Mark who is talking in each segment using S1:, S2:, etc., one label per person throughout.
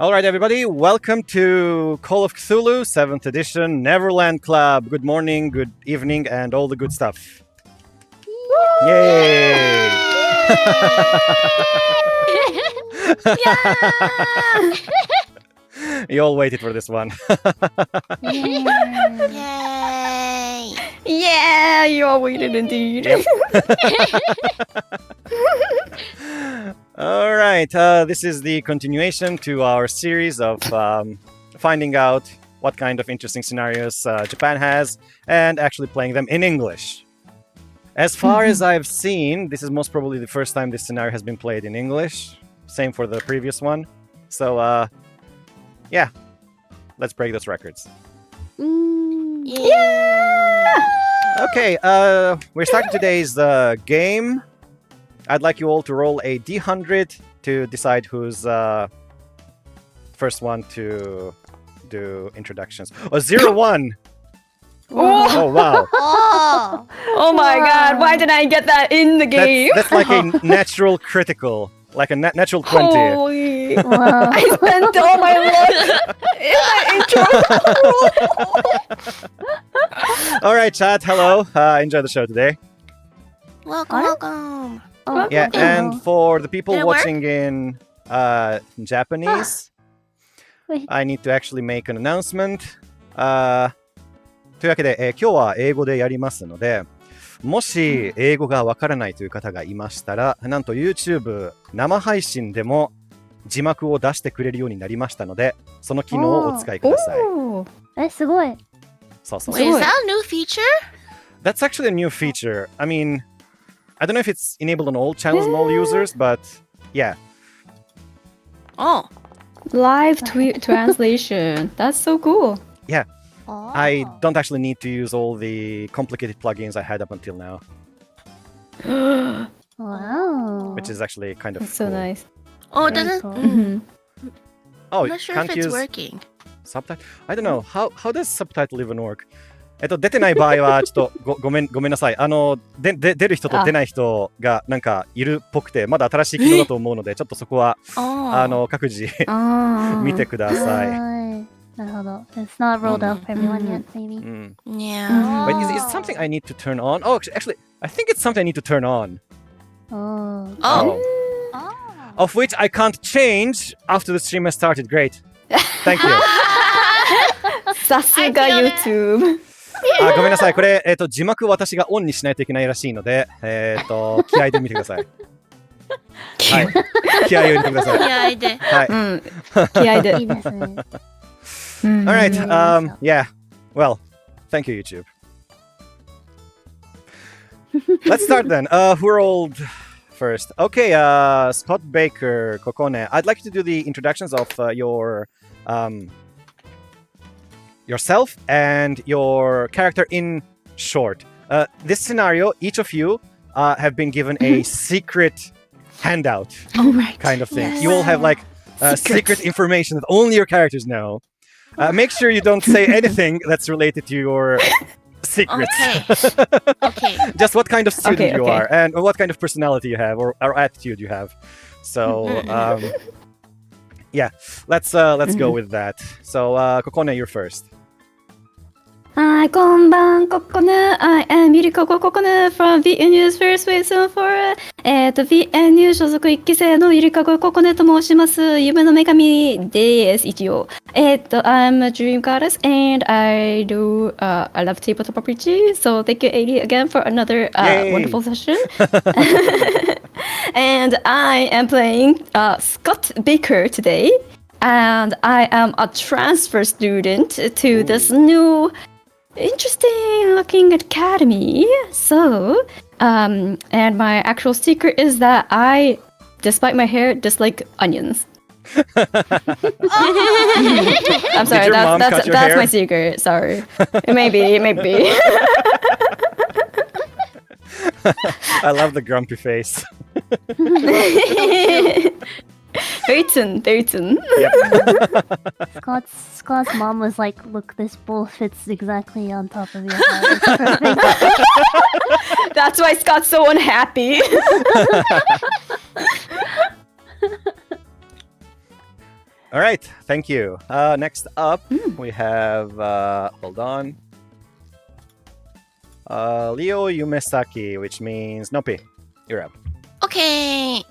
S1: All right, everybody, welcome to Call of Cthulhu 7th edition Neverland Club. Good morning, good evening, and all the good stuff. Yay! You all waited for this one.
S2: Yay!
S3: Yeah, you all waited indeed.
S1: Yep. All right, this is the continuation to our series of finding out what kind of interesting scenarios Japan has and actually playing them in English. As far as I've seen, this is most probably the first time this scenario has been played in English. Same for the previous one. So, yeah, let's break those records.
S2: Yeah!
S1: Okay, we're starting today's game. I'd like you all to roll a d100 to decide who's first one to do introductions. Oh, 0-1! Oh, wow.
S3: Oh my god, why did I get that in the game?
S1: That's like a natural critical. Like a natural 20.
S3: Holy...
S2: Wow.
S3: I spent all my luck in my intro.
S1: All right, chat, hello. Enjoy the show today.
S2: Welcome. Oh,
S1: Yeah,
S2: okay.
S1: and for the people
S2: Did it work?
S1: watching in Japanese,
S2: Wait.
S1: I need to actually make an announcement. というわけで、今日は英語でやりますので、もし英語がわからないという方がいましたら、なんと YouTube 生配信でも字幕を出してくれるようになりましたので、その機能をお使いください。
S2: すごい。
S1: そうそう。
S2: Wait, is that a new feature?
S1: That's actually a new feature. I mean, I don't know if it's enabled on all channels and all users, but yeah.
S2: Oh.
S3: Live translation. That's so cool.
S1: Yeah.
S2: Oh.
S1: I don't actually need to use all the complicated plugins I had up until now,
S2: Wow.
S1: which is actually kind of
S3: That's so
S1: cool.
S3: nice.
S2: Oh, it
S1: Very
S2: doesn't.
S3: Mhm.
S1: Oh,
S2: I'm
S1: you
S2: not sure
S1: can't
S2: if it's
S1: use
S2: working.
S1: subtitle? I don't know. How does subtitle even work? 出てない場合はちょっとごめんなさい。出る人と出ない人がなんかいるっぽくて、まだ新しい機能だと思うので、ちょっとそこは
S2: Oh.
S1: 各自
S3: あ
S1: 見てください。
S2: なるほど。It's not rolled out for everyone yet, maybe.
S1: うん
S2: Yeah.
S1: Wait, is it something I need to turn on? Oh, actually, I think it's something I need to turn on.
S2: Oh.
S1: Oh. Of which I can't change after the stream has started. Great. Thank you.
S3: さすが YouTube.
S1: ごめんなさい。これ、字幕私がオンにしないといけないらしいので、気合で見てください。はい。気合を入れてください。
S2: 気合で。
S1: はい。
S3: うん。気合で。
S2: いいですね。
S3: うん
S1: All right. Yeah. Well, thank you, YouTube. Let's start then. Who rolled first? Okay. Scott Baker, Kokone. I'd like to do the introductions of yourself and your character in short. This scenario, each of you have been given a secret handout kind of thing.
S3: Yes.
S1: You all have like secret information that only your characters know. Make sure you don't say anything that's related to your secrets.
S2: Okay.
S1: Just what kind of student you
S3: Okay.
S1: are and what kind of personality you have or attitude you have. So, yeah, let's go with that. So, Kokone, you're first.
S3: はい、こんばん、Kokone. I am Yurikago Kokone from VNU's First Season 4. VNU 所属1期生のYurikago Kokone と申します。夢の女神です、一応。I'm a dream goddess and I love tabletop RPG. So thank you, Eiri, again for another wonderful session. And I am playing Scott Baker today. And I am a transfer student to this new interesting looking academy. So, and my actual secret is that I, despite my hair, dislike onions. I'm sorry,
S1: your mom cut your
S3: that's
S1: hair?
S3: my secret. Sorry. Maybe.
S1: I love the grumpy face.
S3: Very thin.
S2: Scott's mom was like, "Look, this bowl fits exactly on top of your head. It's perfect."
S3: That's why Scott's so unhappy.
S1: All right, thank you. Next up, we have, hold on. Leo Yumesaki, which means Nopi. You're up.
S4: Okay.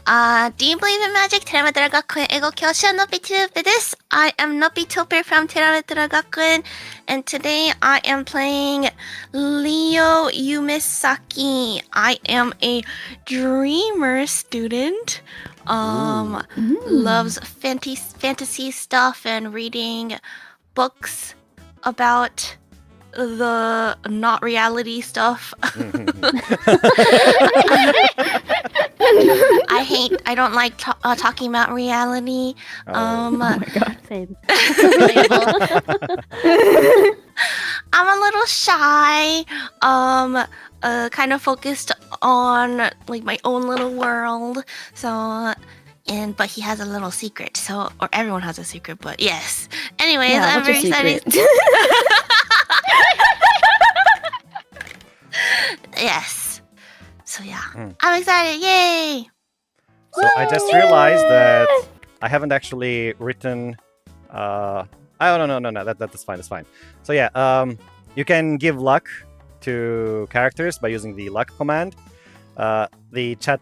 S4: Do you believe in magic? テラメトラ学園英語教師のNopi Tulpe です。I am Nopi Tulpe from テラメトラ学園 and today I am playing Leo Yumesaki. I am a dreamer student. Loves fantasy stuff and reading books about the not reality stuff. I don't like talking about reality.
S2: Oh my god. Same.
S4: I'm a little shy. Kind of focused on like my own little world. But he has a little secret. Or everyone has a secret. But yes. Anyways,
S3: Yeah,
S4: I'm very
S3: what's your
S4: excited.
S3: secret?
S4: Yes. So yeah, I'm excited. Yay!
S1: So I just realized that I haven't actually written. Oh no. That's fine. That's fine. So yeah, you can give luck to characters by using the luck command. The chat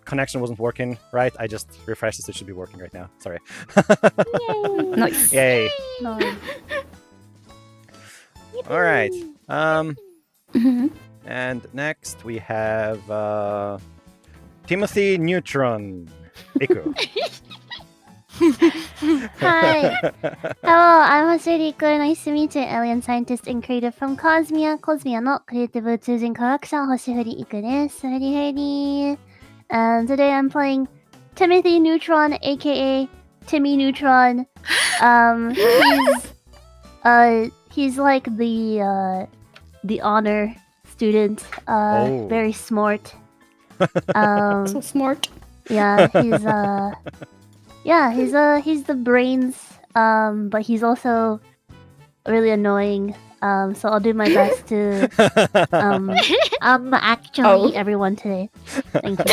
S1: connection wasn't working right. I just refreshed it, so it should be working right now. Sorry.
S2: Yay.
S3: Nice.
S1: Yay.
S2: Nice.
S1: All right.
S3: Mhm.
S1: And next we have Timothy Neutron. Iku.
S2: Hi. Hello, I'm Hoshifuri. Nice to meet you, alien scientist and creative from CoC7e. CoC7e のクリエイティブ宇宙人科学者Hoshifuri Iku です。Howdy. And today I'm playing Timothy Neutron, aka Timmy Neutron. He's like the honor student. Very smart.
S3: So smart.
S2: Yeah, he's the brains, but he's also really annoying. So I'll do my best to actually meet everyone today. Thank you.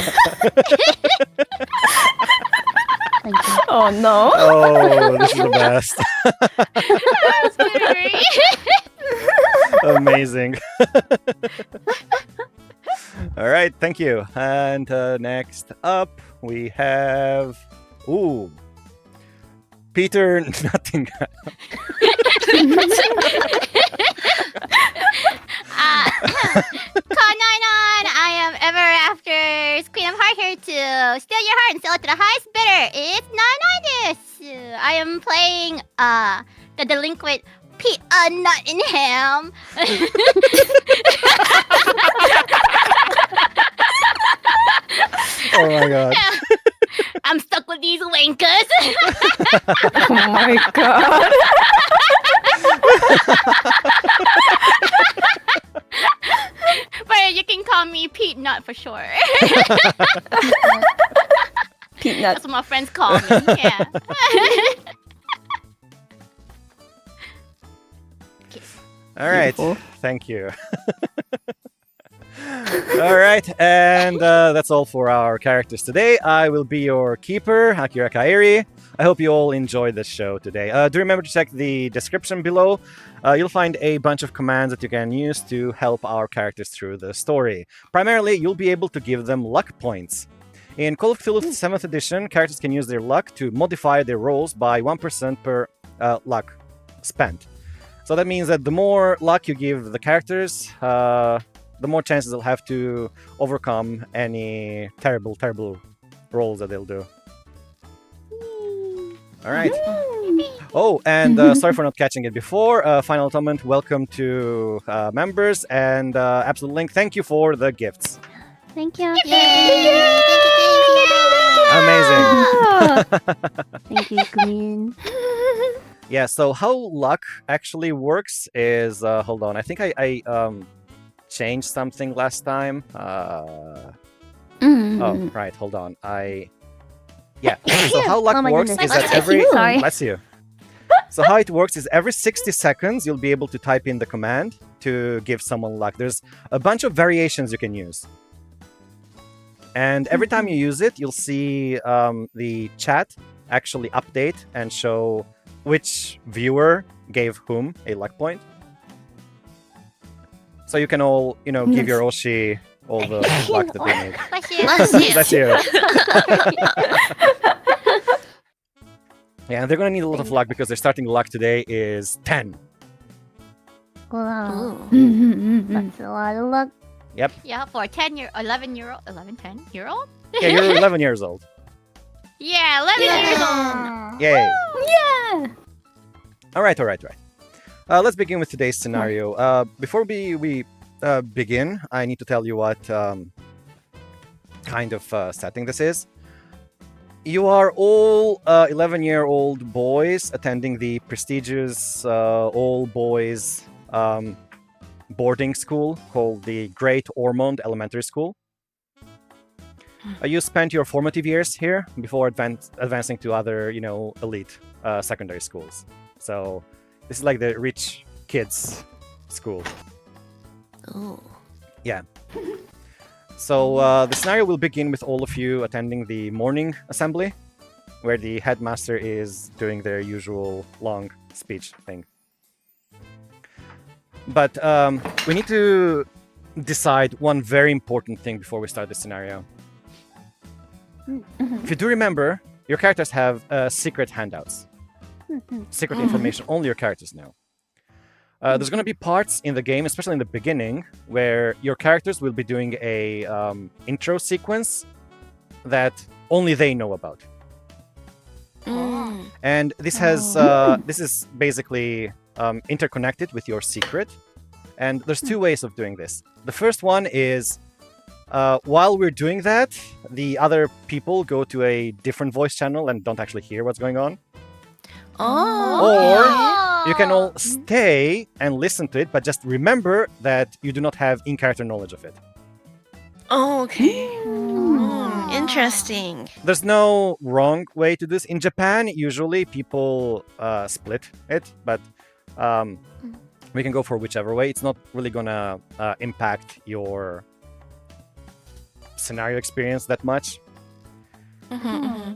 S2: Thank you.
S3: Oh no.
S1: Oh, this is the best. Amazing. All right, thank you. And next up, we have Peter Nottingham.
S4: Con99, I am ever after Queen of Heart here to steal your heart and sell it to the highest bidder. It's 99 I am playing the delinquent Pete Nottingham.
S1: Oh my god.
S4: I'm stuck with these wankers.
S3: Oh my god.
S4: But you can call me Pete Nut for short.
S3: Pete Nut.
S4: That's what my friends call me. Yeah.
S1: All right,
S3: Beautiful.
S1: thank you. All right, and that's all for our characters today. I will be your keeper, Akiraka Eiri. I hope you all enjoyed this show today. Do remember to check the description below. You'll find a bunch of commands that you can use to help our characters through the story. Primarily, you'll be able to give them luck points. In Call of Cthulhu 7th edition, characters can use their luck to modify their rolls by 1% per luck spent. So that means that the more luck you give the characters, the more chances they'll have to overcome any terrible rolls that they'll do. All right. Oh, and sorry for not catching it before. Final Atonement, welcome to members, and Absolute Link, thank you for the gifts.
S2: Thank you.
S1: Amazing.
S2: Thank you, Queen.
S1: Yeah, so how luck actually works is, hold on, I think I changed something last time. Oh, right, hold on. So how luck
S2: Oh my
S1: works
S2: goodness.
S1: is that every...
S2: Sorry.
S1: Bless you. So how it works is every 60 seconds, you'll be able to type in the command to give someone luck. There's a bunch of variations you can use. And every time you use it, you'll see the chat actually update and show which viewer gave whom a luck point. So you can all, give your Oshi all the luck that they need.
S4: Bless you.
S1: Bless you. Yeah, and they're gonna need a lot of luck because their starting luck today is 10.
S2: Wow.
S4: Ooh.
S2: That's a lot of luck.
S5: Yeah, for a 11-year-old, 10-year-old?
S1: Yeah, you're 11 years old.
S5: Yeah, 11 years old.
S1: Yay.
S3: Yeah.
S1: All right. Let's begin with today's scenario. Before we begin, I need to tell you what kind of setting this is. You are all 11-year-old boys attending the prestigious all-boys boarding school called the Great Ormond Elementary School. You spent your formative years here before advancing to other, elite secondary schools. So this is like the rich kids' school.
S4: Ooh.
S1: Yeah. So the scenario will begin with all of you attending the morning assembly, where the headmaster is doing their usual long speech thing. But we need to decide one very important thing before we start the scenario. If you do remember, your characters have secret handouts. Secret information only your characters know. There's going to be parts in the game, especially in the beginning, where your characters will be doing a intro sequence that only they know about. And this has this is basically interconnected with your secret. And there's two ways of doing this. The first one is while we're doing that, the other people go to a different voice channel and don't actually hear what's going on. Or you can all stay and listen to it, but just remember that you do not have in-character knowledge of it.
S4: Oh, okay. Interesting.
S1: There's no wrong way to do this. In Japan, usually people split it, but we can go for whichever way. It's not really gonna impact your scenario experience that much.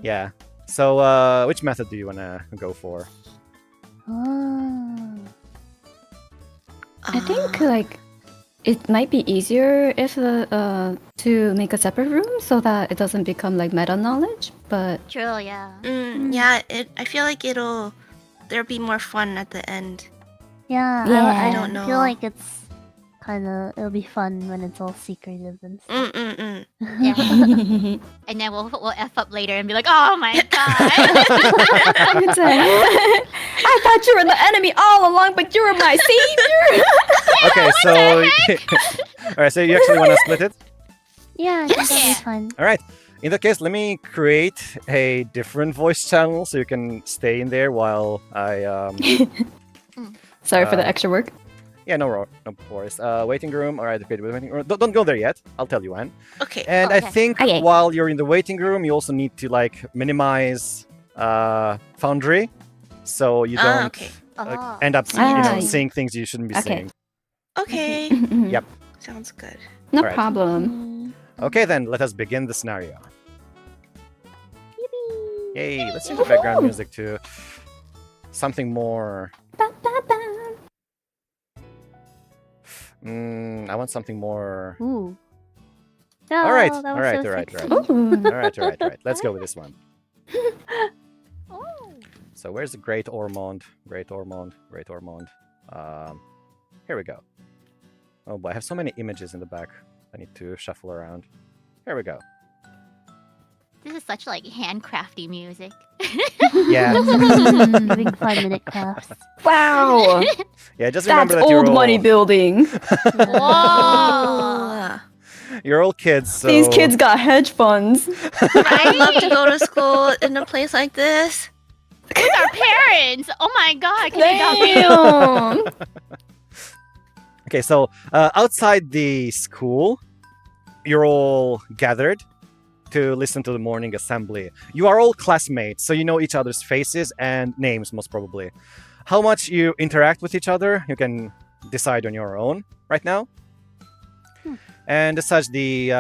S1: Yeah. So, which method do you wanna go for?
S3: I think it might be easier if to make a separate room so that it doesn't become like meta knowledge. But
S5: True, yeah.
S4: Yeah, I feel like there'll be more fun at the end.
S2: Yeah,
S3: Yeah.
S2: I
S4: don't know.
S2: feel like it'll be fun when it's all secretive and stuff.
S5: Yeah. And then we'll F up later and be like, oh my god.
S3: It's like, I thought you were the enemy all along, but you were my savior.
S1: Okay, so all right, so you actually want to split it?
S2: Yeah, I think that'll be fun.
S1: All right. In that case, let me create a different voice channel so you can stay in there while I
S3: Sorry for the extra work.
S1: Yeah, no worries. Waiting room. All right, the waiting room. Don't go there yet. I'll tell you when.
S4: Okay.
S1: And I
S5: Okay.
S1: think
S3: Okay.
S1: while you're in the waiting room, you also need to minimize Foundry, so you don't
S4: Okay.
S1: end up
S3: Ah.
S1: seeing things you shouldn't be
S3: Okay.
S1: seeing.
S4: Okay.
S1: Yep.
S4: Sounds good.
S3: No
S1: Alright.
S3: problem.
S1: Okay, then let us begin the scenario. Yay! Let's change the background music to something more. I want something more.
S2: Ooh.
S1: All right,
S2: Oh, that
S1: all
S2: was
S1: right,
S2: so
S1: all right,
S2: sexy.
S1: all
S3: Ooh.
S1: All right. Let's go with this one.
S5: Oh.
S1: So where's the Great Ormond? Great Ormond. Here we go. Oh boy, I have so many images in the back. I need to shuffle around. Here we go.
S5: This is such handcrafty music.
S1: Yeah.
S2: Giving 5-minute crafts.
S3: Wow,
S1: Yeah, just
S3: that's
S1: remember that you're
S3: old
S1: all,
S3: money building.
S5: Whoa.
S1: you're all kids, so...
S3: These kids got hedge funds.
S4: I'd love to go to school in a place like this.
S5: With our parents. Oh my god. Can we adopt you?
S3: Damn.
S1: Okay, so outside the school, you're all gathered to listen to the morning assembly. You are all classmates, so you know each other's faces and names, most probably. How much you interact with each other, you can decide on your own right now. And as such, the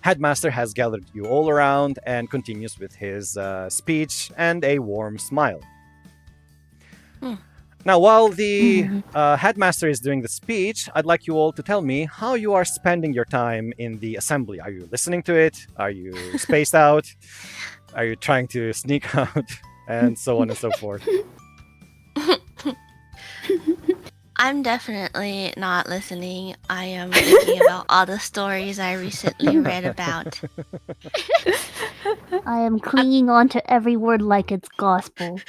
S1: headmaster has gathered you all around and continues with his speech and a warm smile. Now, while the headmaster is doing the speech, I'd like you all to tell me how you are spending your time in the assembly. Are you listening to it? Are you spaced out? Are you trying to sneak out? And so on and so forth.
S4: I'm definitely not listening. I am thinking about all the stories I recently read about.
S2: I am clinging on to every word like it's gospel.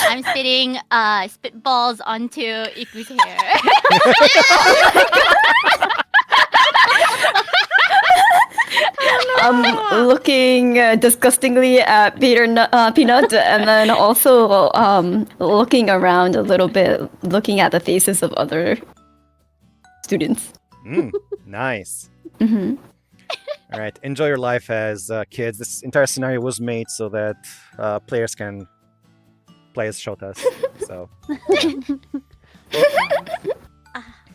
S5: I'm spitting spitballs onto Iku's hair.
S3: Looking disgustingly at Peanut, and then also looking around a little bit, looking at the faces of other students.
S1: Nice.
S3: Mm-hmm.
S1: All right, enjoy your life as kids. This entire scenario was made so that players can play as Shotas. So.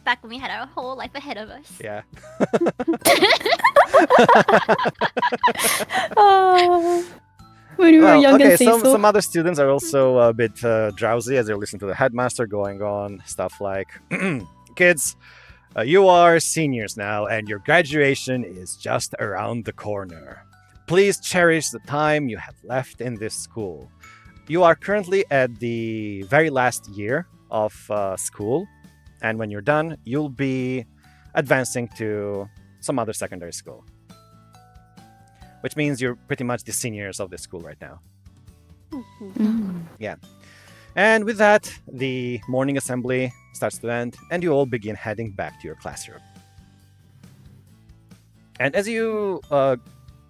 S5: Back when we had our whole life ahead of us.
S1: Yeah.
S3: When we were young
S1: okay,
S3: and Cecil.
S1: some other students are also a bit drowsy as they listen to the headmaster going on stuff like, kids, you are seniors now and your graduation is just around the corner. Please cherish the time you have left in this school. You are currently at the very last year of school, and when you're done, you'll be advancing to some other secondary school. Which means you're pretty much the seniors of this school right now. Yeah. And with that, the morning assembly starts to end, and you all begin heading back to your classroom. And as you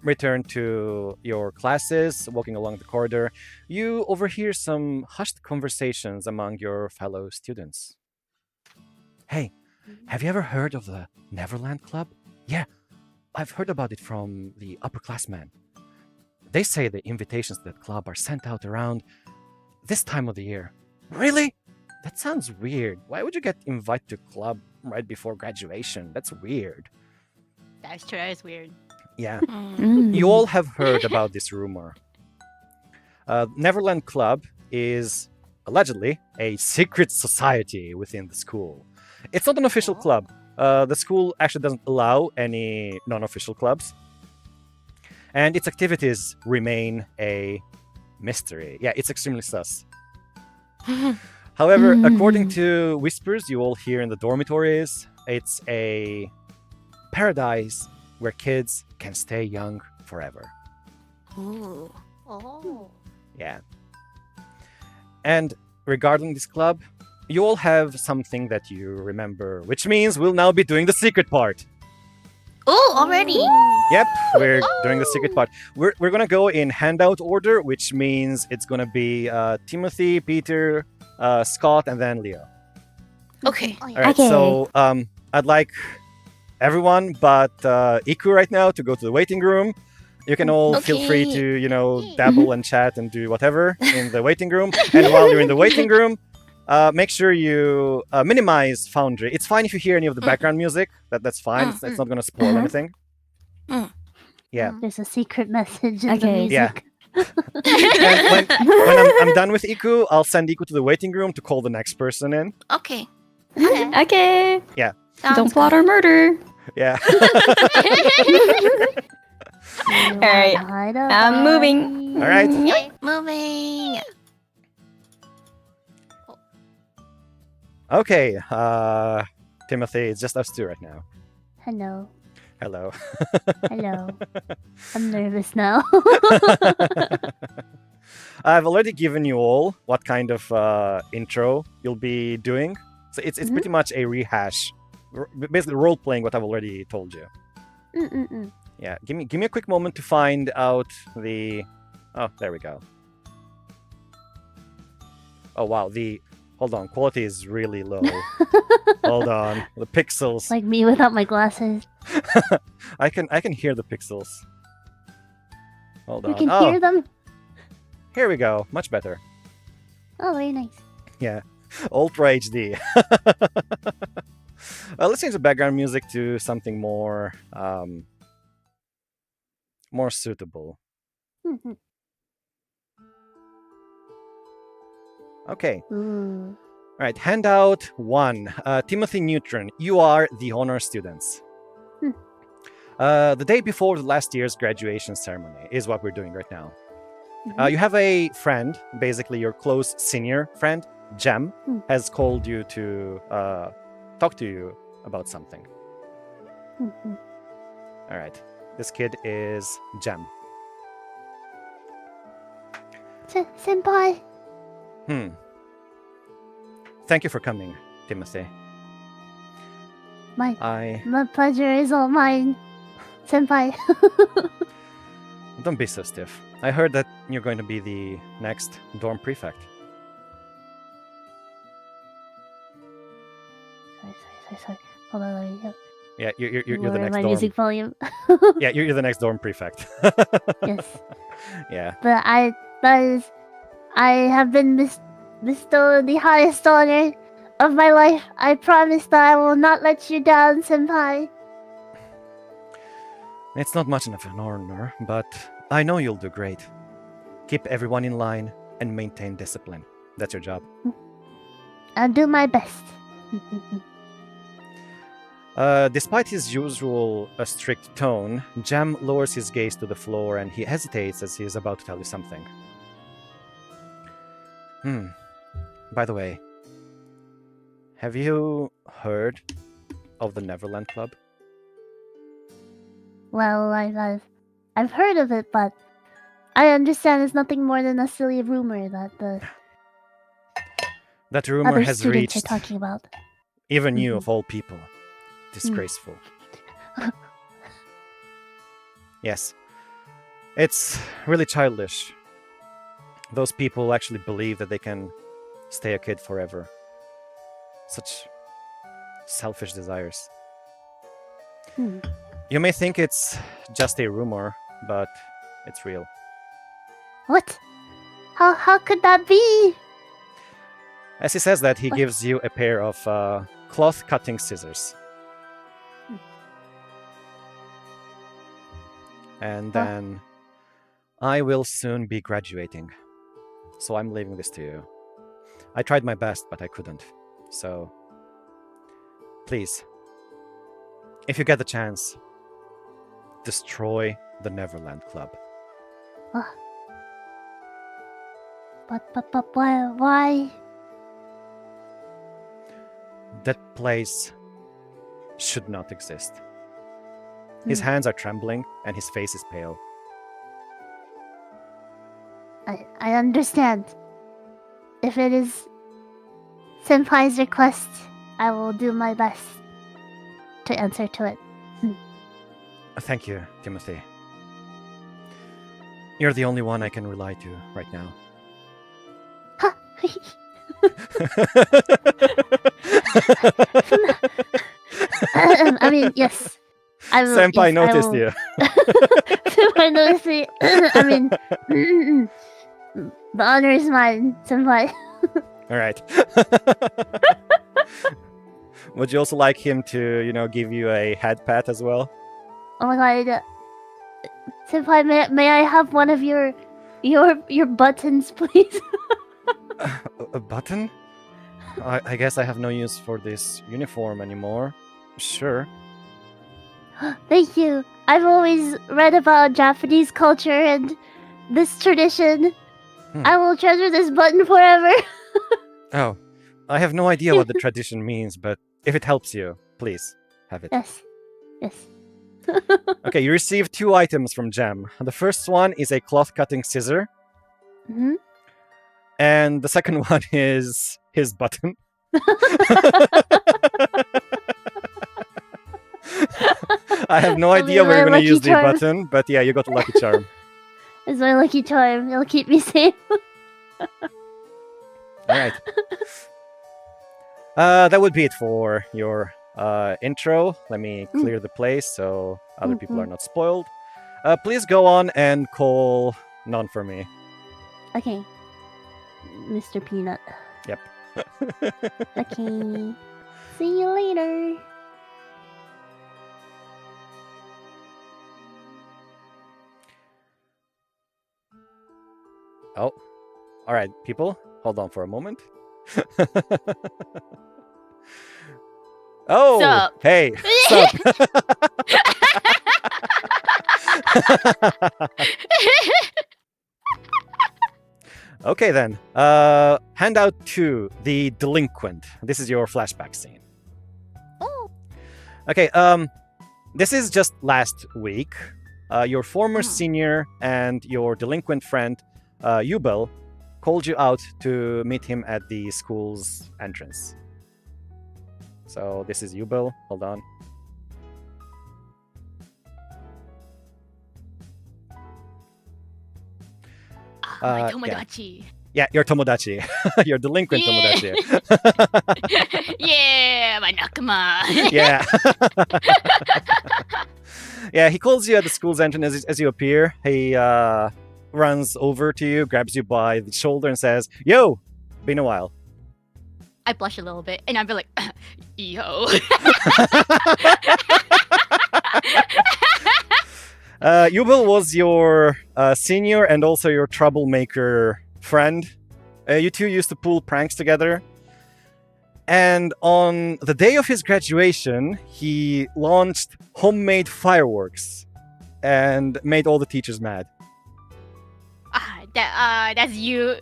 S1: return to your classes, walking along the corridor, you overhear some hushed conversations among your fellow students. Hey, have you ever heard of the Neverland Club? Yeah, I've heard about it from the upperclassmen. They say the invitations to that club are sent out around this time of the year. Really? That sounds weird. Why would you get invited to a club right before graduation? That's weird.
S5: That's true, that is weird.
S1: Yeah. You all have heard about this rumor. Neverland Club is allegedly a secret society within the school. It's not an official club. The school actually doesn't allow any non-official clubs. And its activities remain a mystery. Yeah, it's extremely sus. However, according to whispers you all hear in the dormitories, it's a paradise where kids can stay young forever.
S4: Ooh.
S5: Oh.
S1: Yeah. And regarding this club, you all have something that you remember, which means we'll now be doing the secret part.
S4: Ooh, already?
S1: Yep, we're doing the secret part. We're gonna go in handout order, which means it's gonna be Timothy, Peter, Scott, and then Leo.
S4: Okay.
S1: All right, so I'd like everyone but Iku right now to go to the waiting room. You can all feel free to, dabble and chat and do whatever in the waiting room. And while you're in the waiting room, make sure you minimize Foundry. It's fine if you hear any of the background music. That's fine. It's not going to spoil anything. Yeah.
S2: There's a secret message in the music.
S1: Yeah. And when I'm done with Iku, I'll send Iku to the waiting room to call the next person in.
S4: Okay.
S3: Okay.
S1: Yeah.
S3: Don't plot or murder.
S1: Yeah.
S3: Alright. I'm moving.
S1: All right.
S4: Moving.
S1: Okay. Timothy, it's just us two right now.
S2: Hello.
S1: Hello.
S2: Hello. I'm nervous now.
S1: I've already given you all what kind of intro you'll be doing. So it's pretty much a rehash, basically role playing what I've already told you. Yeah, give me a quick moment to find out the. Oh, there we go. Oh wow, hold on, quality is really low. Hold on, the pixels.
S2: Like me without my glasses.
S1: I can hear the pixels. Hold on.
S2: You can hear them.
S1: Here we go, much better.
S2: Oh, very nice.
S1: Yeah. Ultra HD. Let's change the background music to something more more suitable.
S2: Mhm.
S1: Okay.
S2: Ooh.
S1: All right. Handout 1. Timothy Neutron, you are the honor students.
S2: Hmm.
S1: The day before the last year's graduation ceremony is what we're doing right now.
S2: Mhm.
S1: You have a friend, basically your close senior friend, Jem, has called you to talk to you about something.
S2: Mhm.
S1: All right. This kid is Jem.
S2: Senpai.
S1: Thank you for coming, Timothy.
S2: My pleasure is all mine, Senpai.
S1: Don't be so stiff. I heard that you're going to be the next dorm prefect.
S2: Sorry. Hold on, let me
S1: Yeah, you're the
S2: lower
S1: next
S2: my
S1: dorm.
S2: music volume.
S1: Yeah, you're the next dorm prefect.
S2: Yes.
S1: Yeah.
S2: But I have been bestowed the highest honor of my life. I promise that I will not let you down, Senpai.
S1: It's not much of an honor, but I know you'll do great. Keep everyone in line and maintain discipline. That's your job.
S2: I'll do my best.
S1: Despite his usual strict tone, Jam lowers his gaze to the floor and he hesitates as he is about to tell you something. By the way, have you heard of the Neverland Club?
S2: Well, I've heard of it, but I understand it's nothing more than a silly rumor that the
S1: That rumor
S2: other
S1: has
S2: students
S1: reached
S2: are talking about.
S1: even you of all people. Disgraceful. Yes. It's really childish. Those people actually believe that they can stay a kid forever. Such selfish desires. You may think it's just a rumor, but it's real.
S2: What? How could that be?
S1: As he says that, he
S2: What?
S1: gives you a pair of cloth cutting scissors. And then I will soon be graduating. So I'm leaving this to you. I tried my best, but I couldn't. So please, if you get the chance, destroy the Neverland Club.
S2: But why?
S1: That place should not exist. His hands are trembling and his face is pale.
S2: I understand. If it is Senpai's request, I will do my best to answer to it.
S1: Thank you, Timothy. You're the only one I can rely to right now.
S2: I mean, yes. I will,
S1: Senpai
S2: yes,
S1: noticed you.
S2: Senpai noticed me. I mean, the honor is mine, Senpai.
S1: All right. Would you also like him to, give you a head pat as well?
S2: Oh my god. Senpai, may I have one of your buttons, please?
S1: A button? I guess I have no use for this uniform anymore. Sure.
S2: Thank you. I've always read about Japanese culture and this tradition. I will treasure this button forever.
S1: Oh, I have no idea what the tradition means, but if it helps you, please have it.
S2: Yes.
S1: Okay, you receive 2 items from Jam. The first one is a cloth cutting scissor.
S2: Mm-hmm.
S1: And the second one is his button. I have no idea where you're going to use the button, but yeah, you got a lucky charm.
S2: It's my lucky charm. It'll keep me safe.
S1: Alright. That would be it for your intro. Let me clear the place so other people are not spoiled. Please go on and call Non for me.
S2: Okay. Mr. Peanut.
S1: Yep.
S2: Okay. See you later.
S1: Oh, all right, people, hold on for a moment. Oh,
S5: Sup?
S1: hey, sup? Okay then. Handout 2, the Delinquent. This is your flashback scene.
S5: Oh.
S1: Okay. This is just last week. Your former senior and your delinquent friend, Yubel, called you out to meet him at the school's entrance. So this is Yubel. Hold on.
S5: My
S1: Yeah.
S5: tomodachi.
S1: Yeah, your tomodachi. Your delinquent tomodachi.
S5: Yeah, my nakama.
S1: Yeah. Yeah, he calls you at the school's entrance as you appear. He runs over to you, grabs you by the shoulder and says, "Yo, been a while."
S5: I blush a little bit, and I'd be like, yo.
S1: Yubel was your senior and also your troublemaker friend. You two used to pull pranks together. And on the day of his graduation, he launched homemade fireworks and made all the teachers mad.
S5: That's you.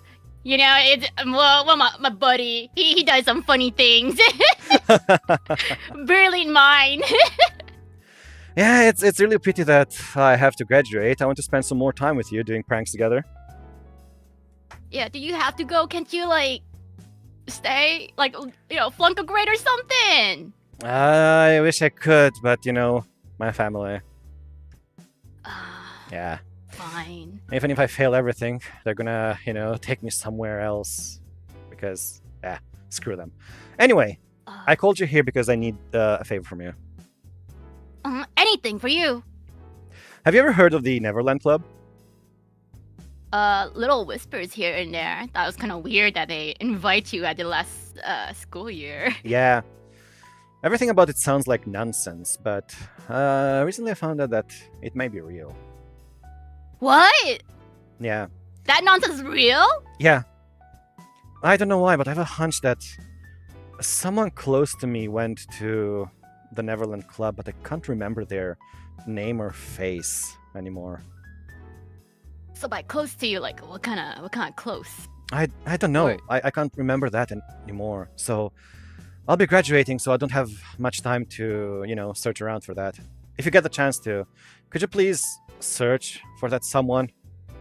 S5: You know, it's well my buddy. He does some funny things. Brilliant mind.
S1: Yeah, it's really a pity that I have to graduate. I want to spend some more time with you doing pranks together.
S5: Yeah, do you have to go? Can't you like stay, like, you know, flunk a grade or something?
S1: I wish I could, but you know, my family. Yeah.
S5: Fine.
S1: Even if I fail everything, they're gonna, you know, take me somewhere else. Because, yeah, screw them. Anyway, I called you here because I need a favor from you.
S5: Anything for you.
S1: Have you ever heard of the Neverland Club?
S5: Little whispers here and there. I thought it was kind of weird that they invite you at the last school year.
S1: Yeah. Everything about it sounds like nonsense, but recently I found out that it may be real.
S5: What?
S1: Yeah.
S5: That nonsense is real?
S1: Yeah. I don't know why, but I have a hunch that someone close to me went to the Neverland Club, but I can't remember their name or face anymore.
S5: So by close to you, like what kind of close?
S1: I don't know.
S5: Or-
S1: I can't remember that anymore. So I'll be graduating, so I don't have much time to, you know, search around for that. If you get the chance to, could you please search for that someone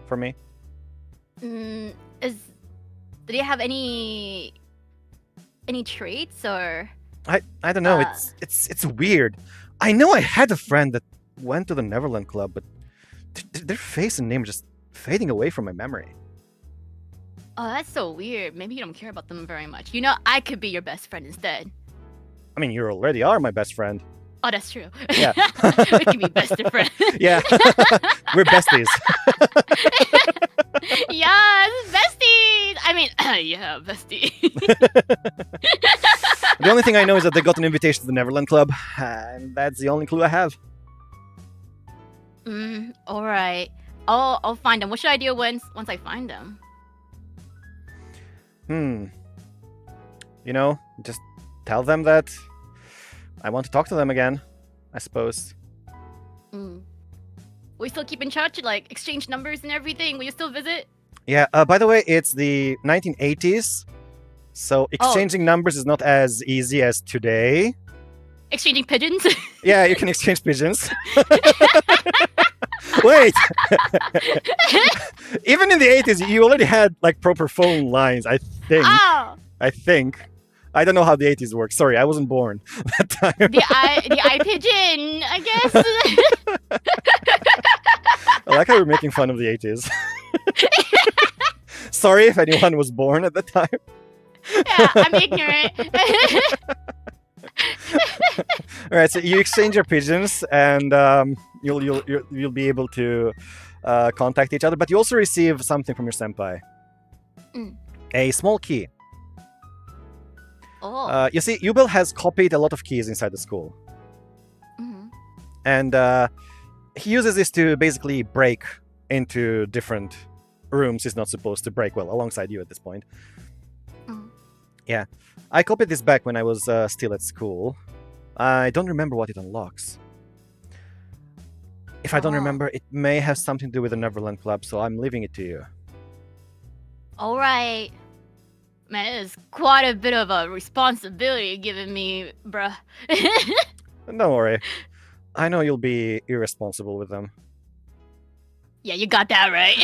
S1: for me?
S5: Did he have any traits or?
S1: I don't know. It's weird. I know I had a friend that went to the Neverland Club, but their face and name are just fading away from my memory.
S5: Oh, that's so weird. Maybe you don't care about them very much. You know, I could be your best friend instead.
S1: I mean, you already are my best friend.
S5: Oh, that's true.
S1: Yeah.
S5: We can be best friends.
S1: Yeah. We're besties.
S5: Yes, besties. I mean, yeah, bestie.
S1: The only thing I know is that they got an invitation to the Neverland Club, and that's the only clue I have.
S5: All right. I'll find them. What should I do once I find them?
S1: You know, just tell them that I want to talk to them again, I suppose.
S5: We still keep in touch, like exchange numbers and everything. Will you still visit?
S1: Yeah, by the way, it's the 1980s, so exchanging numbers is not as easy as today.
S5: Exchanging pigeons?
S1: Yeah, you can exchange pigeons. Wait! Even in the 80s, you already had like proper phone lines, I think.
S5: Oh!
S1: I think. I don't know how the 80s work. Sorry, I wasn't born that time.
S5: The eye pigeon, I guess.
S1: I like how we're making fun of the 80s. Sorry if anyone was born at the time.
S5: Yeah, I'm ignorant.
S1: All right, so you exchange your pigeons, and you'll be able to contact each other. But you also receive something from your senpai. A small key.
S5: Oh.
S1: You see, Yubel has copied a lot of keys inside the school.
S5: Mhm.
S1: And he uses this to basically break into different rooms he's not supposed to break. Well, alongside you at this point.
S5: Mhm.
S1: Yeah. I copied this back when I was still at school. I don't remember what it unlocks. If I don't
S5: Oh.
S1: remember, it may have something to do with the Neverland Club, so I'm leaving it to you.
S5: All right. Man, it is quite a bit of a responsibility you're giving me, bruh.
S1: Don't worry. I know you'll be irresponsible with them.
S5: Yeah, you got that right.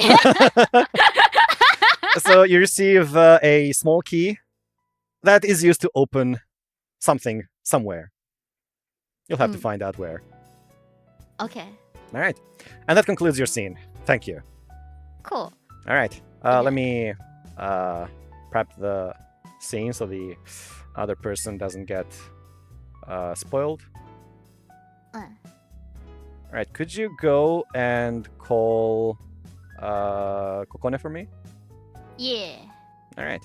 S1: So you receive a small key that is used to open something somewhere. You'll have to find out where.
S5: Okay.
S1: All right. And that concludes your scene. Thank you.
S5: Cool.
S1: All right.
S5: Okay.
S1: Let me prep the scene so the other person doesn't get spoiled. All right. Could you go and call Kokone for me?
S5: Yeah.
S1: All right.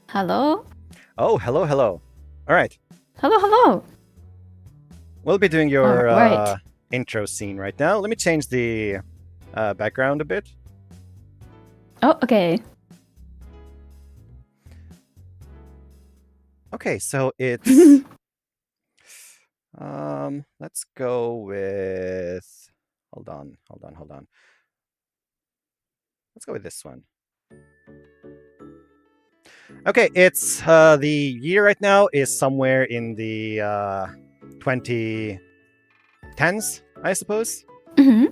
S3: Hello?
S1: Oh, hello, hello. All right.
S3: Hello.
S1: We'll be doing your
S3: Alright.
S1: intro scene right now. Let me change the background a bit.
S3: Oh, okay.
S1: Okay, so it's let's go with hold on. Let's go with this one. Okay, it's the year right now is somewhere in the 2010s, I suppose.
S3: Mm-hmm.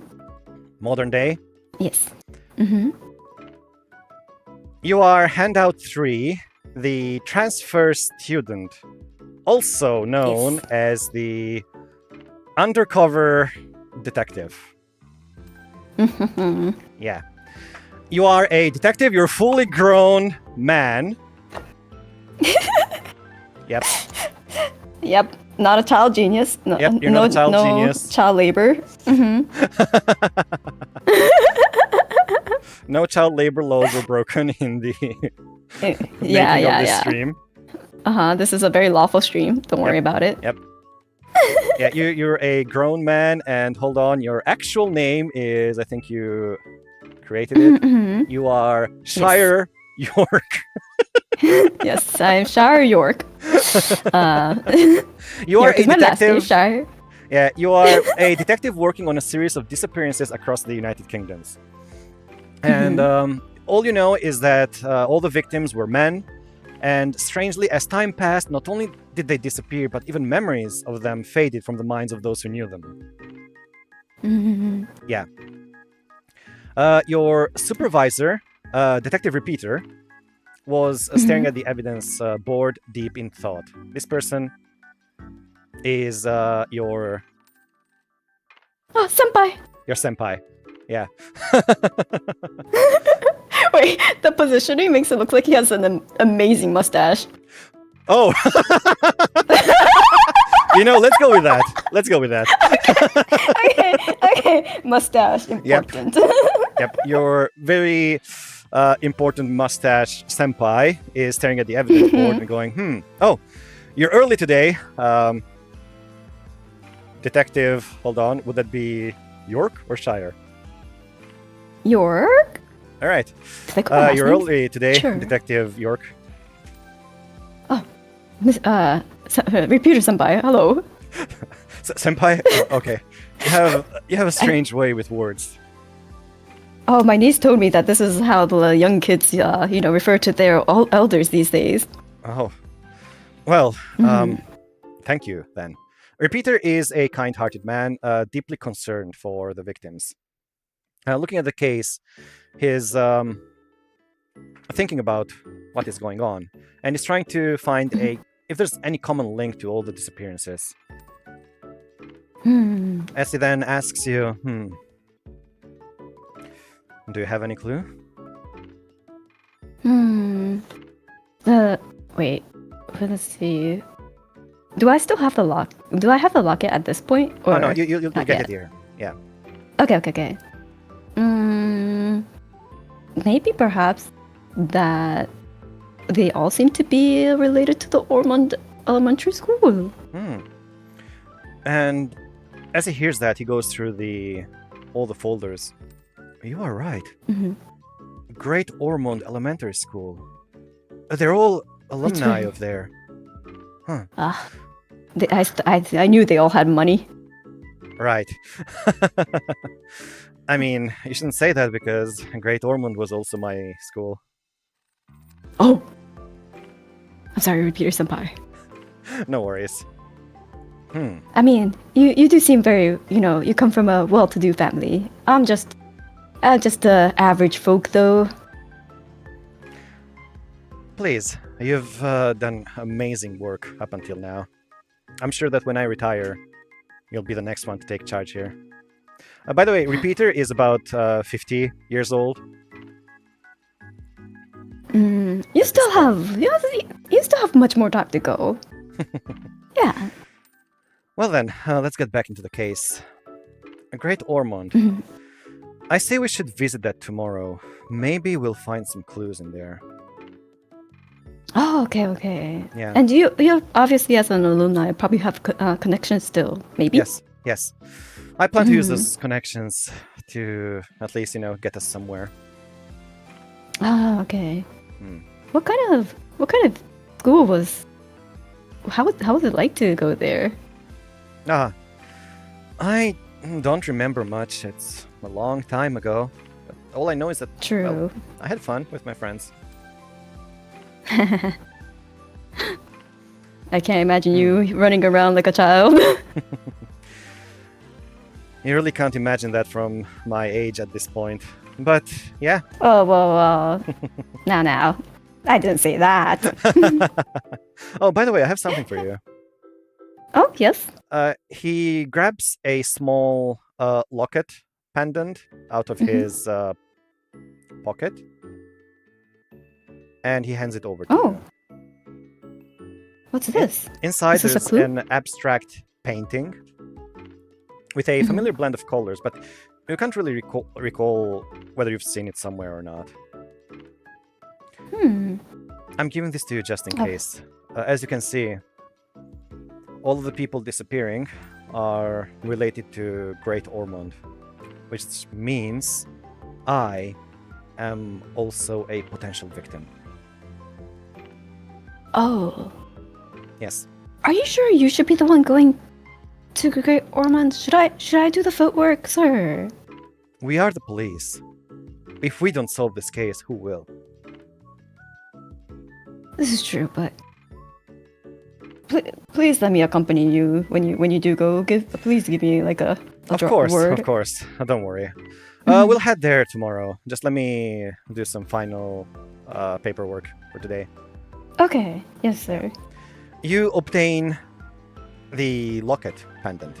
S1: Modern day.
S3: Yes. Mm-hmm.
S1: You are handout 3, the transfer student, also known as the undercover detective. Yeah. You are a detective, you're a fully grown man. Yep.
S3: Yep. Not a child genius. No,
S1: Yep, you're not a child
S3: no
S1: genius.
S3: child labor. Mm-hmm.
S1: No child labor laws were broken in the making
S3: Yeah.
S1: of this stream.
S3: This is a very lawful stream. Don't worry about it.
S1: Yep. Yeah, you're a grown man, and hold on, your actual name is, I think you created it.
S3: Mhm.
S1: You are Shire York.
S3: Yes, I'm Shire York.
S1: You are
S3: York
S1: a
S3: is my last name,
S1: detective.
S3: Shire.
S1: Yeah, you are a detective working on a series of disappearances across the United Kingdoms. And all you know is that all the victims were men. And strangely, as time passed, not only did they disappear, but even memories of them faded from the minds of those who knew them.
S3: Mhm.
S1: Yeah. Your supervisor, Detective Repeater, was staring at the evidence board deep in thought. This person is your
S3: Oh, senpai.
S1: senpai. Yeah.
S3: Wait, the positioning makes it look like he has an amazing mustache.
S1: Oh! Let's go with that.
S3: Okay. Mustache, important.
S1: Yep, your very important mustache senpai is staring at the evidence board and going, oh, you're early today. Detective, hold on, would that be York or Shire?
S3: York?
S1: All right.
S3: They call last
S1: You're
S3: names?
S1: early today,
S3: Sure.
S1: Detective York.
S3: Repeater senpai, hello.
S1: Senpai? Okay. You have a strange way with words.
S3: Oh, my niece told me that this is how the young kids, refer to their elders these days.
S1: Oh. Well, thank you, then. Repeater is a kind-hearted man, deeply concerned for the victims. Looking at the case, he's thinking about what is going on, and he's trying to find if there's any common link to all the disappearances. As he then asks you, do you have any clue?
S3: Wait, let's see. Do I still have the lock? Do I have the locket at this point?
S1: Oh
S3: Or
S1: no, you'll
S3: not
S1: get
S3: yet?
S1: it here. Yeah.
S3: Okay. Maybe perhaps that they all seem to be related to the Ormond Elementary School.
S1: Hmm. And as he hears that, he goes through all the folders. You are right.
S3: Mhm.
S1: Great Ormond Elementary School. They're all alumni
S3: right.
S1: of there.
S3: I knew they all had money.
S1: Right. I mean, you shouldn't say that because Great Ormond was also my school.
S3: Oh, I'm sorry, Repeater Senpai.
S1: No worries.
S3: I mean, you do seem very, you come from a well-to-do family. I'm just average folk, though.
S1: Please, you've done amazing work up until now. I'm sure that when I retire, you'll be the next one to take charge here. By the way, Repeater is about 50 years old.
S3: You still have much more time to go. Yeah.
S1: Well then, let's get back into the case. Great Ormond.
S3: Mhm.
S1: I say we should visit that tomorrow. Maybe we'll find some clues in there.
S3: Oh, okay.
S1: Yeah.
S3: And you obviously, as an alumni, probably have connections still. Maybe.
S1: Yes. I plan to use those connections to at least, get us somewhere.
S3: Ah, okay.
S1: Hmm.
S3: What kind of school was? How was it like to go there?
S1: I don't remember much. It's a long time ago. But all I know is that
S3: True.
S1: I had fun with my friends.
S3: I can't imagine you running around like a child.
S1: You really can't imagine that from my age at this point. But yeah.
S3: Oh, well. Now. I didn't say that.
S1: Oh, by the way, I have something for you.
S3: Oh, yes.
S1: He grabs a small locket pendant out of his pocket, and he hands it over to
S3: Oh.
S1: you.
S3: What's this?
S1: Inside
S3: Is this a
S1: there's
S3: clue?
S1: an abstract painting with a familiar blend of colors, but you can't really recall whether you've seen it somewhere or not. I'm giving this to you just in
S3: Oh.
S1: case. As you can see, all of the people disappearing are related to Great Ormond, which means I am also a potential victim.
S3: Oh.
S1: Yes.
S3: Are you sure you should be the one going to Great Ormond? Should I do the footwork, sir?
S1: We are the police. If we don't solve this case, who will?
S3: This is true, but please let me accompany you when you do go. Please give me like a
S1: Of
S3: word.
S1: course. Don't worry. We'll head there tomorrow. Just let me do some final paperwork for today.
S3: Okay. Yes, sir.
S1: You obtain the locket pendant.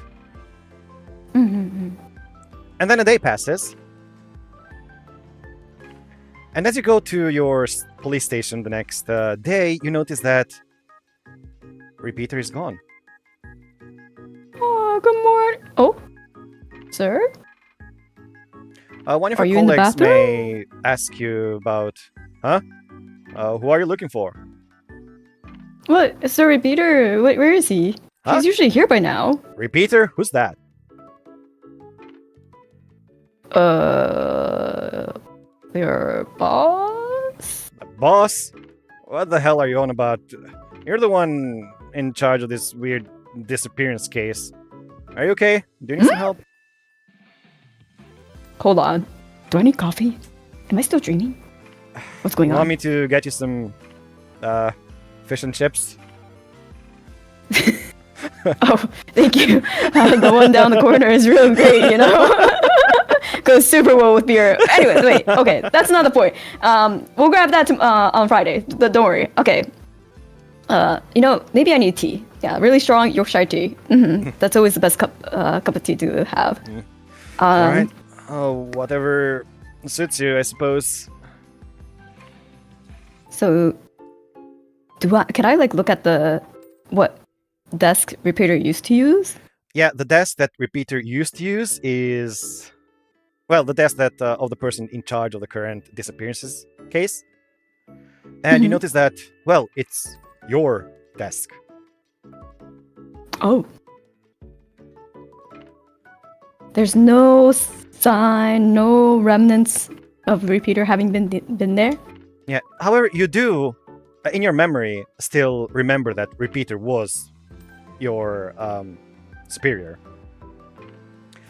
S3: Mm-hmm.
S1: And then a day passes. And as you go to your police station the next day, you notice that Repeater is gone.
S3: Oh, good morning. Oh, sir.
S1: One of
S3: Are
S1: your
S3: you in the
S1: colleagues
S3: bathroom?
S1: may ask you about, who are you looking for?
S3: What, Sir Repeater? Where is he?
S1: Huh?
S3: He's usually here by now.
S1: Repeater? Who's that?
S3: Your boss?
S1: Boss? What the hell are you on about? You're the one in charge of this weird disappearance case. Are you okay? Do you need some help?
S3: Hold on. Do I need coffee? Am I still dreaming? What's going
S1: You
S3: on?
S1: want me to get you some fish and chips?
S3: Oh, thank you. The one down the corner is real great, Goes super well with beer. Anyways, wait. Okay, that's not the point. We'll grab that on Friday. Don't worry. Okay. Maybe I need tea. Yeah, really strong Yorkshire tea. That's always the best cup of tea to have.
S1: All right. Oh, whatever suits you, I suppose.
S3: So, can I look at the desk Repeater used to use?
S1: Yeah, the desk that Repeater used to use is, well, the desk that of the person in charge of the current disappearances case. And you notice that, well, it's your desk.
S3: Oh. There's no sign, no remnants of Repeater having been there?
S1: Yeah, however, you do, in your memory, still remember that Repeater was your superior.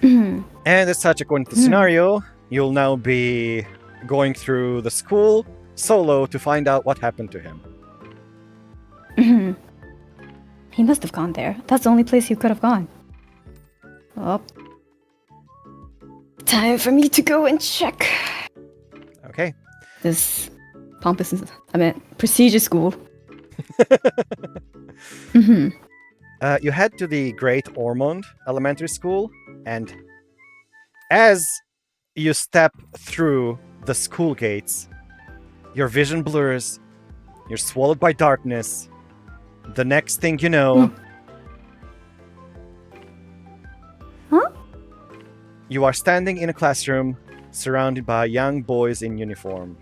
S1: And as such, according to the scenario, you'll now be going through the school solo to find out what happened to him.
S3: He must have gone there. That's the only place he could have gone. Oh. Time for me to go and check.
S1: Okay.
S3: This prestigious school.
S1: You head to the Great Ormond Elementary School, and as you step through the school gates, your vision blurs, you're swallowed by darkness. The next thing you know, you are standing in a classroom surrounded by young boys in uniform.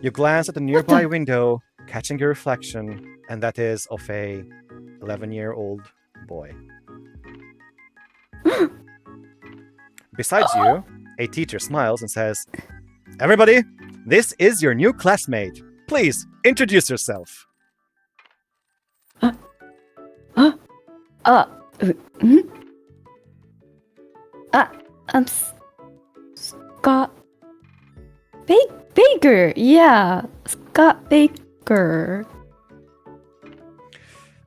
S1: You glance at a nearby window, catching your reflection, and that is of a 11-year-old boy. Besides you, a teacher smiles and says, "Everybody, this is your new classmate. Please introduce yourself."
S3: I'm Scott Baker. Yeah, Scott Baker.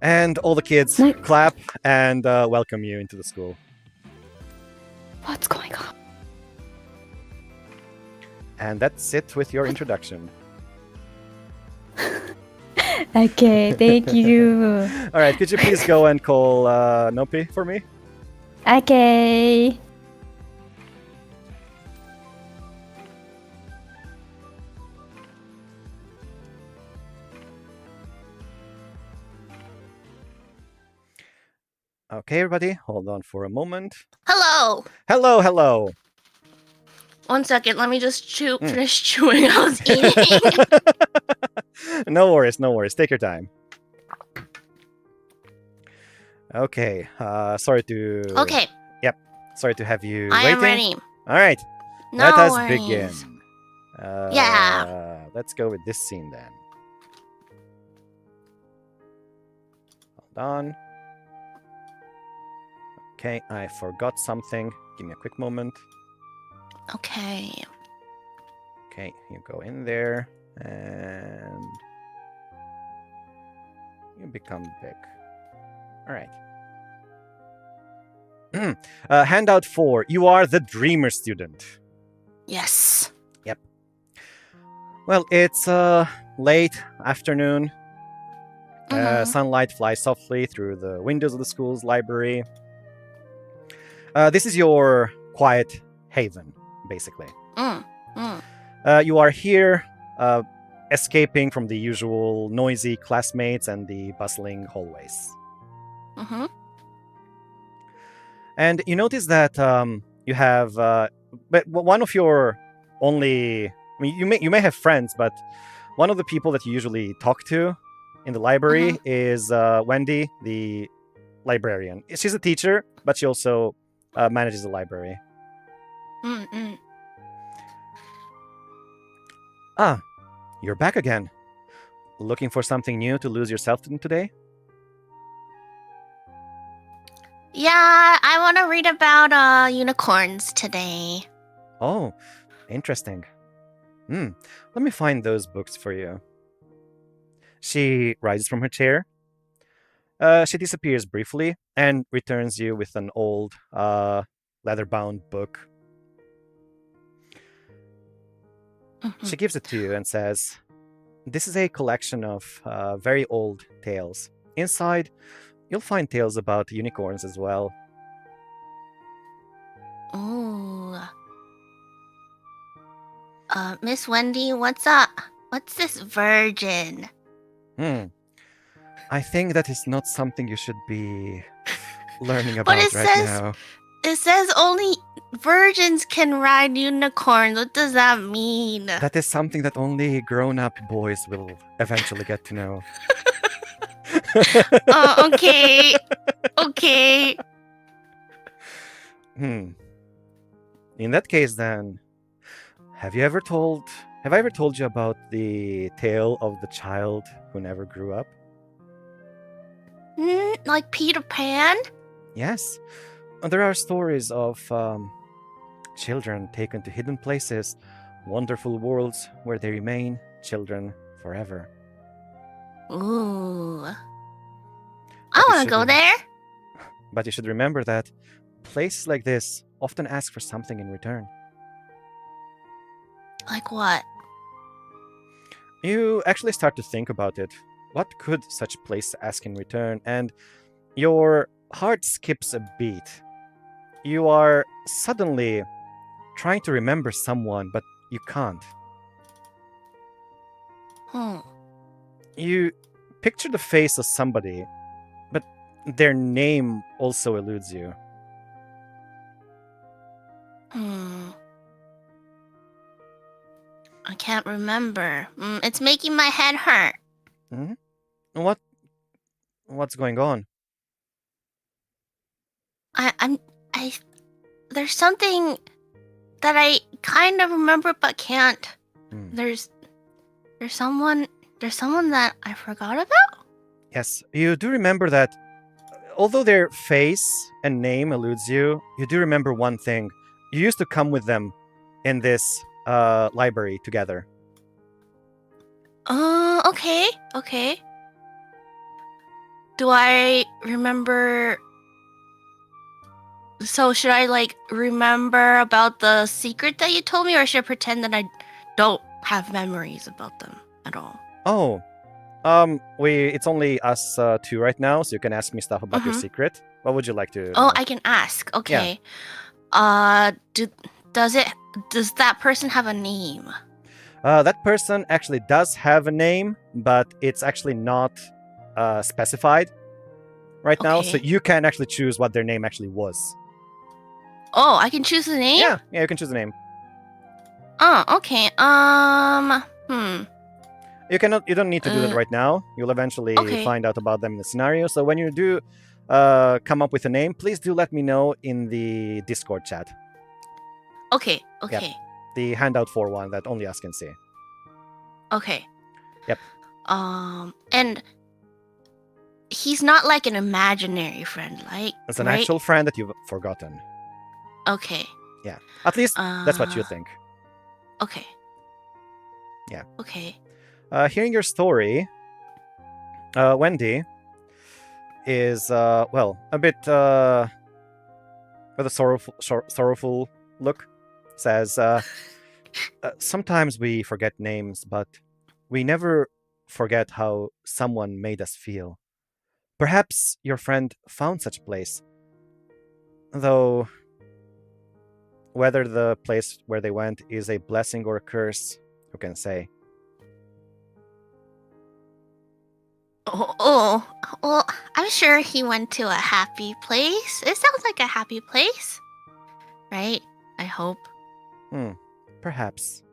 S1: And all the kids clap and welcome you into the school.
S3: What's going on?
S1: And that's it with your introduction.
S3: Okay, thank you.
S1: All right, could you please go and call Nopi for me?
S3: Okay.
S1: Okay, everybody, hold on for a moment.
S4: Hello.
S1: Hello, hello.
S4: 1 second. Let me just finish chewing. I was eating.
S1: No worries, no worries. Take your time. Okay, sorry to...
S4: Okay.
S1: Yep, sorry to have you
S4: I
S1: waiting.
S4: am ready.
S1: All right,
S4: No
S1: let us
S4: worries.
S1: begin.
S4: Yeah.
S1: Let's go with this scene then. Hold on. Okay, I forgot something. Give me a quick moment.
S4: Okay.
S1: Okay, you go in there and you become big. All right. Handout 4. You are the dreamer student.
S4: Yes.
S1: Yep. Well, it's late afternoon. Sunlight flies softly through the windows of the school's library. This is your quiet haven, basically. You are here, escaping from the usual noisy classmates and the bustling hallways. And you notice that you have, but one of your only, I mean, you may have friends, but one of the people that you usually talk to in the library is Wendy, the librarian. She's a teacher, but she also manages the library. Ah, you're back again. Looking for something new to lose yourself in today?
S4: Yeah, I want to read about unicorns today.
S1: Oh, interesting. Let me find those books for you. She rises from her chair. She disappears briefly and returns you with an old, leather-bound book. She gives it to you and says, "This is a collection of very old tales. Inside, you'll find tales about unicorns as well."
S4: Ooh. Miss Wendy, what's up? What's this virgin?
S1: I think that is not something you should be learning
S4: But
S1: about
S4: it
S1: right
S4: says-
S1: now.
S4: It says only virgins can ride unicorns. What does that mean?
S1: That is something that only grown-up boys will eventually get to know.
S4: Oh, okay. Okay.
S1: In that case, then, have I ever told you about the tale of the child who never grew up?
S4: Like Peter Pan?
S1: Yes. There are stories of children taken to hidden places, wonderful worlds where they remain children forever.
S4: Ooh. I
S1: But you
S4: want to go
S1: should-
S4: there.
S1: But you should remember that places like this often ask for something in return.
S4: Like what?
S1: You actually start to think about it. What could such place ask in return? And your heart skips a beat. You are suddenly trying to remember someone, but you can't. You picture the face of somebody, but their name also eludes you.
S4: I can't remember. It's making my head hurt.
S1: What's going on?
S4: There's something that I kind of remember but can't. There's someone that I forgot about.
S1: Yes, you do remember that although their face and name eludes you, you do remember one thing. You used to come with them in this library together.
S4: Okay. Do I remember? So should I like remember about the secret that you told me, or should I pretend that I don't have memories about them at all?
S1: Oh, it's only us two right now, so you can ask me stuff about your secret. What would you like to?
S4: Oh,
S1: know?
S4: I can ask. Okay. Does that person have a name?
S1: That person actually does have a name, but it's actually not specified right now, so
S4: Okay.
S1: you can actually choose what their name actually was.
S4: Oh, I can choose the name?
S1: Yeah, you can choose the name.
S4: Oh, okay.
S1: You don't need to do that right now. You'll eventually
S4: Okay.
S1: find out about them in the scenario. So when you do come up with a name, please do let me know in the Discord chat.
S4: Okay.
S1: The handout for one that only us can see.
S4: Okay.
S1: Yep.
S4: And he's not like an imaginary friend, like
S1: It's an
S4: right?
S1: actual friend that you've forgotten.
S4: Okay.
S1: At least that's what you think.
S4: Okay.
S1: Yeah.
S4: Okay.
S1: Hearing your story, Wendy is a bit with a sorrowful look. Says, sometimes we forget names, but we never forget how someone made us feel. Perhaps your friend found such place, though whether the place where they went is a blessing or a curse, who can say?
S4: Well, I'm sure he went to a happy place. It sounds like a happy place, right? I hope.
S1: Perhaps.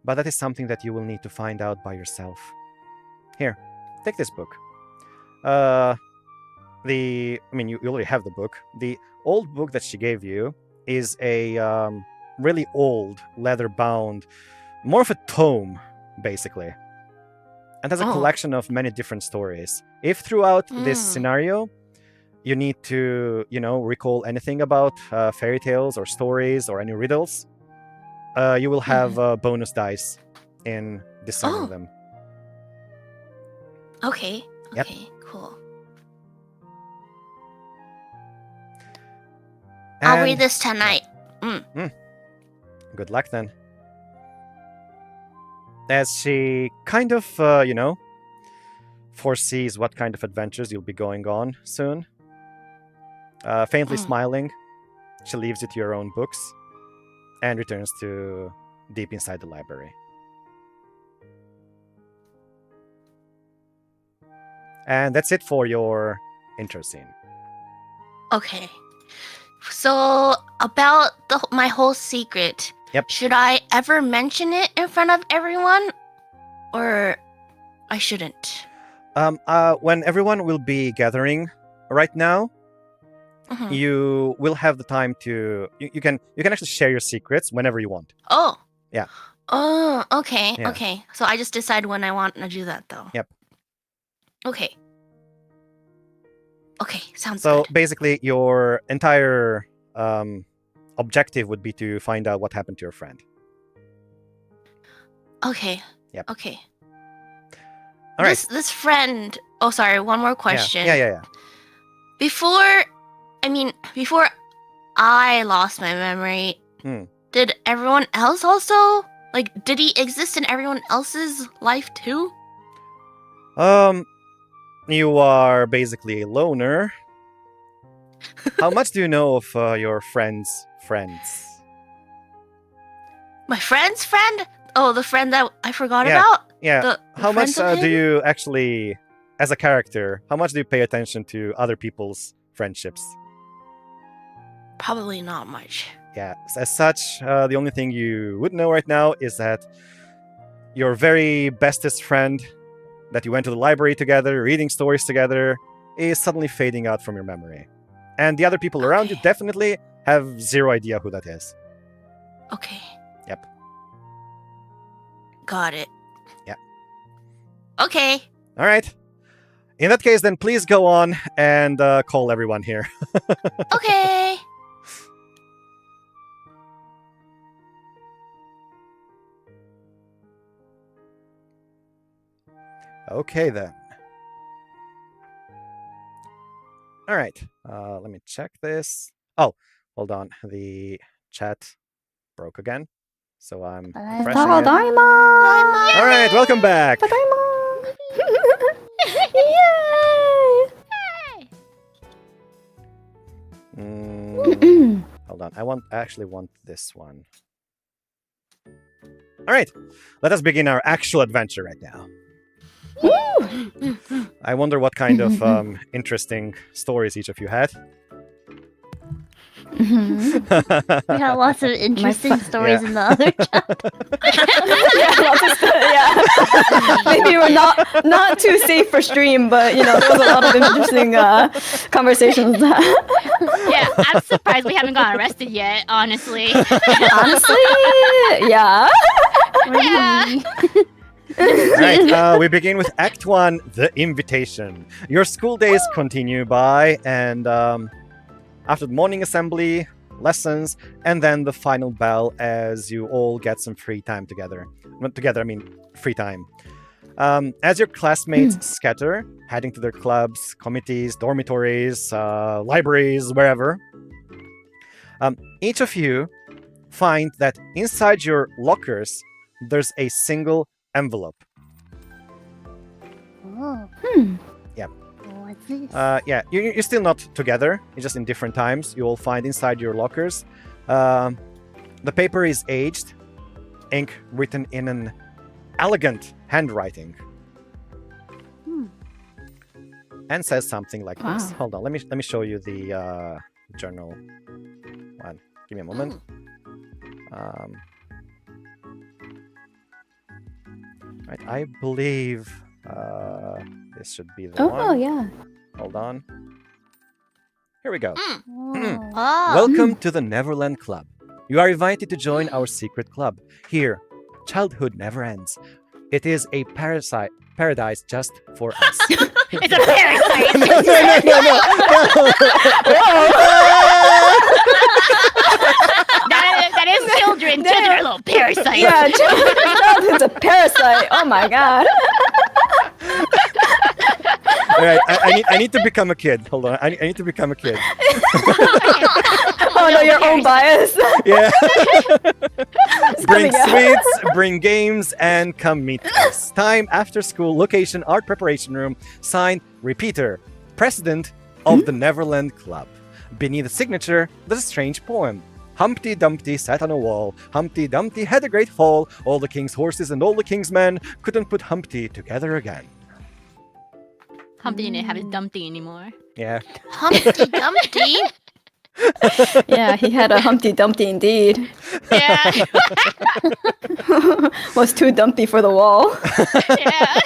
S1: But that is something that you will need to find out by yourself. Here, take this book. You already have the book. The old book that she gave you is a really old, leather-bound, more of a tome, basically. And has a collection of many different stories. If throughout this scenario you need to, recall anything about fairy tales or stories or any riddles, you will have bonus dice in discerning them.
S4: Okay.
S1: Yep.
S4: Okay. Cool. I'll read
S1: And
S4: this tonight.
S1: good luck then. As she kind of, foresees what kind of adventures you'll be going on soon, faintly smiling, she leaves you to your own books and returns to deep inside the library. And that's it for your intro scene.
S4: Okay. So about my whole secret.
S1: Yep.
S4: Should I ever mention it in front of everyone, or I shouldn't?
S1: When everyone will be gathering right now,
S4: Mhm.
S1: you will have the time to you can actually share your secrets whenever you want.
S4: Oh.
S1: Yeah.
S4: Oh, okay,
S1: Yeah.
S4: okay. So I just decide when I want to do that, though.
S1: Yep.
S4: Okay. Okay, sounds
S1: So
S4: good.
S1: basically, your entire objective would be to find out what happened to your friend.
S4: Okay.
S1: Yep.
S4: Okay.
S1: All right.
S4: This friend. Oh, sorry. One more question.
S1: Yeah.
S4: Before I lost my memory, did everyone else also? Like, did he exist in everyone else's life too?
S1: You are basically a loner. How much do you know of your friend's friends?
S4: My friend's friend? Oh, the friend that I forgot
S1: Yeah.
S4: about?
S1: Yeah.
S4: The
S1: How much
S4: friends of
S1: do
S4: him?
S1: you actually, as a character, how much do you pay attention to other people's friendships?
S4: Probably not much.
S1: Yeah. As such, the only thing you would know right now is that your very bestest friend that you went to the library together, reading stories together, is suddenly fading out from your memory. And the other people around you
S4: Okay.
S1: definitely have zero idea who that is.
S4: Okay.
S1: Yep.
S4: Got it.
S1: Yeah.
S4: Okay.
S1: All right. In that case, then please go on and call everyone here.
S4: Okay.
S1: Okay, then. All right. Let me check this. Oh, hold on. The chat broke again. So I'm refreshing it.
S3: Tadaima!
S1: All right, welcome back.
S3: Tadaima! Yay!
S1: Hold on. I actually want this one. All right. Let us begin our actual adventure right now. I wonder what kind of interesting stories each of you had.
S2: We had lots of interesting stories
S1: Yeah.
S2: in the other chat.
S3: Yeah. Maybe we're not too safe for stream, but there was a lot of interesting conversations.
S5: Yeah, I'm surprised we haven't got arrested yet, honestly.
S3: Honestly, yeah.
S5: Yeah.
S1: All right, we begin with Act 1, The Invitation. Your school days continue by, and after the morning assembly, lessons, and then the final bell as you all get some free time together. Not together, I mean free time. As your classmates scatter, heading to their clubs, committees, dormitories, libraries, wherever, each of you find that inside your lockers, there's a single envelope.
S2: Oh.
S1: Yeah.
S2: What's this?
S1: Yeah, you're still not together. You're just in different times. You will find inside your lockers. The paper is aged, ink written in an elegant handwriting, and says something like this.
S3: Wow.
S1: Hold on, let me show you the journal one. Give me a moment. Right, I believe this should be the
S3: Oh
S1: one.
S3: yeah.
S1: Hold on. Here we go.
S2: Oh.
S4: Oh.
S1: Welcome to the Neverland Club. You are invited to join our secret club. Here, childhood never ends. It is a paradise just for us.
S5: It's a parasite. That is children. Children are little parasites.
S3: Yeah, childhood's a parasite. Oh my god.
S1: All right, I need to become a kid. Hold on, I need to become a kid.
S3: Oh no, your own bias.
S1: Yeah. Bring
S3: coming out.
S1: sweets, bring games, and come meet us. Time after school, location, art preparation room. Signed, Repeater, president of the Neverland Club. Beneath the signature, there's a strange poem. Humpty Dumpty sat on a wall. Humpty Dumpty had a great fall. All the king's horses and all the king's men couldn't put Humpty together again.
S5: Humpty didn't have his Dumpty anymore.
S1: Yeah.
S4: Humpty Dumpty.
S3: Yeah, he had a Humpty Dumpty indeed.
S5: Yeah.
S3: Was too dumpty for the wall.
S5: Yeah.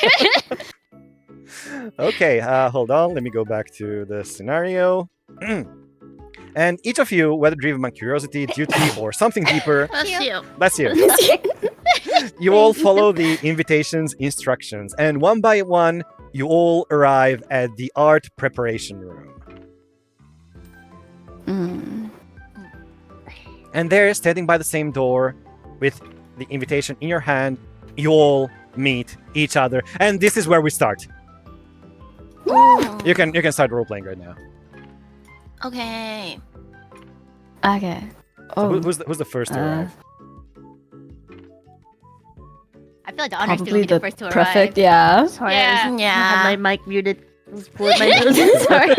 S1: Okay, hold on. Let me go back to the scenario. And each of you, whether driven by curiosity, duty, or something deeper,
S4: Bless you.
S1: bless you. You all follow the invitation's instructions, and one by one, you all arrive at the art preparation room. And there, standing by the same door, with the invitation in your hand, you all meet each other, and this is where we start. You can start role playing right now.
S4: Okay.
S3: Okay.
S1: So
S3: Oh,
S1: who's the first to arrive?
S5: I feel like the honors
S3: probably
S5: will be the
S3: the
S5: first to arrive.
S3: prefect, yeah.
S2: Sorry,
S5: Yeah.
S2: I
S4: Yeah.
S2: had my mic muted. For my sorry.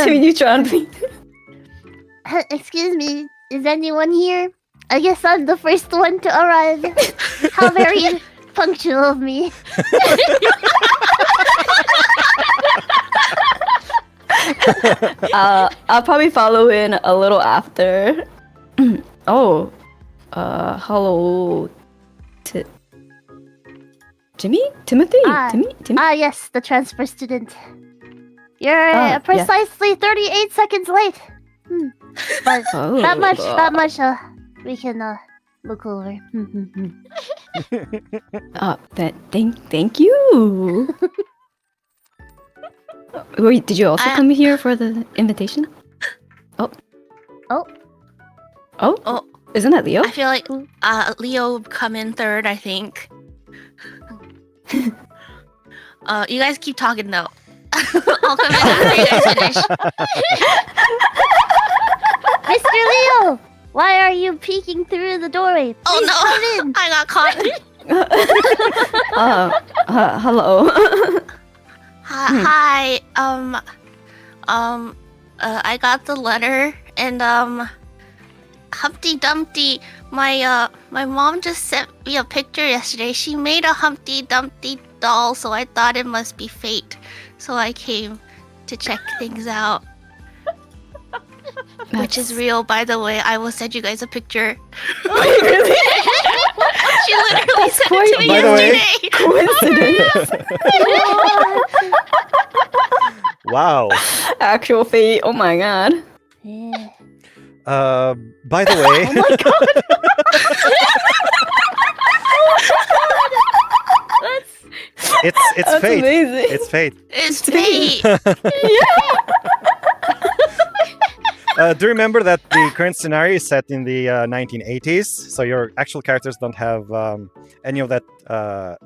S3: Timmy Neutron, please.
S2: Excuse me, is anyone here? I guess I'm the first one to arrive. How very punctual of me.
S3: I'll probably follow in a little after. Hello. Jimmy? Timothy?
S2: Ah.
S3: Timmy?
S2: Ah, yes, the transfer student. You're
S3: Ah,
S2: precisely 38 seconds late. But
S3: Oh.
S2: that much, we can look over.
S3: Thank you. Wait, did you also come here for the invitation? Oh. Isn't that Leo?
S4: I feel like Leo come in third, I think. You guys keep talking though. I'll come in after you guys finish.
S2: Mr. Leo, why are you peeking through the doorway?
S4: Oh
S2: Please
S4: no,
S2: come in.
S4: I got caught.
S3: Hello.
S4: Hi. I got the letter and Humpty Dumpty. My mom just sent me a picture yesterday. She made a Humpty Dumpty doll, so I thought it must be fate. So I came to check things out. Which is real, by the way. I will send you guys a picture. She literally sent it to me
S1: By the way-
S4: yesterday.
S3: Coincidence.
S1: Wow.
S3: Actual fate. Oh my god.
S2: Yeah.
S1: By the way,
S2: Oh my god.
S1: it's
S3: That's
S1: fate.
S3: amazing.
S1: It's fate.
S4: It's fate.
S1: Do you remember that the current scenario is set in the 1980s? So your actual characters don't have any of that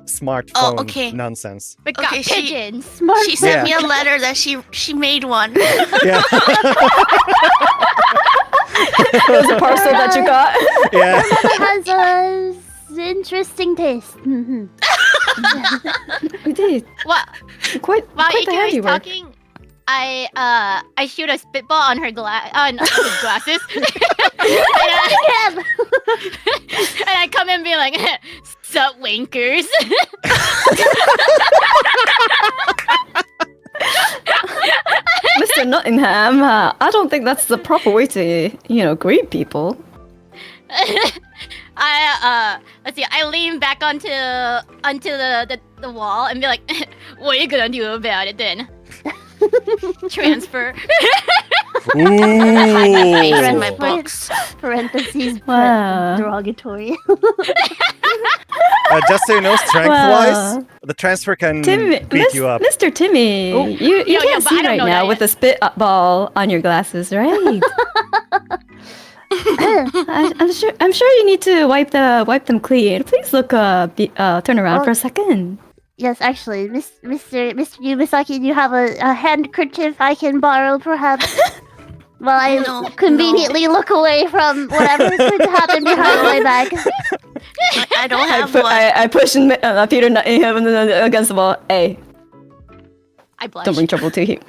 S1: smartphone
S4: okay.
S1: nonsense.
S5: We got
S4: Okay, she-
S5: pigeons.
S2: Smart.
S4: She sent
S1: Yeah.
S4: me a letter that she made one.
S1: Yeah,
S3: It was a parcel that you got.
S1: yeah.
S2: has a interesting taste.
S3: We did.
S5: What?
S3: Quite
S5: While
S3: the
S5: Ikari was
S3: handiwork.
S5: talking, I shoot a spitball on her on his glasses. And I come in and be like, "Sup, wankers?"
S3: Mr. Nottingham, I don't think that's the proper way to, greet people.
S5: Let's see. I lean back onto the wall and be like, "What are you gonna do about it then?" Transfer.
S4: Read my
S1: Ooh.
S4: books.
S2: Parentheses.
S3: Wow.
S2: Derogatory.
S1: Just so you know, strength-wise, the transfer can
S3: Timmy,
S1: beat you up.
S3: Mr. Timmy, you
S5: Yeah,
S3: can't
S5: but
S3: see
S5: I don't
S3: right
S5: know
S3: now
S5: that
S3: with
S5: yet.
S3: a spitball on your glasses, right? I'm sure you need to wipe them clean. Please look turn around for a second.
S2: Yes, actually, Mr. Yumasaki, do you have a handkerchief I can borrow, perhaps? While I
S4: No,
S2: conveniently look away from whatever's going to happen behind my back.
S4: I don't have one.
S3: I push Peter Nottingham against the wall. Hey,
S5: I blush.
S3: don't bring trouble to you.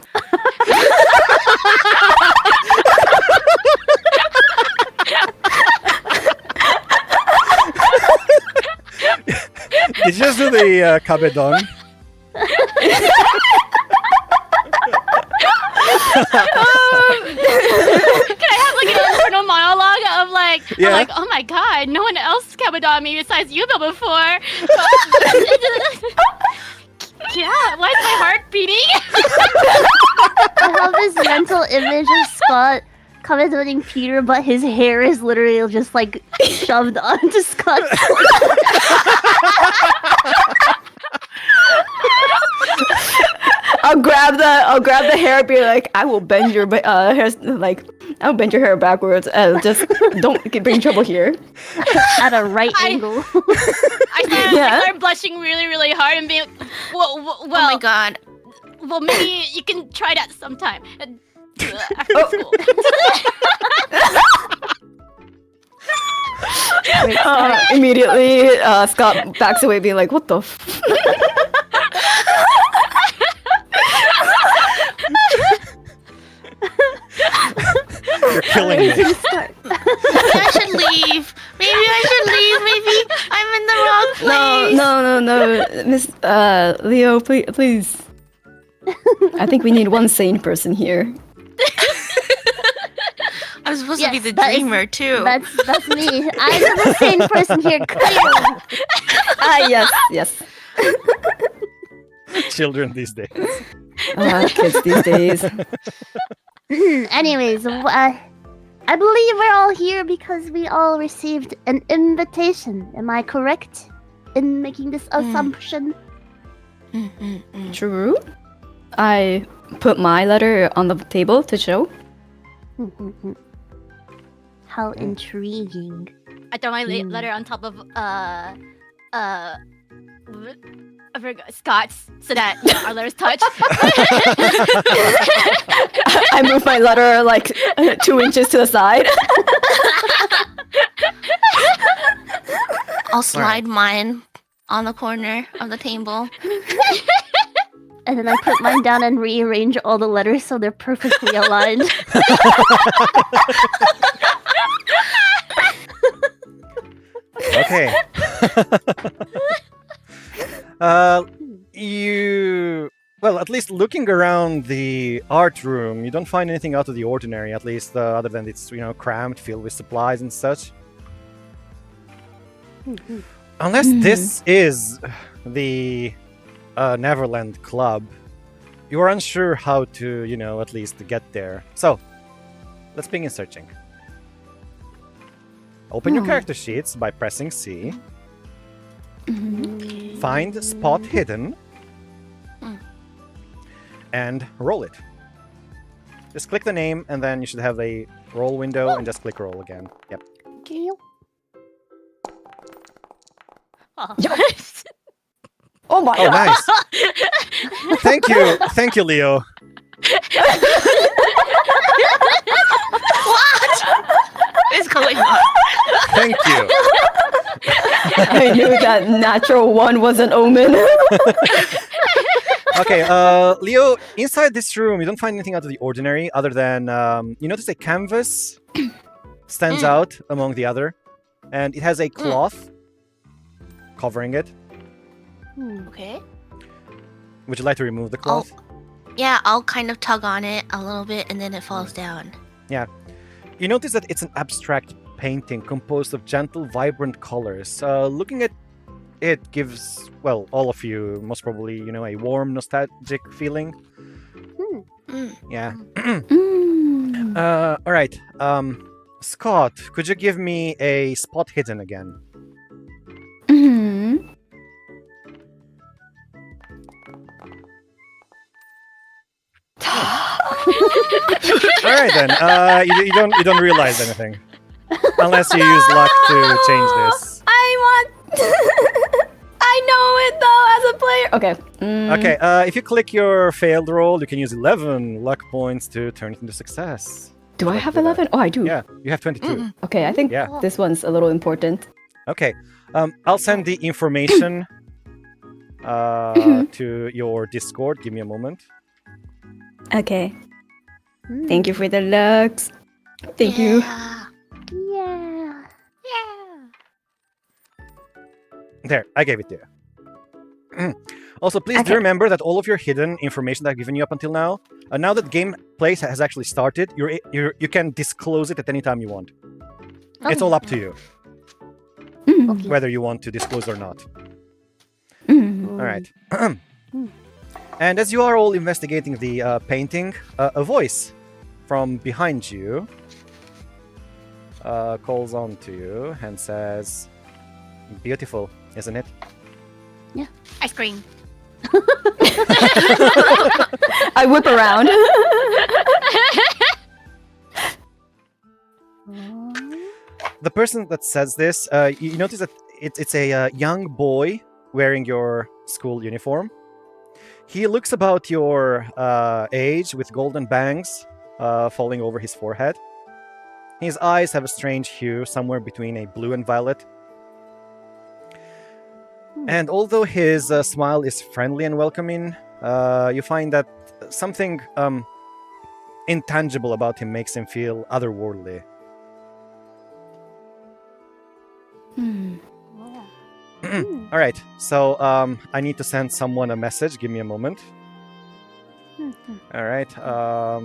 S1: Did you just do the kabedon?
S5: Can I have like an internal monologue of like,
S1: Yeah.
S5: I'm like, oh my god, no one else covered on me besides you, Bill, before. Yeah, why is my heart beating?
S2: I have this mental image of Scott commenting Peter, but his hair is literally just like shoved onto Scott's
S3: I'll grab the hair and be like, I will bend your hair, like I'll bend your hair backwards and just don't bring trouble here.
S2: at a right angle.
S5: I started blushing really, really hard and being, well,
S4: Oh my god.
S5: well, maybe you can try that sometime. After school.
S3: Immediately, Scott backs away, being like, "What the?"
S1: You're killing me.
S4: Maybe I should leave. Maybe I'm in the wrong place.
S3: No, Miss Leo, please. I think we need one sane person here.
S4: I'm supposed
S2: Yes,
S4: to be the
S2: that is-
S4: dreamer too.
S2: That's me. I'm the same person here, clearly.
S3: Yes.
S1: Children these days.
S3: Kids these days.
S2: Anyways, I believe we're all here because we all received an invitation. Am I correct in making this assumption?
S3: True. I put my letter on the table to show.
S2: How intriguing.
S5: I throw my letter on top of I forgot, Scott's so that our letters touch.
S3: I move my letter like 2 inches to the side.
S4: I'll slide mine on the corner of the table.
S2: And then I put mine down and rearrange all the letters so they're perfectly aligned.
S1: Okay. Well, at least looking around the art room, you don't find anything out of the ordinary, at least other than it's, crammed, filled with supplies and such. Unless this is the Neverland Club, you are unsure how to, at least get there. So, let's begin searching. Open your character sheets by pressing C. Find spot hidden. And roll it. Just click the name, and then you should have a roll window, and just click roll again. Yep.
S5: Oh.
S3: Oh my
S1: Oh,
S3: god.
S1: nice. Thank you, Leo.
S4: What is going on?
S1: Thank you.
S3: I knew that natural one was an omen.
S1: Okay, Leo, inside this room, you don't find anything out of the ordinary other than you notice a canvas stands out among the other, and it has a cloth covering it.
S4: Okay.
S1: Would you like to remove the cloth?
S4: Yeah, I'll kind of tug on it a little bit and then it falls down.
S1: You notice that it's an abstract painting composed of gentle, vibrant colors. Looking at it gives, well, all of you most probably, a warm, nostalgic feeling. Yeah. All right. Scott, could you give me a spot hidden again? All right then. You don't realize anything unless you use luck to change this.
S3: I know it though as a player. Okay.
S1: Okay. If you click your failed roll, you can use 11 luck points to turn it into success.
S3: Do I have 11? Oh, I do.
S1: Yeah, you have 22.
S3: Okay, I think
S1: Yeah.
S3: this one's a little important.
S1: Okay. I'll send the information to your Discord. Give me a moment.
S3: Okay. Thank you for the looks. Thank you.
S2: Yeah.
S5: Yeah.
S1: There, I gave it to you. Also, please do
S3: Okay.
S1: remember that all of your hidden information that I've given you up until now, now that gameplay has actually started, you can disclose it at any time you want. It's all up to you
S3: Mm.
S1: whether you want to disclose or not.
S3: Mm.
S1: All right. And as you are all investigating the painting, a voice from behind you calls on to you and says, "Beautiful, isn't it?"
S5: Ice cream.
S3: I whip around.
S1: The person that says this, you notice that it's a young boy wearing your school uniform. He looks about your age with golden bangs falling over his forehead. His eyes have a strange hue, somewhere between a blue and violet. And although his smile is friendly and welcoming, you find that something intangible about him makes him feel otherworldly.
S3: Hmm.
S1: All right, so I need to send someone a message. Give me a moment. All right. All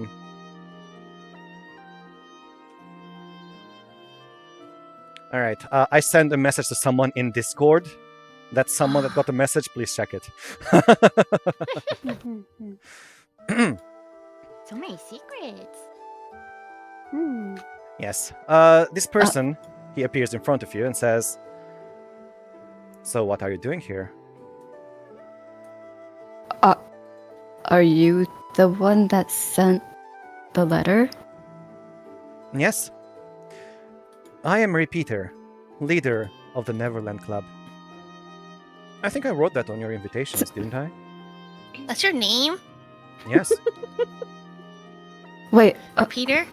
S1: right. I send a message to someone in Discord. That's someone that got the message. Please check it.
S5: So many secrets.
S1: Yes. This person, he appears in front of you and says, "So what are you doing here?"
S3: Are you the one that sent the letter?
S1: Yes. I am Repeater, leader of the Neverland Club. I think I wrote that on your invitations, didn't I?
S4: That's your name,
S1: Yes.
S3: Wait,
S4: Peter?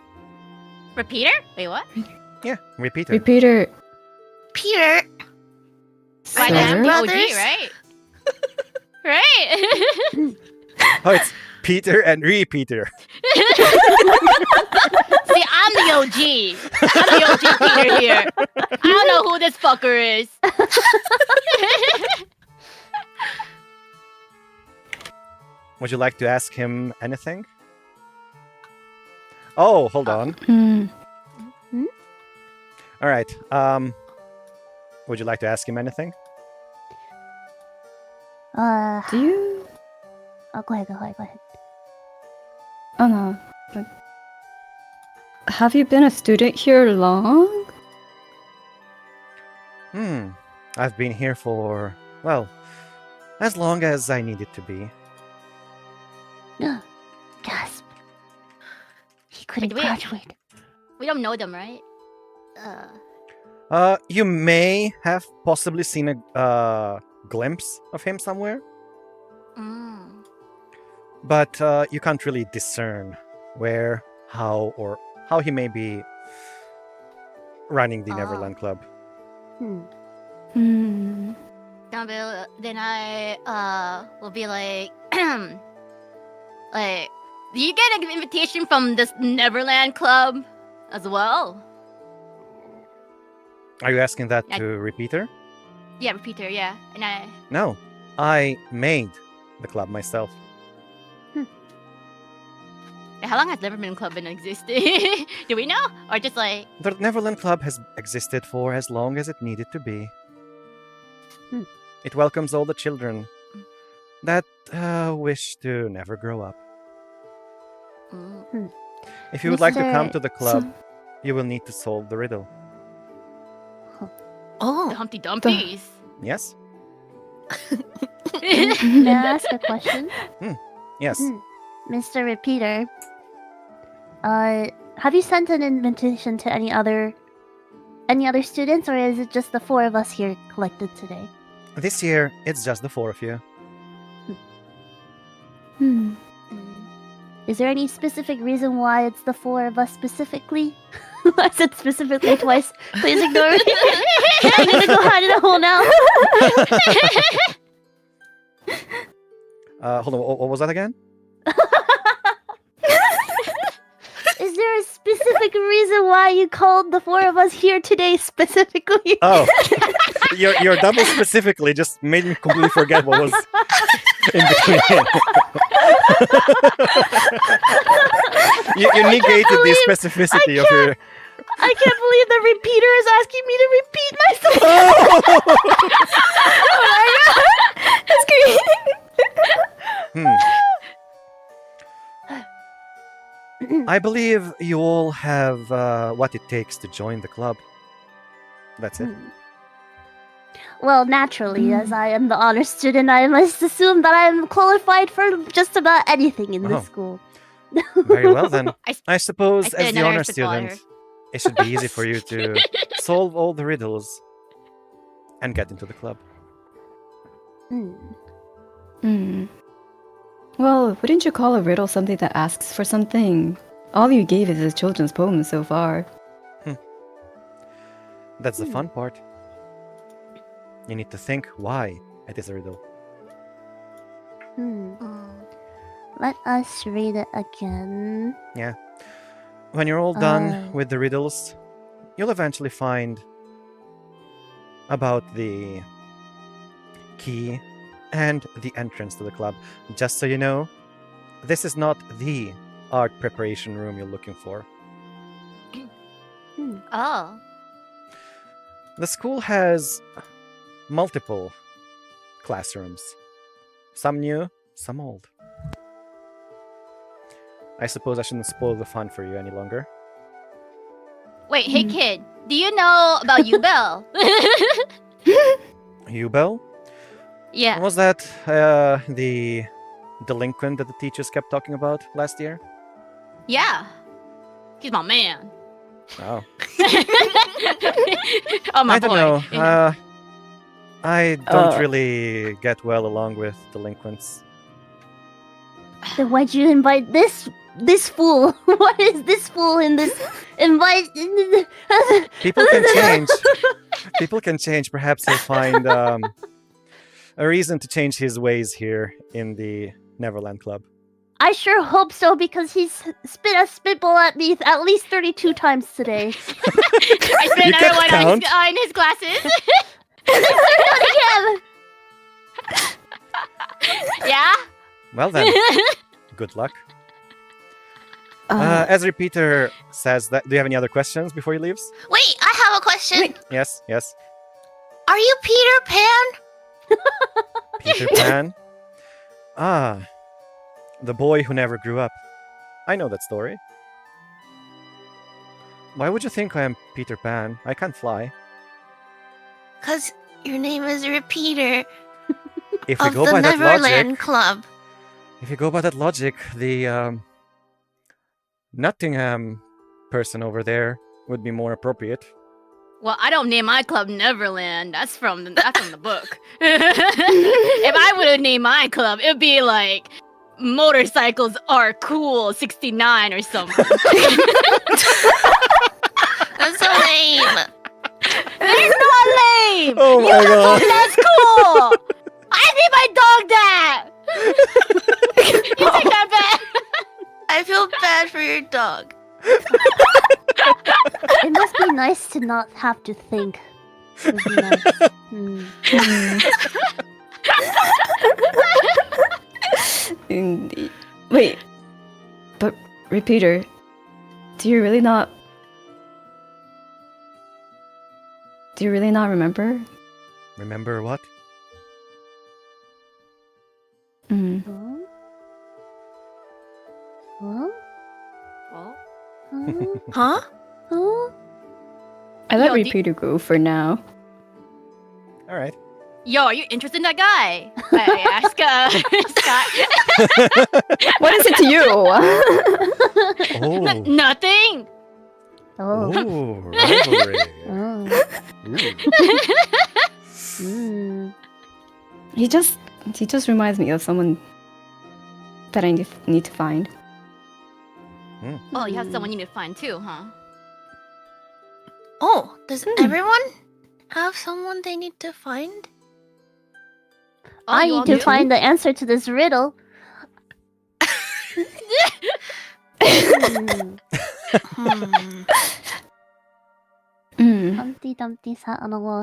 S5: Repeater? Wait, what?
S1: Yeah, Repeater.
S3: Repeater.
S4: Peter?
S5: Why
S3: Sir?
S5: that's the OG,
S4: Brothers?
S5: right? Right?
S1: Oh, it's Peter and Repeater.
S5: See, I'm the OG. I'm the OG Peter here. I don't know who this fucker is.
S1: Would you like to ask him anything? Oh, hold on.
S3: Hmm.
S1: All right. Would you like to ask him anything?
S3: Do you?
S2: Go ahead.
S3: Oh no. But have you been a student here long?
S1: I've been here for, well, as long as I needed to be.
S2: Gasp. He couldn't
S5: Wait.
S2: graduate.
S5: We don't know them, right?
S1: You may have possibly seen a glimpse of him somewhere, but you can't really discern where, how he may be running the Neverland Club.
S3: Hmm.
S5: Then I will be like, like, do you get an invitation from this Neverland Club as well?
S1: Are you asking that
S5: I-
S1: to Repeater?
S5: Yeah, Repeater, yeah. And I,
S1: No, I made the club myself.
S5: how long has Neverland Club been existing? Do we know? Or just like,
S1: The Neverland Club has existed for as long as it needed to be. It welcomes all the children that wish to never grow up. If you would like to come
S2: Mr.
S1: to the club, you will need to solve the riddle.
S5: the
S4: Oh,
S5: Humpty Dumpties?
S1: Yes?
S2: May I ask a question?
S1: Yes.
S2: Mr. Repeater, have you sent an invitation to any other students, or is it just the four of us here collected today?
S1: This year, it's just the four of you.
S3: Hmm.
S2: Is there any specific reason why it's the four of us specifically? I said specifically twice. Please ignore me. I'm gonna go hide in a hole now.
S1: Hold on, what was that again?
S2: Is there a specific reason why you called the four of us here today specifically?
S1: Oh, your double specifically just made me completely forget what was in between. you negated the specificity of your.
S2: I can't believe the repeater is asking me to repeat myself.
S3: That's great.
S1: I believe you all have what it takes to join the club. That's it.
S2: Well, naturally, as I am the honor student, I must assume that I'm qualified for just about anything in
S1: Oh.
S2: this school.
S1: Very well then. I suppose
S5: I
S1: as
S5: said
S1: the
S5: another
S1: honor
S5: spitballer.
S1: student, it should be easy for you to solve all the riddles and get into the club.
S3: Well, wouldn't you call a riddle something that asks for something? All you gave is a children's poem so far.
S1: That's the fun part. You need to think why it is a riddle.
S2: Let us read it again.
S1: When you're all done with the riddles, you'll eventually find about the key and the entrance to the club. Just so you know, this is not the art preparation room you're looking for.
S5: Oh.
S1: The school has multiple classrooms. Some new, some old. I suppose I shouldn't spoil the fun for you any longer.
S5: Wait, hey kid, do you know about Ubel?
S1: Ubel?
S5: Yeah.
S1: Was that the delinquent that the teachers kept talking about last year?
S5: Yeah. He's my man.
S1: Oh.
S5: Oh my
S1: I don't
S5: boy.
S1: know.
S5: Yeah.
S1: I don't really get well along with delinquents.
S2: Then why'd you invite this fool? What is this fool in this invite?
S1: People can change. People can change. Perhaps he'll find a reason to change his ways here in the Neverland Club.
S2: I sure hope so, because he's spit a spitball at me at least 32 times today.
S5: I spit
S1: You
S5: another
S1: kept
S5: one
S1: count?
S5: in his glasses. Yeah?
S1: Well then, good luck. As Repeater says that, do you have any other questions before he leaves?
S4: Wait, I have a question.
S3: Wait.
S1: Yes, yes.
S4: Are you Peter Pan?
S1: Peter Pan. Ah, the boy who never grew up. I know that story. Why would you think I am Peter Pan? I can't fly.
S4: Cause your name is Repeater
S1: If we
S4: of
S1: go
S4: the
S1: by that
S4: Neverland
S1: logic,
S4: Club.
S1: if you go by that logic, the Nottingham person over there would be more appropriate.
S5: Well, I don't name my club Neverland. That's from the book. If I would have named my club, it'd be like motorcycles are cool 69 or something.
S4: That's so lame.
S5: It's not lame.
S1: Oh my god!
S5: That's cool. I named my dog that. You take that back.
S4: I feel bad for your dog.
S2: It must be nice to not have to think. It would be nice.
S3: Indeed. Wait, but Repeater, do you really not remember?
S1: Remember what?
S3: Mm.
S2: Huh?
S5: Oh.
S4: Huh?
S2: Huh?
S3: I let
S5: Yo,
S3: Repeater go for now.
S1: All right.
S5: Yo, are you interested in that guy? I ask Scott.
S3: What is it to you?
S1: Oh.
S5: Nothing.
S2: Oh.
S1: Oh, rivalry.
S2: Oh.
S1: Ooh.
S3: He just reminds me of someone that I need to find.
S5: Oh, you have someone you need to find too, huh?
S4: Oh, does everyone have someone they need to find?
S5: Oh,
S2: I
S5: you all
S2: need to
S5: do?
S2: find the answer to this riddle.
S4: Hmm.
S3: Mm.
S2: Humpty Dumpty sat on a wall.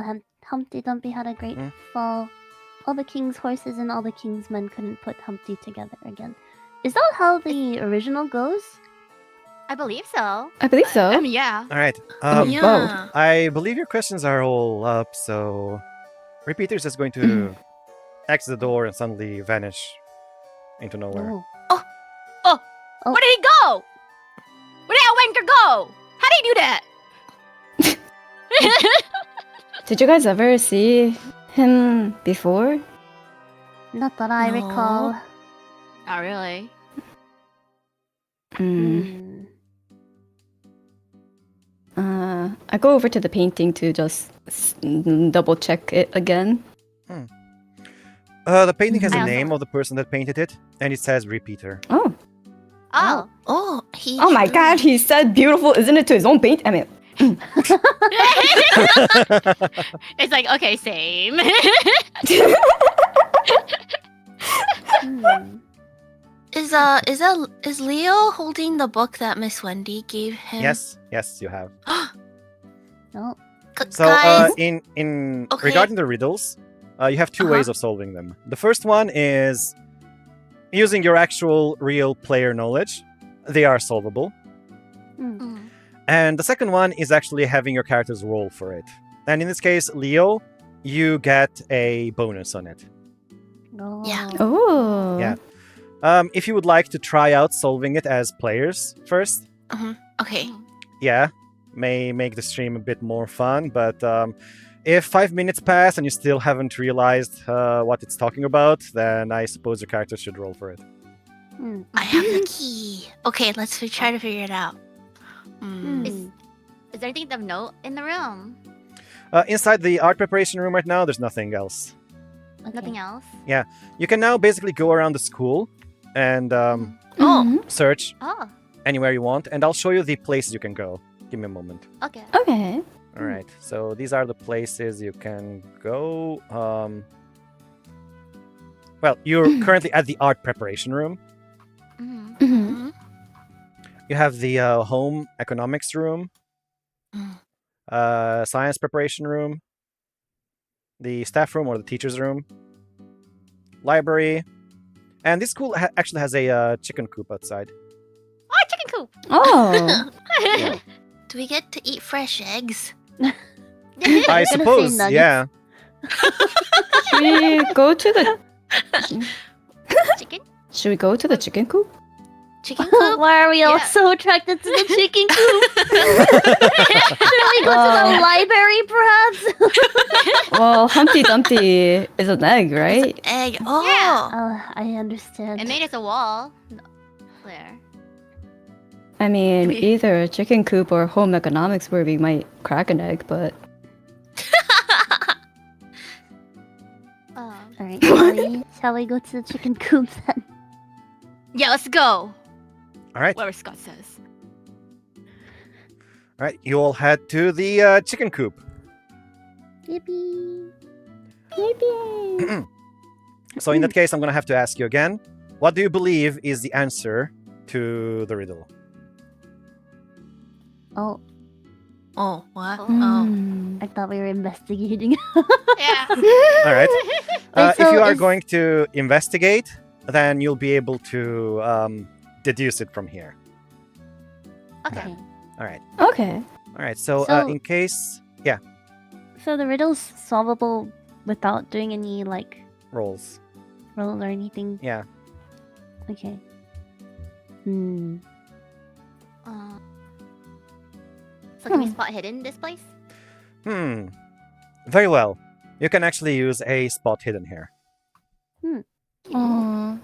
S2: Humpty Dumpty had a great fall. All the king's horses and all the king's men couldn't put Humpty together again. Is that how the original goes?
S5: I believe so.
S3: I believe so.
S5: I mean, yeah.
S1: All right.
S4: Yeah.
S1: I believe your questions are all up, so Repeater is just going to exit the door and suddenly vanish into nowhere.
S2: Oh.
S5: Where did he go? Where did that wanker go? How did he do that?
S3: Did you guys ever see him before?
S2: Not that I
S4: No.
S2: recall.
S5: Not really.
S3: I go over to the painting to just double check it again.
S1: The painting has
S5: I
S1: the
S5: also-
S1: name of the person that painted it, and it says Repeater.
S3: Oh.
S5: Oh.
S4: Oh, he.
S3: Oh my god, he said beautiful, isn't it, to his own paint? I mean,
S5: It's like, okay, same.
S4: Is Leo holding the book that Miss Wendy gave him?
S1: Yes, you have.
S2: No.
S1: So,
S4: Guys,
S1: in
S4: Okay.
S1: regarding the riddles, you have two ways of solving them. The first one is using your actual real player knowledge. They are solvable. And the second one is actually having your characters roll for it. And in this case, Leo, you get a bonus on it.
S2: No.
S4: Yeah.
S3: oh.
S1: Yeah. If you would like to try out solving it as players first,
S4: okay.
S1: yeah, may make the stream a bit more fun. But if 5 minutes pass and you still haven't realized what it's talking about, then I suppose your character should roll for it.
S4: I have the key. Okay, let's try to figure it out.
S5: Is there anything of note in the room?
S1: Inside the art preparation room right now, there's nothing else.
S5: Nothing else?
S1: You can now basically go around the school and search
S5: Oh,
S1: anywhere you want, and I'll show you the places you can go. Give me a moment.
S5: okay.
S3: Okay.
S1: All right, so these are the places you can go. Well, you're currently at the art preparation room. You have the home economics room, science preparation room, the staff room or the teacher's room, library, and this school actually has a chicken coop outside.
S5: Oh, chicken coop!
S3: Oh.
S1: Yeah.
S4: Do we get to eat fresh eggs?
S1: I
S2: say
S1: suppose,
S2: nuggets.
S1: yeah.
S3: Should we go to the
S5: Chicken?
S3: Should we go to the chicken coop?
S4: Chicken coop?
S2: Why are we all
S5: Yeah.
S2: so attracted to the chicken coop? Should we go to the library, perhaps?
S3: Well, Humpty Dumpty is an egg, right?
S4: Egg. Oh.
S5: Yeah.
S2: Oh, I understand.
S5: It made us a wall. There.
S3: I mean, either a chicken coop or home economics where we might crack an egg, but
S2: Alright, shall we go to the chicken coop then?
S5: Yeah, let's go.
S1: All right,
S5: Whatever Scott says.
S1: all right. You all head to the chicken coop.
S2: Yippee!
S1: So in that case, I'm gonna have to ask you again. What do you believe is the answer to the riddle?
S2: Oh,
S4: Oh, what?
S5: Oh.
S4: Oh.
S2: I thought we were investigating.
S5: Yeah.
S1: All right. If
S2: so
S1: you are
S2: is-
S1: going to investigate, then you'll be able to deduce it from here.
S5: Okay.
S1: All right.
S3: okay.
S1: All right. So,
S2: So-
S1: in case, yeah,
S2: So the riddle's solvable without doing any, like,
S1: rolls.
S2: rolls or anything?
S1: Yeah.
S2: Okay.
S5: So can we spot hidden this place?
S1: Very well. You can actually use a spot hidden here.
S3: Aw.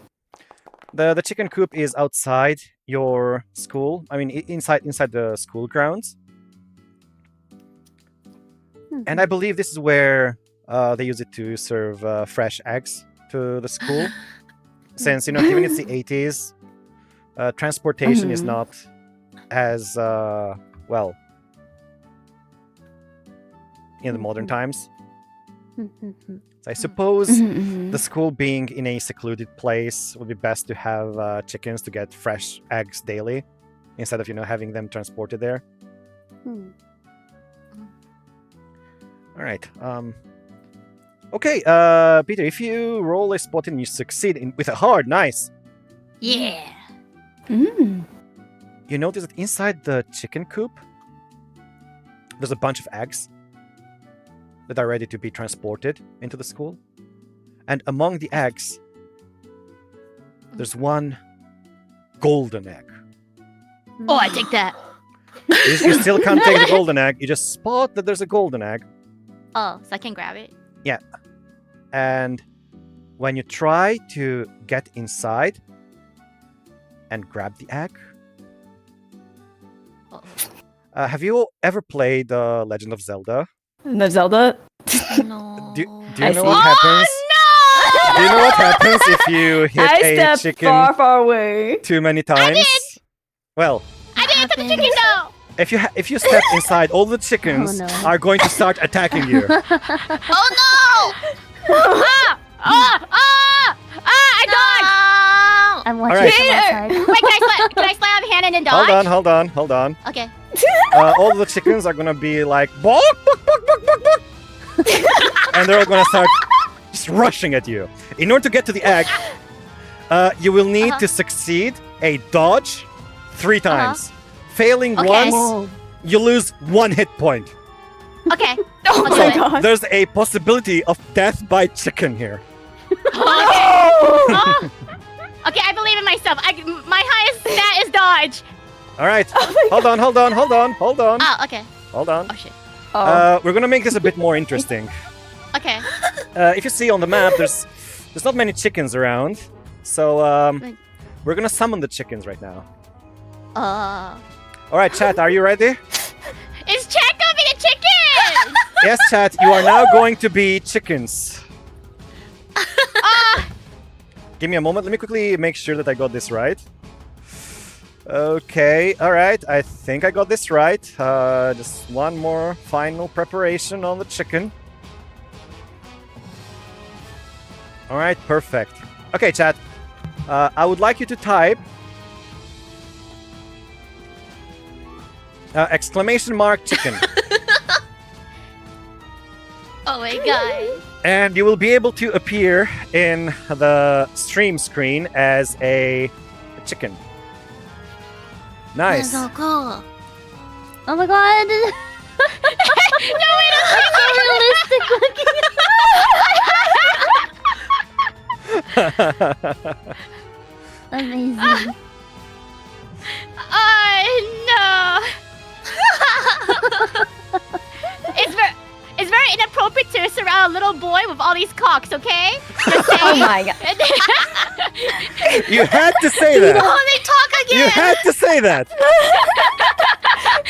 S1: The chicken coop is outside your school. I mean, inside the school grounds. And I believe this is where they use it to serve fresh eggs to the school. Since, given it's the 80s, transportation is not as, well, in the modern times. So I suppose the school being in a secluded place would be best to have chickens to get fresh eggs daily instead of, having them transported there. All right. Okay, Peter, if you roll a spot and you succeed with a hard, nice.
S5: Yeah.
S3: Mm.
S1: You notice that inside the chicken coop, there's a bunch of eggs that are ready to be transported into the school. And among the eggs, there's one golden egg.
S5: Oh, I take that.
S1: You still can't take the golden egg. You just spot that there's a golden egg.
S5: Oh, so I can grab it.
S1: And when you try to get inside and grab the egg,
S5: Uh-oh.
S1: have you ever played Legend of Zelda?
S3: The Zelda.
S4: No.
S1: Do you
S3: I
S1: know
S3: see.
S1: what happens?
S5: Oh,
S1: Do you know what happens if you hit
S3: I
S1: a
S3: stepped
S1: chicken
S3: far away.
S1: too many times? Well,
S5: I didn't put the chicken down.
S1: if you step inside, all the chickens
S2: Oh, no.
S1: are going to start attacking you.
S4: Oh no!
S5: I dodged.
S2: I'm watching
S1: Alright.
S2: from outside.
S5: Wait, can I slap hand and then dodge?
S1: Hold on.
S5: Okay.
S1: All the chickens are gonna be like, "Bok, bok, bok, bok, bok, bok." And they're all gonna start just rushing at you. In order to get to the egg, you will need to succeed a dodge 3 times. Failing
S5: Okay.
S1: once,
S2: Whoa.
S1: you lose 1 hit point.
S5: Okay.
S3: Oh
S5: I'll do
S3: my
S5: it.
S3: god.
S1: There's a possibility of death by chicken here.
S5: Oh. Okay, I believe in myself. My highest stat is dodge.
S1: All right,
S3: Oh my
S1: hold on.
S5: Oh, okay.
S1: Hold on.
S5: Oh shit.
S1: We're gonna make this a bit more interesting.
S5: Okay.
S1: If you see on the map, there's not many chickens around, so we're gonna summon the chickens right now. All right, chat, are you ready?
S5: Is Chat gonna be the chicken?
S1: Yes, chat, you are now going to be chickens. Give me a moment. Let me quickly make sure that I got this right. Okay, all right. I think I got this right. Just one more final preparation on the chicken. All right, perfect. Okay, chat. I would like you to type exclamation mark chicken.
S5: Oh my god.
S1: And you will be able to appear in the stream screen as a chicken. Nice.
S4: So cool.
S2: Oh my god!
S5: No, wait,
S2: That's so realistic looking. Amazing.
S5: no. It's very inappropriate to surround a little boy with all these cocks, okay? Just saying.
S3: Oh my god.
S1: You had to say that.
S4: Oh, they talk again.
S1: You had to say that.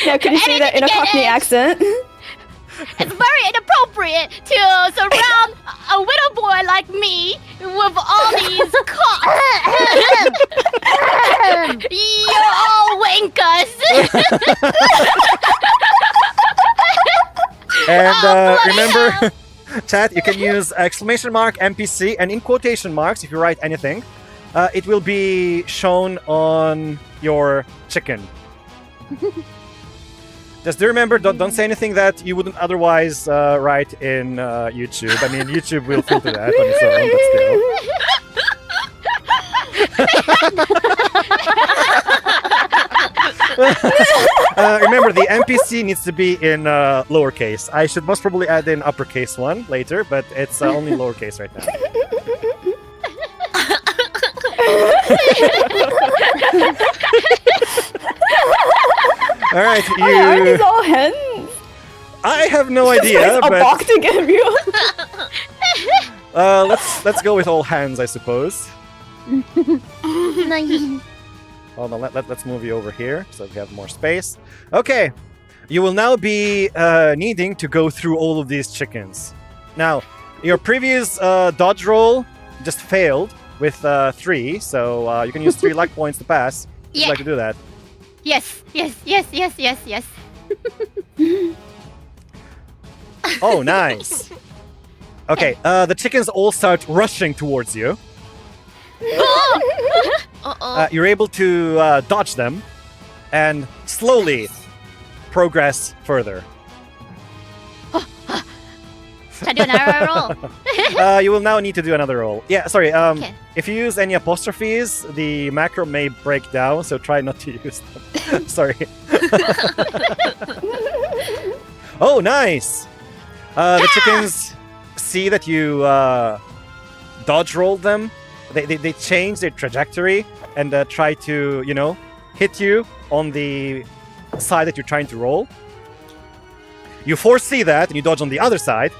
S3: Yeah, could you say that in a Cockney accent?
S5: It's very inappropriate to surround a little boy like me with all these cocks. You're all wankers.
S1: And remember, chat, you can use exclamation mark NPC and in quotation marks if you write anything. It will be shown on your chicken. Just do remember, don't say anything that you wouldn't otherwise write in YouTube. I mean, YouTube will filter that on its own, but still. Remember, the NPC needs to be in lowercase. I should most probably add in uppercase one later, but it's only lowercase right now. All right,
S3: Why are these all hens?
S1: I have no idea,
S3: A
S1: but
S3: boxing you.
S1: let's go with all hands, I suppose.
S2: Nice.
S1: Hold on, let's move you over here so we have more space. Okay, you will now be needing to go through all of these chickens. Now, your previous dodge roll just failed with 3, so you can use 3 luck points to pass. If you'd
S5: Yeah.
S1: like to do that.
S5: Yes.
S1: Oh, nice. Okay, the chickens all start rushing towards you.
S4: Uh-oh.
S1: You're able to dodge them and slowly progress further.
S5: Should I do another roll?
S1: You will now need to do another roll. Yeah, sorry.
S5: Okay.
S1: If you use any apostrophes, the macro may break down, so try not to use them. Sorry. Oh, nice! The chickens see that you dodge rolled them. They change their trajectory and try to, hit you on the side that you're trying to roll. You foresee that and you dodge on the other side,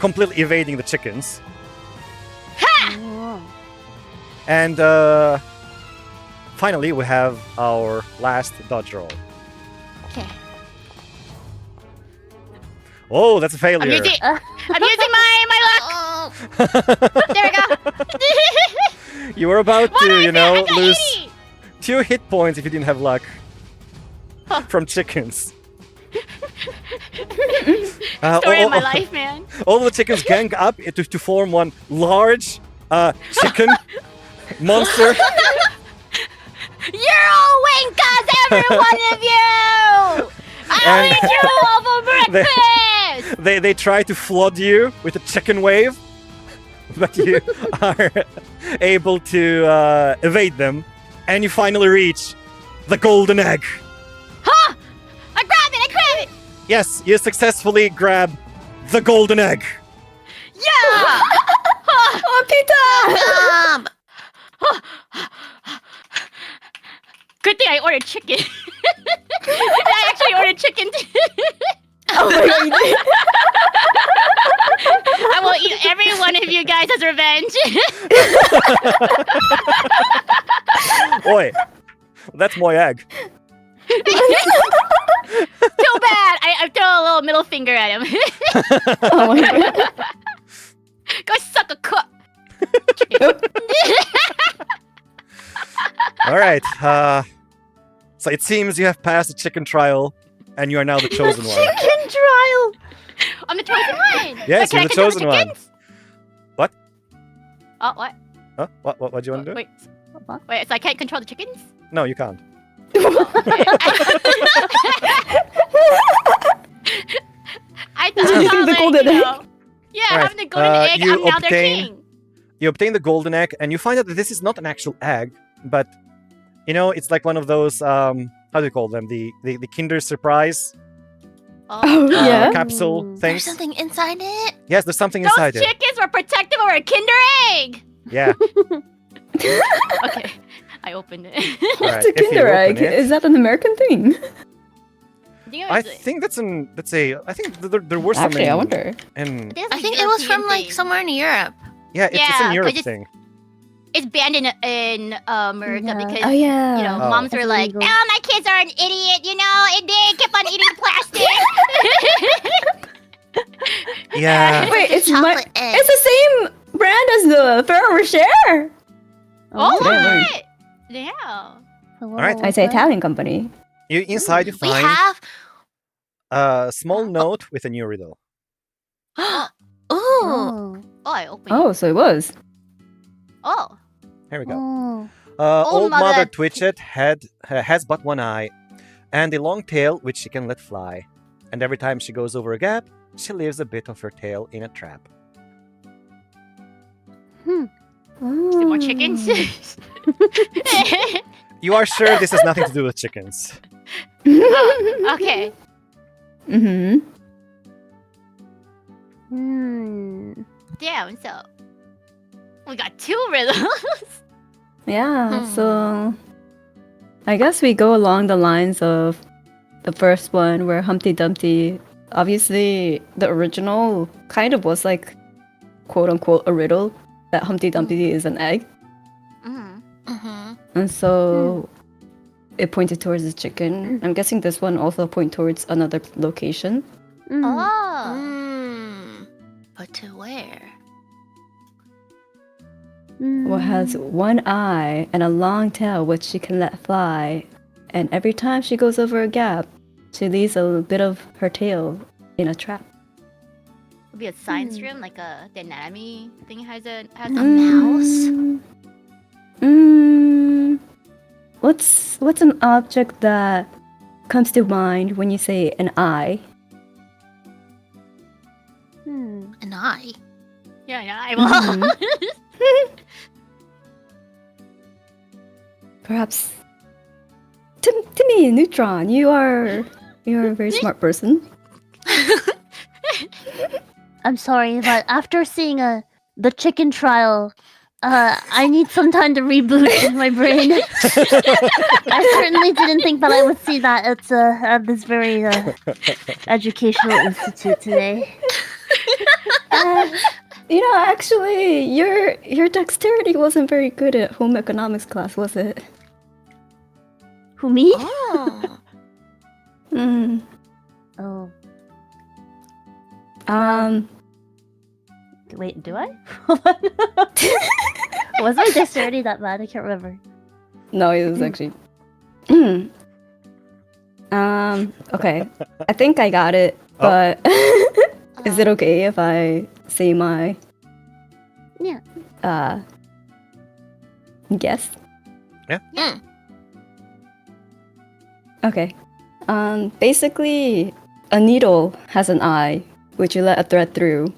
S1: completely evading the chickens.
S2: Oh.
S1: And finally, we have our last dodge roll.
S5: Okay.
S1: Oh, that's a failure.
S5: I'm using my luck.
S4: Oh,
S5: There we go.
S1: You were about to,
S5: I got
S1: lose
S5: 80.
S1: 2 hit points if you didn't have luck from chickens.
S5: Story of my life, man.
S1: All the chickens gang up to form one large chicken monster.
S5: You're all winkers, every one of you. I'll
S1: And-
S5: eat you all for breakfast.
S1: They try to flood you with a chicken wave, but you are able to evade them, and you finally reach the golden egg.
S5: Huh? I grab it.
S1: Yes, you successfully grab the golden egg.
S5: Yeah.
S3: Oh, Peter!
S5: Good thing I ordered chicken. I actually ordered chicken.
S3: Oh my god, you did.
S5: I will eat every one of you guys as revenge.
S1: Oi, that's my egg.
S5: Too bad. I throw a little middle finger at him.
S3: Oh my god.
S5: Go suck a cook.
S1: All right. So it seems you have passed the chicken trial, and you are now the chosen one.
S5: Chicken trial. I'm the chosen one.
S1: Yes,
S5: But can
S1: you're
S5: I
S1: the
S5: control
S1: chosen one.
S5: chickens?
S1: What?
S5: Oh, what?
S1: Huh? What do you want to do?
S5: Wait, so I can't control the chickens?
S1: No, you can't.
S5: I thought
S3: Using
S5: I was
S3: the
S5: like,
S3: golden egg.
S5: Yeah,
S1: Alright,
S5: having the golden egg,
S1: you
S5: I'm now their
S1: obtain-
S5: king.
S1: You obtain the golden egg, and you find out that this is not an actual egg, but it's like one of those how do you call them? The Kinder Surprise
S3: Oh, yeah.
S1: capsule
S2: There's
S1: things.
S4: there's something inside it.
S1: Yes, there's something
S5: Those
S1: inside it.
S5: chickens were protective over a Kinder egg.
S1: Yeah.
S5: Okay, I opened it.
S1: Alright,
S3: What's a
S1: if you
S3: Kinder
S1: open
S3: egg?
S1: it-
S3: Is that an American thing?
S1: I think I think there were some
S3: Actually, I wonder.
S1: in
S4: I think it was from like somewhere in Europe.
S1: yeah, it's
S5: Yeah,
S1: an Europe
S5: 'cause
S1: thing.
S5: It's banned in America
S2: Yeah.
S5: because
S3: Oh, yeah.
S1: Oh.
S5: moms were
S2: It's
S5: like,
S2: illegal.
S5: "Oh, my kids are an idiot, and they keep on eating plastic."
S1: Yeah.
S3: Wait, it's
S4: chocolate egg.
S3: it's the same brand as the Ferrero Rocher.
S5: Oh,
S3: Today I learned.
S5: what? Yeah.
S1: Alright.
S3: It's an Italian company.
S1: Inside you
S4: We
S1: find
S4: have.
S1: a small note with a new riddle.
S4: Ooh.
S2: Oh.
S5: Oh, I opened it.
S3: Oh, so it was.
S5: Oh.
S1: Here we go.
S2: Oh.
S1: Old
S5: Mother
S1: Mother Twitchet has but one eye, and a long tail which she can let fly. And every time she goes over a gap, she leaves a bit of her tail in a trap.
S5: Is there more chickens?
S1: You are sure this has nothing to do with chickens?
S5: Oh, okay.
S3: Mm-hmm.
S5: Damn, so we got 2 riddles.
S3: Yeah, so I guess we go along the lines of the first one where Humpty Dumpty, obviously the original kind of was like quote unquote a riddle that Humpty Dumpty is an egg.
S5: Mhm.
S4: Mm-hmm.
S3: And so it pointed towards the chicken. I'm guessing this one also point towards another location.
S5: Oh.
S4: But to where?
S3: What has one eye and a long tail which she can let fly. And every time she goes over a gap, she leaves a bit of her tail in a trap.
S5: Would be a science room, like the anatomy thing has a
S4: mouse?
S3: What's an object that comes to mind when you say an eye?
S5: Well,
S3: Perhaps Timmy, Neutron, you're a very smart person.
S2: I'm sorry, but after seeing the chicken trial, I need some time to reboot in my brain. I certainly didn't think that I would see that at this very educational institute today.
S3: Actually, your dexterity wasn't very good at home economics class, was it?
S2: Who, me?
S4: Oh.
S2: Oh. Wait, do I? Was my dexterity that bad? I can't remember.
S3: No, it was actually. Okay. I think I got it, but is it okay if I say my
S2: Yeah.
S3: guess?
S4: Yeah.
S3: Okay. Basically, a needle has an eye, which you let a thread through,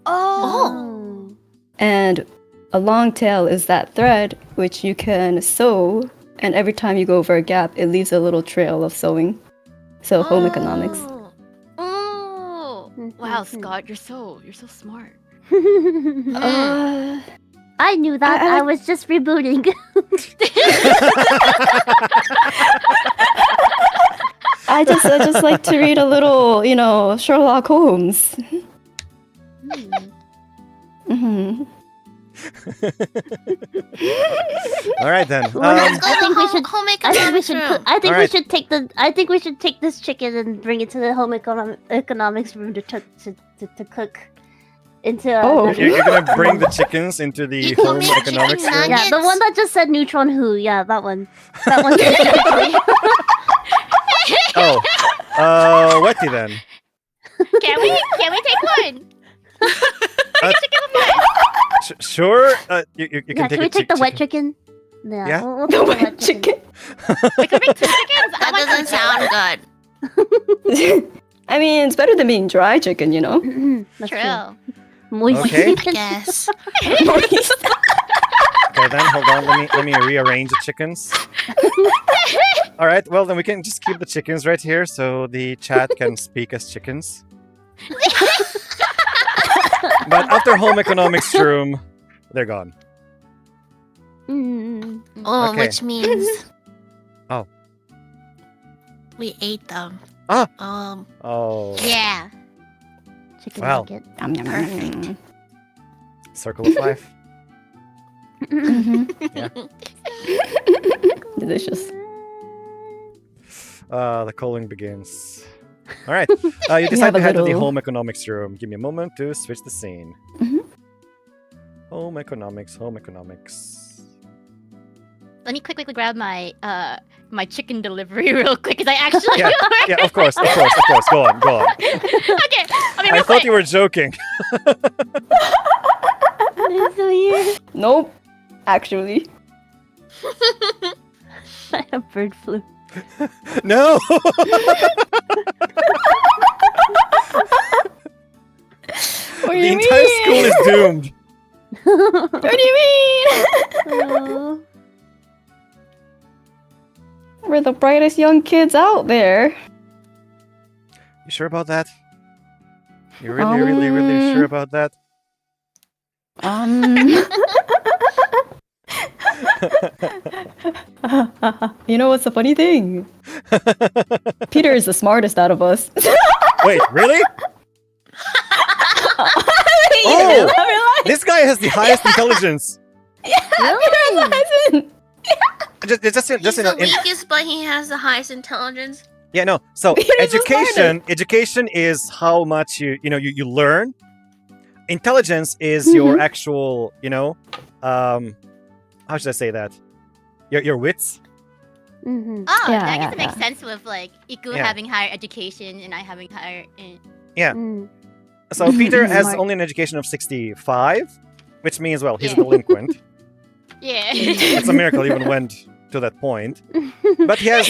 S2: Oh.
S3: and a long tail is that thread, which you can sew, and every time you go over a gap, it leaves a little trail of sewing. So home economics.
S5: Oh. Wow, Scott, you're so smart.
S2: I knew that. I was just rebooting.
S3: I just like to read a little, Sherlock Holmes.
S1: All right then.
S4: Let's go
S2: I
S4: to
S2: think we should.
S4: home
S2: I think we
S4: economics
S2: should.
S4: room.
S2: I think we
S1: Alright.
S2: should take the. I think we should take this chicken and bring it to the home economics room to cook. Into.
S3: Oh.
S1: You're gonna bring the chickens into the
S4: You
S1: home
S4: can make
S1: economics
S4: chicken
S1: room?
S2: Yeah, the one that just said neutron who. Yeah, that one. That one.
S1: Oh, Wetty then.
S5: Can we take one?
S1: Sure. You can
S2: Yeah,
S1: take
S2: can we
S1: a
S2: take the wet
S1: chicken.
S2: chicken? Yeah.
S1: Yeah?
S2: We'll take the wet chicken.
S5: We could bring 2 chickens. I
S4: That
S5: like
S4: doesn't
S5: that.
S4: sound good.
S3: I mean, it's better than being dry chicken, you know?
S2: That's
S5: True.
S2: Moist
S1: Okay.
S4: I
S2: chicken.
S4: guess.
S1: Okay, then hold on. Let me rearrange the chickens. All right. Well, then we can just keep the chickens right here, so the chat can speak as chickens. But after home economics room, they're gone.
S2: Mm.
S4: Oh,
S1: Okay.
S4: which means.
S1: Oh.
S4: We ate them.
S1: Ah. Oh.
S4: Yeah.
S2: Chicken
S1: Wow.
S2: nugget.
S4: Perfect.
S1: Circle of life.
S3: Delicious.
S1: The calling begins. All right. You decide
S3: have
S1: to
S3: a
S1: head to the
S3: little-
S1: home economics room. Give me a moment to switch the scene.
S3: Mhm.
S1: Home economics. Home economics.
S5: Let me quickly grab my my chicken delivery real quick, because I actually
S1: Yeah. Yeah. Of course. Go on. Go on.
S5: Okay. I mean,
S1: I
S5: real
S1: thought
S5: quick.
S1: you were joking.
S2: It's so weird.
S3: Nope. Actually.
S2: I have bird flu.
S1: No.
S3: What do
S1: The
S3: you
S1: entire
S3: mean?
S1: school is doomed.
S3: What do you mean?
S2: Oh.
S3: We're the brightest young kids out there.
S1: You sure about that? You really sure about that?
S3: You know what's the funny thing? Peter is the smartest out of us.
S1: Wait, really? Oh, this guy has the highest intelligence.
S2: Really?
S1: Just
S4: He's
S1: in,
S4: the weakest, but he has the highest intelligence.
S1: yeah, no. So
S3: Peter's the
S1: education is how much you learn. Intelligence is your actual, how should I say that? Your wits.
S2: Mm-hmm.
S5: Oh,
S3: Yeah,
S5: that
S3: yeah,
S5: guess it makes
S3: yeah.
S5: sense with like Iku
S1: Yeah.
S5: having higher education and I having higher.
S2: Mm.
S1: So Peter has
S2: Smart.
S1: only an education of 65, which means, well, he's a delinquent.
S5: Yeah.
S1: It's a miracle he even went to that point. But he has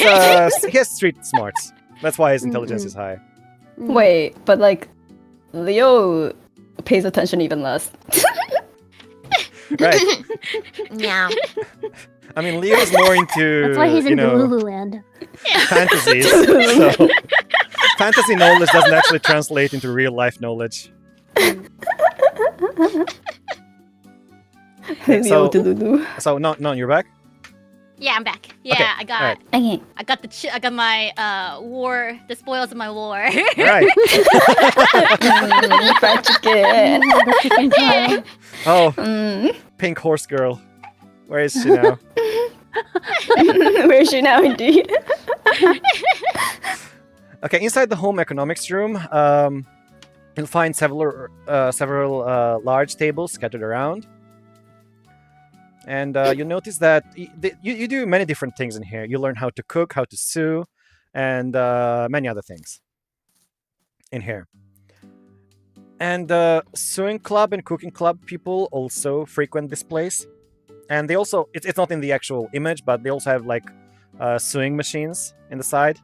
S1: street smarts. That's why his intelligence is high.
S3: Wait, but like, Leo pays attention even less.
S1: Right.
S4: Yeah.
S1: I mean, Leo's more into
S2: That's why he's
S1: you
S2: in
S1: know,
S2: Lululand.
S1: fantasies. So fantasy knowledge doesn't actually translate into real life knowledge. So no, you're back.
S5: Yeah, I'm back. Yeah,
S1: Okay,
S5: I got
S1: alright.
S3: Okay.
S5: I got I got my war, the spoils of my war.
S1: All right.
S3: Fried chicken.
S2: The chicken pie.
S1: Oh,
S3: Mm.
S1: pink horse girl. Where is she now?
S3: Where is she now, indeed?
S1: Okay, inside the home economics room, you'll find several large tables scattered around. And you'll notice that you do many different things in here. You learn how to cook, how to sew, and many other things in here. And sewing club and cooking club people also frequent this place. And they also, it's not in the actual image, but they also have like sewing machines in the side.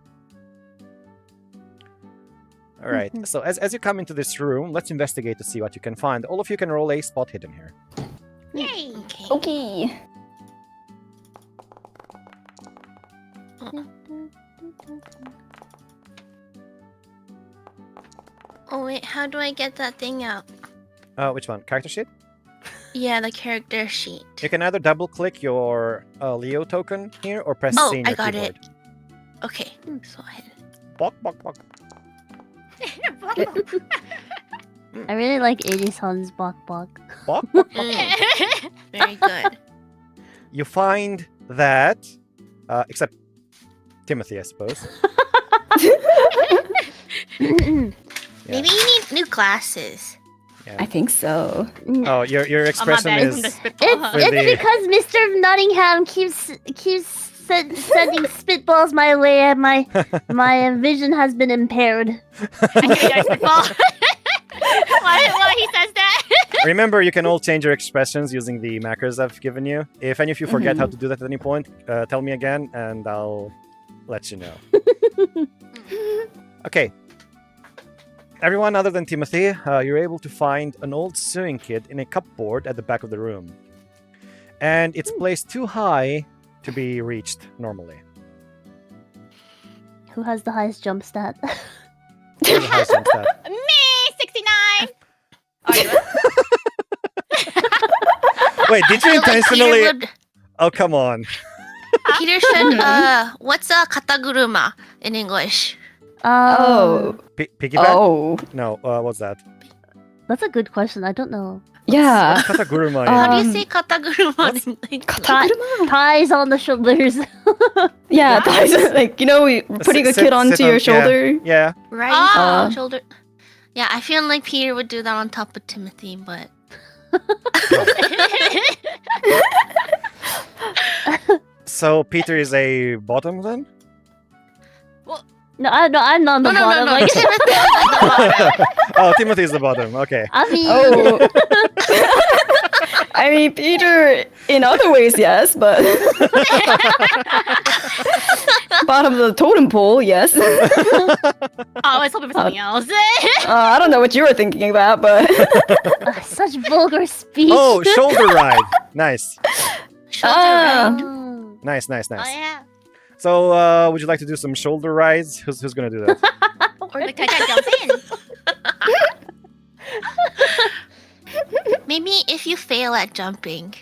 S1: All right, so as you come into this room, let's investigate to see what you can find. All of you can roll a spot hidden here.
S5: Yay!
S3: Okay.
S4: Oh wait, how do I get that thing out?
S1: Which one? Character sheet?
S4: Yeah, the character sheet.
S1: You can either double click your Leo token here or press
S4: Oh,
S1: C in
S4: I
S1: your
S4: got
S1: keyboard.
S4: it. Okay, so I hit it.
S1: Bok, bok, bok.
S2: I really like 80's Bok Bok.
S1: Bok, bok, bok.
S4: Very good.
S1: You find that, except Timothy, I suppose.
S4: Maybe you need new glasses.
S3: I think so.
S1: Oh, your expression
S5: bad,
S1: is
S5: from the spitball.
S2: It's
S1: the-
S2: because Mr. Nottingham keeps sending spitballs my way, and my vision has been impaired.
S5: Spitball. Why he says that?
S1: Remember, you can all change your expressions using the markers I've given you. If any of you forget how to do that at any point, tell me again, and I'll let you know. Okay. Everyone other than Timothy, you're able to find an old sewing kit in a cupboard at the back of the room. And it's placed too high to be reached normally.
S2: Who has the highest jump stat?
S1: Where's the highest jump stat?
S5: Me, 69. Oh, you
S1: Wait, did you
S4: I feel like
S1: intentionally...
S4: Peter would-
S1: Oh, come on.
S4: Peter should, what's a kataguruma in English?
S3: Oh.
S1: Piggyback?
S3: Oh.
S1: No, what's that?
S2: That's a good question. I don't know.
S3: Yeah.
S1: Kataguruma.
S4: How do you
S3: Um,
S4: say kataguruma in English?
S2: Ties on the shoulders.
S3: Yeah, that's like, you know, putting a
S1: Sit-
S3: kid onto
S1: sit
S3: your
S1: on-
S3: shoulder.
S1: Yeah.
S4: Right
S5: Ah.
S4: on the shoulder. Yeah, I feel like Peter would do that on top of Timothy, but
S1: So Peter is a bottom then?
S2: No, I'm not on the
S4: no,
S2: bottom. Like,
S4: Timothy is at the bottom.
S1: Oh, Timothy is the bottom. Okay.
S2: I mean,
S3: Oh. I mean, Peter, in other ways, yes, but bottom of the totem pole, yes.
S5: I was hoping for something else.
S3: I don't know what you were thinking about, but
S2: such vulgar speech.
S1: Oh, shoulder ride. Nice.
S4: Shoulder
S3: Ah.
S4: ride.
S2: Oh.
S1: Nice, nice,
S5: Oh
S1: nice.
S5: yeah.
S1: So, would you like to do some shoulder rides? Who's gonna do that?
S5: Or like I can jump in.
S4: Maybe if you fail at jumping.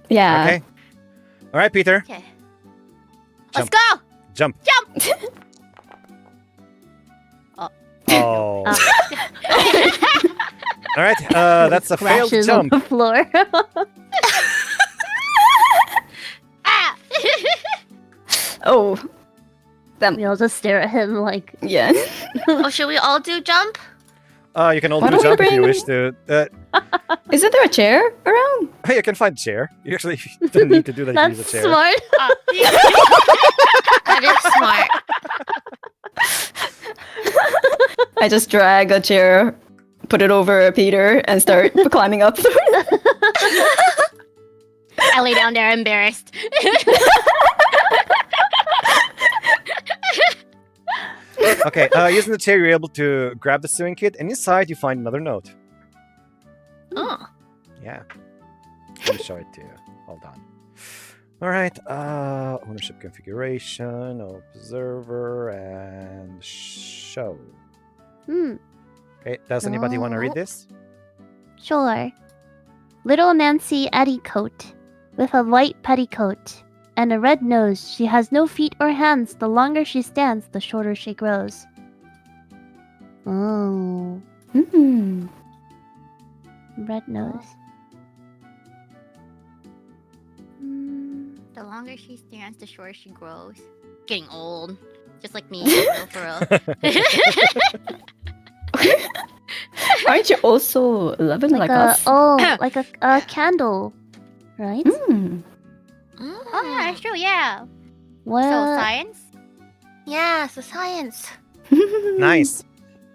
S3: yeah.
S1: Okay. All right, Peter.
S5: Okay.
S1: Jump.
S5: Let's go.
S1: Jump.
S5: Jump.
S1: Oh. All right. That's a failed
S2: Crashes on
S1: jump.
S2: the floor.
S5: Ah.
S3: Oh,
S2: We all just stare at him like,
S3: yeah.
S4: Oh, should we all do jump?
S1: You can all
S3: Why
S1: do
S3: don't we
S1: jump if you
S3: bring-
S1: wish to.
S3: Isn't there a chair around?
S1: Hey, you can find a chair. You actually don't need to do that. You
S2: that's
S1: use a chair.
S2: smart.
S5: Ah.
S4: That is smart.
S3: I just drag a chair, put it over Peter, and start climbing up.
S5: I lay down there embarrassed.
S1: Okay. Using the chair, you're able to grab the sewing kit, and inside you find another note.
S4: Oh.
S1: Yeah. From show it to you. Hold on. All right. Ownership configuration, observer, and show. Okay. Does anybody want to read this?
S2: Sure. Little Nancy Etticoat, with a white petticoat and a red nose. She has no feet or hands. The longer she stands, the shorter she grows. Oh. Red nose.
S5: The longer she stands, the shorter she grows. Getting old. Just like me, for real.
S3: Aren't you also 11 like us?
S2: Like a candle, right?
S5: Oh, yeah, that's true, yeah.
S2: What?
S5: So, science?
S4: Yeah, so science.
S1: Nice.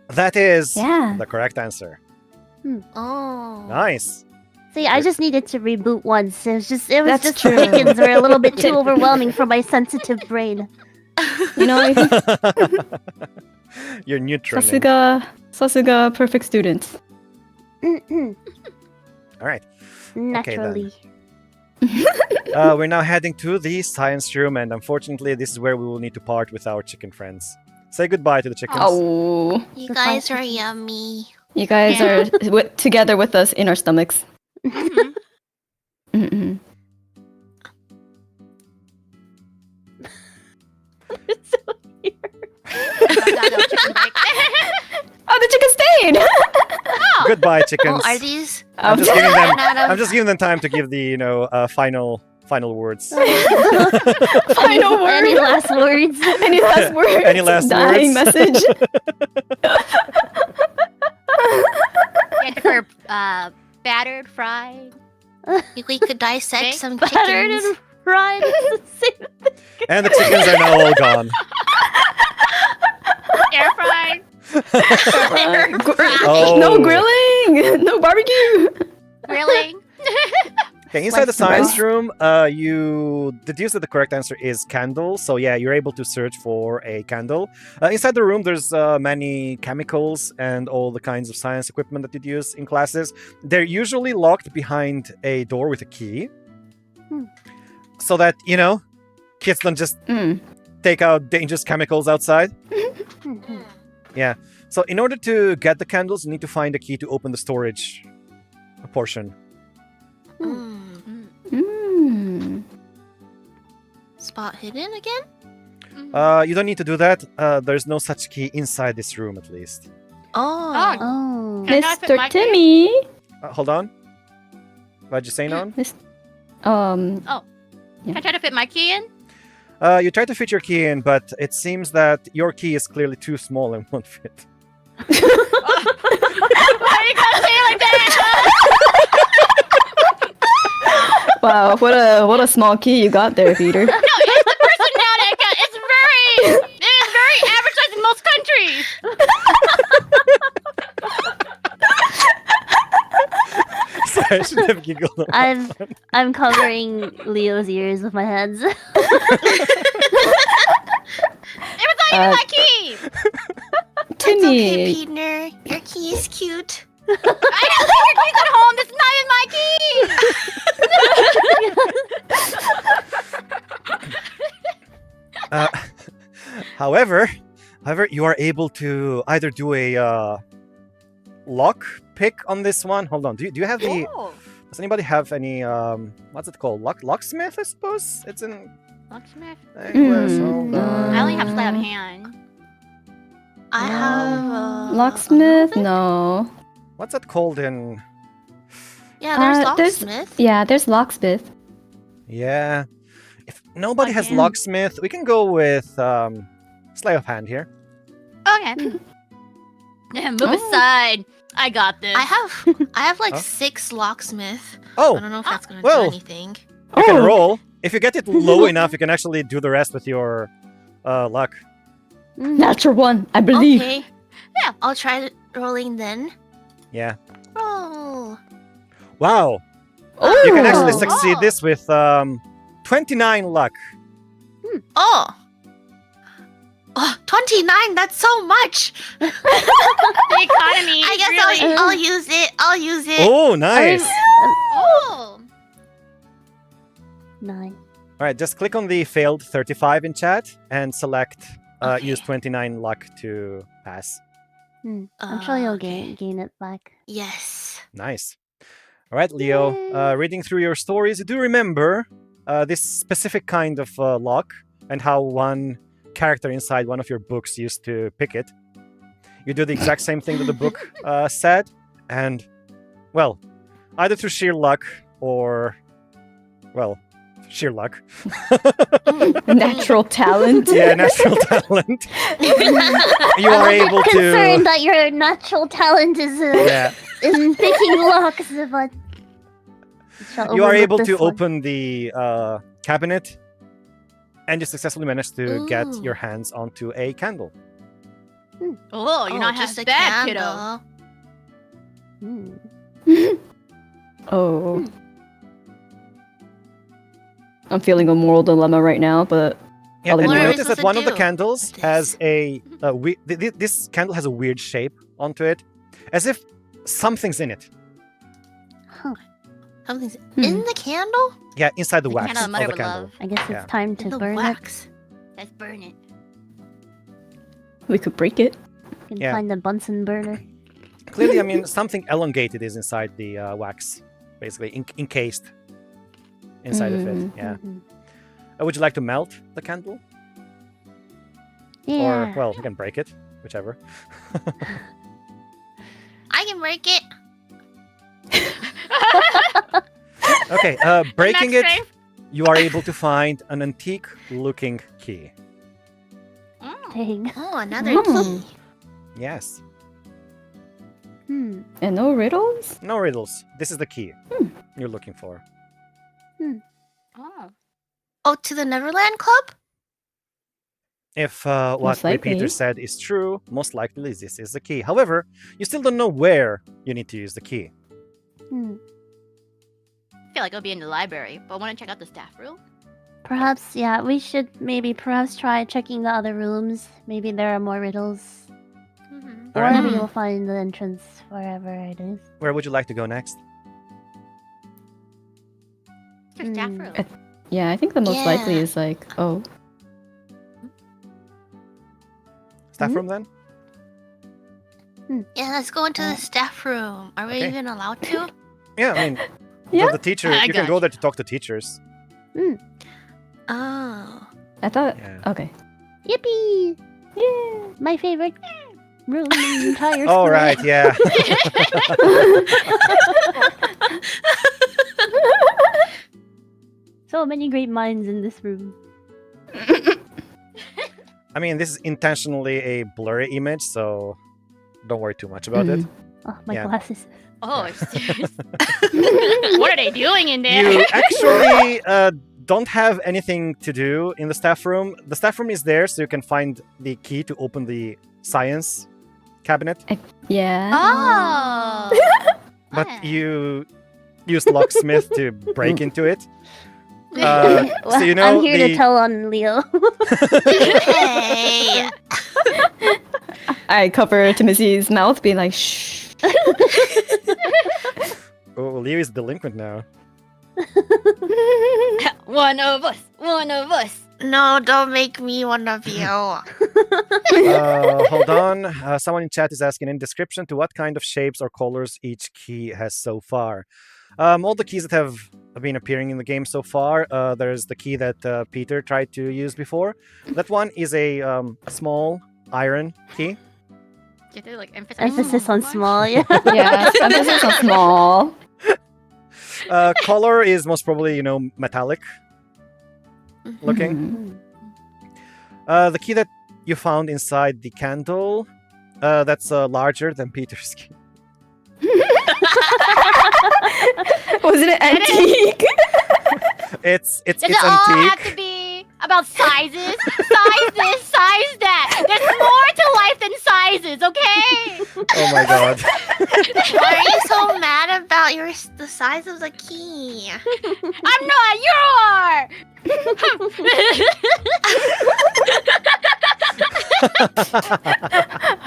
S1: That is
S3: Yeah.
S1: the correct answer.
S4: Oh.
S1: Nice.
S2: See, I just needed to reboot once. It was just
S3: That's true.
S2: chickens were a little bit too overwhelming for my sensitive brain.
S3: You know,
S1: You're neutral.
S3: さすが perfect student.
S1: All right.
S2: Naturally.
S1: We're now heading to the science room, and unfortunately, this is where we will need to part with our chicken friends. Say goodbye to the chickens.
S3: Oh,
S4: You guys are yummy.
S3: you guys are together with us in our stomachs. Mm-mm. Oh, the chicken stayed!
S1: Goodbye, chickens.
S4: Oh, are these?
S1: I'm just giving them.
S4: Not a-
S1: I'm just giving them time to give the final words.
S3: Final word.
S2: Any last words?
S3: Any last words?
S1: Any last
S3: Dying
S1: words?
S3: message?
S5: Yeah, for battered, fried.
S4: We could dissect
S5: Okay.
S4: some
S2: Battered
S4: chickens.
S2: and fried. It's the same thing.
S1: And the chickens are now all gone.
S5: Air fried.
S1: Oh.
S3: No grilling! No barbecue!
S5: Grilling.
S1: Okay, inside the
S3: What's the
S1: science
S3: rest?
S1: room, you deduce that the correct answer is candle. So yeah, you're able to search for a candle. Inside the room, there's many chemicals and all the kinds of science equipment that you'd use in classes. They're usually locked behind a door with a key, so that kids don't just take out dangerous chemicals outside. Yeah. So in order to get the candles, you need to find a key to open the storage portion.
S4: Spot hidden again?
S1: You don't need to do that. There's no such key inside this room, at least.
S4: Oh.
S2: Oh.
S5: Can I put
S3: Mr.
S5: my
S3: Timmy!
S1: Hold on. What'd you say, Non?
S5: Can I try to fit my key in?
S1: You try to fit your key in, but it seems that your key is clearly too small and won't fit.
S5: Why are you gonna say it like that?
S3: Wow, what a small key you got there, Peter.
S5: No, it's the person now that got. It is very advertised in most countries.
S1: Sorry, I should have giggled.
S2: I'm covering Leo's ears with my hands.
S5: It was not even my key.
S4: It's okay,
S3: Timmy!
S4: Peter. Your key is cute.
S5: I don't leave your keys at home. This is not even my key.
S1: However, you are able to either do a lock pick on this one. Hold on. Do you have the?
S5: Oh,
S1: Does anybody have any? What's it called? Locksmith, I suppose. It's in
S5: locksmith.
S1: English. Hold on.
S5: I only have sleight of hand.
S4: I have
S3: Locksmith? No.
S1: What's that called in?
S4: Yeah, there's
S3: there's-
S4: locksmith.
S3: Yeah, there's locksmith.
S1: Yeah. If nobody has
S5: Again.
S1: locksmith, we can go with sleight of hand here.
S5: Okay. Move aside. I got this.
S4: I have like
S1: Huh?
S4: 6 locksmith. I
S1: Oh,
S4: don't know if that's gonna
S1: well.
S4: do anything.
S1: you can
S3: Oh.
S1: roll. If you get it low enough, you can actually do the rest with your luck.
S3: Natural one, I believe.
S4: Okay.
S5: Yeah.
S4: I'll try rolling then.
S1: Yeah.
S4: Roll.
S1: Wow.
S3: Oh.
S1: You can actually
S2: Oh.
S1: succeed this with 29 luck.
S4: Oh. Oh, 29, that's so much.
S5: The economy.
S4: I guess
S5: really.
S4: I'll use it. I'll use it.
S1: Oh, nice.
S5: Oh.
S2: 9.
S1: All right, just click on the failed 35 in chat and select use 29 luck to pass.
S2: I'm sure you'll
S4: Okay.
S2: gain it back.
S4: Yes.
S1: Nice. All right, Leo, reading through your stories, you do remember this specific kind of lock and how one character inside one of your books used to pick it. You do the exact same thing that the book said, and, well, either through sheer luck or, well, sheer luck.
S3: Natural talent.
S1: Yeah, natural talent. You are able
S2: Concerned
S1: to.
S2: that your natural talent is
S1: Yeah,
S2: in picking locks, but shall
S1: you are
S2: overlook
S1: able
S2: this
S1: to
S2: one.
S1: open the cabinet, and you successfully managed to get
S4: Ooh.
S1: your hands onto a candle.
S5: Oh, you're not
S4: just
S5: half
S4: a
S5: bad, kiddo.
S4: candle.
S3: Oh. I'm feeling a moral dilemma right now, but
S1: Yeah,
S3: I'll
S1: and you
S3: ignore it.
S4: What are we
S1: notice that
S4: supposed
S1: one
S4: to
S1: of the
S4: do
S1: candles
S4: with
S1: has this candle has a weird shape onto it, as if something's in it.
S4: Something's in the candle?
S1: Yeah, inside the
S5: The
S1: wax
S5: candle
S1: of
S5: mother
S1: the
S5: would
S1: candle.
S5: love.
S2: I guess
S1: Yeah.
S2: it's time
S4: In
S2: to
S4: the
S2: burn
S4: wax.
S5: Let's burn it.
S3: we could break it.
S2: it. You can
S1: Yeah.
S2: find the Bunsen burner.
S1: Clearly, I mean, something elongated is inside the wax, basically encased inside of it. Yeah.
S2: Mhm.
S1: Would you like to melt the candle?
S2: Yeah.
S1: Or, well, you can break it, whichever.
S4: I can break it.
S1: Okay, breaking
S5: Max
S1: it,
S5: strength.
S1: you are able to find an antique-looking key.
S2: Dang.
S4: Oh, another key.
S1: Yes.
S2: Hmm.
S3: And no riddles?
S1: No riddles. This is the key you're looking for.
S5: Oh.
S4: Oh, to the Neverland Club?
S1: If what
S3: Most likely.
S1: Repeater said is true, most likely this is the key. However, you still don't know where you need to use the key.
S2: Hmm.
S5: I feel like it'll be in the library, but I want to check out the staff room.
S2: Perhaps, yeah, we should perhaps try checking the other rooms. Maybe there are more riddles.
S5: Mm-hmm.
S2: Or
S1: Alright.
S2: we will find the entrance wherever it is.
S1: Where would you like to go next?
S5: The staff
S2: Mm.
S5: room.
S3: Yeah, I think the most likely
S4: Yeah.
S3: is like, oh,
S1: Staff
S2: Mhm.
S1: room then?
S4: Yeah, let's go into the staff room. Are we
S1: Okay.
S4: even allowed to?
S1: Yeah, I mean,
S3: Yeah.
S1: the teacher.
S5: I
S1: You can
S5: got
S1: go
S5: you.
S1: there to talk to teachers.
S4: Oh.
S3: I thought,
S1: Yeah.
S3: okay.
S2: Yippee! Yeah! My favorite room in the entire
S1: Oh
S2: school.
S1: right, yeah.
S2: So many great minds in this room.
S1: I mean, this is intentionally a blurry image, so don't worry too much about it.
S2: Oh, my
S1: Yeah.
S2: glasses.
S5: Oh, what are they doing in there?
S1: You actually don't have anything to do in the staff room. The staff room is there, so you can find the key to open the science cabinet.
S3: Yeah.
S5: Oh.
S1: But
S5: Yeah.
S1: you used locksmith to break into it.
S2: Well,
S1: so you know
S2: I'm here to tell on Leo.
S4: Hey.
S3: I cover Timothy's mouth, being like, shh.
S1: Oh, Leo is delinquent now.
S5: One of us. One of us.
S4: No, don't make me one of you.
S1: Hold on. Someone in chat is asking in description to what kind of shapes or colors each key has so far. All the keys that have been appearing in the game so far, there's the key that Peter tried to use before. That one is a small iron key.
S5: You have to like emphasize,
S2: Emphasis on
S5: much?
S2: small, yeah.
S3: Yeah, emphasis on small.
S1: Color is most probably, metallic looking.
S3: Mhm.
S1: The key that you found inside the candle, that's larger than Peter's key.
S3: Was it an antique?
S1: It's
S5: Does it all
S1: antique.
S5: have to be about sizes? Size this, size that. There's more to life than sizes, okay?
S1: Oh my god.
S4: Why are you so mad about the size of the key?
S5: I'm not, you are!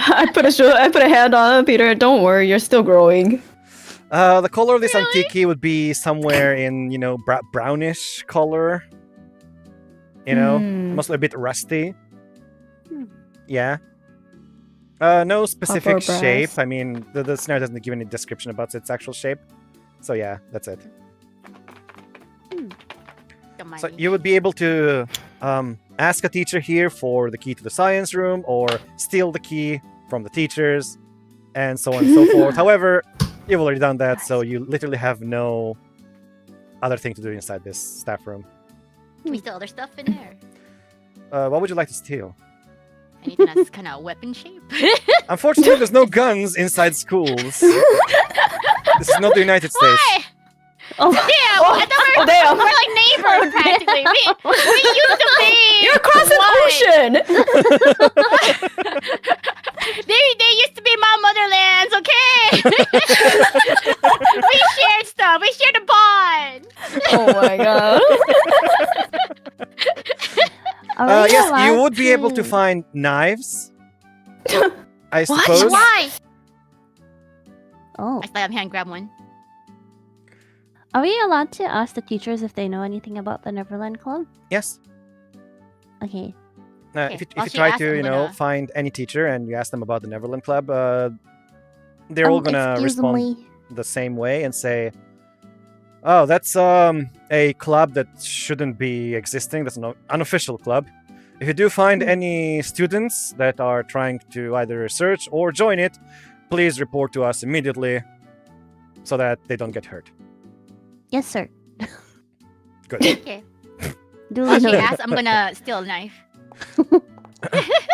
S3: I put a hand on it, Peter. Don't worry, you're still growing.
S1: The color of this Antiki would be somewhere in, brownish color. Mostly a bit rusty. Yeah. No specific
S3: Copper
S1: shape.
S3: brass.
S1: I mean, the scenario doesn't give any description about its actual shape. So yeah, that's it.
S5: Don't mind
S1: So
S5: me.
S1: you would be able to ask a teacher here for the key to the science room, or steal the key from the teachers, and so on and so forth. However, you've already done that, so you literally have no other thing to do inside this staff room.
S5: Can we steal other stuff in there?
S1: What would you like to steal?
S5: Anything that's kind of weapon shape?
S1: Unfortunately, there's no guns inside schools. This is not the United States.
S5: Why?
S3: Oh,
S5: Damn! I thought
S3: damn.
S5: we're like neighbors practically. We used to be.
S3: You're across an
S5: Why?
S3: ocean!
S5: They used to be my motherlands, okay? We shared stuff. We shared a bond.
S3: Oh my god.
S2: Are we
S1: Yes, you
S2: allowed
S1: would be able to find knives. I
S4: What?
S1: suppose.
S4: Why?
S2: Oh,
S5: I sleight of hand grab one.
S2: are we allowed to ask the teachers if they know anything about the Neverland Club?
S1: Yes.
S2: Okay.
S5: Okay,
S1: If you
S5: while she
S1: try
S5: asks,
S1: to,
S5: I'm gonna-
S1: find any teacher and you ask them about the Neverland Club, they're all gonna
S2: excuse
S1: respond
S2: me.
S1: the same way and say, "Oh, that's a club that shouldn't be existing. That's an unofficial club. If you do find any students that are trying to either research or join it, please report to us immediately, so that they don't get hurt."
S2: Yes, sir.
S1: Good.
S5: Okay.
S2: Duly
S5: While she
S2: noted.
S5: asks, I'm gonna steal a knife.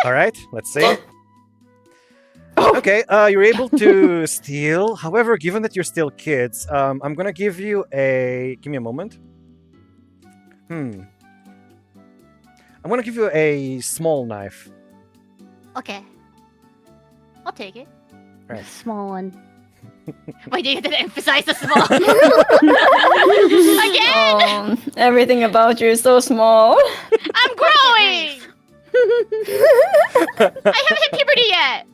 S1: All right, let's see. Okay, you're able to steal. However, given that you're still kids, I'm gonna give you a. Give me a moment. I'm gonna give you a small knife.
S5: Okay. I'll take it.
S1: Right.
S2: Small one.
S5: Wait, you have to emphasize the small. Again!
S3: Everything about you is so small.
S5: I'm growing! I haven't hit puberty yet!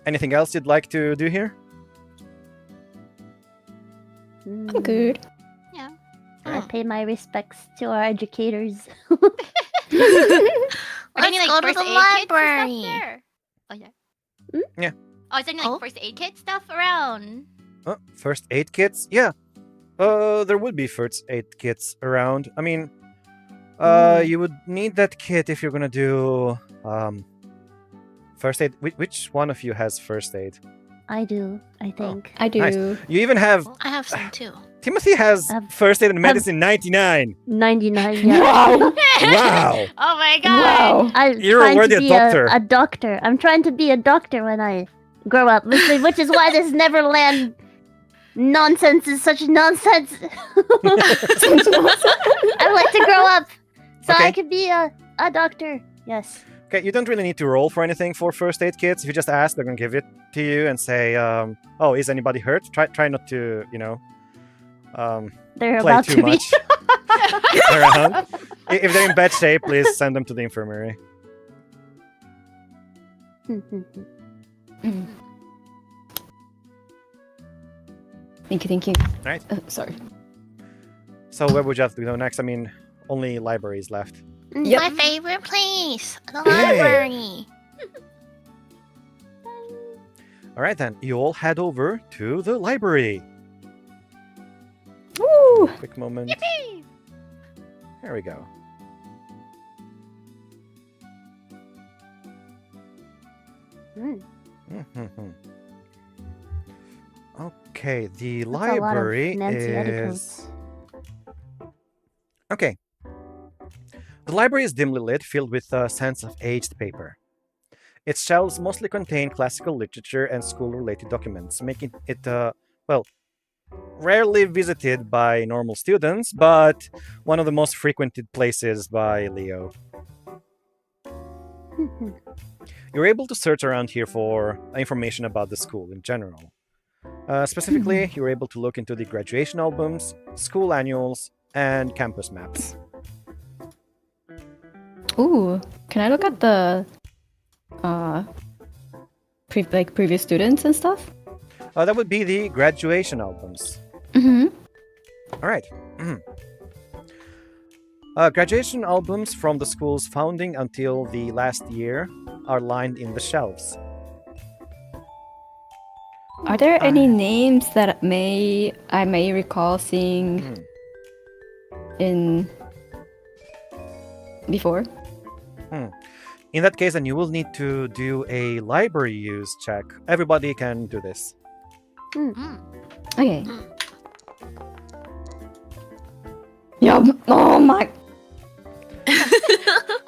S1: Anything else you'd like to do here?
S2: Mm,
S3: I'm good.
S2: I pay my respects to our educators.
S5: Are there
S4: Let's
S5: any, like,
S4: go to
S5: first
S4: the
S5: aid kits and stuff
S4: library.
S5: there? Oh, yeah.
S1: Yeah.
S5: Oh, is there any, like,
S4: Oh.
S5: first aid kit stuff around?
S1: First aid kits? Yeah. There would be first aid kits around. I mean, you would need that kit if you're gonna do first aid. Which one of you has first aid?
S2: I do, I think.
S3: I do.
S1: Nice. You even have
S4: I have some too.
S1: Timothy has first aid and medicine 99.
S2: 99, yeah.
S3: Wow.
S1: Wow.
S5: Oh my god!
S3: Wow.
S2: I'm
S1: You're
S2: trying
S1: already
S2: to
S1: a
S2: be
S1: doctor.
S2: a doctor. I'm trying to be a doctor when I grow up, which is why this Neverland nonsense is such nonsense. I like to grow up so
S1: Okay.
S2: I can be a doctor. Yes.
S1: Okay, you don't really need to roll for anything for first aid kits. If you just ask, they're gonna give it to you and say, "Oh, is anybody hurt?" Try not to,
S2: They're
S1: play
S2: about
S1: too
S2: to be.
S1: much around. If they're in bad shape, please send them to the infirmary.
S3: Thank you.
S1: Right.
S3: Sorry.
S1: So where would you have to go next? I mean, only libraries left.
S3: Yep.
S4: My favorite place, the
S1: Hey.
S4: library.
S1: All right, then you all head over to the library.
S3: Woo!
S1: Quick moment.
S5: Yippee!
S1: There we go. Mhm. Okay, the
S2: That's a lot of
S1: library
S2: Nancy
S1: is.
S2: Petticoats.
S1: Okay. The library is dimly lit, filled with a sense of aged paper. Its shelves mostly contain classical literature and school-related documents, making it, rarely visited by normal students, but one of the most frequented places by Leo. You're able to search around here for information about the school in general. Specifically, you're able to look into the graduation albums, school annuals, and campus maps.
S3: Ooh. Can I look at the previous students and stuff?
S1: That would be the graduation albums.
S3: Mm-hmm.
S1: All right. Graduation albums from the school's founding until the last year are lined in the shelves.
S3: Are there any names that I may recall seeing in before?
S1: In that case, then you will need to do a library use check. Everybody can do this.
S3: Okay. Yeah. Oh my.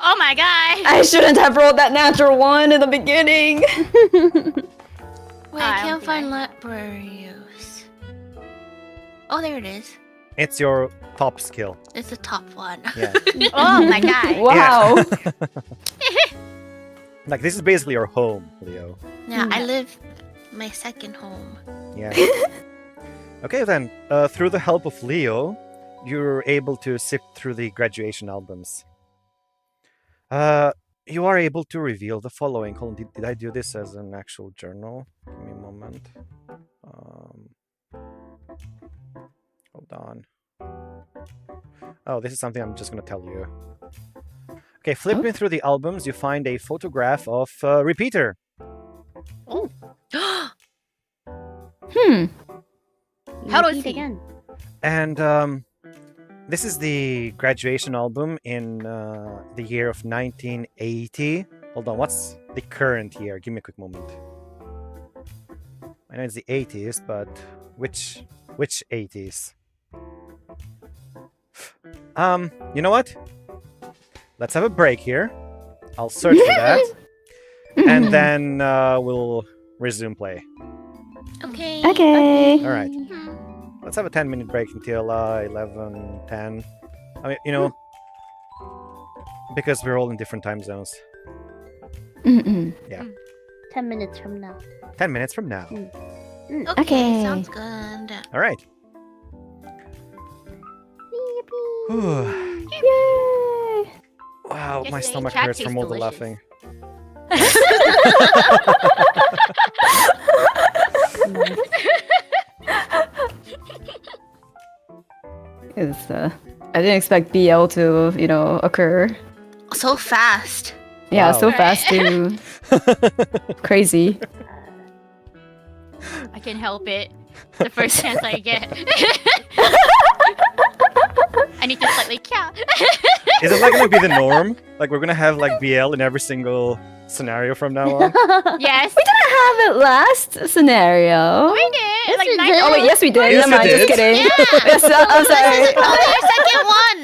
S5: Oh my god!
S3: I shouldn't have rolled that natural one in the beginning.
S4: Wait, I can't find library use. Oh, there it is.
S1: It's your top skill.
S4: It's the top one.
S1: Yeah.
S5: Oh my god!
S3: Wow.
S1: Like, this is basically your home, Leo.
S4: Yeah, I live my second home.
S1: Yeah. Okay, then. Through the help of Leo, you're able to sift through the graduation albums. You are able to reveal the following. Hold on, did I do this as an actual journal? Give me a moment. Hold on. Oh, this is something I'm just going to tell you. Okay, flipping through the albums, you find a photograph of Repeater.
S5: Oh.
S2: How
S5: do I see?
S2: again?
S1: And this is the graduation album in the year of 1980. Hold on, what's the current year? Give me a quick moment. I know it's the 80s, but which 80s? You know what? Let's have a break here. I'll search for that. And then we'll resume play.
S4: Okay.
S3: Okay.
S1: All right. Let's have a 10-minute break until 11:10. I mean, you know, because we're all in different time zones. Yeah.
S2: 10 minutes from now.
S1: 10 minutes from now.
S3: Okay.
S4: Sounds good.
S1: All right. Whew.
S3: Yay!
S1: Wow,
S5: Just
S1: my
S5: saying,
S1: stomach
S5: chat
S1: hurts from all the
S5: tastes
S1: laughing.
S3: It's, I didn't expect BL to, occur.
S4: So fast.
S3: Yeah,
S1: Wow.
S3: so fast too. Crazy.
S5: I can help it. The first chance I get. I need to slightly count.
S1: Is it like gonna be the norm? Like we're gonna have like BL in every single scenario from now on?
S5: Yes.
S3: We didn't have it last scenario.
S5: We did.
S2: Yes,
S5: Like
S2: we
S5: 9
S2: did.
S3: Oh wait, yes we did.
S1: Yes,
S3: Never mind,
S1: you
S3: just
S1: did.
S3: kidding.
S4: Yeah.
S3: Yes, I'm sorry.
S4: Oh, your second one.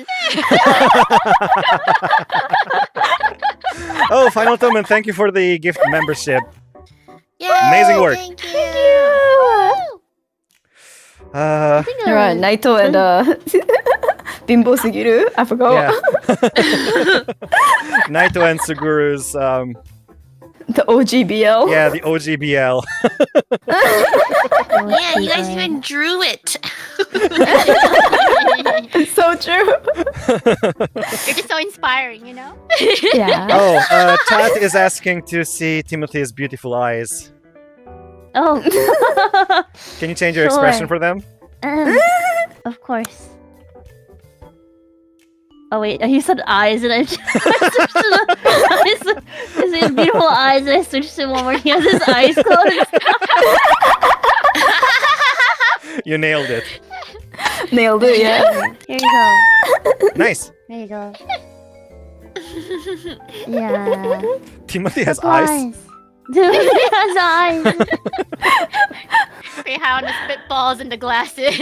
S1: Oh, Final Toman, thank you for the gift membership.
S4: Yay,
S1: Amazing work.
S4: Thank you.
S3: Thank you.
S1: Uh,
S3: Right, Naito and Bimbo Sugiru. I forgot.
S1: yeah. Naito and Suguru's
S3: The OGBL.
S1: yeah, the OGBL.
S4: Yeah, you guys even drew it.
S3: So true.
S5: You're just so inspiring, you know?
S3: Yeah.
S1: Oh, chat is asking to see Timothy's beautiful eyes.
S2: Oh.
S1: Can you change your
S2: Sure.
S1: expression for them?
S2: Of course. Oh wait, you said eyes and I switched to the eyes. He has beautiful eyes and I switched to one where he has his eyes closed.
S1: You nailed it.
S3: Nailed it, yeah.
S2: Here you go.
S1: Nice.
S2: There you go. Yeah.
S1: Timothy has
S2: Purple
S1: eyes.
S2: Dude, he has eyes.
S5: Very high on the spitballs and the glasses.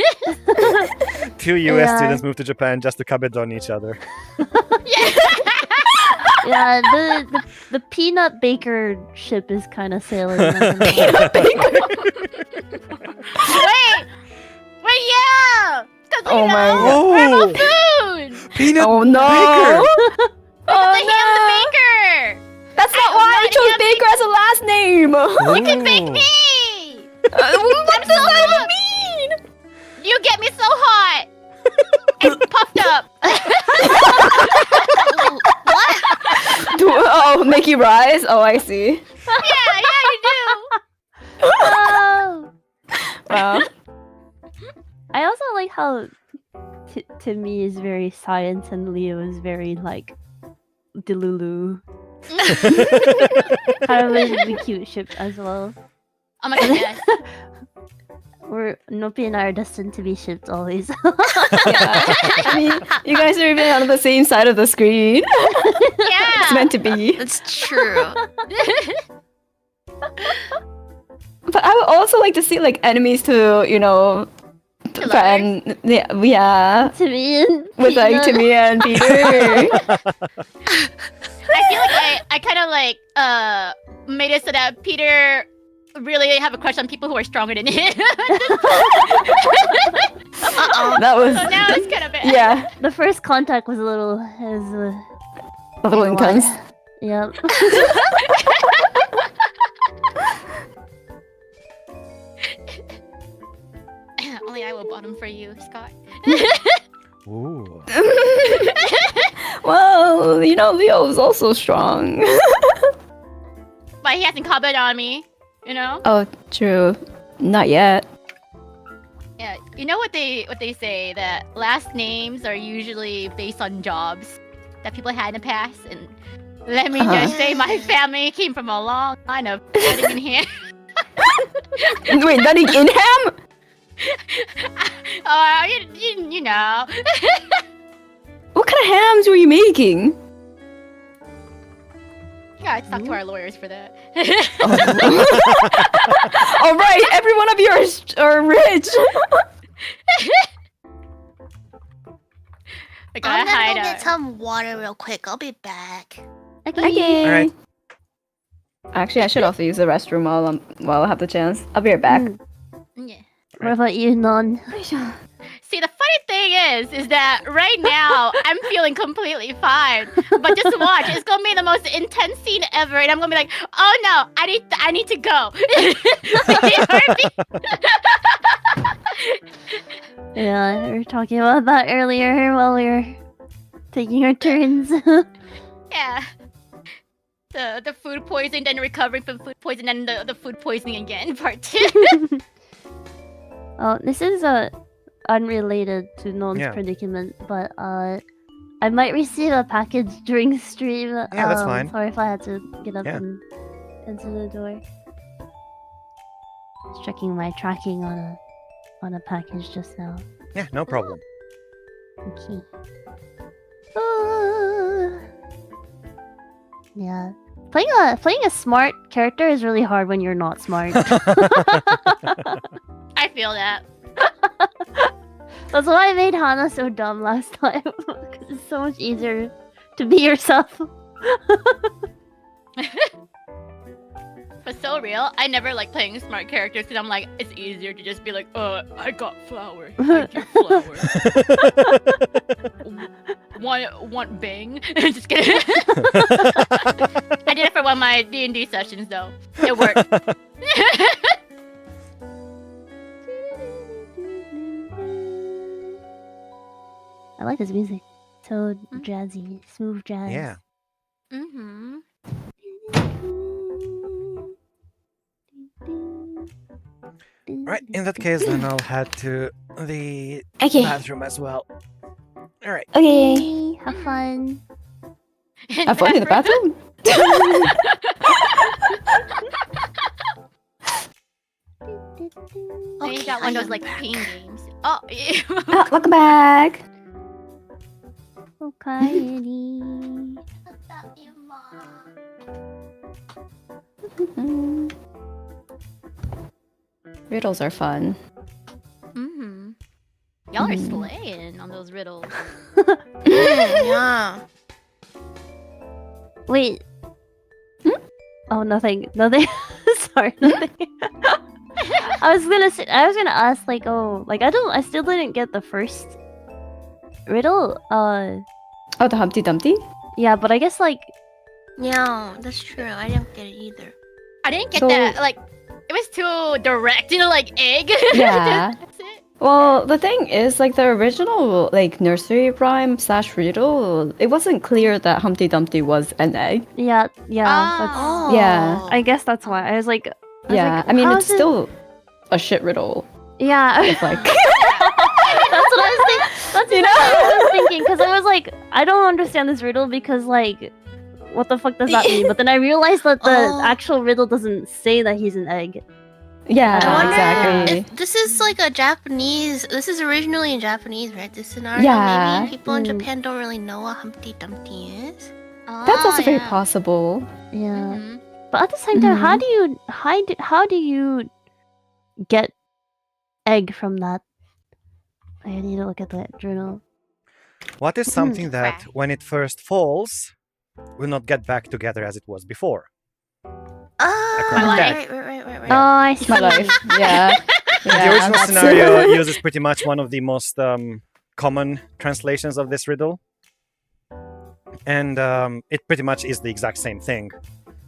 S1: 2 US
S2: Yeah.
S1: students moved to Japan just to kabed on each other.
S2: Yeah, the peanut baker ship is kind of sailing.
S5: Wait, yeah! 'Cause,
S3: Oh
S5: you
S3: my
S5: know,
S3: God.
S5: we're
S1: Oh,
S5: about food!
S1: peanut
S3: Oh no.
S1: baker.
S3: Oh
S5: The ham the
S3: no.
S5: baker!
S3: That's not why I chose Baker as a last name.
S5: You can bake
S1: Ooh.
S5: me!
S3: What does that mean?
S5: You get me so hot! And puffed up!
S3: Oh, make you rise? Oh, I see.
S5: Yeah, you do!
S2: also like how Timmy is very science and Leo is very like Delulu. Kind of a cute ship as well.
S5: Oh my god, yes.
S2: Nopi and I are destined to be shipped always.
S3: Yeah. I mean, you guys are even on the same side of the screen.
S5: Yeah.
S3: It's meant to be.
S4: That's true.
S3: But I would also like to see like enemies to, you know, friend. Yeah.
S2: Timmy and
S3: With like
S2: Peanut.
S3: Timmy and Peter.
S5: I feel like I kind of like made it so that Peter really have a crush on people who are stronger than him.
S3: That was
S5: So now it's kind of bad.
S3: yeah,
S2: The first contact was a little
S3: a little intense.
S2: Yep.
S5: Only I will bottom for you, Scott.
S1: Ooh.
S3: Well, you know, Leo's also strong.
S5: But he hasn't commented on me, you know?
S3: Oh, true. Not yet.
S5: Yeah, you know what they say, that last names are usually based on jobs that people had in the past, and let me just say my family came from a long line of cutting in hand.
S3: Wait, nutting in ham?
S5: Oh, you know.
S3: What kind of hams were you making?
S5: Yeah, talk to our lawyers for that.
S3: All right, every one of yours are rich.
S5: I gotta
S4: I'm gonna
S5: hide
S4: go get
S5: out.
S4: some water real quick. I'll be back.
S3: Okay.
S1: All right.
S3: Actually, I should also use the restroom while I have the chance. I'll be right back.
S5: Yeah.
S2: What about you, Non?
S5: See, the funny thing is that right now I'm feeling completely fine. But just watch, it's gonna be the most intense scene ever, and I'm gonna be like, oh no, I need to go. You heard me?
S2: Yeah, we were talking about that earlier while we were taking our turns.
S5: Yeah. The food poisoning, then recovering from food poisoning, and the food poisoning again, part 2.
S2: Oh, this is unrelated to Non's
S1: Yeah.
S2: predicament, but I might receive a package during stream.
S1: Yeah, that's fine.
S2: Sorry if I had to get up
S1: Yeah.
S2: and answer the door. Just checking my tracking on a package just now.
S1: Yeah, no problem.
S2: Okay. Ah. Yeah. Playing a smart character is really hard when you're not smart.
S5: I feel that.
S2: That's why I made Hana so dumb last time. Because it's so much easier to be yourself.
S5: For so real, I never like playing smart characters because I'm like, it's easier to just be like, I got flour. Thank you, flour. Want bang? Just kidding. I did it for one of my D&D sessions though. It worked.
S2: I like his music. So jazzy, smooth jazz.
S1: Yeah.
S5: Mm-hmm.
S1: Right. In that case, then I'll head to the
S3: Okay.
S1: bathroom as well. All right.
S3: Okay.
S2: Hey, have fun.
S3: Have fun in the bathroom.
S5: I think that one of those like pain games. Oh, yeah.
S3: Welcome back.
S2: Okaeri.
S3: Riddles are fun.
S5: Mm-hmm. Y'all are slaying on those riddles.
S4: Yeah.
S2: Wait. Oh, nothing. Nothing. Sorry, nothing. I was gonna ask like, I still didn't get the first riddle.
S3: Oh, the Humpty Dumpty?
S2: Yeah, but I guess like
S4: Yeah, that's true. I didn't get it either.
S5: I didn't get
S3: So-
S5: that. Like, it was too direct, you know, like egg.
S3: Yeah.
S5: That's it.
S3: Well, the thing is, like, the original, like, nursery rhyme / riddle, it wasn't clear that Humpty Dumpty was an egg.
S2: yeah.
S5: Oh.
S3: Yeah.
S2: I guess that's why I was like.
S3: Yeah, I mean,
S2: how
S3: it's
S2: is it-
S3: still a shit riddle.
S2: Yeah.
S3: It's like,
S2: I don't understand this riddle because like, what the fuck does that mean? But then I realized that the actual riddle doesn't say that he's an egg.
S3: Yeah,
S4: I wonder
S3: exactly.
S4: if this is like a Japanese. This is originally in Japanese, right? This scenario.
S3: Yeah.
S4: Maybe people in Japan don't really know what Humpty Dumpty is.
S3: That's also very possible.
S2: Yeah. But at the same time, how do you get egg from that? I need to look at that journal.
S1: What is something that, when it first falls, will not get back together as it was before?
S4: Oh,
S1: Right.
S2: Oh, I see.
S3: My life. Yeah.
S1: The original scenario uses pretty much one of the most common translations of this riddle. And it pretty much is the exact same thing.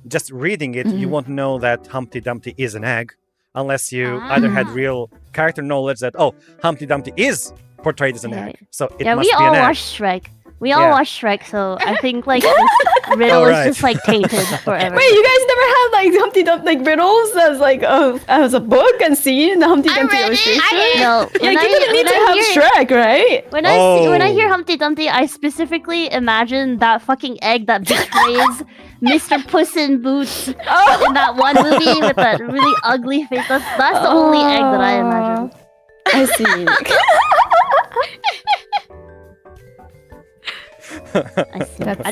S1: Just reading it, you won't know that Humpty Dumpty is an egg unless you either had real character knowledge that, oh, Humpty Dumpty is portrayed as an egg. So it must
S2: we
S1: be
S2: all
S1: an egg.
S2: watched Shrek. We all watched Shrek, so I think like this riddle is just like tainted forever.
S3: Wait, you guys never had like Humpty Dumpty like riddles as like as a book and seen the Humpty Dumpty illustration?
S2: No,
S3: Yeah, you didn't need to have Shrek, right?
S2: When I hear Humpty Dumpty, I specifically imagine that fucking egg that betrays Mr. Puss in Boots in that one movie with that really ugly face. That's the only egg that I imagine.
S3: I see.
S2: I see. I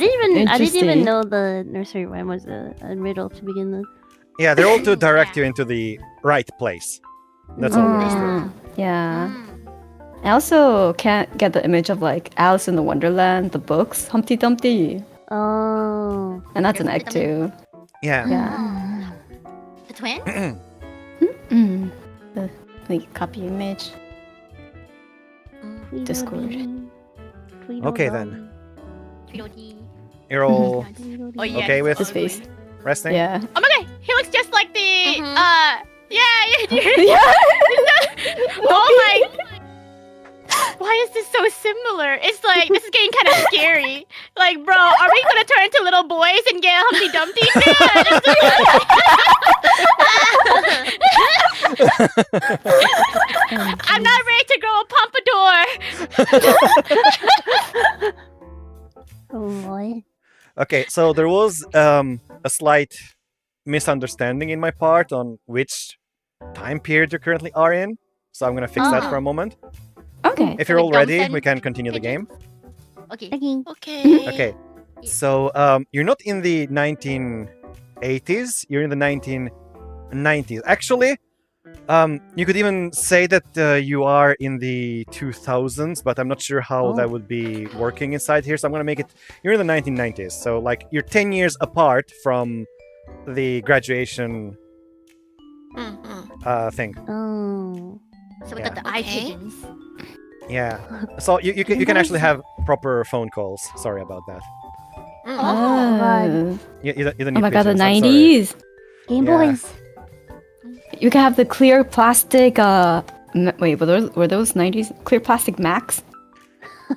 S2: didn't even know the nursery rhyme was a riddle to begin with.
S1: Yeah, they're all to direct you into the right place. That's all it is.
S3: Yeah. I also can't get the image of like Alice in the Wonderland, the books, Humpty Dumpty.
S2: Oh.
S3: And that's an egg too.
S1: Yeah.
S3: Yeah.
S5: The twin?
S3: The like copy image. Discord.
S1: Okay then. You're all okay with
S3: his face.
S1: resting?
S3: Yeah.
S5: Oh my god, he looks just like the
S3: Yeah.
S5: Oh my. Why is this so similar? It's like this is getting kind of scary. Like, bro, are we gonna turn into little boys and get Humpty Dumpty? I'm not ready to grow a pompadour.
S2: Oh boy.
S1: Okay, so there was a slight misunderstanding in my part on which time period you currently are in. So I'm gonna fix that for a moment.
S3: Okay.
S1: If you're all ready, we can continue the game.
S5: Okay.
S1: Okay. So you're not in the 1980s, you're in the 1990s. Actually, you could even say that you are in the 2000s, but I'm not sure how that would be working inside here. So I'm going to make it, you're in the 1990s. So like you're 10 years apart from the graduation thing.
S2: Oh.
S5: So we got the eye pigeons.
S1: Yeah. So you can actually have proper phone calls. Sorry about that.
S3: Oh.
S1: You don't need
S3: Oh my god, the
S1: pictures, I'm sorry.
S3: 90s.
S2: Game
S1: Yeah.
S2: Boys.
S3: You can have the clear plastic. Wait, were those 90s clear plastic Macs?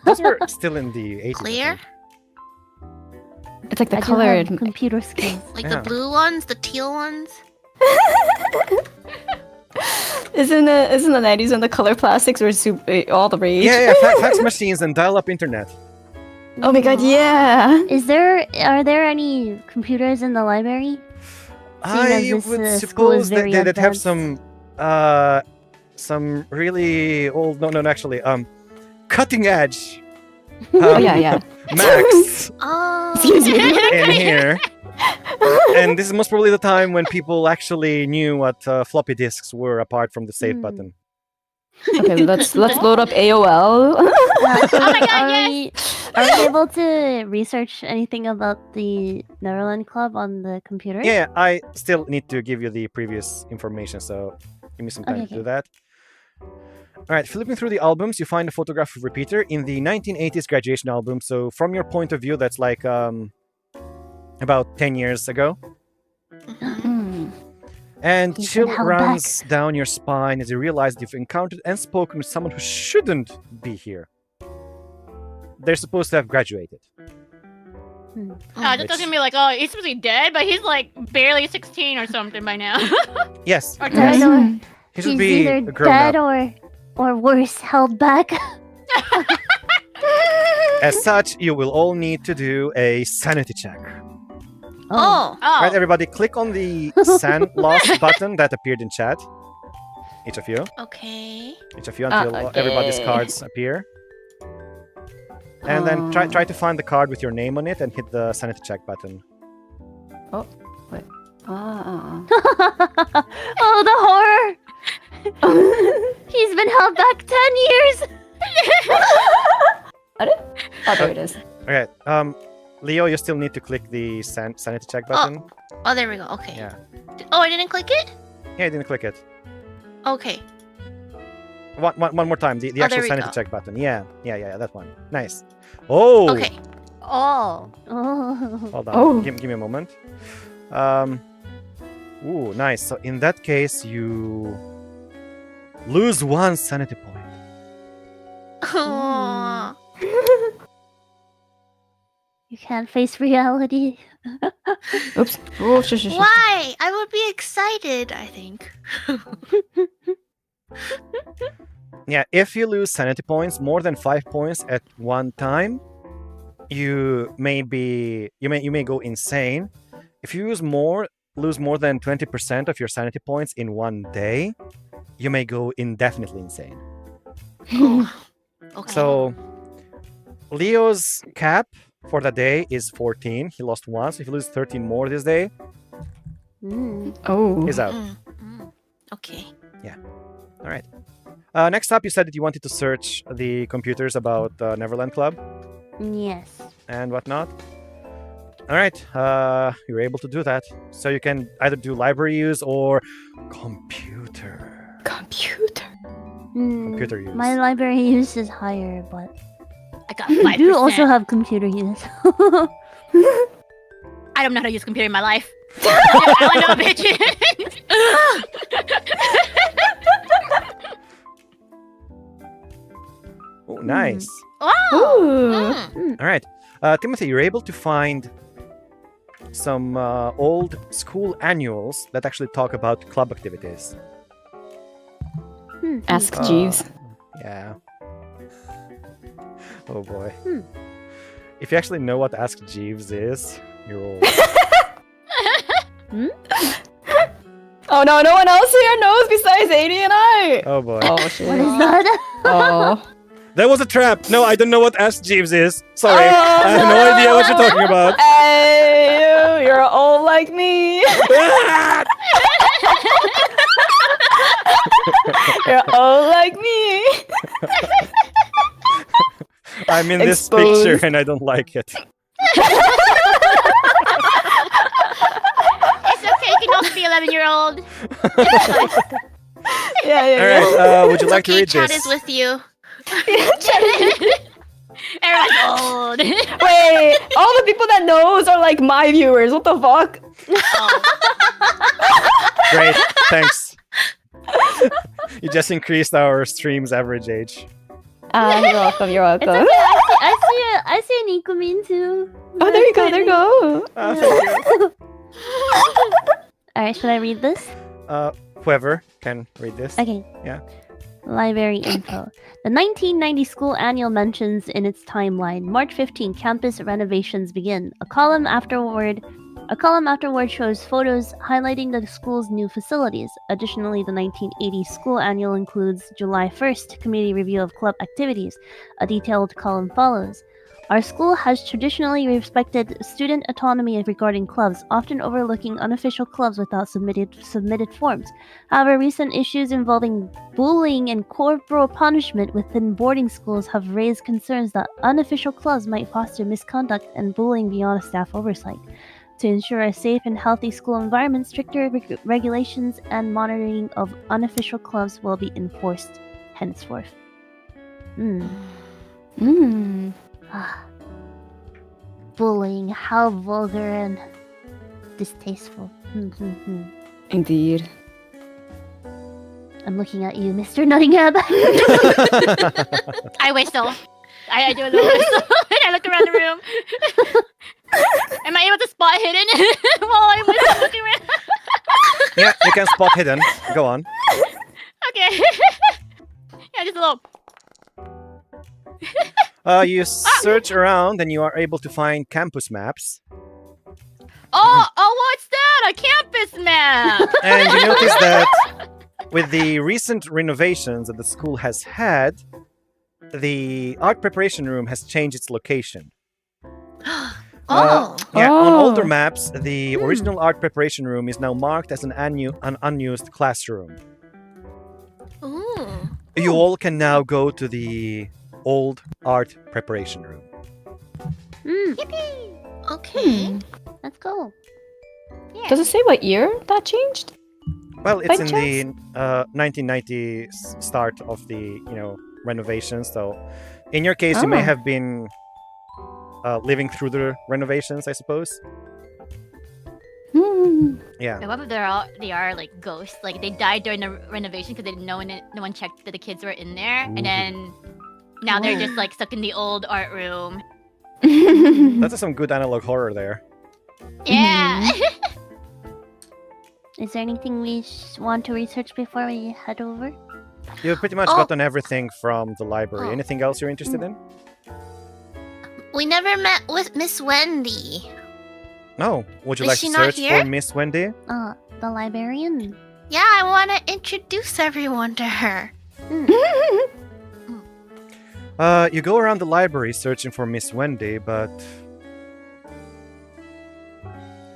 S1: Those were still in the 80s. I
S4: Clear?
S1: think.
S3: It's like the
S2: I do
S3: colored.
S2: have computer skills.
S4: Like
S1: Yeah.
S4: the blue ones, the teal ones?
S3: Isn't the 90s when the color plastics were all the rage?
S1: Yeah, fax machines and dial-up internet.
S3: Oh my god, yeah.
S2: Are there any computers in the library?
S1: I
S2: this,
S1: would
S2: school is
S1: suppose that
S2: very
S1: they'd have
S2: advanced.
S1: some really old, no, actually, cutting edge.
S3: Oh yeah.
S1: Macs
S4: Oh.
S3: Excuse me.
S1: in here. And this is most probably the time when people actually knew what floppy disks were apart from the save button.
S3: Okay, let's load up AOL.
S5: Oh my god,
S2: Are we able to research anything about the Neverland Club on the computer?
S1: Yeah, I still need to give you the previous information, so give me some time to
S2: Okay.
S1: do that. Alright, flipping through the albums, you find a photograph of Repeater in the 1980s graduation album. So from your point of view, that's like about 10 years ago. And
S2: He's
S1: chill
S2: been held
S1: runs down your spine as you realize that you've encountered and spoken with someone who shouldn't be here. They're supposed to have graduated.
S5: just looking at me like, oh, he's supposed to be dead, but he's like barely 16 or something by now.
S1: Yes,
S5: Or
S1: yes.
S2: Or
S1: He should
S2: he's
S1: be
S2: either
S1: grown
S2: dead
S1: up.
S2: or worse, held back.
S1: As such, you will all need to do a sanity check.
S4: Oh.
S1: Right, everybody, click on the san loss button that appeared in chat. Each of you.
S4: Okay.
S1: Each of you until everybody's
S3: Okay.
S1: cards appear. And then try to find the card with your name on it and hit the sanity check button.
S3: Oh, wait.
S2: Oh, the horror! He's been held back 10 years!
S3: Oh, there it is.
S1: Okay, Leo, you still need to click the sanity check button.
S4: Oh, there we go. Okay.
S1: Yeah.
S4: Oh, I didn't click it?
S1: Yeah, you didn't click it.
S4: Okay.
S1: One more time, the
S4: Oh,
S1: actual
S4: there we
S1: sanity
S4: go.
S1: check button. Yeah, that one. Nice. Oh!
S4: Okay.
S5: Oh.
S1: Hold on,
S3: Oh.
S1: give me a moment. Ooh, nice. So in that case, you lose 1 sanity point.
S4: Oh.
S2: You can't face reality.
S3: Oops. Oh, shush.
S4: Why? I would be excited, I think.
S1: Yeah, if you lose sanity points more than 5 points at one time, you may go insane. If you lose more than 20% of your sanity points in one day, you may go indefinitely insane.
S4: Oh. Okay.
S1: So Leo's cap for the day is 14. He lost 1. So if he loses 13 more this day,
S3: Oh.
S1: he's out.
S4: Okay.
S1: All right. Next up, you said that you wanted to search the computers about Neverland Club
S2: Yes.
S1: and whatnot. All right. You were able to do that. So you can either do library use or computer use.
S2: My library use is higher, but
S5: I got
S2: I
S5: 5%.
S2: do also have computer use.
S5: I don't know how to use a computer in my life. I don't know, bitch.
S1: Oh, nice.
S3: Ooh.
S1: All right. Timothy, you're able to find some old school annuals that actually talk about club activities.
S3: Ask Jeeves.
S1: Yeah. Oh boy. If you actually know what Ask Jeeves is, you're old.
S3: Oh no, no one else here knows besides Eiri and I.
S1: Oh boy.
S3: Oh shit.
S2: What is that?
S3: Oh.
S1: That was a trap. No, I don't know what Ask Jeeves is. Sorry. I have no idea what you're talking about.
S3: Hey, you're old like me. You're old like me.
S1: I'm in this
S3: Exposed.
S1: picture and I don't like it.
S5: It's okay. You can also be 11-year-old.
S3: Yeah.
S1: All right. Would you like to
S4: Okay,
S1: read
S4: chat
S1: this?
S4: is with you.
S5: Everyone's old.
S3: Wait, all the people that knows are like my viewers. What the fuck?
S1: Great. Thanks. You just increased our stream's average age.
S3: You're welcome. You're
S2: It's
S3: welcome.
S2: okay. I see an Ikumin too.
S3: Oh, there you go. There you go.
S1: Thank you.
S2: Alright, should I read this?
S1: Whoever can read this.
S2: Okay.
S1: Yeah.
S2: Library info. The 1990 school annual mentions in its timeline, March 15, campus renovations begin. A column afterward shows photos highlighting the school's new facilities. Additionally, the 1980 school annual includes July 1st community review of club activities. A detailed column follows. Our school has traditionally respected student autonomy regarding clubs, often overlooking unofficial clubs without submitted forms. However, recent issues involving bullying and corporal punishment within boarding schools have raised concerns that unofficial clubs might foster misconduct and bullying beyond staff oversight. To ensure a safe and healthy school environment, stricter regulations and monitoring of unofficial clubs will be enforced henceforth. Bullying, how vulgar and distasteful.
S3: Indeed.
S2: I'm looking at you, Mr. Nottingham.
S5: I whistle. I do a little whistle. And I look around the room. Am I able to spot hidden while I'm looking around?
S1: Yeah, you can spot hidden. Go on.
S5: Okay. Yeah, just a little.
S1: You search around and you are able to find campus maps.
S5: What's that? A campus map!
S1: And you notice that with the recent renovations that the school has had, the art preparation room has changed its location.
S4: Oh.
S1: On older maps, the original art preparation room is now marked as an unused classroom.
S4: Ooh.
S1: You all can now go to the old art preparation room.
S4: Okay.
S2: Let's go.
S5: Yeah.
S3: Does it say what year that changed?
S1: Well, it's
S3: By
S1: in the 1990 start of the renovations. So, in your case, you may have been living through the renovations, I suppose. Yeah.
S5: What if they are like ghosts? Like they died during the renovation because no one checked that the kids were in there, and then now they're just like stuck in the old art room.
S1: That's some good analog horror there.
S5: Yeah.
S2: Is there anything we want to research before we head over?
S1: You've pretty much gotten everything from the library.
S4: Oh.
S1: Anything else you're interested in?
S4: We never met with Miss Wendy.
S1: No. Would you
S4: Is
S1: like
S4: she
S1: to
S4: not
S1: search
S4: here?
S1: for Miss Wendy?
S2: The librarian.
S4: Yeah, I want to introduce everyone to her.
S1: You go around the library searching for Miss Wendy, but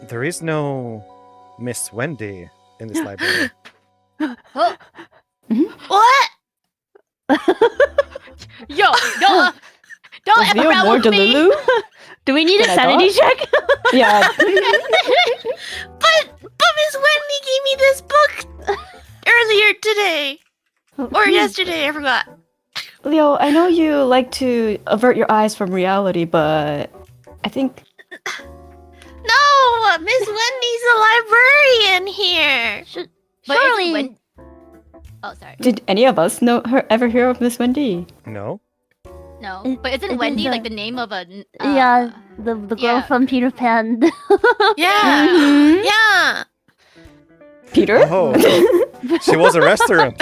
S1: there is no Miss Wendy in this library.
S4: What?
S5: Yo, don't
S3: Was
S5: ever
S3: Leo more
S5: browse me.
S3: Delulu?
S2: Do we need a
S3: Than I
S2: sanity check?
S3: Yeah.
S4: But Miss Wendy gave me this book earlier today. Or yesterday, I forgot.
S3: Leo, I know you like to avert your eyes from reality, but I think
S4: No, Miss Wendy's a librarian here.
S5: But
S2: Surely.
S5: Oh, sorry.
S3: did any of us ever hear of Miss Wendy?
S1: No?
S5: No,
S2: It-
S5: but isn't
S2: it
S5: Wendy
S2: is
S5: like the name of a?
S2: Yeah, the girl
S5: yeah.
S2: from Peter Pan.
S4: Yeah.
S3: Mhm.
S4: Yeah.
S3: Peter?
S1: Oh, she was a restaurant.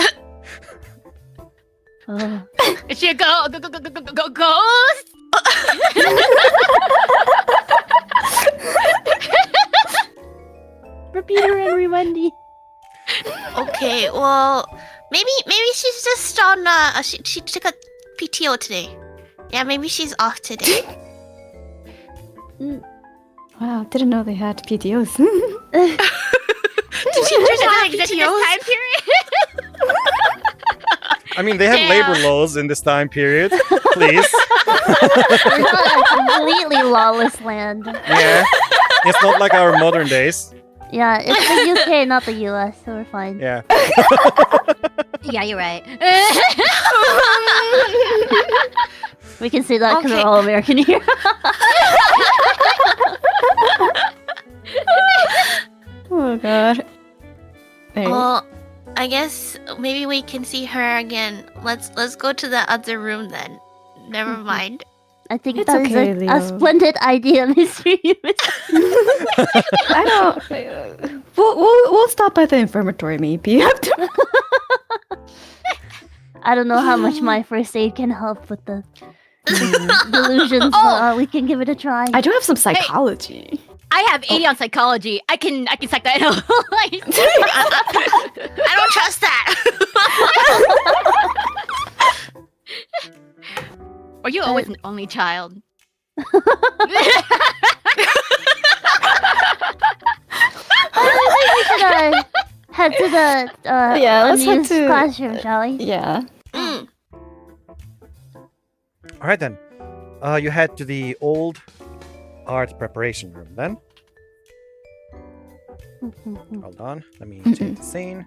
S2: Oh.
S5: Is she a ghost?
S2: Repeater and Wendy.
S4: Okay, well, maybe she's just on. She took a PTO today. Yeah, maybe she's off today.
S3: Wow, didn't know they had PTOs.
S4: Teachers
S5: Wow,
S4: have
S5: this
S4: PTOs.
S5: time period.
S1: I mean, they have
S5: Damn.
S1: labor laws in this time period. Please.
S2: We're not a completely lawless land.
S1: Yeah. It's not like our modern days.
S2: Yeah, it's the UK, not the US, so we're fine.
S1: Yeah.
S5: Yeah, you're right.
S2: We can say that because
S4: Okay.
S2: we're all American here.
S3: Oh god. Hey.
S4: Well, I guess maybe we can see her again. Let's go to the other room then. Never mind.
S2: I think
S3: It's
S2: that is
S3: okay,
S2: a
S3: Leo.
S2: splendid idea, Mr.
S3: I don't. We'll stop by the infirmary maybe after.
S2: I don't know how much my first aid can help with the delusions, but
S5: Oh.
S2: we can give it a try.
S3: I do have some psychology.
S5: I have 80 on psychology. I can psych that out.
S4: I don't trust that.
S5: Are you always an only child?
S2: I think we should head to the
S3: Yeah, let's head
S2: unused
S3: to-
S2: classroom, shall we?
S3: Yeah.
S4: Mm.
S1: All right, then. You head to the old art preparation room, then. Hold on. Let me change the scene.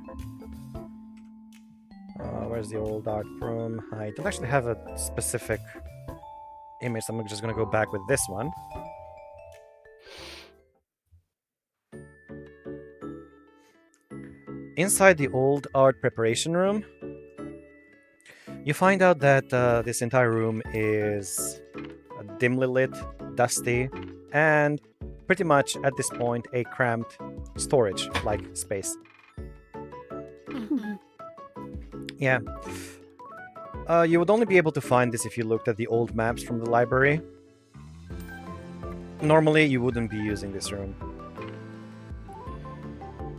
S1: Where's the old art room? I don't actually have a specific image, so I'm just going to go back with this one. Inside the old art preparation room, you find out that this entire room is dimly lit, dusty, and pretty much at this point a cramped storage-like space. Yeah. You would only be able to find this if you looked at the old maps from the library. Normally, you wouldn't be using this room.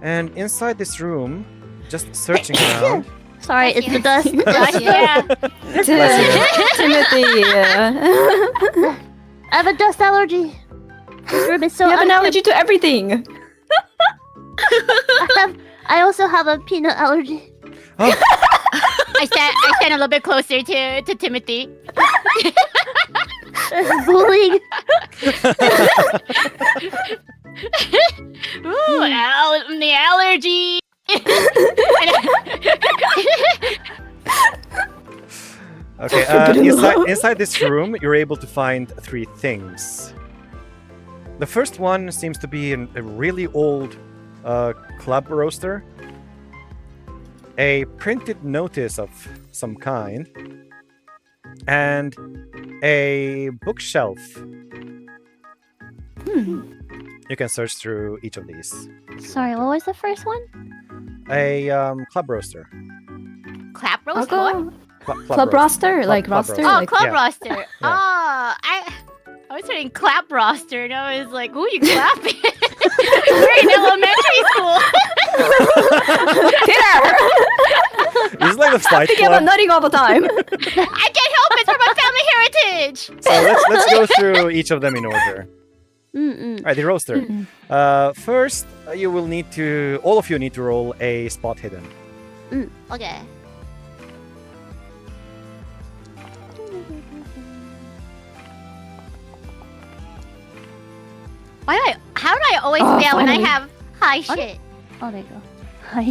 S1: And inside this room, just searching around.
S2: Sorry, it's the dust.
S5: Yeah.
S3: Timothy.
S2: I have a dust allergy. This room is so
S3: You have an
S2: uncom-
S3: allergy to everything.
S2: I also have a peanut allergy.
S1: Oh,
S5: I stand a little bit closer to Timothy.
S2: Bullying.
S5: Ooh, the allergy.
S1: okay. Inside this room, you're able to find 3 things. The first one seems to be a really old club roaster, a printed notice of some kind, and a bookshelf. You can search through each of these.
S2: Sorry, what was the first one?
S1: A club roaster.
S5: Clap
S3: I'll
S5: roast?
S3: go.
S1: Club
S3: Club roster? Like
S1: club
S3: roster?
S1: roster.
S5: Oh,
S3: Like,
S5: club
S1: yeah.
S5: roster.
S1: Yeah.
S5: Oh, I was saying clap roster, and I was like, "Who you clapping?" We're in elementary school.
S3: Peter!
S1: It's like the fight
S3: Thinking about
S1: club.
S3: nutting all the time.
S5: I can't help it. It's from my family heritage.
S1: So let's go through each of them in order.
S2: Mm-mm.
S1: All right, the roaster. First, you will need to. All of you need to roll a spot hidden.
S5: Okay. How do I always
S3: Oh,
S5: fail when I
S3: finally.
S5: have high shit?
S2: Oh, there you go. Hi.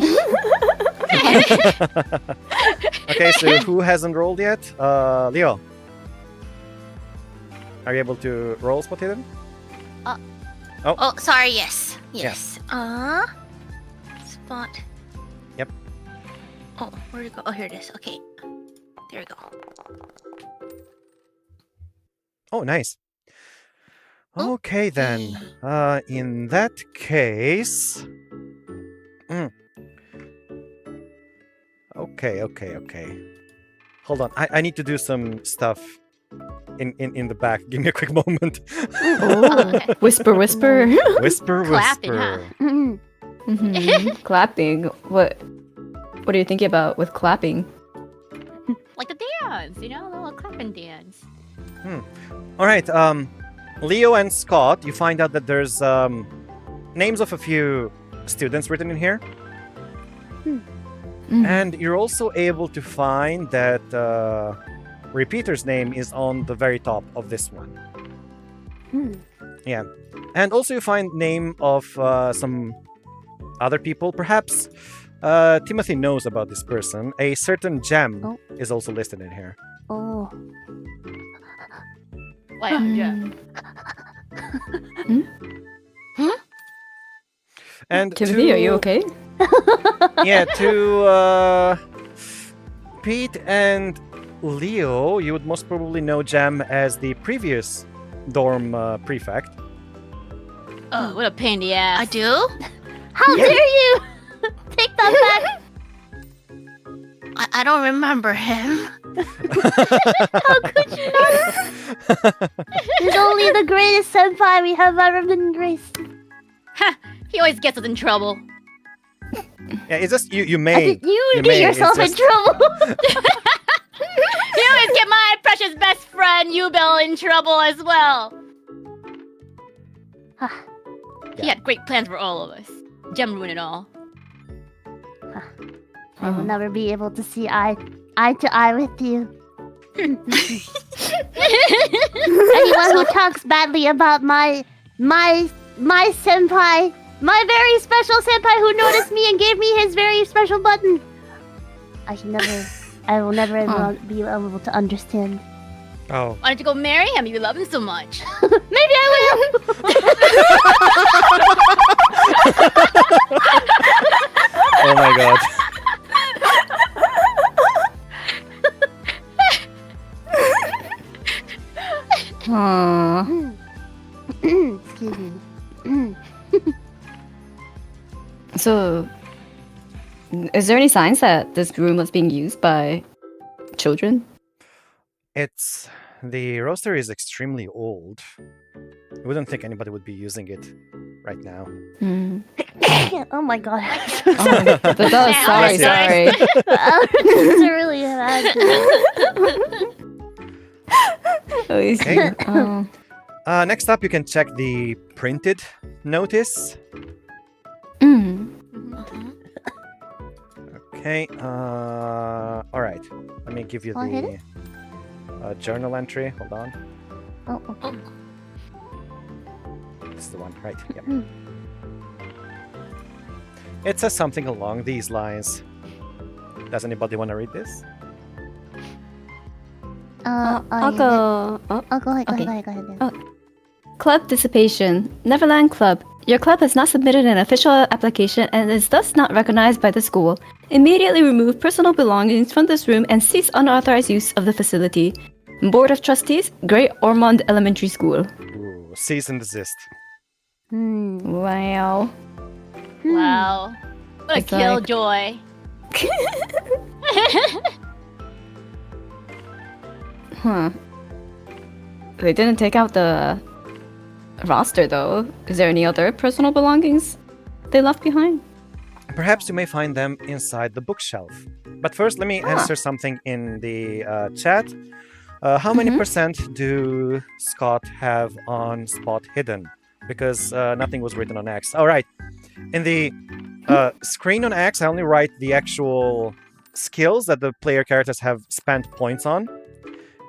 S1: Okay, so who hasn't rolled yet? Leo. Are you able to roll spot hidden?
S4: Oh, sorry. Yes. Yes. Spot.
S1: Yep.
S4: Oh, where'd it go? Oh, here it is. Okay. There we go.
S1: Oh, nice. Okay then. In that case. Okay. Hold on. I need to do some stuff in the back. Give me a quick moment.
S3: Oh, whisper.
S1: Whisper.
S5: Clapping, huh?
S2: Mm-mm.
S3: Clapping. What are you thinking about with clapping?
S5: Like the dance, you know, the little clapping dance.
S1: All right. Leo and Scott, you find out that there's names of a few students written in here. And you're also able to find that Repeater's name is on the very top of this one. Yeah. And also you find name of some other people. Perhaps Timothy knows about this person. A certain gem is also listed in here.
S2: Oh.
S5: Like, yeah.
S1: And
S3: Timothy, are you okay?
S1: Yeah, to Pete and Leo, you would most probably know Jam as the previous dorm prefect.
S5: Oh, what a pain in the ass.
S4: I do?
S2: How dare you! Take that back!
S4: I don't remember him.
S2: How could you not? He's only the greatest senpai we have ever been graced.
S5: He always gets us in trouble.
S1: Yeah, it's just you may.
S2: You
S1: you
S2: get
S1: may,
S2: yourself
S1: it's
S2: in
S1: just-
S2: trouble.
S5: You always get my precious best friend Yubel in trouble as well. He had great plans for all of us. Gem ruined it all.
S2: I will never be able to see eye to eye with you. Anyone who talks badly about my senpai, my very special senpai who noticed me and gave me his very special button, I will never be able to understand.
S1: Oh.
S5: Why don't you go marry him? You love him so much.
S2: Maybe I
S1: Oh my god.
S3: Aww.
S2: will. Excuse me.
S3: So, is there any signs that this room was being used by children?
S1: The roaster is extremely old. I wouldn't think anybody would be using it right now.
S2: Oh my god.
S3: Sorry.
S2: It's really bad.
S1: Okay.
S3: Oh.
S1: Next up, you can check the printed notice. Okay. All right. Let me give you the journal entry. Hold on.
S2: Oh, okay.
S1: This is the one, right? Yep. It says something along these lines. Does anybody want to read this?
S3: I'll go.
S2: Go ahead.
S3: Oh. Club dissipation. Neverland Club. Your club has not submitted an official application and is thus not recognized by the school. Immediately remove personal belongings from this room and cease unauthorized use of the facility. Board of Trustees, Great Ormond Elementary School.
S1: Ooh, cease and desist.
S3: Wow.
S5: Wow. What a
S3: It's like-
S5: killjoy.
S3: Huh. They didn't take out the roster though. Is there any other personal belongings they left behind?
S1: Perhaps you may find them inside the bookshelf. But first, let me answer something in the chat. How many percent do Scott have on spot hidden? Because nothing was written on X. All right. In the screen on X, I only write the actual skills that the player characters have spent points on.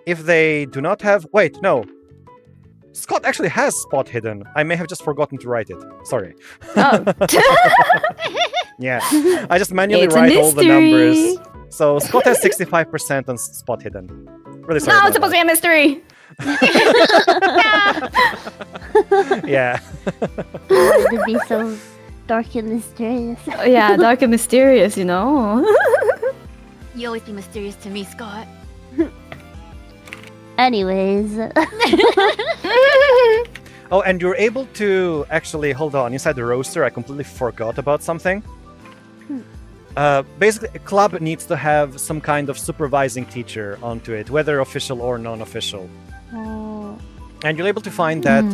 S1: If they do not have... Wait, no. Scott actually has spot hidden. I may have just forgotten to write it. Sorry.
S3: Oh.
S1: Yeah. I just manually
S3: It's a
S1: write all the
S3: mystery.
S1: numbers. So Scott has 65% on spot hidden. Really sorry.
S3: No,
S1: about
S3: it's supposed to be a mystery.
S1: that. Yeah.
S2: To be so dark and mysterious.
S3: Oh, yeah, dark and mysterious, you know.
S5: You always be mysterious to me, Scott.
S2: Anyways.
S1: Oh, and you're able to actually hold on inside the roster. I completely forgot about something. Basically, a club needs to have some kind of supervising teacher onto it, whether official or non-official. And you're able to find that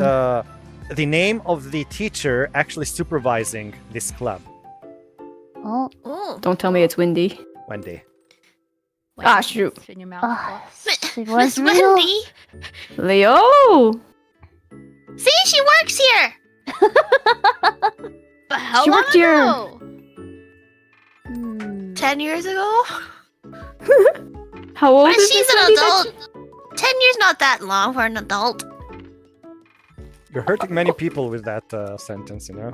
S1: the name of the teacher actually supervising this club.
S2: Oh.
S4: Ooh.
S3: Don't tell me it's windy.
S1: Wendy.
S3: Ah, shoot.
S5: In your mouth.
S2: It
S4: Miss
S2: was real.
S4: Wendy.
S3: Leo!
S4: See, she works here.
S5: But how
S3: She
S5: long
S3: worked here.
S5: ago?
S4: 10 years ago?
S3: How old
S4: But
S3: is
S4: she's
S3: this
S4: an
S3: lady that
S4: adult. 10 years not that long for an adult.
S1: You're hurting many people with that sentence, you know?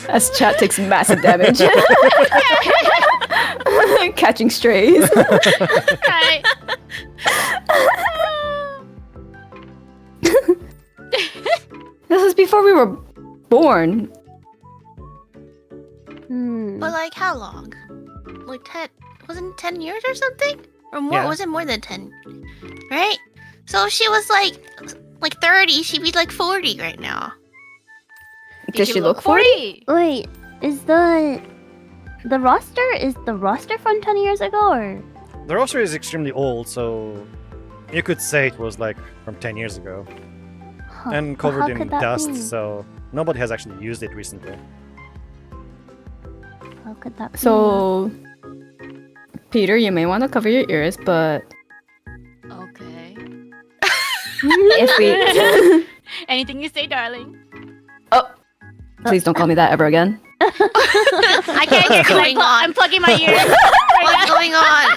S3: As chat takes massive damage. Catching strays.
S5: Right.
S3: This was before we were born.
S4: But like how long? Like 10, wasn't it 10 years or something? Or more?
S1: Yeah.
S4: Was it more than 10? Right? So if she was like 30, she'd be like 40 right now.
S3: Does she look 40?
S2: Wait, is the roster from 10 years ago or?
S1: The roster is extremely old, so you could say it was like from 10 years ago.
S2: Huh.
S1: And
S2: Well,
S1: covered
S2: how
S1: in
S2: could that
S1: dust,
S2: be?
S1: so nobody has actually used it recently.
S2: How could that be?
S3: So, Peter, you may want to cover your ears, but
S5: Okay.
S3: if we...
S5: Anything you say, darling.
S3: Oh, please don't call me that ever again.
S4: I can't hear
S5: I'm,
S4: going on.
S5: I'm plugging my ears.
S4: What's going on?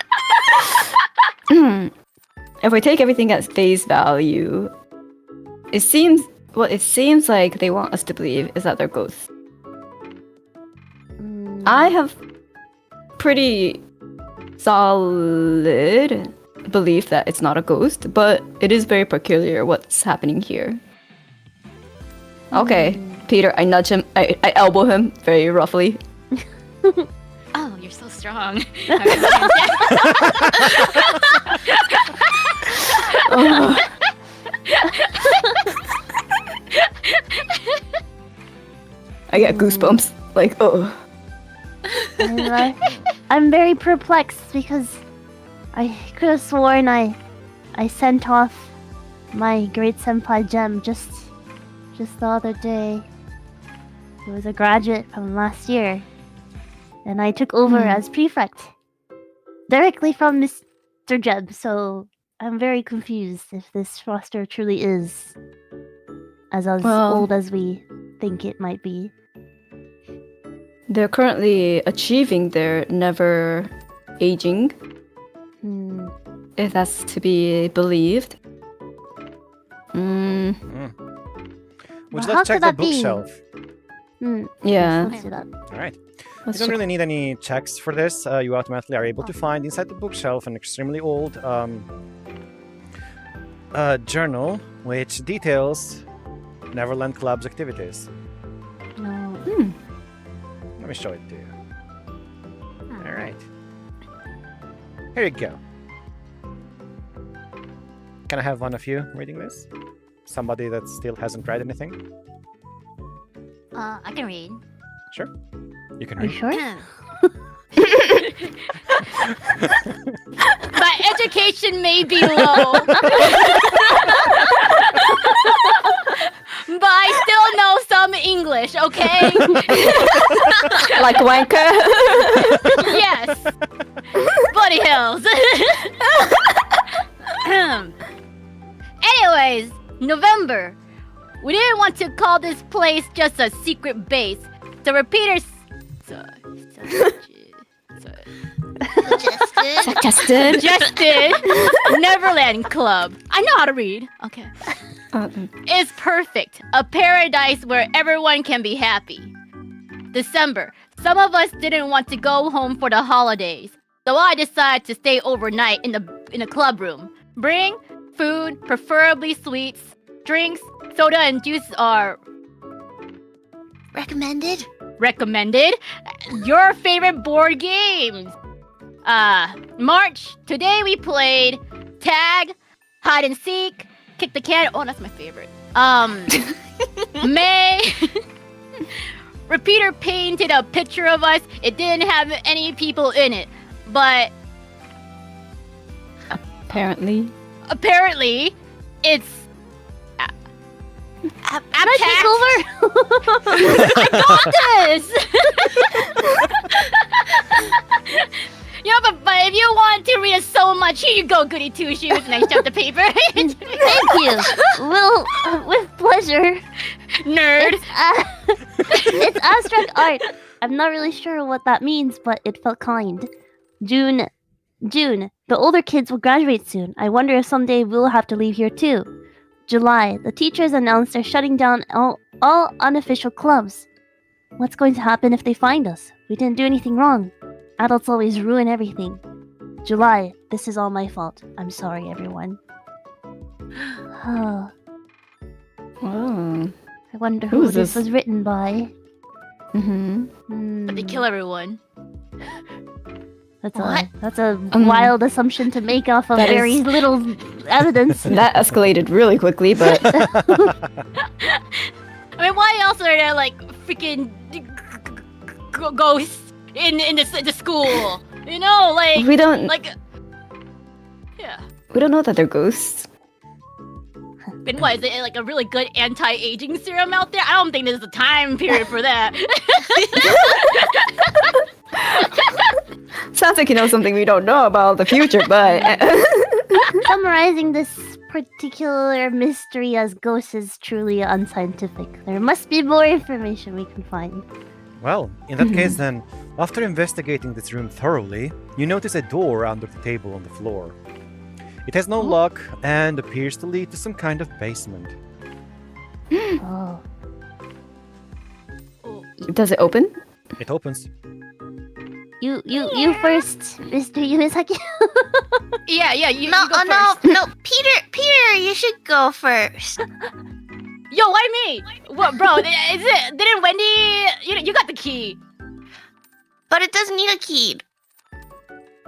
S3: If we take everything at face value, it seems like they want us to believe is that they're ghosts. I have pretty solid belief that it's not a ghost, but it is very peculiar what's happening here. Okay, Peter, I nudge him, I elbow him very roughly.
S5: Oh, you're so strong.
S3: Oh. I get goosebumps. Like, oh.
S2: I'm very perplexed because I could have sworn I sent off my great senpai gem just the other day. He was a graduate from last year, and I took over as prefect directly from Mr. Jeb. So I'm very confused if this roster truly is as old as we think it might be.
S3: They're currently achieving their never aging, if that's to be believed.
S1: Would you
S2: how
S1: like to check
S2: could
S1: the
S2: that be?
S1: bookshelf?
S3: Yeah.
S2: Let's do that.
S1: All right.
S3: Let's
S1: You don't
S3: check.
S1: really need any checks for this. You automatically are able to find inside the bookshelf an extremely old journal which details Neverland Club's activities.
S2: No.
S1: Let me show it to you. All right. Here you go. Can I have one of you reading this? Somebody that still hasn't read anything?
S5: I can read.
S1: Sure. You can
S2: Are you
S1: read.
S2: sure?
S5: My education may be low. But I still know some English, okay?
S3: Like wanker.
S5: Yes. Bloody hells. Anyways, November. We didn't want to call this place just a secret base. So repeaters...
S3: Justin.
S5: Suggested Neverland Club. I know how to read. Okay. It's perfect. A paradise where everyone can be happy. December. Some of us didn't want to go home for the holidays, so I decided to stay overnight in the club room. Bring food, preferably sweets, drinks, soda and juice are
S4: Recommended?
S5: recommended. Your favorite board games. March. Today we played tag, hide and seek, kick the can. Oh, that's my favorite. May. Repeater painted a picture of us. It didn't have any people in it, but
S3: Apparently.
S5: it's
S2: Can I take over?
S5: I got this. Yeah, but if you want to read it so much, here you go, goody two shoes, and I shoved the paper.
S2: Thank you. Well, with pleasure.
S5: Nerd.
S2: It's abstract art. I'm not really sure what that means, but it felt kind. June. The older kids will graduate soon. I wonder if someday we'll have to leave here too. July. The teachers announced they're shutting down all unofficial clubs. What's going to happen if they find us? We didn't do anything wrong. Adults always ruin everything. July. This is all my fault. I'm sorry, everyone.
S3: Oh.
S2: I wonder who
S3: Who's
S2: this
S3: this?
S2: was written by.
S5: But they kill everyone.
S2: That's
S4: What?
S2: a wild assumption to make off of
S3: That
S2: very
S3: is-
S2: little evidence.
S3: That escalated really quickly, but
S5: I mean, why else are there like freaking ghosts in the school? You know, like
S3: we don't
S5: yeah.
S3: we don't know that they're ghosts.
S5: And what is it like a really good anti-aging serum out there? I don't think there's a time period for that.
S3: Sounds like you know something we don't know about the future, but
S2: Summarizing this particular mystery as ghosts is truly unscientific. There must be more information we can find.
S1: Well, in that case then, after investigating this room thoroughly, you notice a door under the table on the floor. It has no lock and appears to lead to some kind of basement.
S2: Oh.
S3: does it open?
S1: It opens.
S2: You first, Mr. Yumisaki.
S5: yeah, you
S4: No,
S5: go
S4: oh, no,
S5: first.
S4: no, Peter, you should go first.
S5: Yo, why me? What, bro? Didn't Wendy? You got the key.
S4: But it doesn't need a key.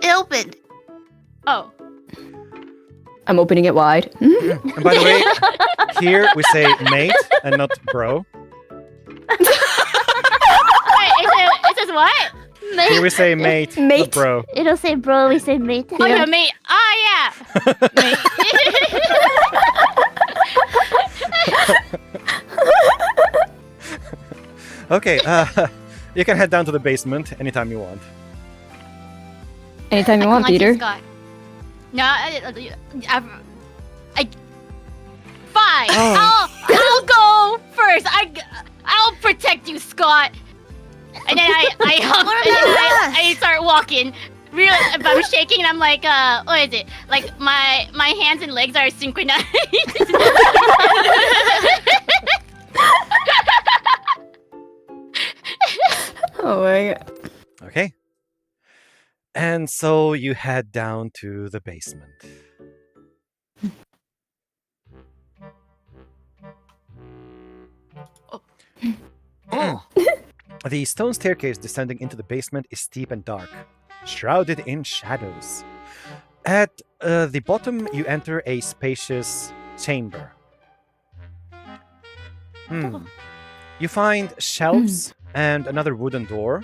S4: It opened.
S5: Oh,
S3: I'm opening it wide.
S1: And by the way, here we say mate and not bro.
S5: Wait, it says what?
S1: Here we say mate,
S3: Mate.
S1: not bro.
S2: It'll say bro, we say mate.
S5: Oh yeah, mate. Oh yeah. Mate.
S1: Okay, you can head down to the basement anytime you want.
S3: Anytime you want,
S5: Come on,
S3: Peter.
S5: Scott. No, fine.
S1: Oh.
S5: I'll go first. I'll protect you, Scott. And then I start walking. Really, I'm shaking and I'm like, what is it? Like my hands and legs are synchronized.
S3: Oh my god.
S1: Okay. And so you head down to the basement.
S5: Oh.
S1: The stone staircase descending into the basement is steep and dark, shrouded in shadows. At the bottom, you enter a spacious chamber. You find shelves and another wooden door.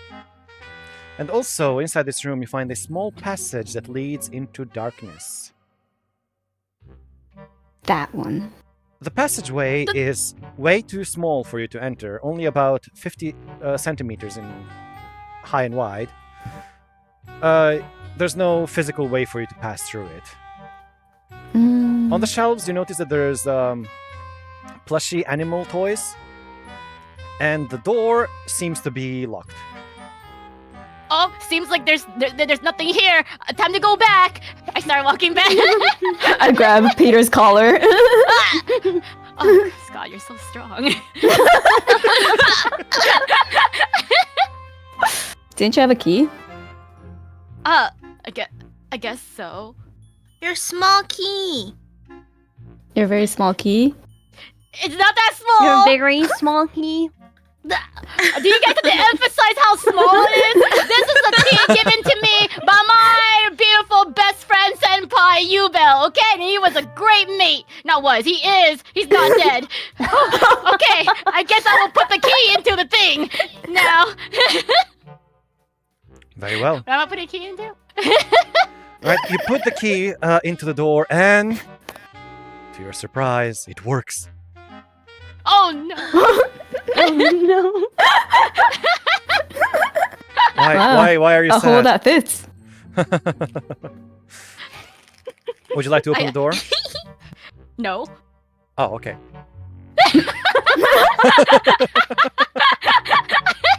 S1: And also, inside this room, you find a small passage that leads into darkness.
S3: That one.
S1: The passageway is way too small for you to enter, only about 50 centimeters in high and wide. There's no physical way for you to pass through it. On the shelves, you notice that there's plushy animal toys, and the door seems to be locked.
S5: Oh, seems like there's nothing here. Time to go back. I start walking back.
S3: I grab Peter's collar.
S5: Oh, Scott, you're so strong.
S3: Didn't you have a key?
S5: I guess so.
S4: Your small key.
S3: Your very small key?
S5: It's not that small.
S2: Your very small key.
S5: Do you get to emphasize how small it is? This is a key given to me by my beautiful best friend Senpai Yubel, okay? And he was a great mate. Not was, he is. He's not dead. Okay, I guess I will put the key into the thing now.
S1: Very well.
S5: What am I putting a key into?
S1: Right, you put the key into the door, and to your surprise, it works.
S5: Oh no.
S2: Oh no.
S1: Why are you
S3: A
S1: sad?
S3: hole that fits.
S1: Would you like to open the door?
S5: No.
S1: Oh, okay.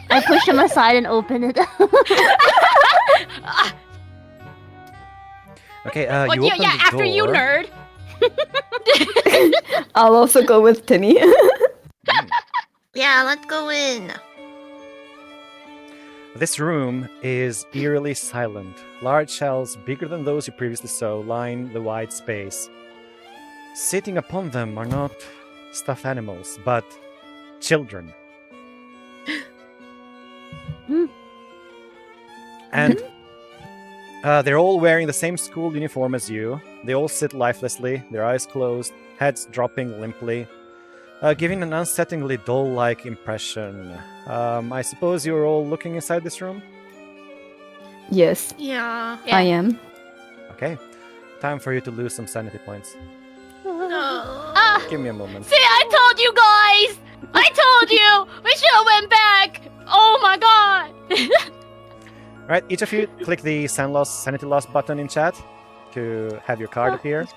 S2: I push him aside and open it.
S1: Okay,
S5: Well,
S1: you open the
S5: after
S1: door.
S5: you, nerd.
S3: I'll also go with Timmy.
S4: Yeah, let's go in.
S1: This room is eerily silent. Large shelves, bigger than those you previously saw, line the wide space. Sitting upon them are not stuffed animals, but children. And they're all wearing the same school uniform as you. They all sit lifelessly, their eyes closed, heads dropping limply, giving an unsettlingly dull-like impression. I suppose you're all looking inside this room?
S3: Yes,
S4: Yeah.
S3: I am.
S1: Okay. Time for you to lose some sanity points.
S4: No.
S1: Give me a moment.
S5: See, I told you guys! I told you! We should have went back! Oh my god!
S1: Alright, each of you click the sanity loss button in chat to have your card appear.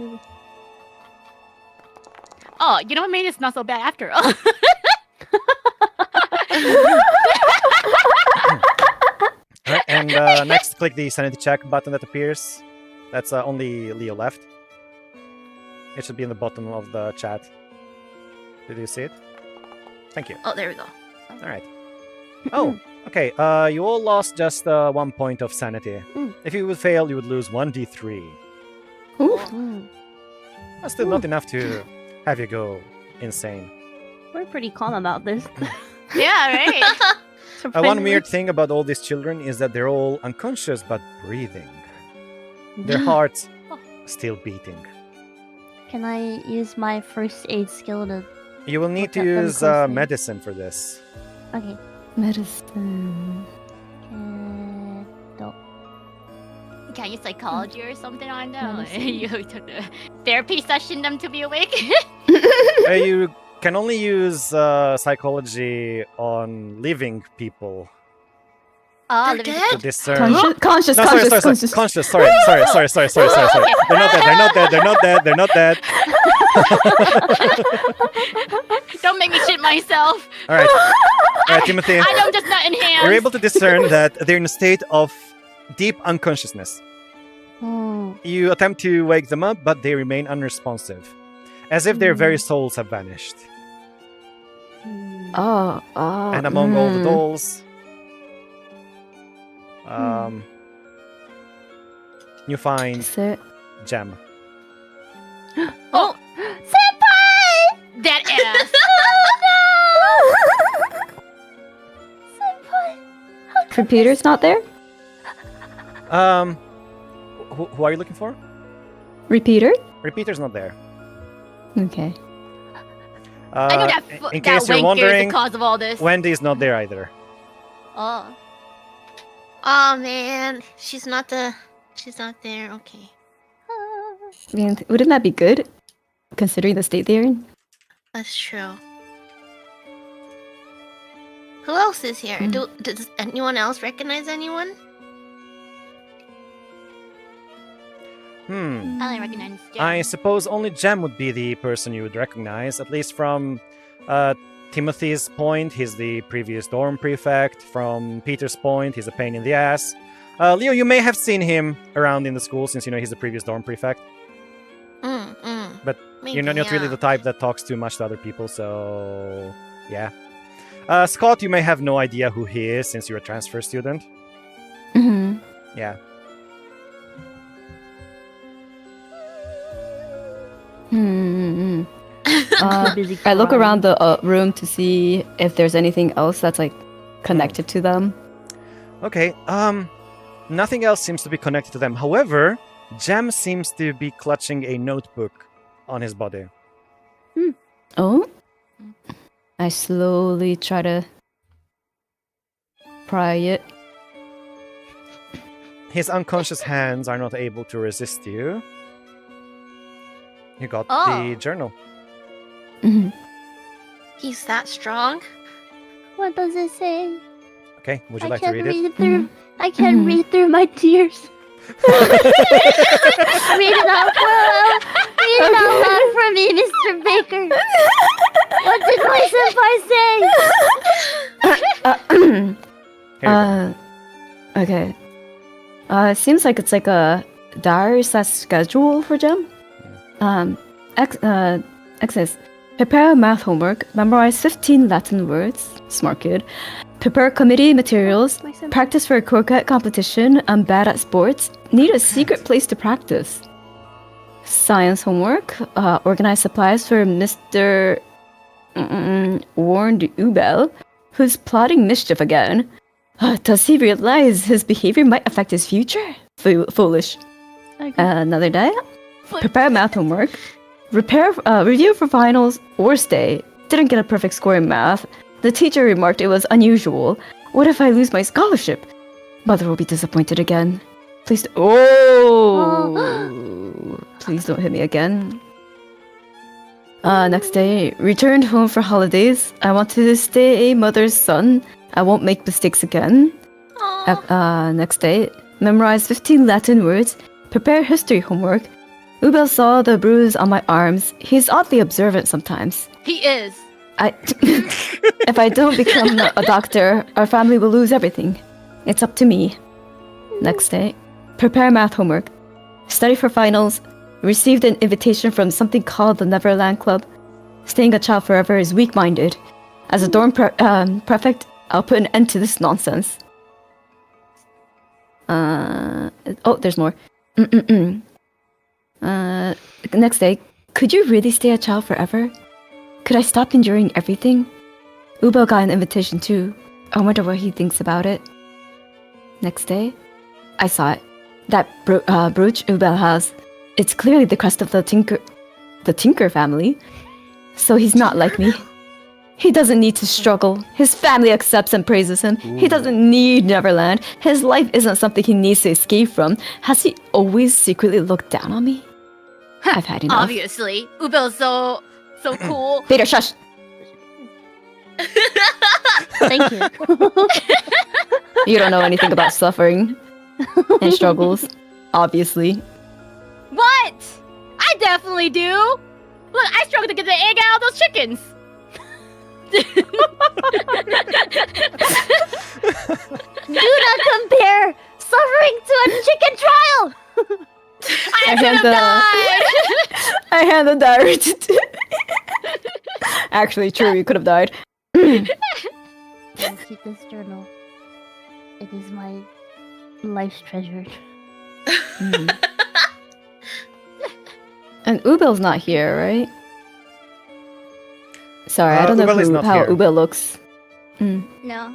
S5: Oh, you know what made this not so bad after all?
S1: Alright, and next click the sanity check button that appears. That's only Leo left. It should be in the bottom of the chat. Did you see it? Thank you.
S4: Oh, there we go.
S1: Alright. Oh, okay. You all lost just 1 point of sanity. If you would fail, you would lose 1d3. That's still not enough to have you go insane.
S2: We're pretty calm about this.
S5: Yeah, right.
S1: One weird thing about all these children is that they're all unconscious but breathing. Their hearts still beating.
S2: can I use my first aid skill to...
S1: You will need to
S2: Look at them
S1: use
S2: closely.
S1: medicine for this.
S2: Okay.
S3: Medicine.
S5: Can't use psychology or something? I know. You took the therapy session them to be awake.
S1: You can only use psychology on living people
S5: Oh,
S4: They're
S5: let me
S4: dead?
S1: to discern.
S3: Conscious.
S1: No, conscious. Sorry. They're not dead.
S5: Don't make me shit myself.
S1: All right, Timothy.
S5: I know, just not in hands.
S1: You're able to discern that they're in a state of deep unconsciousness. You attempt to wake them up, but they remain unresponsive, as if their very souls have vanished. And among all the dolls, you find Gem.
S5: Oh,
S2: Senpai!
S5: that ass.
S2: Senpai!
S3: Repeater's not there?
S1: Who are you looking for?
S3: Repeater?
S1: Repeater's not there.
S3: Okay.
S5: I know that,
S1: in
S5: that
S1: case you're
S5: wanker is
S1: wondering,
S5: the cause of all this.
S1: Wendy's not there either.
S5: Oh.
S4: Oh man, she's not there. Okay.
S3: I mean, wouldn't that be good? Considering the state they're in?
S4: That's true. Who else is here? Does anyone else recognize anyone?
S5: I only recognize Jen.
S1: I suppose only Gem would be the person you would recognize, at least from Timothy's point. He's the previous dorm prefect. From Peter's point, he's a pain in the ass. Leo, you may have seen him around in the school since you know he's the previous dorm prefect. But
S4: Maybe,
S1: you're not really the type that talks too much to other people, so yeah. Scott, you may have no idea who he is since you're a transfer student.
S3: Mm-hmm.
S1: Yeah.
S3: I look around the room to see if there's anything else that's like connected to them.
S1: Okay, nothing else seems to be connected to them. However, Gem seems to be clutching a notebook on his body.
S3: Oh? I slowly try to pry it.
S1: His unconscious hands are not able to resist you. You got
S5: Oh.
S1: the journal.
S3: Mhm.
S4: He's that strong?
S2: What does it say?
S1: Okay, would you
S2: I
S1: like to
S2: can't
S1: read it?
S2: read through. I can't read through my tears. Read it out loud. Read it out loud for me, Mr. Baker. What did my senpai say?
S1: Here you go.
S3: Okay. It seems like it's like a diary / schedule for Gem. Access. Prepare math homework. Memorize 15 Latin words. Smart kid. Prepare committee materials.
S2: My senpai.
S3: Practice for a croquet competition. I'm bad at sports. Need a secret place to practice. Science homework. Organize supplies for Mr. Warned Ubel, who's plotting mischief again. Does he realize his behavior might affect his future? Foolish.
S2: Okay.
S3: Another day. Prepare math homework. Review for finals or stay. Didn't get a perfect score in math. The teacher remarked it was unusual. What if I lose my scholarship? Mother will be disappointed again. Please. Please don't hit me again. Next day. Returned home for holidays. I want to stay a mother's son. I won't make mistakes again. Next day. Memorize 15 Latin words. Prepare history homework. Ubel saw the bruise on my arms. He's oddly observant sometimes.
S5: He is.
S3: If I don't become a doctor, our family will lose everything. It's up to me. Next day. Prepare math homework. Study for finals. Received an invitation from something called the Neverland Club. Staying a child forever is weak-minded. As a dorm prefect, I'll put an end to this nonsense. There's more. Next day. Could you really stay a child forever? Could I stop enduring everything? Ubel got an invitation too. I wonder what he thinks about it. Next day. I saw it. That brooch Ubel has. It's clearly the crest of the tinker. the Tinker family. So he's not like me. He doesn't need to struggle. His family accepts and praises him. He doesn't need Neverland. His life isn't something he needs to escape from. Has he always secretly looked down on me? I've had enough.
S5: Obviously. Ubel's so cool.
S3: Peter, shush!
S2: Thank you.
S3: You don't know anything about suffering and struggles, obviously.
S5: What? I definitely do. Look, I struggled to get the egg out of those chickens.
S2: Do not compare suffering to a chicken trial.
S5: I could have died.
S3: I hand the diary to Actually, true, you could have died.
S2: I'll keep this journal. It is my life's treasure.
S3: And Ubel's not here, right? Sorry, I don't know
S1: Ubel is not
S3: how
S1: here.
S3: Ubel looks.
S5: No.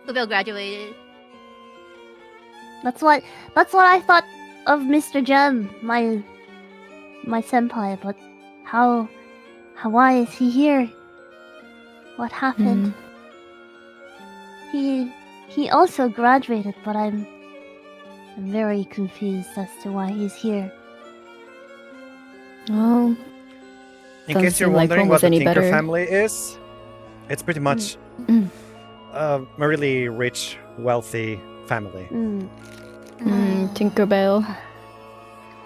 S5: Ubel graduated.
S2: That's what I thought of Mr. Gem, my senpai, but why is he here? What happened? He also graduated, but I'm very confused as to why he's here.
S3: Oh,
S1: In
S3: Doesn't
S1: case you're
S3: seem like
S1: wondering
S3: one
S1: what
S3: was
S1: the
S3: any
S1: Tinker
S3: better.
S1: family is, it's pretty much a really rich, wealthy family.
S3: Tinkerbell.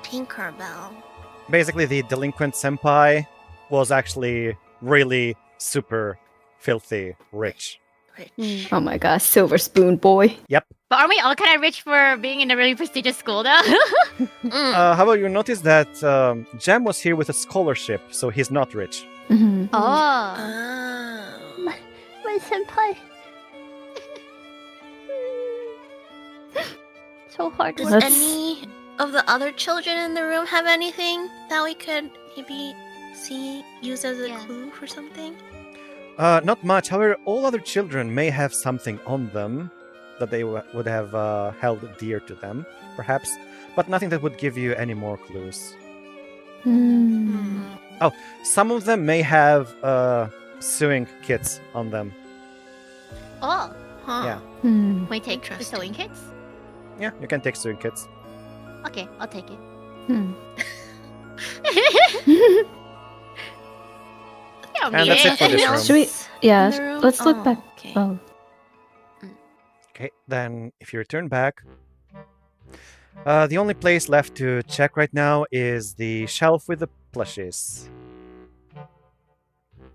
S4: Tinkerbell.
S1: Basically, the delinquent senpai was actually really super filthy rich.
S4: Rich.
S3: Oh my gosh, Silver Spoon boy.
S1: Yep.
S5: But aren't we all kind of rich for being in a really prestigious school, though?
S1: How about you notice that Jam was here with a scholarship, so he's not rich.
S3: Mm-hmm.
S5: Oh.
S4: Oh.
S2: My senpai. So hard to
S4: Does
S3: Let's-
S4: any of the other children in the room have anything that we could maybe use as a
S5: Yeah.
S4: clue for something?
S1: Not much. However, all other children may have something on them that they would have held dear to them, perhaps, but nothing that would give you any more clues. Some of them may have sewing kits on them.
S5: Oh.
S4: Huh.
S1: Yeah.
S5: Can we take the
S4: Interesting.
S5: sewing kits?
S1: Yeah, you can take sewing kits.
S5: Okay, I'll take it.
S1: And that's it for this room.
S3: Should we? Yeah,
S4: in the room?
S3: let's look
S4: Oh,
S3: back.
S4: okay.
S3: Oh,
S1: Okay, then if you return back, the only place left to check right now is the shelf with the plushies.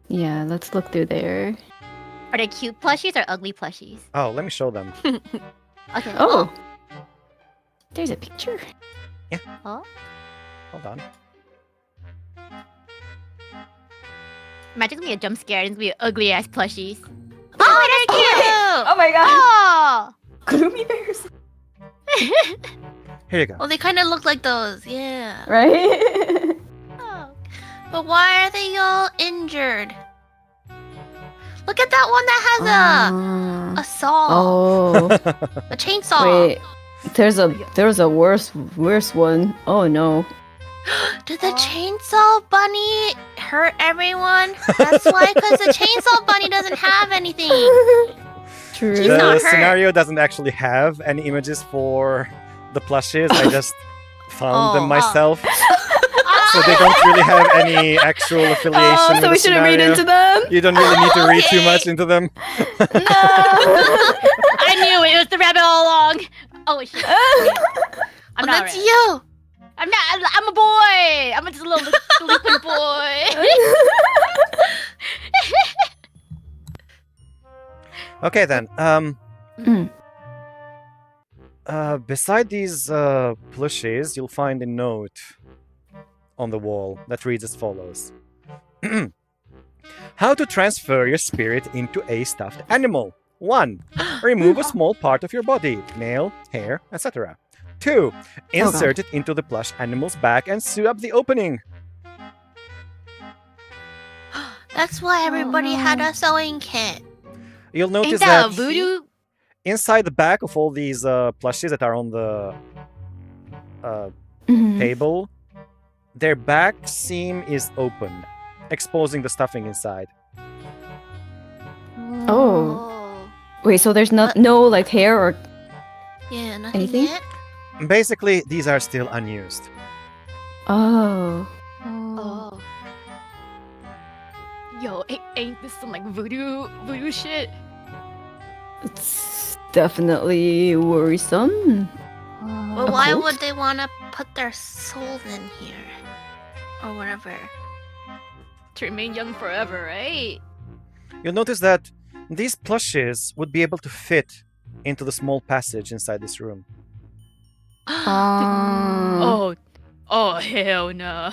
S3: yeah. Let's look through there.
S5: Are they cute plushies or ugly plushies?
S1: Oh, let me show them.
S5: Okay.
S3: Oh, there's a picture.
S5: Oh.
S1: Hold on.
S5: Imagine it's gonna be a jump scare and it's gonna be ugly ass plushies.
S4: Oh, they're cute!
S3: Oh my god,
S5: Oh!
S3: gloomy bears.
S1: Here you go.
S4: Oh, they kind of look like those, yeah.
S3: Right?
S4: Oh. But why are they all injured? Look at that one that has a saw,
S3: Oh,
S4: a chainsaw.
S3: wait. There's a worse one. Oh no.
S4: Did the chainsaw bunny hurt everyone? That's why, because the chainsaw bunny doesn't have anything.
S3: True.
S4: She's
S1: The
S4: not hurt.
S1: scenario doesn't actually have any images for the plushies. I just found them
S4: Oh.
S1: myself. So they don't really have any actual affiliation
S3: Oh,
S1: with
S3: so
S1: the
S3: we shouldn't read
S1: scenario.
S3: into them.
S1: You don't really need to read too
S4: Okay.
S1: much into them.
S3: No.
S5: I knew it was the rabbit all along. Oh shit. I'm
S4: Oh,
S5: not.
S4: that's
S5: right.
S4: you.
S5: I'm not. I'm a boy. I'm just a little delinquent boy.
S1: Okay then. Beside these plushies, you'll find a note on the wall that reads as follows. How to transfer your spirit into a stuffed animal. 1. Remove a small part of your body, nail, hair, etc. 2. Insert it into the plush animal's back and sew up the opening.
S4: That's why everybody had a sewing kit.
S1: You'll notice
S5: Ain't that a
S1: that
S5: voodoo?
S1: inside the back of all these plushies that are on the table, Their back seam is open, exposing the stuffing inside.
S3: Oh. Wait, so there's no like hair or
S4: Yeah, nothing
S3: Anything?
S4: yet.
S1: Basically, these are still unused.
S3: Oh.
S5: Oh. Yo, ain't this some like voodoo shit?
S3: It's definitely worrisome.
S4: Well, why
S3: cult?
S4: would they want to put their souls in here? Or whatever.
S5: To remain young forever, right?
S1: You'll notice that these plushies would be able to fit into the small passage inside this room.
S5: Oh hell no.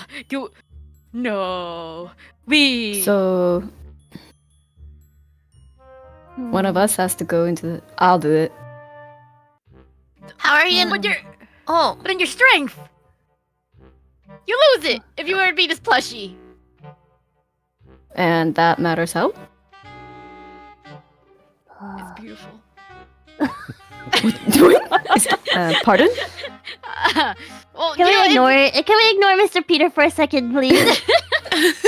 S5: No.
S3: So one of us has to go into the. I'll do it.
S4: How are you
S5: But
S4: Oh,
S5: in your strength. You lose it if you were to be this plushie.
S3: And that matters how?
S5: It's beautiful.
S3: Pardon?
S5: Well,
S2: Can we ignore it? Can we ignore Mr. Peter for a second, please?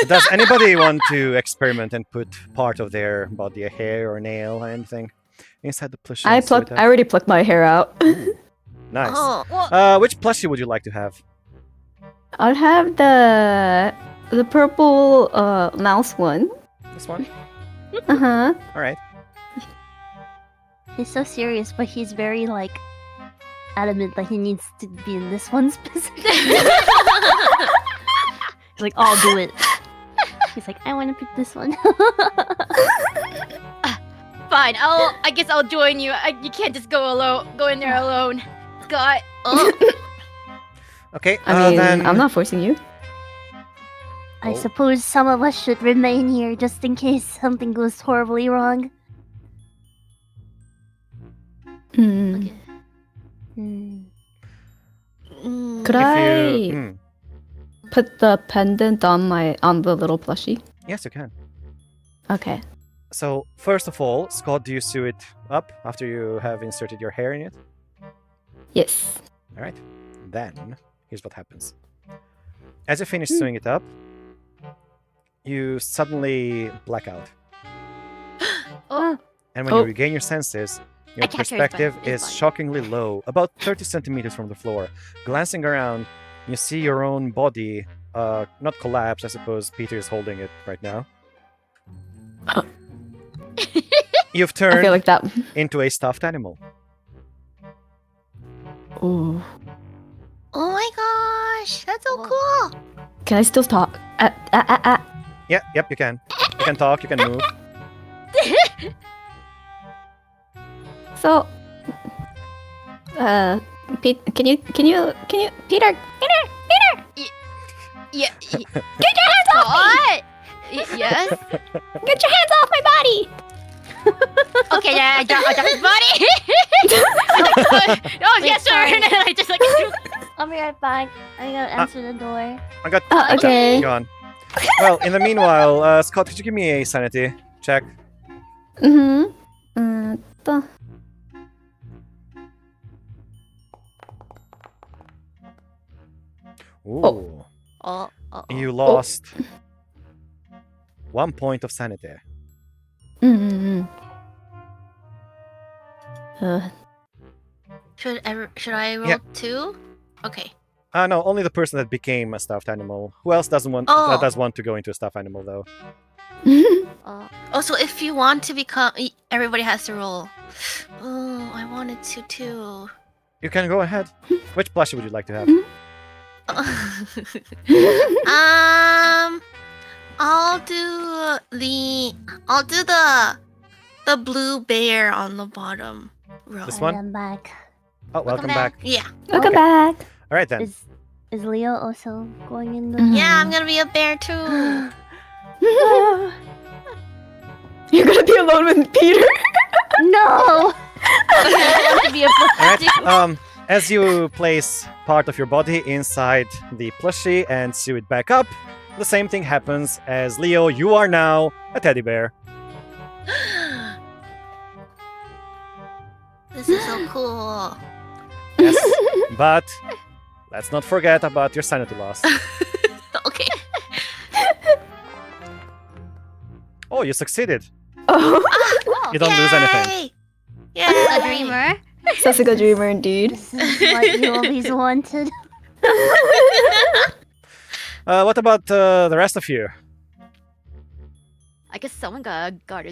S1: Does anybody want to experiment and put part of their body, a hair or nail or anything, inside the plushie?
S3: I
S1: and sew it up?
S3: already plucked my hair out.
S1: Nice.
S4: oh.
S5: Well,
S1: Which plushie would you like to have?
S3: I'll have the purple mouse one.
S1: This one?
S3: Uh-huh.
S1: All right.
S2: He's so serious, but he's very like adamant that he needs to be in this one specifically. He's like, I'll do it. He's like, I want to pick this one.
S5: fine. I guess I'll join you. You can't just go in there alone, Scott.
S4: Oh.
S1: Okay.
S3: I mean,
S1: then
S3: I'm not forcing you.
S2: I
S1: Oh.
S2: suppose some of us should remain here just in case something goes horribly wrong.
S3: Hmm.
S2: Hmm.
S3: Could
S1: if
S3: I
S1: you,
S3: put the pendant on the little plushie?
S1: yes, you can.
S3: Okay.
S1: So first of all, Scott, do you sew it up after you have inserted your hair in it?
S3: Yes.
S1: All right. Then here's what happens. As you finish sewing it up, you suddenly black out,
S5: Oh,
S1: and when
S3: Oh.
S1: you regain your senses, your
S5: I capture his
S1: perspective
S5: body, his
S1: is
S5: body.
S1: shockingly low, about 30 centimeters from the floor. Glancing around, you see your own body, not collapse. I suppose Peter is holding it right now. You've
S3: I feel
S1: turned
S3: like that.
S1: into a stuffed animal.
S3: Ooh.
S4: Oh my gosh, that's so
S5: Whoa.
S4: cool.
S3: Can I still talk?
S1: Yeah, yep, you can. You can talk, you can move.
S3: So, Pete, can you, Peter?
S5: yeah. Get your hands off me! Yes.
S3: Get your hands off my body!
S5: Okay, yeah, I dropped his body. Oh, yes, sir.
S2: sorry.
S5: And then I just like.
S2: I'll be right back. I gotta answer the door.
S1: I got
S3: Okay.
S1: gone. Well, in the meanwhile, Scott, could you give me a sanity check?
S3: Mm-hmm.
S1: Ooh.
S4: Oh,
S1: You lost 1 point of sanity.
S3: Mm-hmm.
S4: Should I roll
S1: Yeah.
S4: 2? Okay.
S1: No, only the person that became a stuffed animal. Who else does want to go into a stuffed animal, though?
S4: Oh, so if you want to become, everybody has to roll. Oh, I wanted to too.
S1: You can go ahead. Which plushie would you like to have?
S4: I'll do the blue bear on the bottom row.
S1: This one?
S2: I'm back.
S1: Oh, welcome back.
S4: Yeah.
S3: Welcome
S1: Okay.
S3: back.
S1: All right then.
S2: Is Leo also going in the?
S3: Mhm.
S4: Yeah, I'm gonna be a bear too.
S3: You're gonna be alone with Peter.
S2: No. I want to be a
S1: All right. As you place part of your body inside the plushie and sew it back up, the same thing happens as Leo. You are now a teddy bear.
S4: This is so cool.
S1: Yes, but let's not forget about your sanity loss. Oh, you succeeded.
S3: Oh,
S1: You don't lose anything.
S4: Yay!
S5: A dreamer.
S3: Sasuga dreamer indeed.
S2: This is what you always wanted.
S1: What about the rest of you?
S5: I guess someone gotta guard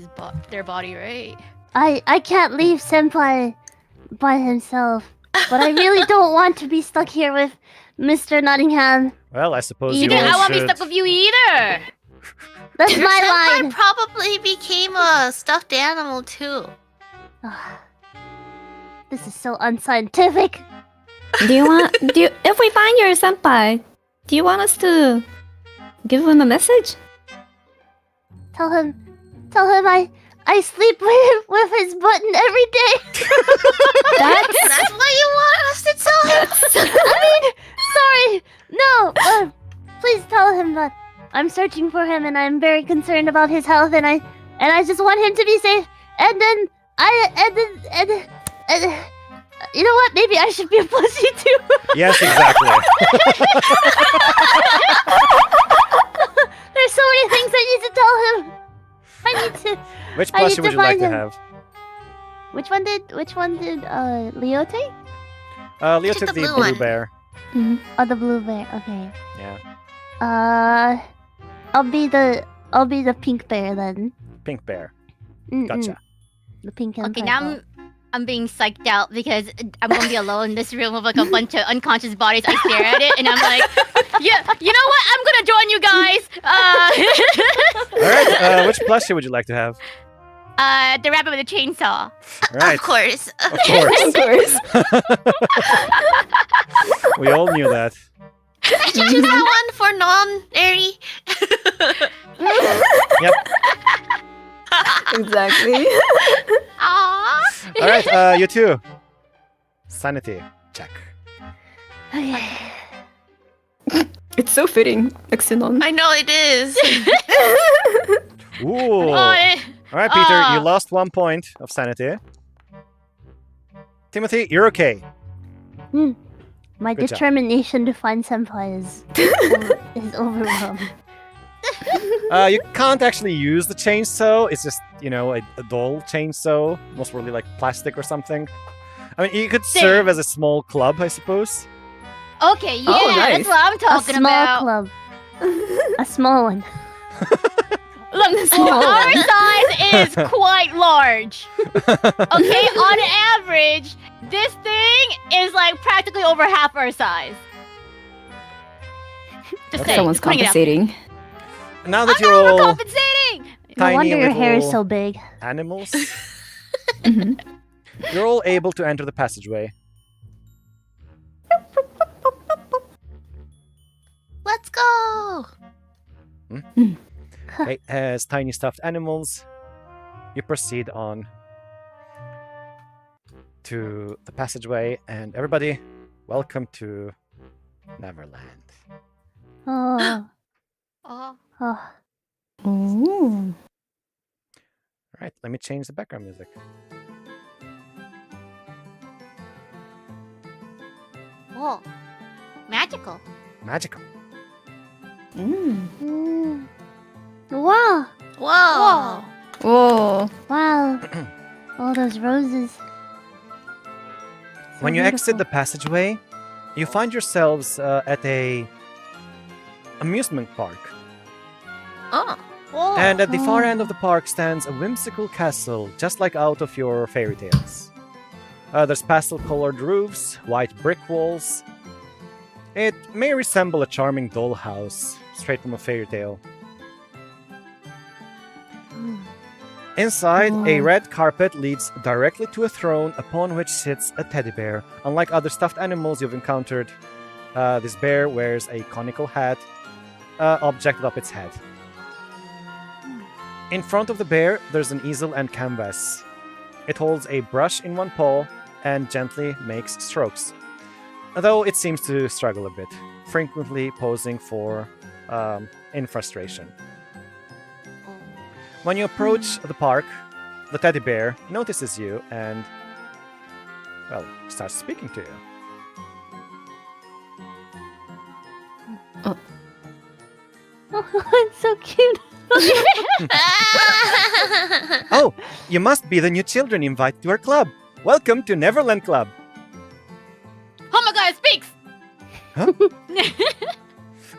S5: their body, right?
S2: I can't leave Senpai by himself. But I really don't want to be stuck here with Mr. Nottingham.
S1: Well, I suppose
S2: You
S1: you
S2: didn't-
S1: all
S5: I won't be
S1: should...
S5: stuck with you either.
S2: That's
S4: Your
S2: my
S4: senpai
S2: line.
S4: probably became a stuffed animal too.
S2: This is so unscientific.
S3: If we find your senpai, do you want us to give him a message?
S2: Tell him I sleep with his button every day.
S4: That's what you want us to tell him?
S2: I mean, sorry. No, please tell him that I'm searching for him and I'm very concerned about his health and I just want him to be safe. And then you know what? Maybe I should be a pussy too.
S1: Yes, exactly.
S2: There's so many things I need to tell him. I need to.
S1: Which
S2: I need
S1: plushie
S2: to
S1: would you like
S2: find
S1: to
S2: him.
S1: have?
S2: Which one did Leo take?
S1: Leo
S4: Took
S1: took
S4: the
S1: the
S4: blue
S1: blue
S4: one.
S1: bear.
S2: Oh, the blue bear. Okay.
S1: Yeah.
S2: I'll be the pink bear then.
S1: Pink bear.
S2: Mm-mm.
S1: Gotcha.
S2: The pink and
S5: Okay,
S2: purple.
S5: now I'm being psyched out because I'm gonna be alone in this room with like a bunch of unconscious bodies. I stare at it and I'm like, yeah, you know what? I'm gonna join you guys.
S1: Alright, which plushie would you like to have?
S5: The rabbit with a chainsaw.
S1: Right.
S4: Of course.
S1: Of course.
S3: Of course.
S1: We all knew that.
S4: Did you choose that one for non-airy?
S1: Yep.
S3: Exactly.
S5: Aww.
S1: Alright, you two. Sanity check.
S2: Okay.
S3: It's so fitting, Exenon.
S4: I know it is.
S1: Ooh.
S5: Oh,
S1: Alright, Peter, you
S5: Ah.
S1: lost 1 point of sanity. Timothy, you're okay.
S2: My
S1: Good job.
S2: determination to find senpai is overwhelmed.
S1: You can't actually use the chainsaw. It's just, you know, a dull chainsaw. Most probably like plastic or something. I mean, you could serve as a small club, I suppose.
S5: okay, yeah,
S3: Oh, nice.
S5: that's what I'm
S2: A
S5: talking
S2: small
S5: about.
S2: club. A small one.
S5: Look, our size is quite large. Okay, on average, this thing is like practically over half our size. Just saying.
S3: Someone's
S5: putting it out.
S3: compensating.
S1: Now that
S5: I'm
S1: you're
S5: not
S1: all
S5: overcompensating.
S2: No
S1: tiny
S2: wonder your hair is
S1: little
S2: so big.
S1: animals,
S3: Mhm.
S1: you're all able to enter the passageway.
S4: Let's go.
S1: Okay, as tiny stuffed animals, you proceed on to the passageway, and everybody, welcome to Neverland.
S2: Oh.
S5: Oh.
S2: Oh.
S3: Ooh.
S1: Alright, let me change the background music.
S5: Whoa. Magical.
S1: Magical.
S2: Mm. Wow.
S4: Whoa.
S3: Whoa.
S2: Wow. All those roses. So
S1: When you exit the
S2: beautiful.
S1: passageway, you find yourselves at a amusement park.
S4: Oh.
S5: Whoa.
S1: And at the far
S2: Oh.
S1: end of the park stands a whimsical castle, just like out of your fairy tales. There's pastel-colored roofs, white brick walls. It may resemble a charming dollhouse, straight from a fairy tale. Inside, a
S2: Wow.
S1: red carpet leads directly to a throne upon which sits a teddy bear. Unlike other stuffed animals you've encountered, this bear wears a conical hat objected up its head. In front of the bear, there's an easel and canvas. It holds a brush in one paw and gently makes strokes, though it seems to struggle a bit, frequently posing for in frustration. When you approach the park, the teddy bear notices you and, well, starts speaking to you.
S2: Oh, it's so cute.
S1: Oh, you must be the new children invited to our club. Welcome to Neverland Club.
S5: Oh my god, it speaks!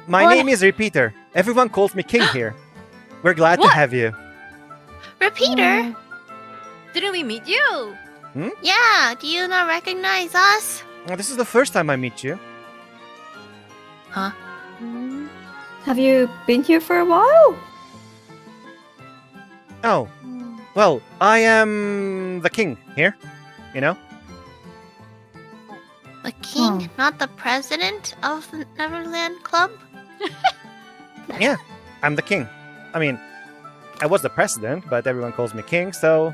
S1: My
S2: What?
S1: name is Repeater. Everyone calls me King here. We're glad to
S5: What?
S1: have you.
S4: Repeater?
S5: Didn't we meet you?
S4: Yeah, do you not recognize us?
S1: Well, this is the first time I meet you.
S2: Mm,
S3: Have you been here for a while?
S1: Oh,
S2: mm.
S1: well, I am the king here, you know?
S4: The king, not the president of the Neverland Club?
S1: Yeah, I'm the king. I mean, I was the president, but everyone calls me king, so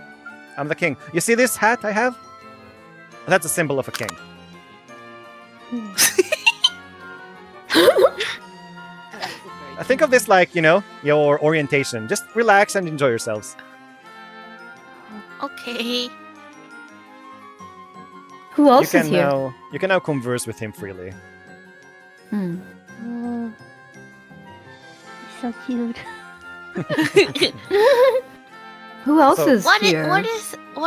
S1: I'm the king. You see this hat I have? That's a symbol of a king. Think of this like, you know, your orientation. Just relax and enjoy yourselves.
S4: Okay.
S3: Who
S1: You
S3: else
S1: can
S3: is here?
S1: you can now converse with him freely.
S3: Hmm.
S2: Oh. He's so cute.
S3: Who else
S1: So-
S3: is
S4: What is,
S3: here?
S4: what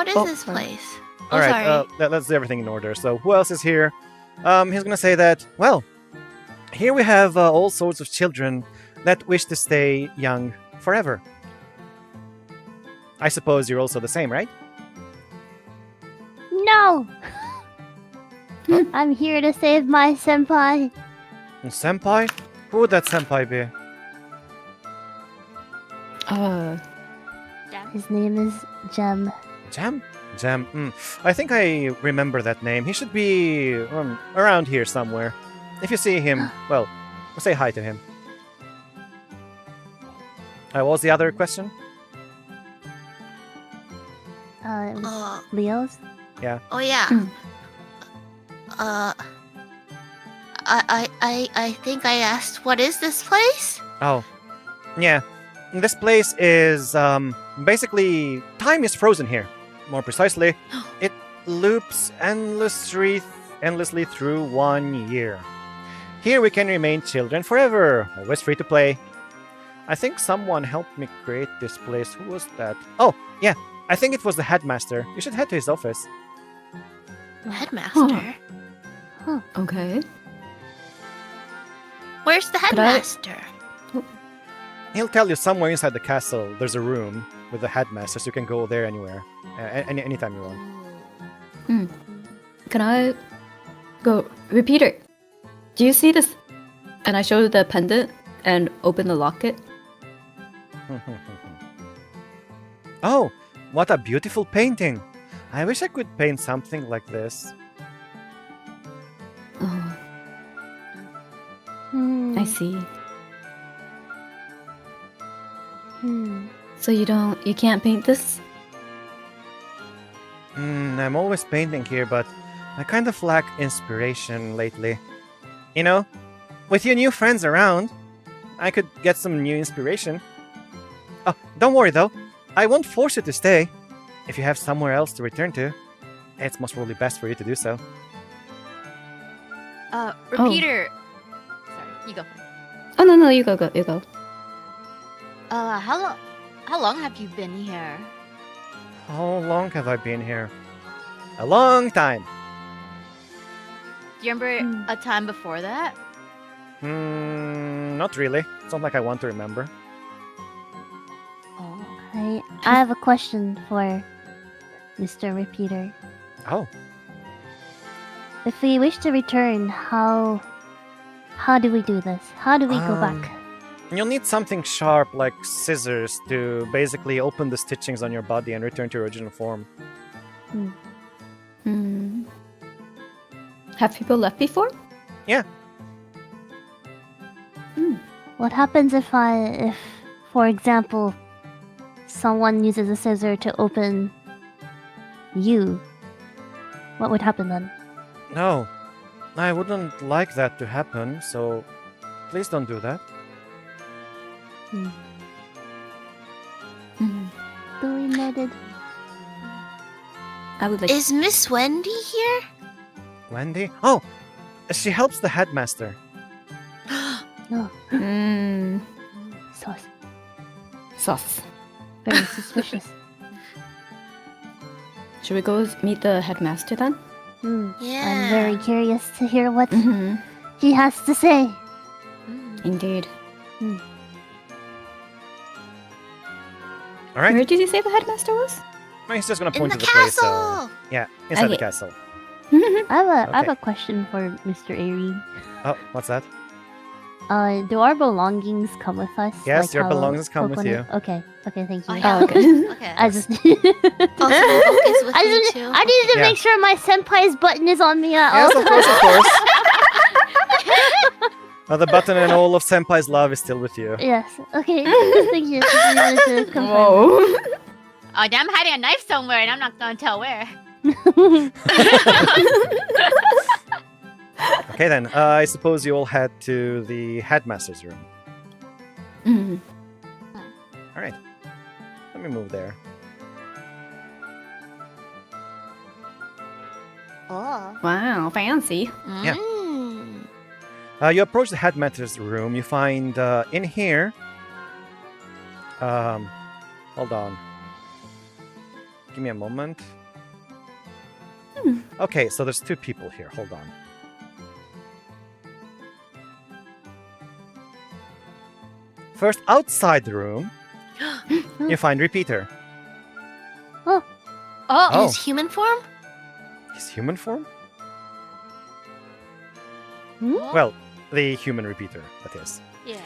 S4: is
S3: Oh,
S4: this
S3: sorry.
S4: place?
S1: All right,
S4: sorry.
S1: let's do everything in order. So, who else is here? He's gonna say that. Well, here we have all sorts of children that wish to stay young forever. I suppose you're also the same, right?
S2: No! I'm here to save my senpai.
S1: Senpai? Who would that senpai be?
S2: His name is Jem.
S1: Jam? Jam. I think I remember that name. He should be around here somewhere. If you see him, well, say hi to him. What was the other question?
S2: It was
S4: Uh,
S2: Leo's.
S4: oh yeah.
S3: Hmm.
S4: I think I asked, what is this place?
S1: Oh, yeah. This place is basically time is frozen here. More precisely, it loops endlessly through 1 year. Here we can remain children forever, always free to play. I think someone helped me create this place. Who was that? Oh, yeah. I think it was the headmaster. You should head to his office.
S4: Headmaster?
S3: Okay.
S4: Where's the
S3: Could I-
S4: headmaster?
S1: He'll tell you somewhere inside the castle there's a room with the headmaster, so you can go there anywhere, anytime you want.
S3: Can I go? Repeater, do you see this? And I show the pendant and open the locket.
S1: Oh, what a beautiful painting! I wish I could paint something like this.
S3: Oh,
S2: Hmm.
S3: I see.
S2: Hmm.
S3: So you can't paint this?
S1: I'm always painting here, but I kind of lack inspiration lately. You know, with your new friends around, I could get some new inspiration. Oh, don't worry though. I won't force you to stay. If you have somewhere else to return to, it's most probably best for you to do so.
S5: Repeater. Sorry, you go.
S3: Oh no, you go.
S5: How long have you been here?
S1: How long have I been here? A long time.
S5: Do you remember a time before that?
S1: Not really. It's not like I want to remember.
S5: Oh.
S2: I have a question for Mr. Repeater.
S1: Oh,
S2: If we wish to return, how do we do this? How do we go back?
S1: you'll need something sharp like scissors to basically open the stitchings on your body and return to your original form.
S3: Have people left before?
S1: Yeah.
S2: What happens if for example, someone uses a scissor to open you? What would happen then?
S1: No, I wouldn't like that to happen, so please don't do that.
S2: Duly noted.
S3: I would like.
S4: Is Miss Wendy here?
S1: Wendy? Oh, she helps the headmaster.
S2: No.
S3: Mm,
S2: Sauce.
S3: Sus.
S2: Very suspicious.
S3: Should we go meet the headmaster then?
S4: Yeah.
S2: I'm very curious to hear what
S3: Mm-hmm.
S2: he has to say.
S3: Indeed.
S1: All right.
S3: Where did you say the headmaster was?
S1: No, he's just gonna
S4: In
S1: point
S4: the
S1: to the place.
S4: castle.
S1: Yeah, inside the
S3: Okay.
S1: castle.
S2: I have
S1: Okay.
S2: a question for Mr. Airi.
S1: Oh, what's that?
S2: Do our belongings come with us?
S1: Yes,
S2: like
S1: your
S2: how
S1: belongings come with
S2: Kokone-
S1: you.
S2: Okay, thank you.
S4: Oh, yeah.
S3: Oh, okay.
S4: Okay.
S2: I just
S4: Also, the book is with
S2: I
S4: you
S2: just
S4: too.
S2: I needed to
S1: Yeah.
S2: make sure my senpai's button is on me at
S1: Yes,
S2: all
S1: of course, of course. The button and all of Senpai's love is still with you.
S2: Yes. Okay. Thank you. Just wanted to confirm.
S3: Whoa.
S5: Oh, I'm hiding a knife somewhere, and I'm not gonna tell where.
S1: Okay then, I suppose you all head to the headmaster's room.
S3: Mm.
S1: All right, let me move there.
S4: Oh.
S3: Wow, fancy.
S1: Yeah.
S4: Mm.
S1: You approach the headmaster's room. You find in here. Hold on. Give me a moment. Okay, so there's two people here. Hold on. First, outside the room, you find Repeater.
S5: Oh,
S4: In
S1: Oh.
S4: his human form?
S1: His human form?
S2: Hmm?
S1: Well, the human Repeater, that is.
S5: yeah.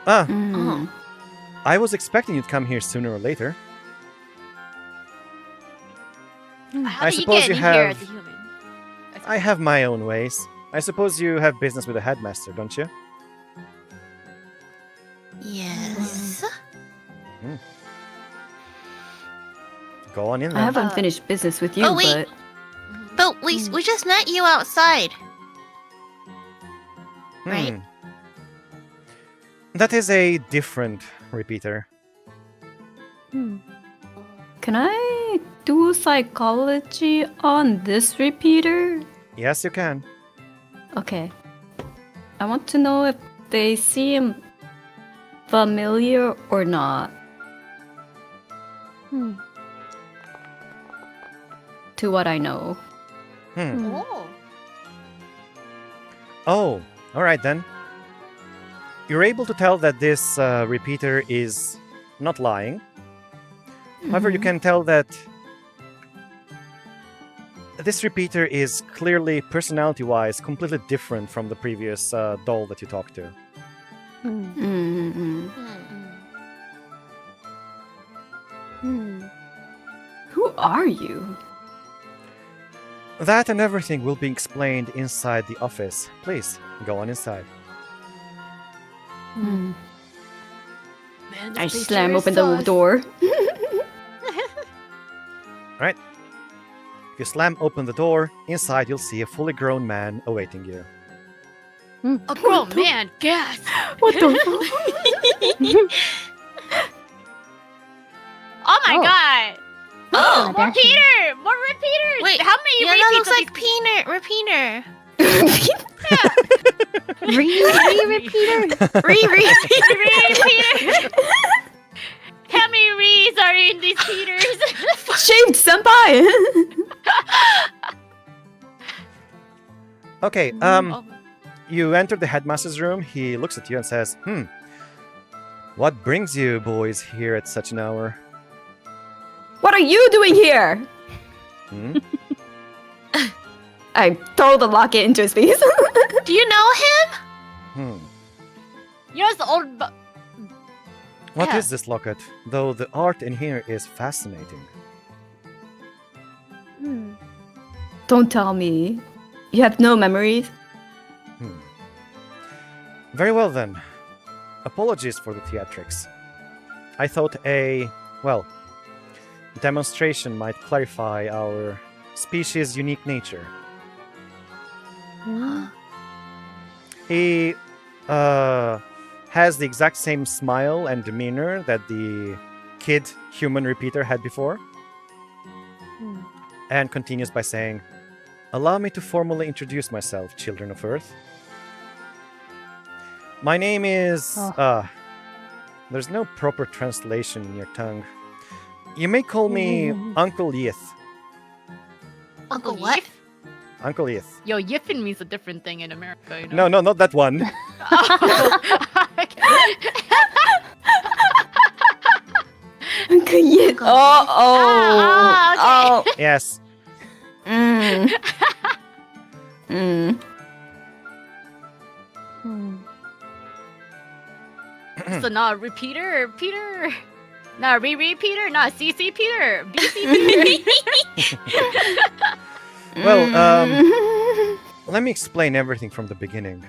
S1: Ah,
S3: Mm.
S1: I was expecting you'd come here sooner or later.
S5: How
S1: I
S5: do you
S1: suppose
S5: get
S1: you
S5: in here
S1: have-
S5: as a human?
S1: I have my own ways. I suppose you have business with the headmaster, don't you?
S4: Yes.
S1: Go on in
S3: I
S1: there.
S3: haven't finished business with you,
S4: Oh, wait.
S3: but
S4: But we just met you outside. right?
S1: Hmm. That is a different Repeater.
S3: can I do psychology on this repeater?
S1: Yes, you can.
S3: Okay. I want to know if they seem familiar or not to what I know.
S1: Hmm.
S4: Oh.
S1: Oh, all right then. You're able to tell that this Repeater is not lying. However, you can tell that this Repeater is clearly, personality-wise, completely different from the previous doll that you talked to.
S3: Mm-hmm.
S4: Hmm.
S3: Who are you?
S1: That and everything will be explained inside the office. Please, go on inside.
S3: Hmm.
S5: Man, this
S3: I
S5: picture
S3: slam
S5: is
S3: open the
S5: sus.
S3: door.
S1: If you slam open the door, inside you'll see a fully grown man awaiting you.
S5: A grown man, gas.
S3: What the
S5: Oh my
S2: Oh.
S5: god!
S2: Oh,
S5: More
S2: dashing.
S5: Peter! More repeaters!
S4: Wait,
S5: how many
S4: Yeah, that
S5: repeats
S4: looks
S5: of
S4: like Peanut. Repeater.
S2: Repeater.
S5: Repeaters? How many re's are in these Peters?
S3: Shaved senpai!
S1: Okay,
S5: Oh,
S1: you enter the headmaster's room. He looks at you and says, what brings you boys here at such an hour?
S3: What are you doing here?
S1: Hmm?
S3: I throw the locket into his face.
S4: Do you know him?
S1: Hmm.
S5: you know it's the old.
S1: What
S5: Yeah.
S1: is this locket? Though the art in here is fascinating.
S3: Don't tell me. You have no memories?
S1: Very well then. Apologies for the theatrics. I thought a, demonstration might clarify our species' unique nature. He has the exact same smile and demeanor that the kid human Repeater had before. And continues by saying, allow me to formally introduce myself, children of Earth. My name is There's no proper translation in your tongue. You may call me Uncle Yith.
S4: Uncle what?
S1: Uncle Yith.
S5: Yo, yiffin means a different thing in America, you know?
S1: No, not that one.
S3: Yeah. Oh.
S1: Yes.
S3: Mm.
S5: So not repeater, Peter. Not repeater, not CC Peter. BC Peter.
S1: Well, let me explain everything from the beginning.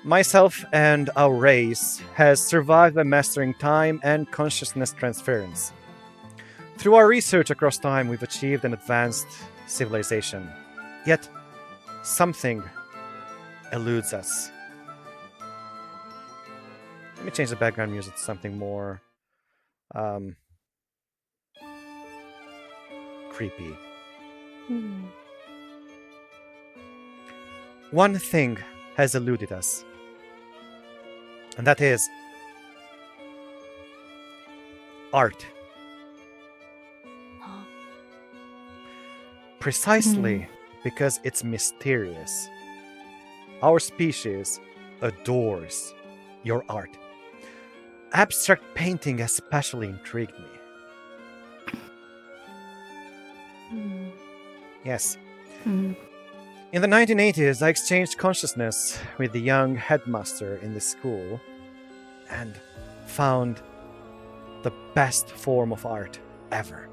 S1: Myself and our race has survived by mastering time and consciousness transference. Through our research across time, we've achieved an advanced civilization. Yet, something eludes us. Let me change the background music to something more creepy. One thing has eluded us, and that is art. Precisely because it's mysterious. Our species adores your art. Abstract painting especially intrigued me. Yes. In the 1980s, I exchanged consciousness with the young headmaster in the school and found the best form of art ever.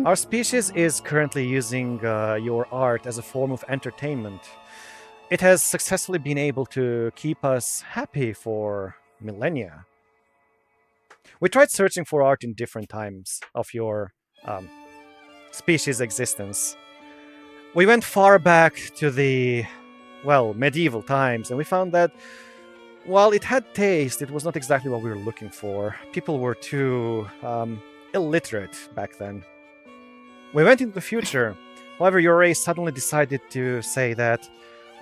S1: Our species is currently using your art as a form of entertainment. It has successfully been able to keep us happy for millennia. We tried searching for art in different times of your species' existence. We went far back to the, medieval times, and we found that while it had taste, it was not exactly what we were looking for. People were too illiterate back then. We went into the future. However, your race suddenly decided to say that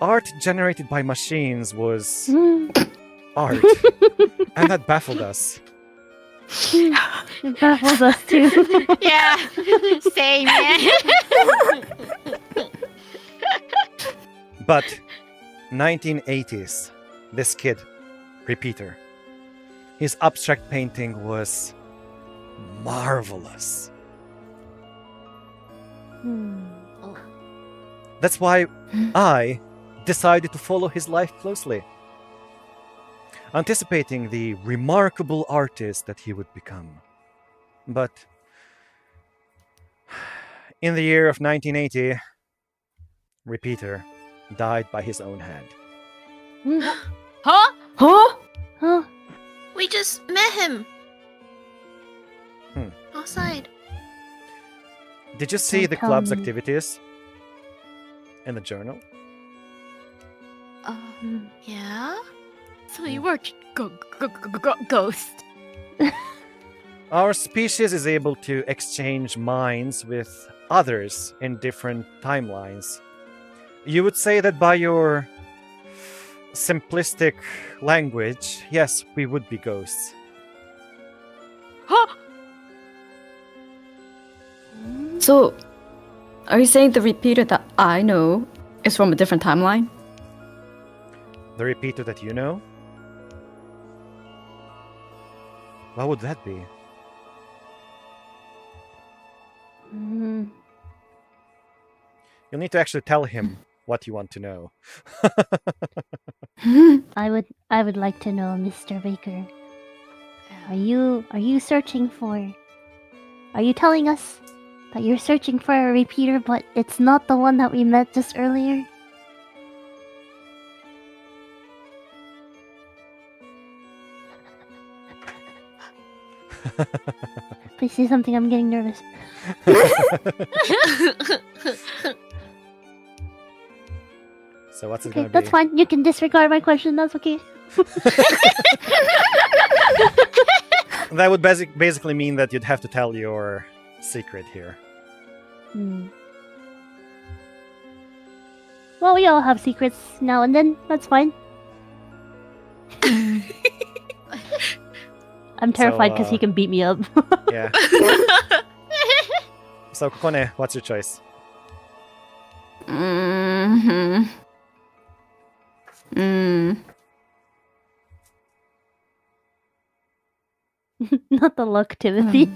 S1: art generated by machines was art. And that baffled us.
S2: It baffles us too.
S5: Yeah, same, man.
S1: But 1980s, this kid, Repeater, his abstract painting was marvelous. That's why I decided to follow his life closely, anticipating the remarkable artist that he would become. But in the year of 1980, Repeater died by his own hand.
S5: Huh?
S2: Huh?
S4: We just met him. Outside.
S1: Did you see
S2: Don't
S1: the
S2: tell
S1: club's
S2: me.
S1: activities in the journal?
S4: Yeah?
S5: So you were ghost.
S1: Our species is able to exchange minds with others in different timelines. You would say that by your simplistic language, yes, we would be ghosts.
S5: Huh?
S3: So, are you saying the repeater that I know is from a different timeline?
S1: The Repeater that you know? What would that be? You'll need to actually tell him what you want to know.
S2: I would like to know, Mr. Baker. Are you searching for? Are you telling us that you're searching for a repeater, but it's not the one that we met just earlier? Please say something. I'm getting nervous.
S1: So what's it
S2: Okay,
S1: gonna
S2: that's
S1: be?
S2: fine. You can disregard my question. That's okay.
S1: That would basically mean that you'd have to tell your secret here.
S2: Well, we all have secrets now and then. That's fine. I'm terrified because he can beat me up.
S1: Yeah. So, Kokone, what's your choice?
S2: Not the luck, Timothy.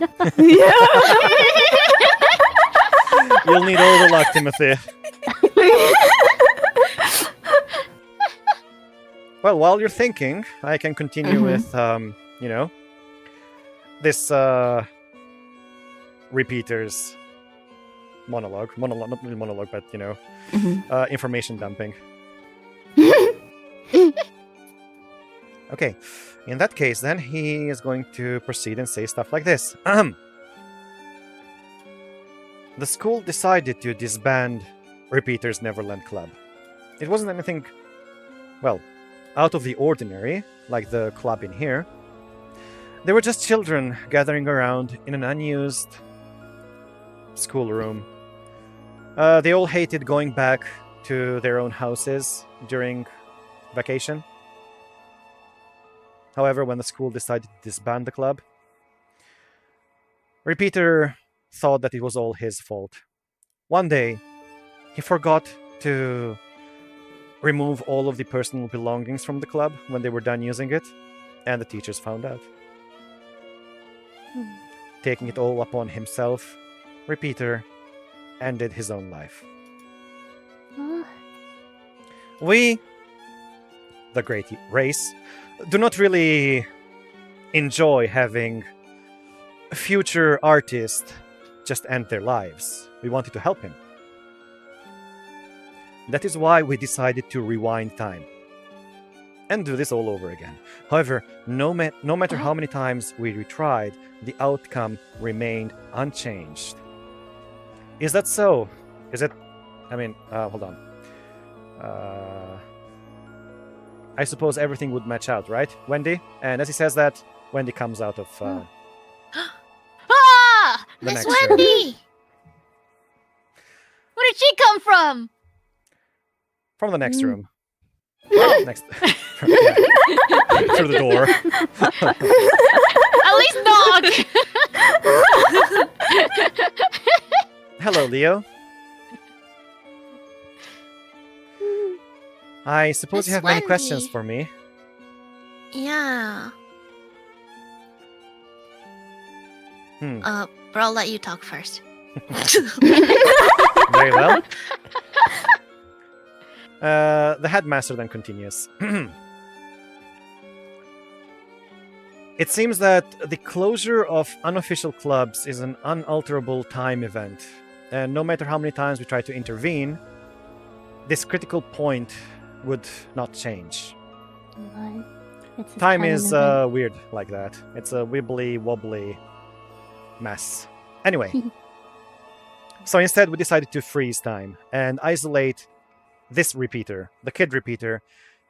S1: You'll need all the luck, Timothy. Well, while you're thinking, I can continue with, this repeater's monologue. Not really monologue, but, information dumping. Okay, in that case, then, he is going to proceed and say stuff like this. The school decided to disband Repeater's Neverland Club. It wasn't anything, well, out of the ordinary, like the club in here. They were just children gathering around in an unused schoolroom. They all hated going back to their own houses during vacation. However, when the school decided to disband the club, Repeater thought that it was all his fault. One day, he forgot to remove all of the personal belongings from the club when they were done using it, and the teachers found out. Taking it all upon himself, Repeater ended his own life. We, the great race, do not really enjoy having future artists just end their lives. We wanted to help him. That is why we decided to rewind time and do this all over again. However, no matter how many times we retried, the outcome remained unchanged. Is that so? Is it? I mean, hold on. I suppose everything would match out, right, Wendy? And as he says that, Wendy comes out of
S5: Ah!
S1: the
S4: Miss
S1: next room.
S4: Wendy!
S5: Where did she come from?
S1: From the next room. Next. Yeah. Through the door.
S5: At least knock.
S1: Hello, Leo. I suppose you
S4: Miss
S1: have many
S4: Wendy.
S1: questions for me.
S4: Yeah.
S1: Hmm.
S4: But I'll let you talk first.
S1: Very well. The headmaster then continues. It seems that the closure of unofficial clubs is an unalterable time event, and no matter how many times we try to intervene, this critical point would not change.
S2: What? It's a
S1: Time is
S2: event.
S1: weird like that. It's a wibbly wobbly mess. Anyway, so instead we decided to freeze time and isolate this repeater, the kid repeater,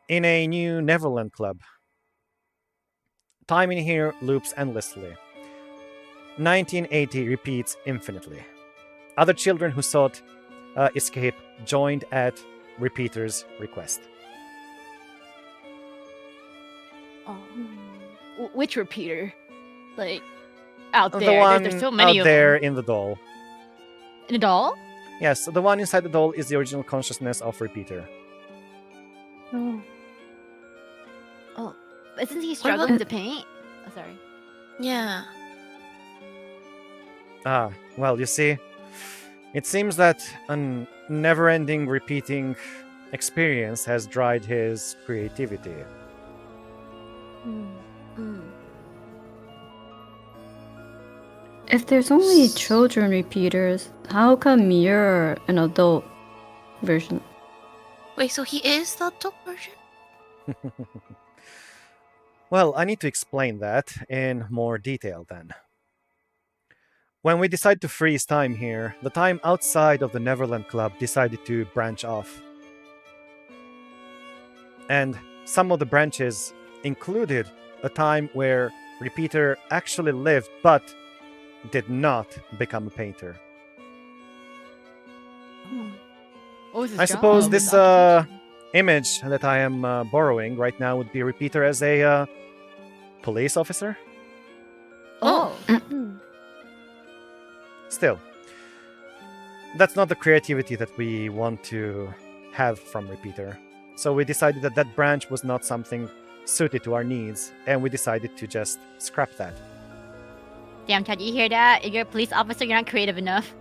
S1: in a new Neverland Club. Time in here loops endlessly. 1980 repeats infinitely. Other children who sought escape joined at Repeater's request.
S5: Which repeater? Like, out
S1: The
S5: there.
S1: one
S5: There's so many
S1: out
S5: of
S1: there
S5: them.
S1: in the doll.
S5: In a doll?
S1: Yes, the one inside the doll is the original consciousness of Repeater.
S2: Oh.
S5: Oh, isn't he struggling to paint? Oh, sorry.
S4: Yeah.
S1: Ah, well, you see, it seems that a never-ending repeating experience has dried his creativity.
S3: If there's only children repeaters, how come you're an adult version?
S4: Wait, so he is the adult version?
S1: Well, I need to explain that in more detail then. When we decided to freeze time here, the time outside of the Neverland Club decided to branch off. And some of the branches included a time where Repeater actually lived but did not become a painter.
S5: What was his
S1: I
S5: job?
S1: suppose this image that I am borrowing right now would be repeater as a police officer.
S5: Oh.
S1: Still, that's not the creativity that we want to have from repeater. So we decided that that branch was not something suited to our needs, and we decided to just scrap that.
S5: Damn, Chad, you hear that? If you're a police officer, you're not creative enough.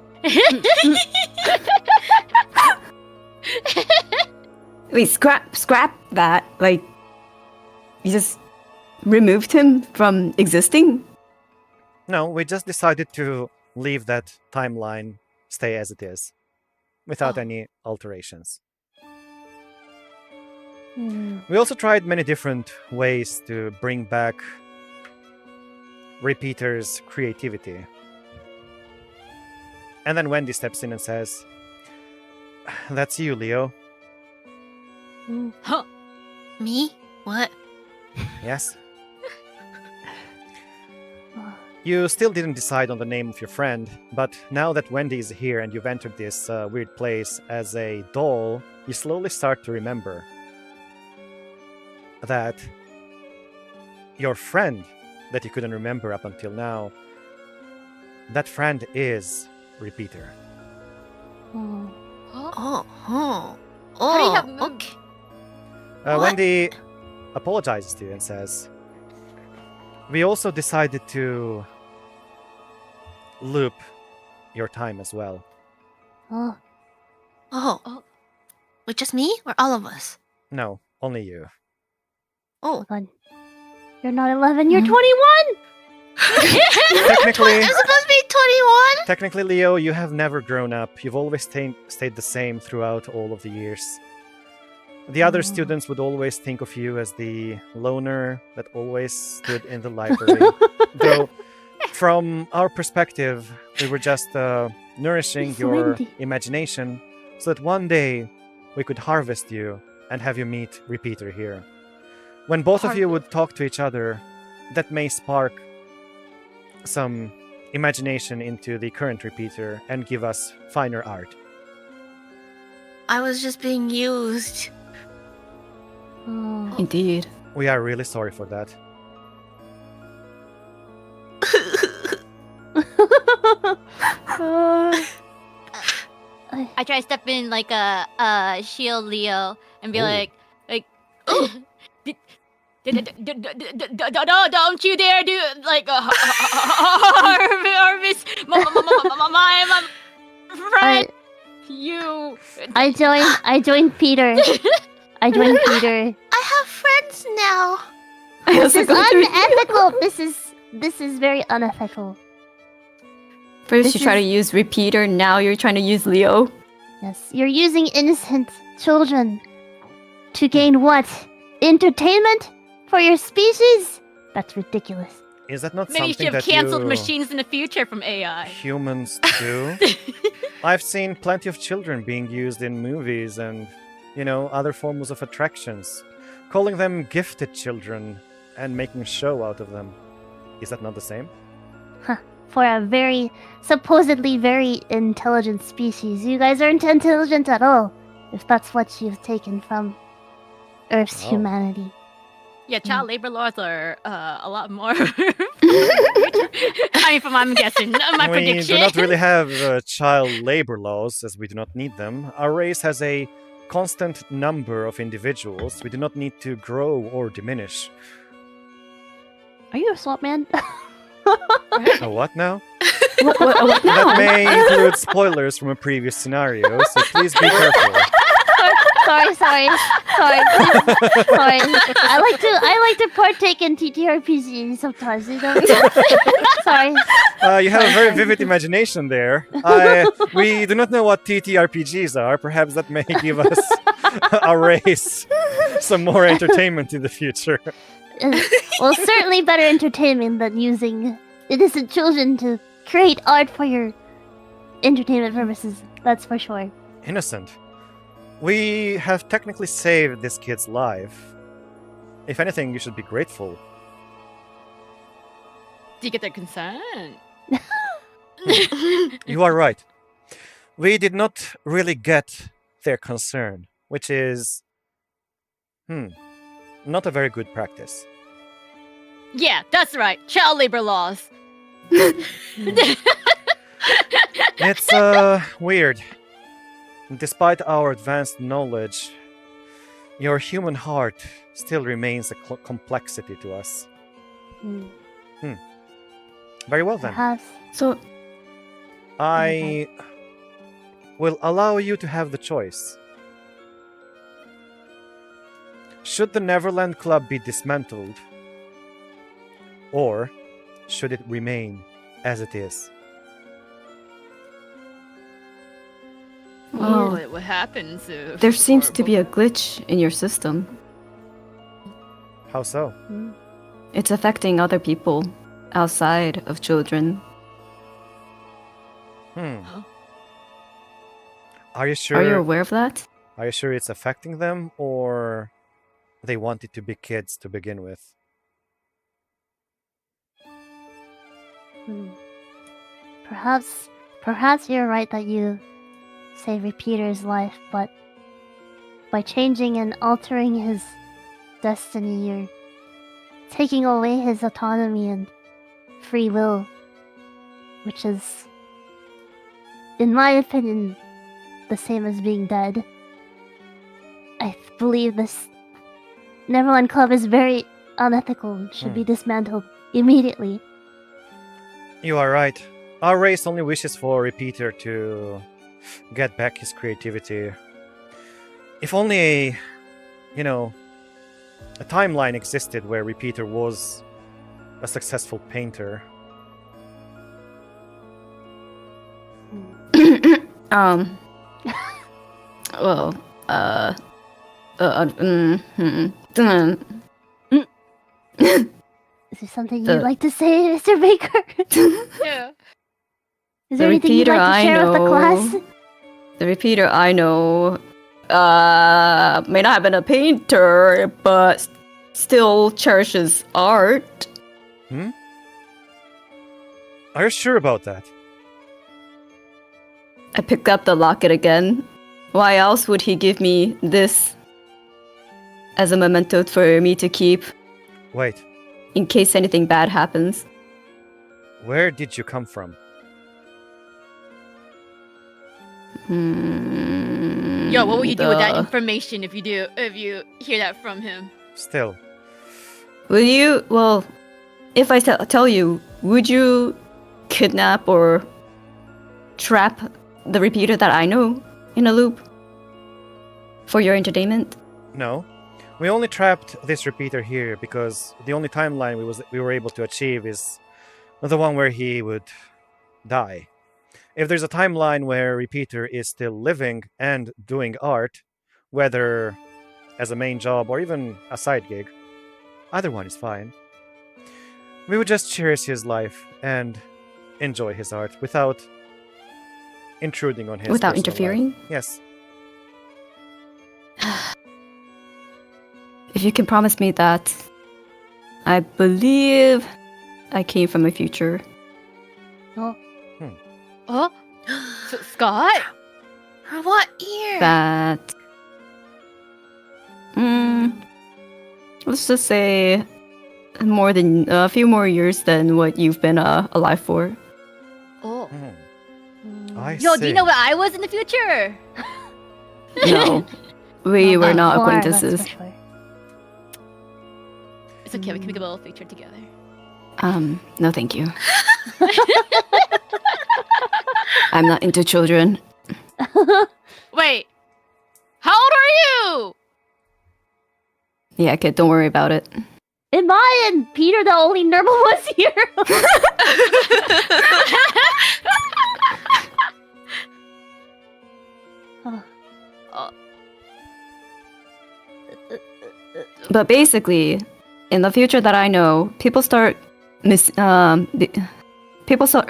S3: Wait, scrap that? Like, you just removed him from existing?
S1: No, we just decided to leave that timeline stay as it is, without any alterations. We also tried many different ways to bring back repeater's creativity. And then Wendy steps in and says, "That's you, Leo."
S5: Huh.
S4: Me? What?
S1: Yes? You still didn't decide on the name of your friend, but now that Wendy is here and you've entered this weird place as a doll, you slowly start to remember that your friend that you couldn't remember up until now, that friend is Repeater.
S4: Oh,
S5: How do you have-
S4: okay. What?
S1: Wendy apologizes to you and says, "We also decided to loop your time as well."
S4: Oh. With just me or all of us?
S1: No, only you.
S4: Oh.
S2: God. You're not 11, you're 21!
S1: Technically,
S4: I'm supposed to be 21?
S1: technically, Leo, you have never grown up. You've always stayed the same throughout all of the years. The other students would always think of you as the loner that always stood in the library. Though, from our perspective, we were just nourishing
S2: It's
S1: your
S2: windy.
S1: imagination so that one day we could harvest you and have you meet Repeater here. When both of you would talk to each other, that may spark some imagination into the current Repeater and give us finer art.
S4: I was just being used.
S2: Oh.
S3: Indeed.
S1: We are really sorry for that.
S5: I try to step in like a shield Leo and be
S1: Ooh.
S5: like, don't you dare do like harvest my friend. You.
S2: I joined Peter. I joined Peter.
S4: I have friends now.
S2: This is unethical. This is very unethical.
S3: First
S2: This
S3: you try to use Repeater, now you're trying to use Leo.
S2: Yes, you're using innocent children to gain what? Entertainment for your species? That's ridiculous.
S1: Is that not
S5: Maybe you
S1: something
S5: should have
S1: that
S5: canceled
S1: you
S5: machines in the future from AI.
S1: humans do? I've seen plenty of children being used in movies and, other forms of attractions. Calling them gifted children and making a show out of them. Is that not the same?
S2: For a supposedly very intelligent species, you guys aren't intelligent at all. If that's what you've taken from Earth's
S1: Oh.
S2: humanity.
S5: Yeah, child labor laws are a lot more. I mean, from I'm guessing, my
S1: We
S5: prediction.
S1: do not really have child labor laws, as we do not need them. Our race has a constant number of individuals. We do not need to grow or diminish.
S2: Are you a swap man?
S1: A what now?
S3: What
S1: That
S3: now?
S1: may include spoilers from a previous scenario, so please be careful.
S2: sorry. Sorry. I like to partake in TTRPG sometimes, Sorry.
S1: You have a very vivid imagination there. We do not know what TTRPGs are. Perhaps that may give us our race some more entertainment in the future.
S2: Well, certainly better entertainment than using innocent children to create art for your entertainment purposes. That's for sure.
S1: Innocent. We have technically saved this kid's life. If anything, you should be grateful.
S5: Do you get their consent?
S1: You are right. We did not really get their concern, which is, not a very good practice.
S5: Yeah, that's right. Child labor laws.
S1: It's weird. Despite our advanced knowledge, your human heart still remains a complexity to us. Very well then.
S2: Perhaps.
S3: So,
S1: I will allow you to have the choice. Should the Neverland Club be dismantled, or should it remain as it is?
S3: well,
S5: What happens if
S3: there seems to be a glitch in your system.
S1: How so?
S3: It's affecting other people outside of children.
S1: Are you sure?
S3: Are you aware of that?
S1: Are you sure it's affecting them, or they want it to be kids to begin with?
S2: Perhaps you're right that you save Repeater's life, but by changing and altering his destiny, you're taking away his autonomy and free will, which is, in my opinion, the same as being dead. I believe this Neverland Club is very unethical and should be dismantled immediately.
S1: You are right. Our race only wishes for Repeater to get back his creativity. If only a timeline existed where Repeater was a successful painter.
S3: Well,
S2: Is there something you'd like to say, Mr. Baker?
S5: Yeah.
S2: Is there anything you'd like to share with the class?
S3: The Repeater I know may not have been a painter, but still cherishes art.
S1: Are you sure about that?
S3: I picked up the locket again. Why else would he give me this as a memento for me to keep
S1: Wait,
S3: in case anything bad happens?
S1: where did you come from?
S5: Yo, what will you do with that information if you hear that from him?
S1: Still,
S3: Will you? Well, if I tell you, would you kidnap or trap the Repeater that I know in a loop for your entertainment?
S1: no. We only trapped this Repeater here because the only timeline we were able to achieve is the one where he would die. If there's a timeline where Repeater is still living and doing art, whether as a main job or even a side gig, either one is fine. We would just cherish his life and enjoy his art without intruding on his
S3: Without
S1: personal
S3: interfering?
S1: life. Yes.
S3: If you can promise me that, I believe I came from the future.
S5: Oh, Scott?
S4: What year?
S3: That. Let's just say more than a few more years than what you've been alive for.
S5: Oh.
S1: I
S5: Yo, do
S1: see.
S5: you know where I was in the future?
S3: No, we were not
S2: Four, that's for
S3: acquaintances.
S2: sure.
S5: It's okay, we can make a little future together.
S3: No, thank you. I'm not into children.
S5: Wait, how old are you?
S3: Yeah, kid, don't worry about it.
S2: Am I and Peter the only normal ones here?
S3: But basically, in the future that I know, people start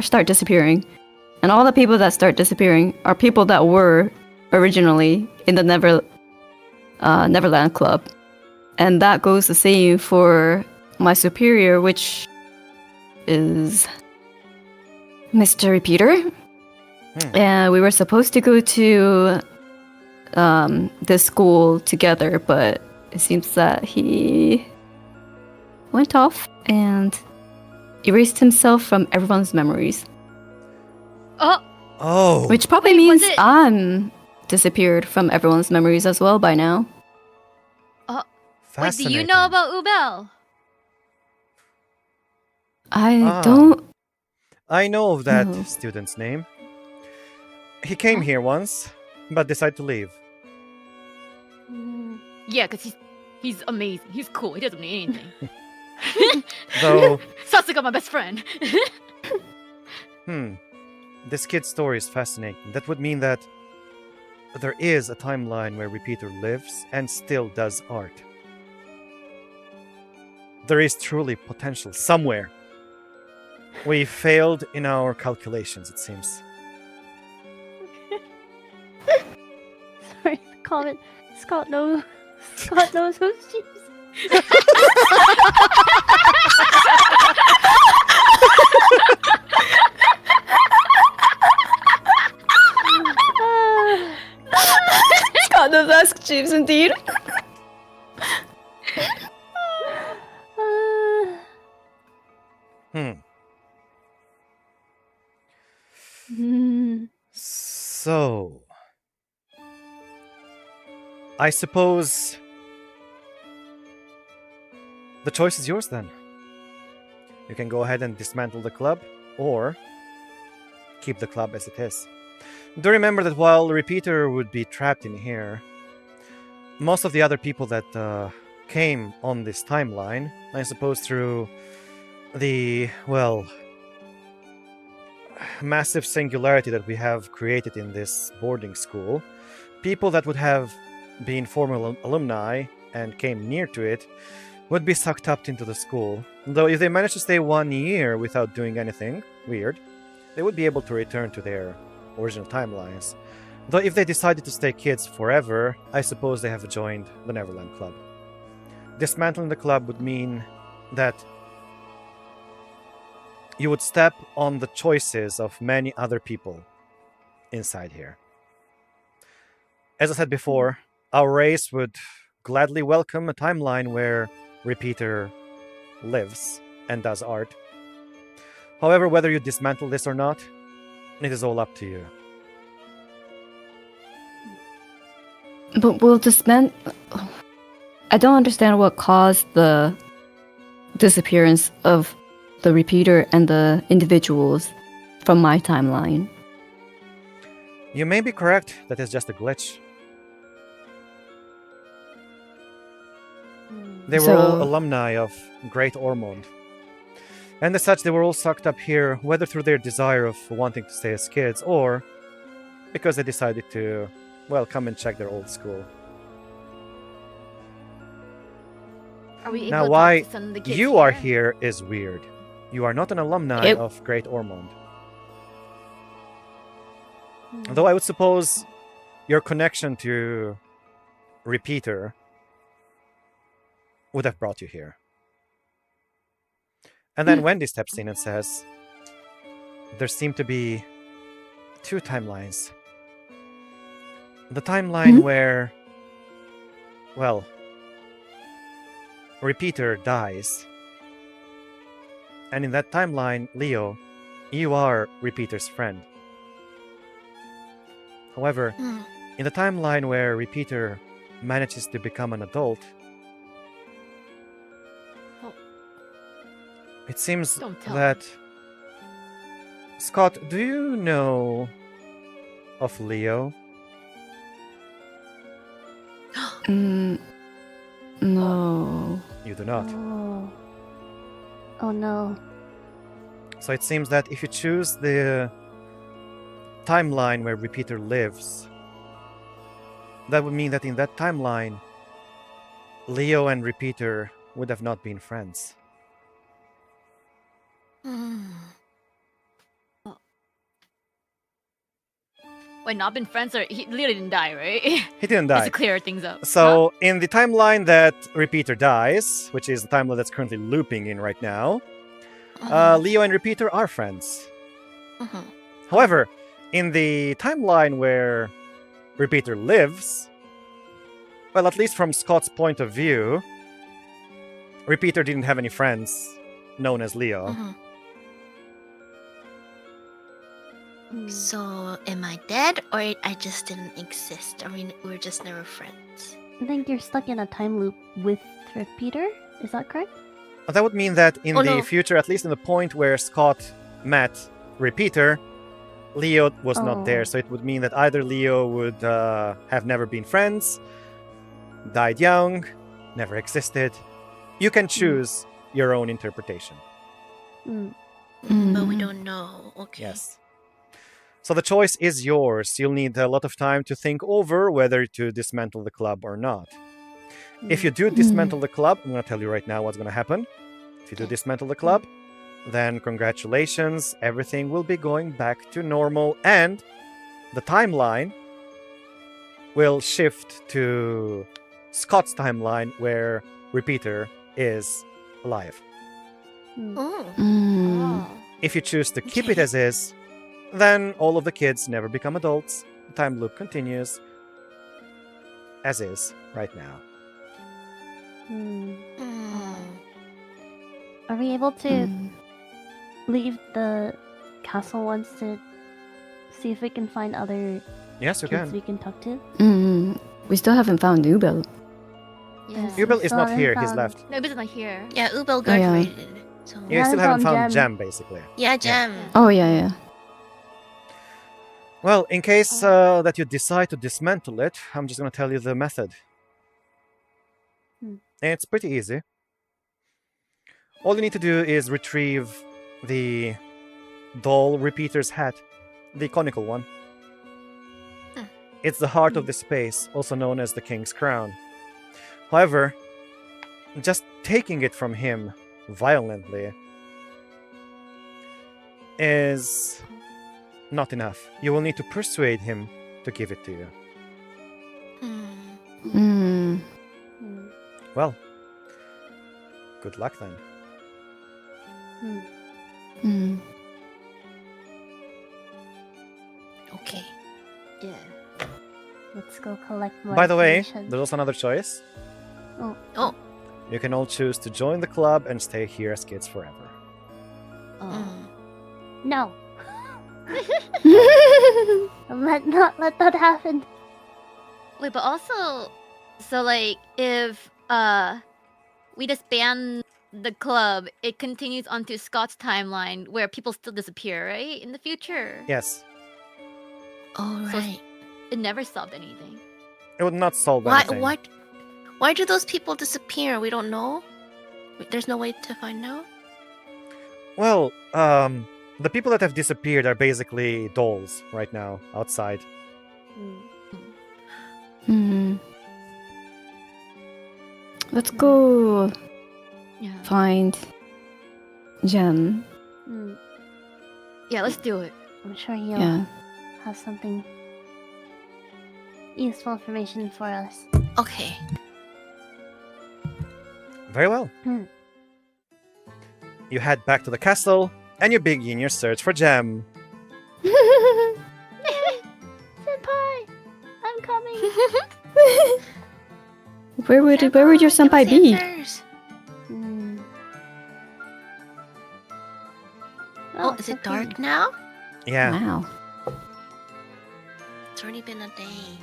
S3: start disappearing, and all the people that start disappearing are people that were originally in the Neverland Club, and that goes the same for my superior, which is Mr. Repeater. And we were supposed to go to the school together, but it seems that he went off and erased himself from everyone's memories.
S1: Oh.
S3: Which probably
S5: Wait,
S3: means
S5: was it-
S3: I'm disappeared from everyone's memories as well by now.
S5: Wait, do you know about Ubel?
S3: I don't.
S1: I know of that
S3: No.
S1: student's name. He came here once, but decided to leave.
S5: Yeah, because he's amazing. He's cool. He doesn't need anything.
S1: Though,
S5: Sasuga, my best friend.
S1: this kid's story is fascinating. That would mean that there is a timeline where Repeater lives and still does art. There is truly potential somewhere. We failed in our calculations, it seems.
S2: Sorry, the comment. Scott knows who she is.
S3: Scott does ask Jeeves indeed.
S1: So, I suppose the choice is yours then. You can go ahead and dismantle the club, or keep the club as it is. Do remember that while Repeater would be trapped in here, most of the other people that came on this timeline, I suppose through the, well, massive singularity that we have created in this boarding school, people that would have been former alumni and came near to it would be sucked up into the school. Though if they manage to stay 1 year without doing anything weird, they would be able to return to their original timelines. Though if they decided to stay kids forever, I suppose they have joined the Neverland Club. Dismantling the club would mean that you would step on the choices of many other people inside here. As I said before, our race would gladly welcome a timeline where Repeater lives and does art. However, whether you dismantle this or not, it is all up to you.
S3: But will I don't understand what caused the disappearance of the Repeater and the individuals from my timeline.
S1: You may be correct that it's just a glitch. They were all
S3: So-
S1: alumni of Great Ormond. And as such, they were all sucked up here, whether through their desire of wanting to stay as kids, or because they decided to, well, come and check their old school.
S5: Are we able
S1: Now,
S5: to
S1: why
S5: talk to some of the kids
S1: you are here is weird. You are not an alumni
S3: It-
S1: of Great Ormond. Though I would suppose your connection to Repeater would have brought you here. And then Wendy steps in and says, there seem to be 2 timelines. The timeline where, well, Repeater dies. And in that timeline, Leo, you are Repeater's friend. However, in the timeline where Repeater manages to become an adult, it seems
S5: Don't tell
S1: that... Scott, do you know of Leo?
S3: No.
S1: You do not.
S2: Oh. Oh no.
S1: So it seems that if you choose the timeline where Repeater lives, that would mean that in that timeline, Leo and Repeater would have not been friends.
S5: Wait, not been friends, or he literally didn't die, right?
S1: He didn't
S5: Just
S1: die.
S5: to clear things up.
S1: So, in the timeline that Repeater dies, which is the timeline that's currently looping in right now, Leo and Repeater are friends. However, in the timeline where Repeater lives, well, at least from Scott's point of view, Repeater didn't have any friends known as Leo.
S4: So, am I dead or I just didn't exist? I mean, we're just never friends.
S2: I think you're stuck in a time loop with Repeater. Is that correct?
S1: That would mean that in
S4: Oh,
S1: the
S4: no.
S1: future, at least in the point where Scott met Repeater, Leo was not there.
S2: Oh.
S1: So it would mean that either Leo would have never been friends, died young, never existed. You can choose your own interpretation.
S4: But we don't know. Okay.
S1: Yes. So the choice is yours. You'll need a lot of time to think over whether to dismantle the club or not. If you do dismantle the club, I'm going to tell you right now what's going to happen. If you do dismantle the club, then congratulations, everything will be going back to normal, and the timeline will shift to Scott's timeline where Repeater is alive.
S4: Oh.
S1: If you choose to keep it
S4: Okay.
S1: as is, then all of the kids never become adults. The time loop continues as is right now.
S2: Are we able to leave the castle once to see if we can find other
S1: Yes, you
S2: kids
S1: can.
S2: we can talk to?
S3: We still haven't found Ubel.
S5: Yeah.
S1: Ubel is not
S2: Still
S1: here,
S2: haven't
S1: he's
S2: found-
S1: left.
S5: No, but it's not here.
S4: Yeah, Ubel
S3: Oh, yeah.
S4: graduated. So
S1: You still haven't found
S2: Gem.
S1: Gem, basically.
S4: yeah, Gem.
S3: Oh, yeah.
S1: Well, in case that you decide to dismantle it, I'm just going to tell you the method. It's pretty easy. All you need to do is retrieve the doll Repeater's hat, the conical one. It's the heart of the space, also known as the King's Crown. However, just taking it from him violently is not enough. You will need to persuade him to give it to you. Well, good luck then.
S4: Okay.
S5: Yeah.
S2: Let's go collect more
S1: By the way,
S2: information.
S1: there's also another choice.
S4: Oh.
S1: You can all choose to join the club and stay here as kids forever.
S2: No. Not let that happen.
S5: Wait, but also, so like, if we disband the club, it continues onto Scott's timeline where people still disappear, right? In the future.
S1: Yes,
S4: All
S5: So-
S4: right.
S5: It never solved anything.
S1: it would not solve
S4: Why?
S1: anything.
S4: Why do those people disappear? We don't know. There's no way to find out.
S1: Well, the people that have disappeared are basically dolls right now outside.
S3: Let's go
S5: Yeah.
S3: find Gem.
S5: Yeah, let's do it.
S2: I'm sure he'll
S3: Yeah.
S2: have something useful information for us.
S4: Okay.
S1: Very well. You head back to the castle and you begin your search for Gem.
S2: Senpai! I'm coming!
S3: Where would your senpai be?
S4: Oh, is it dark now?
S1: Yeah.
S3: Wow.
S4: It's already been a day.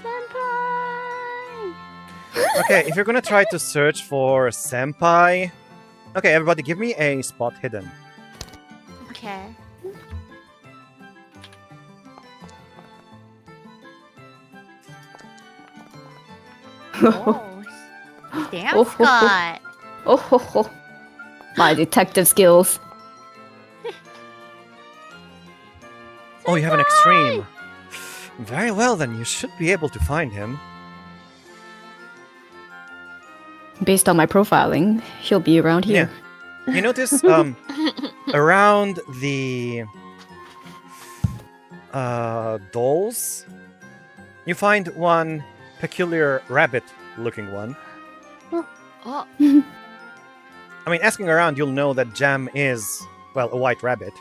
S2: Senpai!
S1: Okay, if you're gonna try to search for Senpai. Okay, everybody, give me a spot hidden.
S5: Okay. Oh, damn,
S3: Oh.
S5: Scott.
S3: Oh, ho, ho. My detective skills.
S1: Oh, you have an extreme. Very well, then you should be able to find him.
S3: Based on my profiling, he'll be around here.
S1: You notice around the dolls, you find one peculiar rabbit-looking one.
S5: Oh,
S1: I mean, asking around, you'll know that Jam is, well, a white rabbit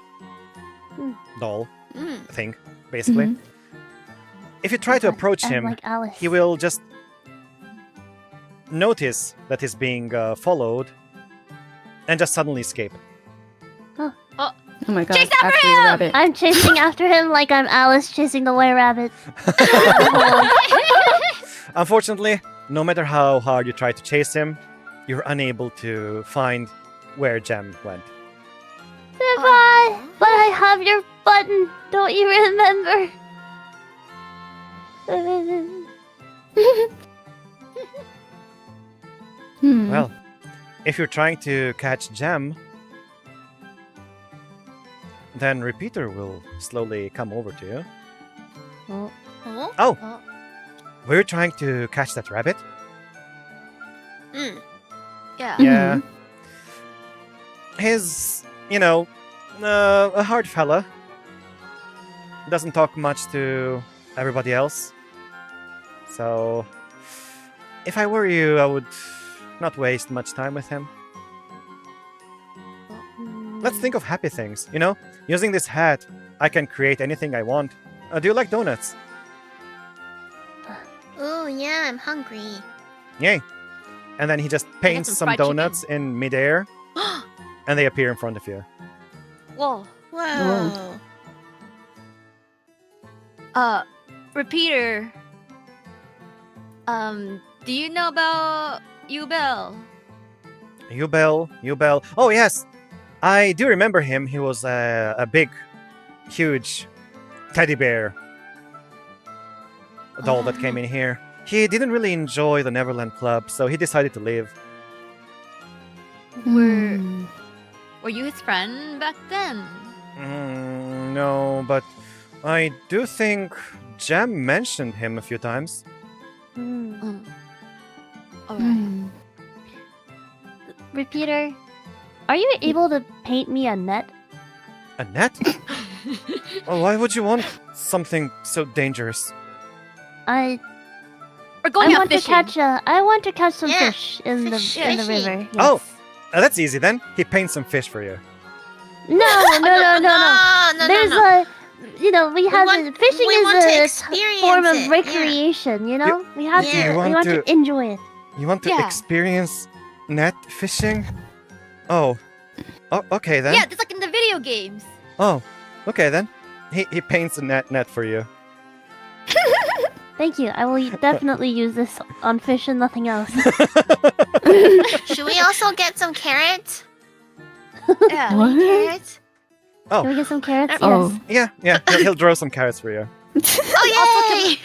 S1: doll. thing, basically.
S3: Mhm.
S1: If you try to approach
S2: I'm
S1: him,
S2: like Alice.
S1: he will just notice that he's being followed and just suddenly escape.
S3: Oh my god.
S5: Chase after
S3: actually a
S5: him!
S3: rabbit.
S2: I'm chasing after him like I'm Alice chasing the white rabbit.
S1: Unfortunately, no matter how hard you try to chase him, you're unable to find where Gem went.
S2: Goodbye! But I have your button. Don't you remember?
S1: Well, if you're trying to catch Gem, then Repeater will slowly come over to you.
S2: Oh,
S4: Oh?
S1: Oh! Were you trying to catch that rabbit?
S5: Yeah.
S1: Yeah. He's, a hard fella. Doesn't talk much to everybody else. So, if I were you, I would not waste much time with him. Let's think of happy things, Using this hat, I can create anything I want. Do you like donuts?
S4: Oh, yeah, I'm hungry.
S1: Yay. And then he just paints
S5: some
S1: some
S5: fried chicken.
S1: donuts in midair, and they appear in front of you.
S5: Whoa.
S4: Whoa.
S5: Repeater. Do you know about Ubel?
S1: Ubel. Oh, yes. I do remember him. He was a big, huge teddy bear doll that came in here. He didn't really enjoy the Neverland Club, so he decided to leave.
S5: Were you his friend back then?
S1: No, but I do think Jam mentioned him a few times.
S5: Alright.
S2: Repeater, are you able to paint me a net?
S1: A net? Oh, why would you want something so dangerous?
S2: I
S5: We're going out
S2: want to
S5: fishing.
S2: I want to catch some
S4: Yeah,
S2: fish in the
S4: fishing.
S2: river. Yes.
S1: Oh. That's easy then. He paints some fish for you.
S2: No.
S4: No.
S2: There's a, we have fishing
S4: we want to
S2: is a
S4: experience
S2: form of
S4: it, yeah.
S2: recreation. We have
S4: Yeah.
S2: to.
S1: You
S2: We
S1: want
S2: want to
S1: to-
S2: enjoy it.
S1: You want to
S5: Yeah.
S1: experience net fishing? Oh. Oh, okay then.
S5: Yeah, just like in the video games.
S1: Oh, okay then. He paints a net for you.
S2: Thank you. I will definitely use this on fish and nothing else.
S4: Should we also get some carrots?
S5: Yeah.
S3: What?
S4: Carrots?
S2: Can we get some carrots?
S3: Oh.
S2: Yes.
S1: Yeah. He'll draw some carrots for you.
S4: Oh, yay!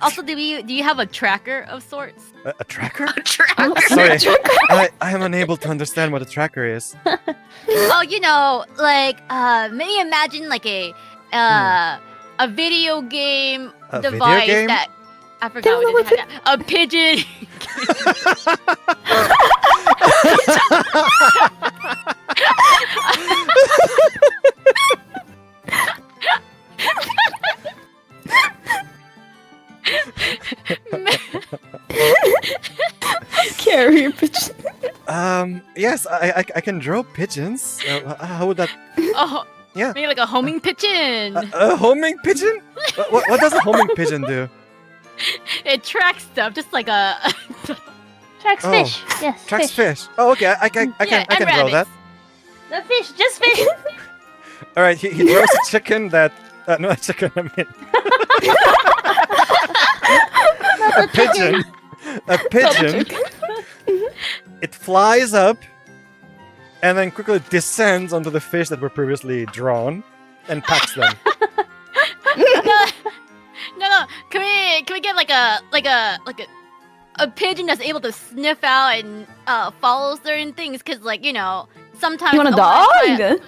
S5: Also, do you have a tracker of sorts?
S1: A tracker?
S4: Tracker.
S1: Sorry, I am unable to understand what a tracker is.
S5: Oh, maybe imagine like a video game
S1: A video
S5: device
S1: game?
S5: that I forgot what it had. A pigeon.
S3: Carrier pigeon.
S1: Yes, I can draw pigeons. How would that?
S5: Oh,
S1: Yeah.
S5: maybe like a homing pigeon.
S1: A homing pigeon? What does a homing pigeon do?
S5: It tracks stuff, just like a.
S2: Tracks
S1: Oh.
S2: fish. Yes.
S1: Tracks
S2: fish.
S1: fish. Oh, okay. I can
S5: and
S1: draw that.
S5: rabbits.
S2: The fish. Just fish.
S1: All right. He draws a chicken that. Not a chicken. I mean, a pigeon. A pigeon. It flies up and then quickly descends onto the fish that were previously drawn and packs them.
S5: No. Can we get like a pigeon that's able to sniff out and follow certain things? Because sometimes.
S3: You want a
S5: I wanna try-
S3: dog?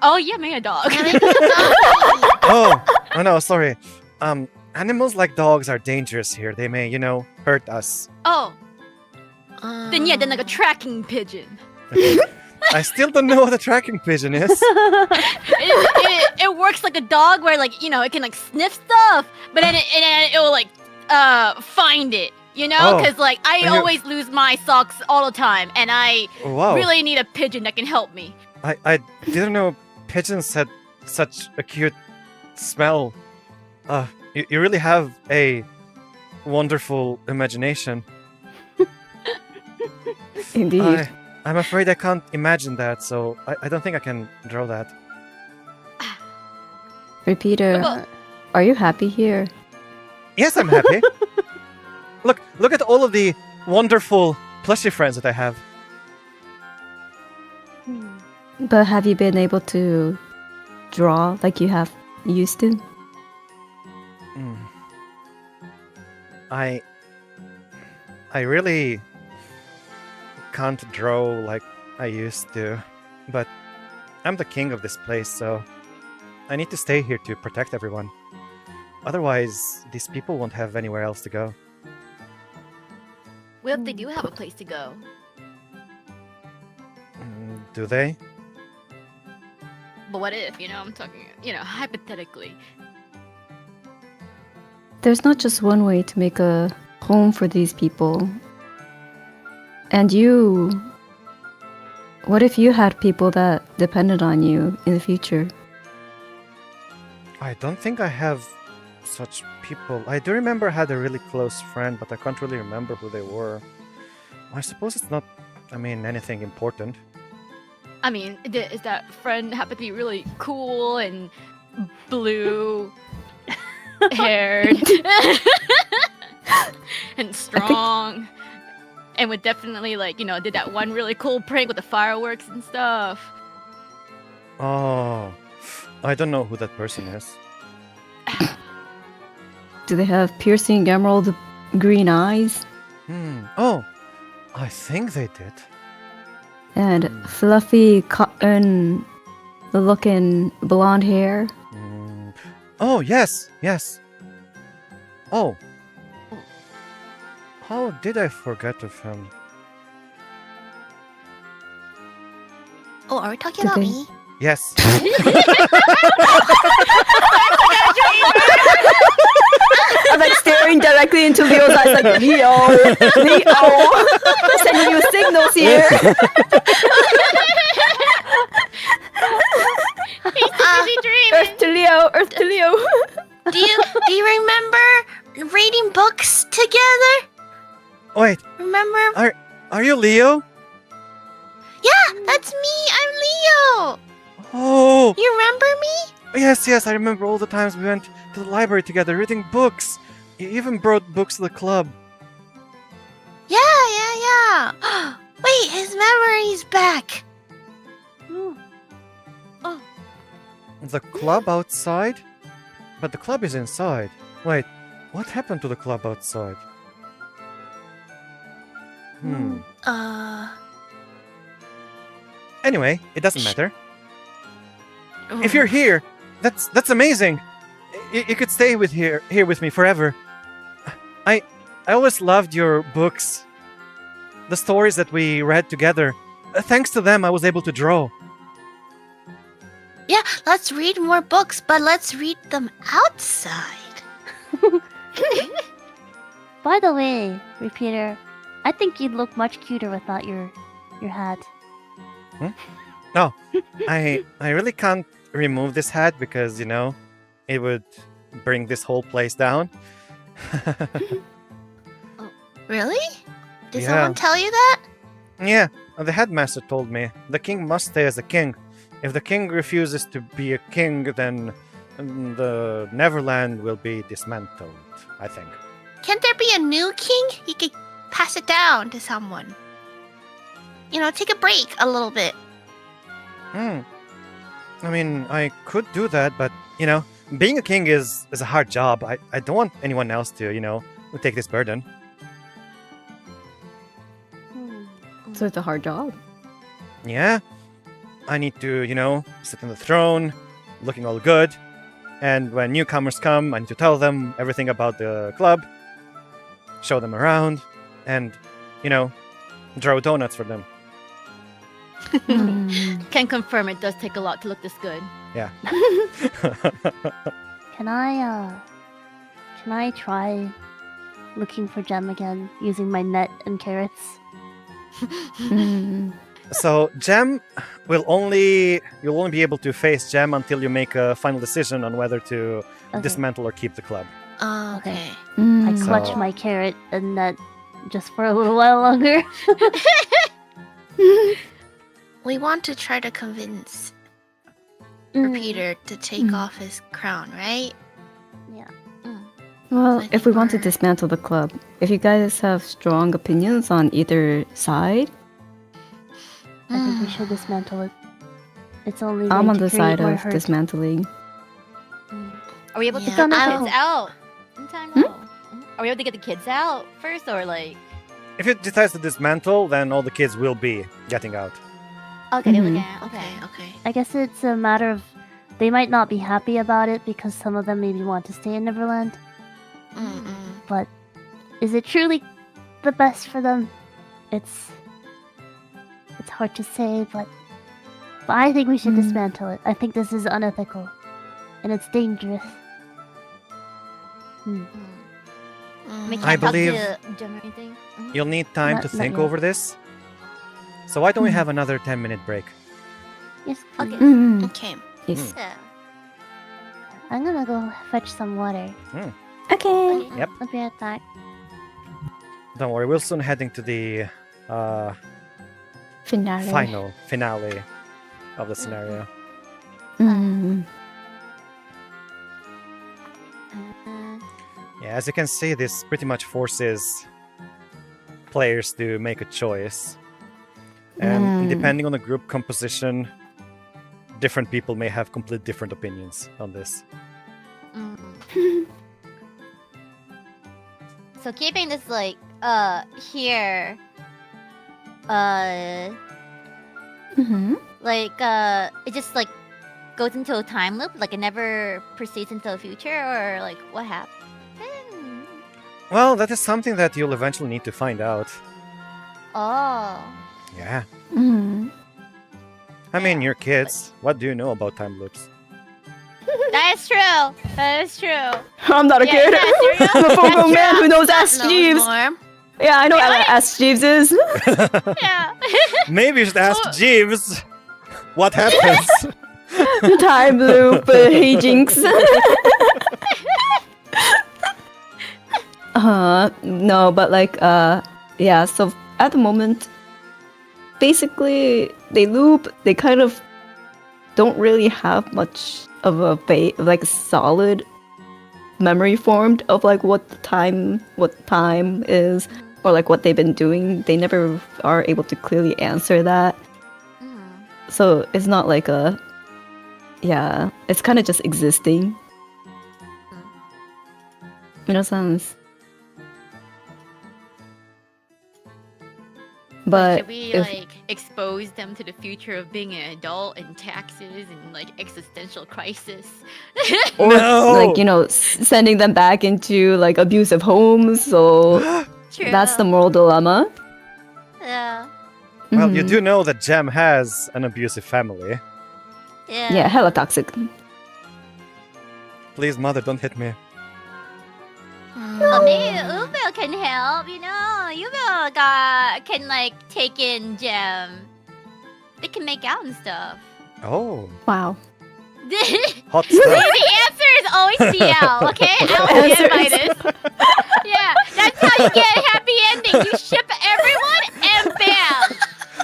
S5: Oh yeah, maybe a dog.
S1: Oh no, sorry. Animals like dogs are dangerous here. They may, hurt us.
S5: Oh, then like a tracking pigeon.
S1: I still don't know what a tracking pigeon is.
S5: It works like a dog where it can sniff stuff, but then it will find it.
S1: Oh.
S5: Because I
S1: And you-
S5: always lose my socks all the time, and I
S1: Wow.
S5: really need a pigeon that can help me.
S1: I didn't know pigeons had such a cute smell. You really have a wonderful imagination.
S3: Indeed.
S1: I'm afraid I can't imagine that, so I don't think I can draw that.
S3: Repeater, are you happy here?
S1: Yes, I'm happy. Look at all of the wonderful plushy friends that I have.
S3: But have you been able to draw like you have used to?
S1: I really can't draw like I used to, but I'm the king of this place, so I need to stay here to protect everyone. Otherwise, these people won't have anywhere else to go.
S5: Well, they do have a place to go.
S1: Do they?
S5: But what if, I'm talking, hypothetically.
S3: There's not just one way to make a home for these people. And you... What if you had people that depended on you in the future?
S1: I don't think I have such people. I do remember I had a really close friend, but I can't really remember who they were. I suppose it's not, anything important.
S5: I mean, is that friend happen to be really cool and blue haired and strong and would definitely did that one really cool prank with the fireworks and stuff?
S1: Oh, I don't know who that person is.
S3: Do they have piercing emerald green eyes?
S1: Oh, I think they did.
S3: And fluffy cotton looking blonde hair?
S1: Oh, yes. Oh. How did I forget of him?
S4: Oh, are we talking
S3: Did
S4: about
S3: they-
S4: me?
S1: Yes.
S3: I'm like staring directly into Leo's eyes like, Leo! Sending you signals here! Earth to Leo!
S4: Do you remember reading books together?
S1: Wait,
S4: Remember?
S1: are you Leo?
S4: Yeah, that's me. I'm Leo.
S1: Oh,
S4: You remember me?
S1: yes, I remember all the times we went to the library together reading books. You even brought books to the club.
S4: Yeah. Wait, his memory's back.
S1: The club outside? But the club is inside. Wait, what happened to the club outside? Anyway, it doesn't matter. If you're here, that's amazing. You could stay here with me forever. I always loved your books. The stories that we read together. Thanks to them, I was able to draw.
S4: Yeah, let's read more books, but let's read them outside.
S2: By the way, Repeater, I think you'd look much cuter without your hat.
S1: No, I really can't remove this hat because, it would bring this whole place down.
S4: Really? Did
S1: Yeah.
S4: someone tell you that?
S1: Yeah, the headmaster told me the king must stay as a king. If the king refuses to be a king, then the Neverland will be dismantled, I think.
S4: Can't there be a new king? He could pass it down to someone. Take a break a little bit.
S1: I could do that, but, being a king is a hard job. I don't want anyone else to, take this burden.
S3: So it's a hard job.
S1: Yeah, I need to, sit on the throne, looking all good. And when newcomers come, I need to tell them everything about the club, show them around, and, draw donuts for them.
S5: Can confirm it does take a lot to look this good.
S1: Yeah.
S2: Can I try looking for Gem again using my net and carrots?
S1: So Gem you'll only be able to face Gem until you make a final decision on whether to dismantle or keep the club.
S4: Oh, okay.
S2: I
S1: So-
S2: clutch my carrot and nut just for a little while longer.
S4: We want to try to convince
S2: Mm,
S4: Peter to take off his crown, right?
S2: Yeah.
S3: Well,
S4: I
S3: if
S4: think
S3: we want to
S4: we're-
S3: dismantle the club, if you guys have strong opinions on either side,
S2: I think we should dismantle it. It's only
S3: I'm
S2: going
S3: on
S2: to
S3: the
S2: create
S3: side
S2: more
S3: of
S2: hurt.
S3: dismantling.
S5: Are we able to
S4: Yeah,
S5: get the
S2: I
S5: kids
S2: don't-
S5: out in time? No. Are we able to get the kids out first, or like?
S1: If it decides to dismantle, then all the kids will be getting out.
S5: Okay, there we
S3: Mhm.
S5: go. Okay.
S4: Okay.
S2: I guess it's a matter of they might not be happy about it because some of them maybe want to stay in Neverland.
S4: Mm-mm.
S2: But is it truly the best for them? It's hard to say, but I think we should dismantle it. I think this is unethical, and it's dangerous.
S5: We
S4: Mm.
S5: can't
S1: I
S5: talk
S1: believe-
S5: to Jem or anything.
S1: You'll need time
S2: Not-
S1: to
S2: not
S1: think
S2: yet.
S1: over this. So why don't we have another 10-minute break?
S2: Yes, please.
S5: Okay.
S3: Mm,
S4: Okay.
S3: yes.
S5: Yeah.
S2: I'm gonna go fetch some water.
S3: Okay.
S1: Yep.
S2: I'll be right back.
S1: Don't worry, we're soon heading to the
S3: Finale.
S1: finale of the scenario.
S3: Mm.
S1: Yeah, as you can see, this pretty much forces players to make a choice. And depending on the group composition, different people may have completely different opinions on this.
S5: So keeping this like here,
S3: Mm-hmm.
S5: like it just like goes into a time loop, like it never proceeds into the future, or like what happened?
S1: Well, that is something that you'll eventually need to find out.
S5: Oh.
S1: Yeah.
S3: Mm.
S1: I mean, you're kids. What do you know about time loops?
S5: That is true. That is true.
S3: I'm not a
S5: Yeah,
S3: kid.
S5: that's real.
S3: I'm a full-grown man who knows Ask
S4: Knows
S3: Jeeves.
S4: more.
S3: Yeah, I know what Ask Jeeves is.
S5: Yeah.
S1: Maybe you should ask
S5: Oh.
S1: Jeeves what happens.
S3: Time loop, hey Jinx. No, but like, yeah, so at the moment, basically, they loop, they kind of don't really have much of a like solid memory formed of like what time is, or like what they've been doing. They never are able to clearly answer that. So it's not like yeah, it's kind of just existing. Minasan. But
S5: should we
S3: if-
S5: like expose them to the future of being an adult and taxes and like existential crisis?
S3: or
S1: No!
S3: like, you know, sending them back into like abusive homes, so
S5: True.
S3: that's the moral dilemma.
S5: Yeah.
S1: Well, you
S3: Mhm.
S1: do know that Jem has an abusive family.
S3: Yeah, hella toxic.
S1: Please, mother, don't hit me.
S5: Well, maybe Ubo can help, you know? Ubo can like take in Gem. They can make out and stuff.
S1: Oh,
S3: Wow.
S1: hot
S5: The
S1: stuff.
S5: answer is always CL, okay? I will stand by this. Yeah, that's how you get a happy ending. You ship everyone and bam!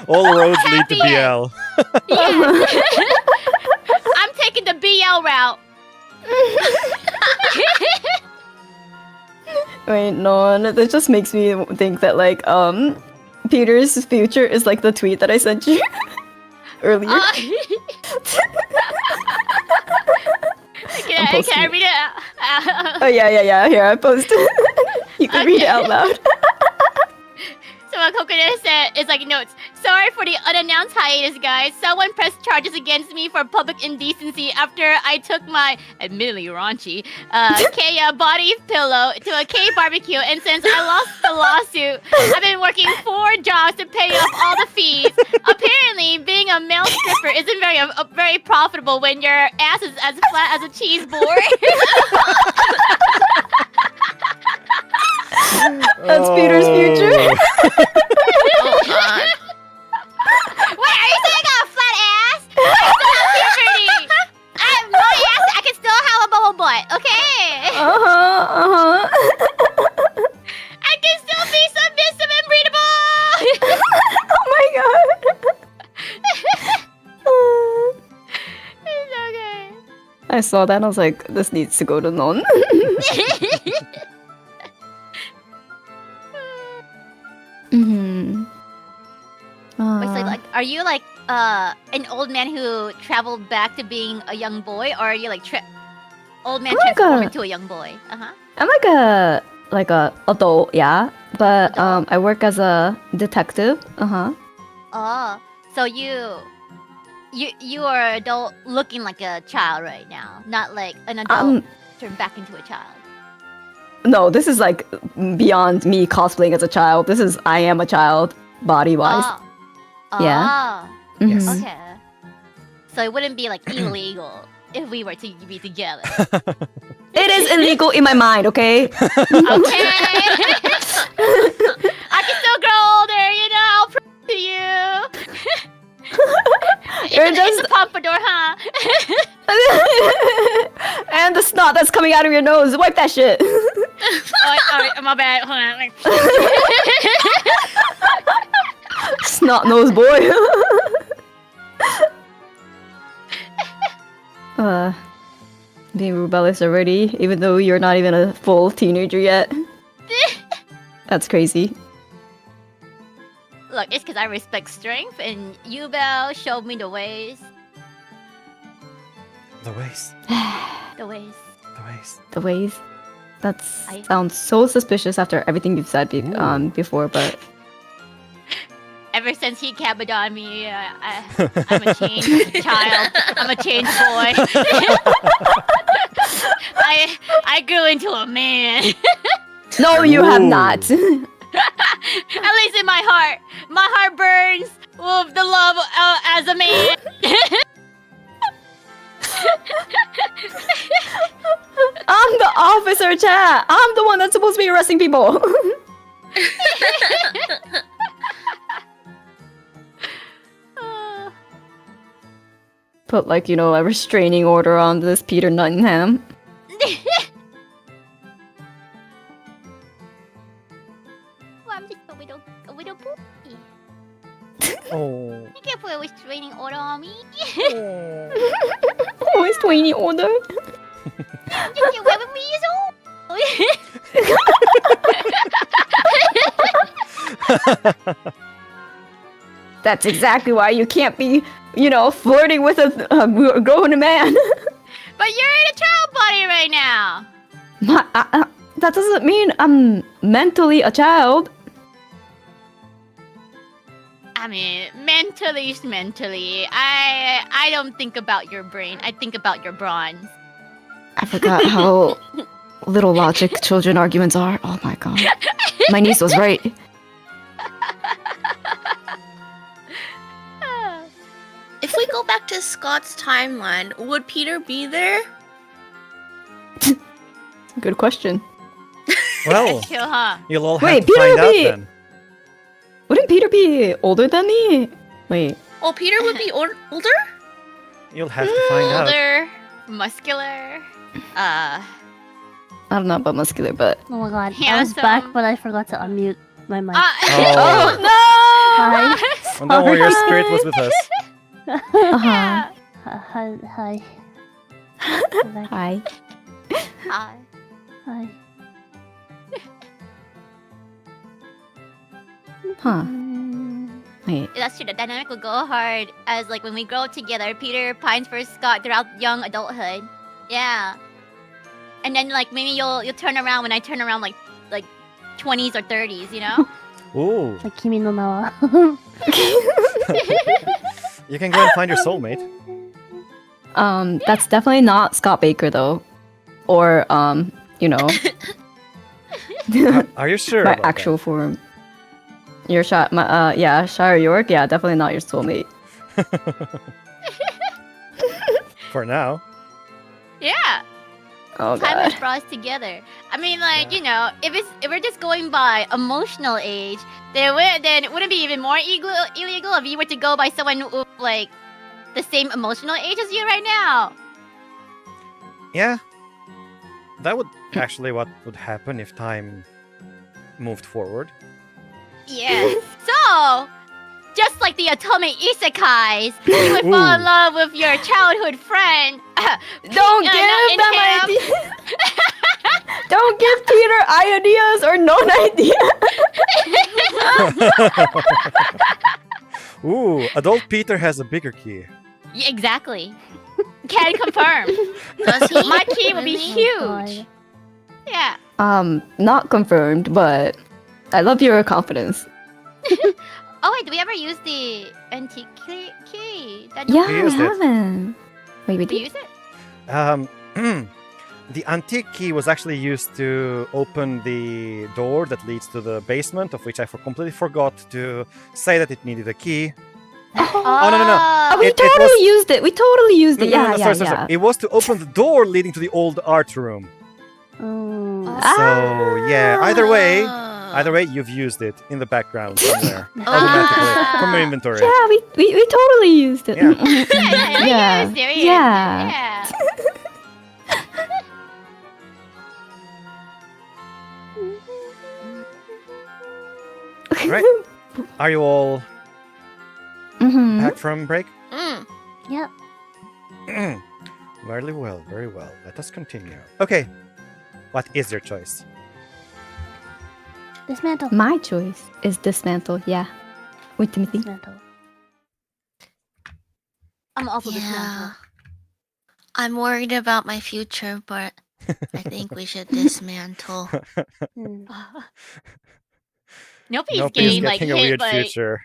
S1: All roads lead to
S5: Happy
S1: BL.
S5: Yes. I'm taking the BL route.
S3: Wait, no, that just makes me think that like Peter's future is like the tweet that I sent you earlier.
S5: Can I read it out?
S3: Oh yeah. Here I posted. You can read it out loud.
S5: So what Kokone said is like notes. Sorry for the unannounced hiatus, guys. Someone pressed charges against me for public indecency after I took my, admittedly raunchy, Kaya body pillow to a K barbecue, and since I lost the lawsuit, I've been working 4 jobs to pay off all the fees. Apparently, being a male stripper isn't very profitable when your ass is as flat as a cheese board.
S3: That's Peter's future.
S4: Oh, God.
S5: Wait,
S3: I saw that and I was like, this needs to go to Non. Mm-hmm.
S5: Wait, so like, are you like an old man who traveled back to being a young boy, or are you like old man
S3: I'm like
S5: transformed
S3: a-
S5: into a young boy?
S3: I'm like a adult, yeah. But I work as a detective.
S5: Oh, so you are an adult looking like a child right now, not like an adult turned back into a child.
S3: No, this is like beyond me cosplaying as a child. This is I am a child, body wise.
S5: Oh.
S3: Yeah.
S5: Oh,
S1: Yes.
S3: Mhm.
S5: okay. So it wouldn't be like illegal if we were to be together.
S3: It is illegal in my mind, okay?
S5: Okay. I can still grow older, you know. I'll prove to you.
S3: You're
S5: It's
S3: just
S5: a pompadour, huh?
S3: and the snot that's coming out of your nose. Wipe that shit.
S5: Oh, my bad. Hold on.
S3: Snot nose boy. Being rebellious already, even though you're not even a full teenager yet. That's crazy.
S5: Look, it's because I respect strength, and Yubel showed me the ways.
S1: The ways.
S5: The ways.
S1: The ways.
S3: The ways. That sounds so suspicious after everything you've said before, but
S5: Ever since he cabined on me, I'm a changed child. I'm a changed boy. I grew into a man.
S3: no, you have
S1: Ooh.
S3: not.
S5: At least in my heart. My heart burns with the love as a man.
S3: I'm the officer, chat. I'm the one that's supposed to be arresting people. Put like, a restraining order on this Peter Nottingham.
S5: Well, I'm just a widow boy.
S1: Oh.
S5: You can't put a restraining order on me.
S3: Oh, it's 20 order.
S5: You're 11 years old.
S3: That's exactly why you can't be, flirting with a grown man.
S5: But you're in a child body right now.
S3: That doesn't mean I'm mentally a child.
S5: I mean, mentally is mentally. I don't think about your brain. I think about your bronze.
S3: I forgot how little logic children arguments are. Oh my god. My niece was right.
S4: If we go back to Scott's timeline, would Peter be there?
S3: Good question.
S1: Well,
S5: Chill, huh?
S1: you'll all
S3: Wait,
S1: have to
S3: Peter
S1: find out
S3: be-
S1: then.
S3: Wouldn't Peter be older than me? Wait.
S4: Oh, Peter would be older?
S1: You'll have to find out.
S5: Older, muscular.
S3: I don't know about muscular, but
S2: Oh my god, I was
S5: Handsome.
S2: back, but I forgot to unmute my mic.
S1: Oh.
S3: no!
S2: Hi.
S1: Oh, don't worry, your spirit was with us.
S5: Yeah.
S2: Hi. Hi.
S3: Hi.
S5: Hi.
S2: Hi.
S3: Huh.
S2: Mm.
S3: Wait.
S5: That's true. The dynamic will go hard as like when we grow together. Peter pines for Scott throughout young adulthood. Yeah. And then like maybe you'll turn around when I turn around like 20s or 30s, you know?
S1: Ooh,
S2: Like Kimi no Na wa.
S1: you can go and find your soulmate.
S3: That's definitely not Scott Baker though. Or
S1: Are you sure?
S3: my
S1: about
S3: actual form. Your shot, yeah, Shire York, yeah, definitely not your soulmate.
S1: that? For now.
S5: Yeah.
S3: Oh
S5: Time
S3: god.
S5: has brought us together. I mean, like if we're just going by emotional age, then it wouldn't be even more illegal if you were to go by someone who like the same emotional age as you right now.
S1: Yeah. That would actually what would happen if time moved forward.
S5: Yes. So, just like the Otome Isekais, you would fall in
S1: Ooh.
S5: love with your childhood friend
S3: Don't
S5: Yeah,
S3: give
S5: not in
S3: them
S5: half.
S3: ideas. Don't give Peter ideas or non ideas.
S1: Ooh, adult Peter has a bigger key.
S5: Yeah, exactly. Can confirm.
S4: Does he?
S5: My key would be
S4: Really?
S2: Oh,
S5: huge.
S2: God.
S5: Yeah.
S3: Not confirmed, but I love your confidence.
S5: Oh wait, did we ever use the antique key? That
S3: Yeah,
S1: We
S3: we
S1: used it.
S3: haven't. Wait, we
S5: Did we
S3: did?
S5: use it?
S1: The antique key was actually used to open the door that leads to the basement, of which I completely forgot to say that it needed a key.
S3: Oh,
S1: no, no, no.
S3: we
S1: It
S3: totally
S1: was-
S3: used it. We totally used it.
S1: No, no,
S3: Yeah,
S1: no,
S3: yeah,
S1: sorry.
S3: yeah.
S1: It was to open the door leading to the old art room.
S2: Oh.
S1: So yeah, either way,
S4: Ah.
S1: you've used it in the background somewhere automatically from your inventory.
S3: Yeah, we totally used it.
S1: Yeah.
S5: Yeah. We used it.
S3: Yeah.
S5: Yeah.
S1: Right. Are you all
S3: Mhm.
S1: back from break?
S2: Yep.
S1: Very well, very well. Let us continue. Okay. What is your choice?
S2: Dismantle.
S3: My choice is dismantle. Yeah, with Timothy.
S2: Dismantle.
S5: I'm also
S4: Yeah.
S5: dismantle.
S4: I'm worried about my future, but I think we should dismantle.
S2: Hmm.
S5: Nobody's
S1: Nope,
S5: getting
S1: he's
S5: like
S1: getting a
S5: hit
S1: weird
S5: like
S1: future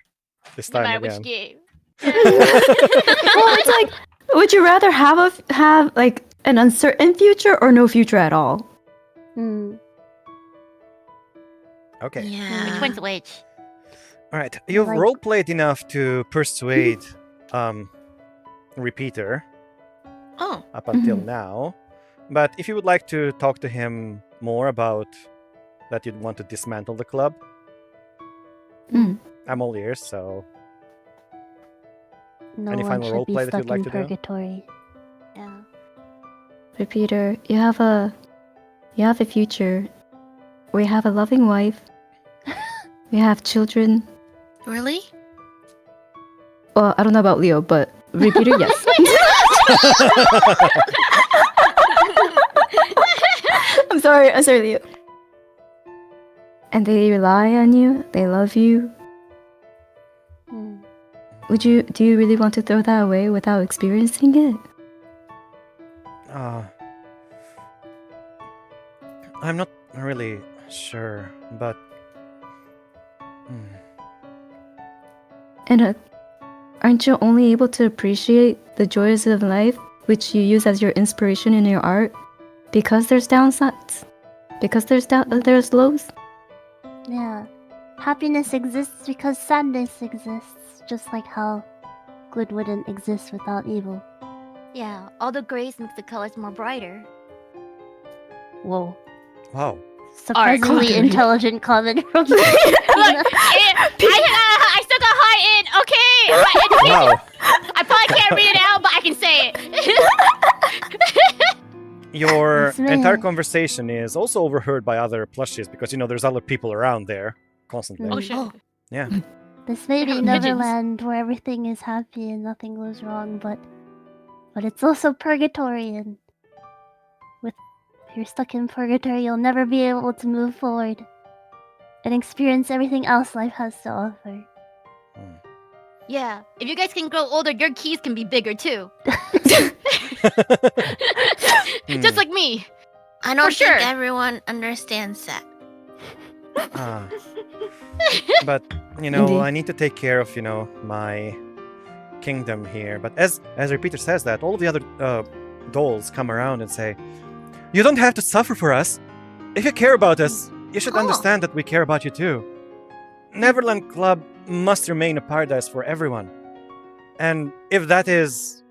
S1: this
S5: no
S1: time
S5: matter
S1: again.
S5: which game.
S3: Well, it's like, would you rather have like an uncertain future or no future at all?
S2: Hmm.
S1: Okay.
S4: Yeah.
S5: Which one's which?
S1: All right. You've
S2: Like-
S1: roleplayed enough to persuade Repeater
S4: Oh,
S1: up until
S3: Mhm.
S1: now. But if you would like to talk to him more about that you'd want to dismantle the club,
S3: Mm.
S1: I'm all ears, so
S2: No
S1: Any
S2: one
S1: final
S2: should
S1: role
S2: be
S1: play that
S2: stuck
S1: you'd like
S2: in
S1: to do?
S2: purgatory.
S5: Yeah.
S3: Repeater, you have a future. We have a loving wife. We have children.
S4: really?
S3: Well, I don't know about Leo, but Repeater, yes. I'm sorry, Leo. And they rely on you. They love you.
S2: Hmm.
S3: Do you really want to throw that away without experiencing it?
S1: I'm not really sure, but
S3: And aren't you only able to appreciate the joys of life, which you use as your inspiration in your art, because there's downsides? Because there's lows?
S2: Yeah. Happiness exists because sadness exists, just like how good wouldn't exist without evil.
S5: Yeah. All the grays makes the colors more brighter.
S2: Whoa.
S1: wow.
S2: Surprisingly
S3: Kokone.
S2: intelligent comment from
S5: Look, I still got high in. Okay.
S1: Wow.
S5: I probably can't read it out, but I can say it.
S1: Your
S2: Yes, ma'am.
S1: entire conversation is also overheard by other plushies because there's other people around there constantly.
S2: Mm.
S5: Oh shit.
S4: Oh.
S1: Yeah.
S2: This may be
S5: Pigeons.
S2: Neverland where everything is happy and nothing goes wrong, but it's also purgatory, and if you're stuck in purgatory, you'll never be able to move forward and experience everything else life has to offer.
S5: Yeah. If you guys can grow older, your keys can be bigger too. Just like me.
S4: I don't
S5: For
S4: think
S5: sure.
S4: everyone understands that.
S1: Ah. But
S3: Indeed.
S1: I need to take care of my kingdom here. But as Repeater says that, all of the other dolls come around and say, "You don't have to suffer for us. If you care about us, you should
S4: Oh.
S1: understand that we care about you too. Neverland Club must remain a paradise for everyone. And if that is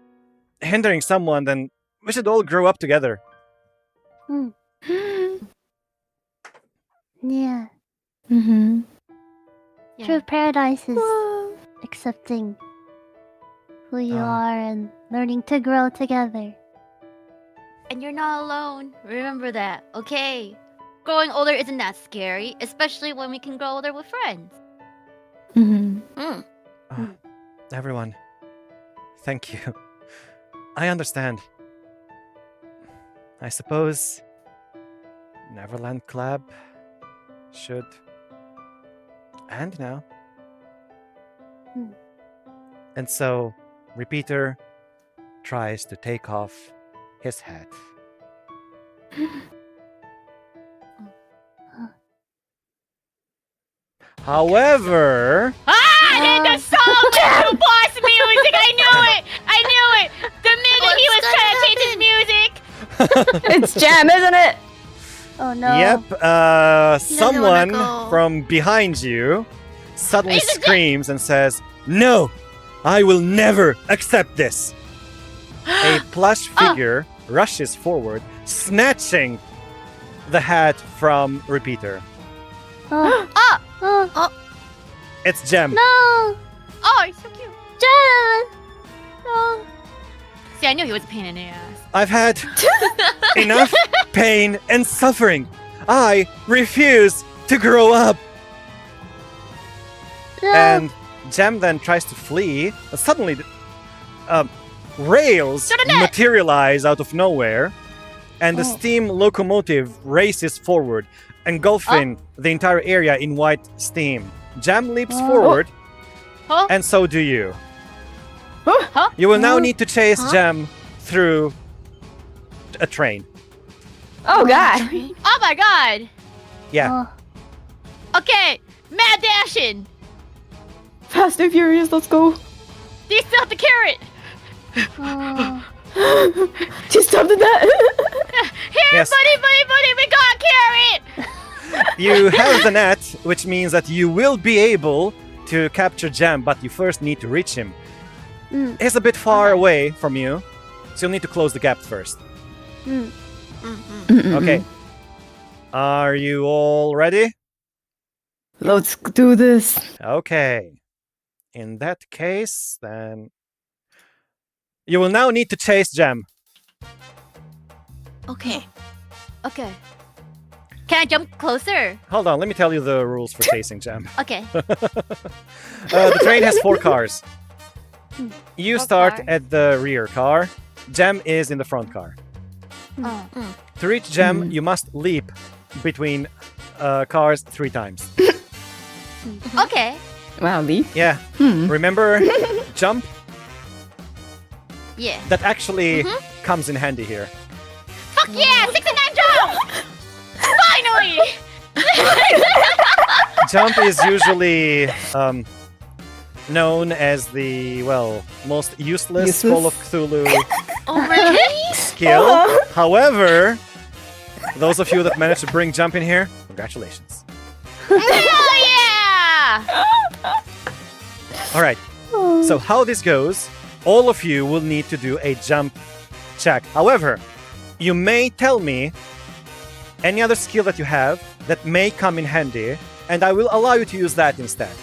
S1: hindering someone, then we should all grow up together."
S2: Yeah.
S3: Mm-hmm.
S5: Yeah.
S2: True paradise is accepting who you are and learning to grow together.
S5: And you're not alone. Remember that, okay? Growing older isn't that scary, especially when we can grow older with friends.
S3: Mm-hmm.
S4: Hmm.
S1: Everyone, thank you. I understand. I suppose Neverland Club should end now. And so, Repeater tries to take off his hat. However,
S5: The song was boss music. I knew it. The minute he was trying to change his music.
S3: It's Jam, isn't it?
S2: Oh no.
S1: yep, someone
S4: go.
S1: from behind you suddenly
S5: Is it
S1: screams and says, "No, I will never accept this." A plush figure rushes forward, snatching the hat from Repeater.
S2: Oh. Oh.
S1: It's Gem.
S2: No.
S5: Oh, he's so cute.
S2: Jen. No.
S5: See, I knew he was a pain in the ass.
S1: I've had enough pain and suffering. I refuse to grow up.
S2: No.
S1: And Gem then tries to flee. And suddenly, rails
S5: To the net!
S1: materialize out of nowhere, and the
S2: Oh.
S1: steam locomotive races forward, engulfing the entire area in white steam. Gem leaps
S2: Oh.
S1: forward,
S5: Huh?
S1: and so do you.
S5: Huh?
S1: You will now
S2: Oh.
S1: need to chase
S4: Huh?
S1: Gem through a train.
S3: Oh god.
S5: Oh my god.
S1: Yeah.
S2: Oh.
S5: Okay, mad dashing.
S3: Fast and Furious, let's go.
S5: Do you still have the carrot?
S2: Oh.
S3: Just stop the net.
S5: Here,
S1: Yes.
S5: buddy, we got carrot.
S1: You have the net, which means that you will be able to capture Gem, but you first need to reach him.
S2: Mm.
S1: He's a bit far away from you, so you'll need to close the gap first.
S2: Mm.
S1: Okay. Are you all ready?
S3: Let's do this.
S1: Okay. In that case, then you will now need to chase Gem.
S4: Okay.
S5: Okay. Can I jump closer?
S1: Hold on, let me tell you the rules for chasing Gem.
S5: Okay.
S1: The train has 4 cars. You
S5: Four
S1: start
S5: cars.
S1: at the rear car. Gem is in the front car.
S5: Oh.
S1: To reach Gem, you must leap between cars 3 times.
S5: Okay.
S3: Wow, Lee.
S1: Yeah. Remember jump?
S5: Yeah.
S1: That actually comes in handy here.
S5: Fuck yeah! 69 jump! Finally!
S1: Jump is usually known as the, well, most useless Call of Cthulhu
S4: Oh, really?
S1: skill. However, those of you that managed to bring jump in here, congratulations.
S5: Hell yeah!
S1: All right. So how this goes, all of you will need to do a jump check. However, you may tell me any other skill that you have that may come in handy, and I will allow you to use that instead.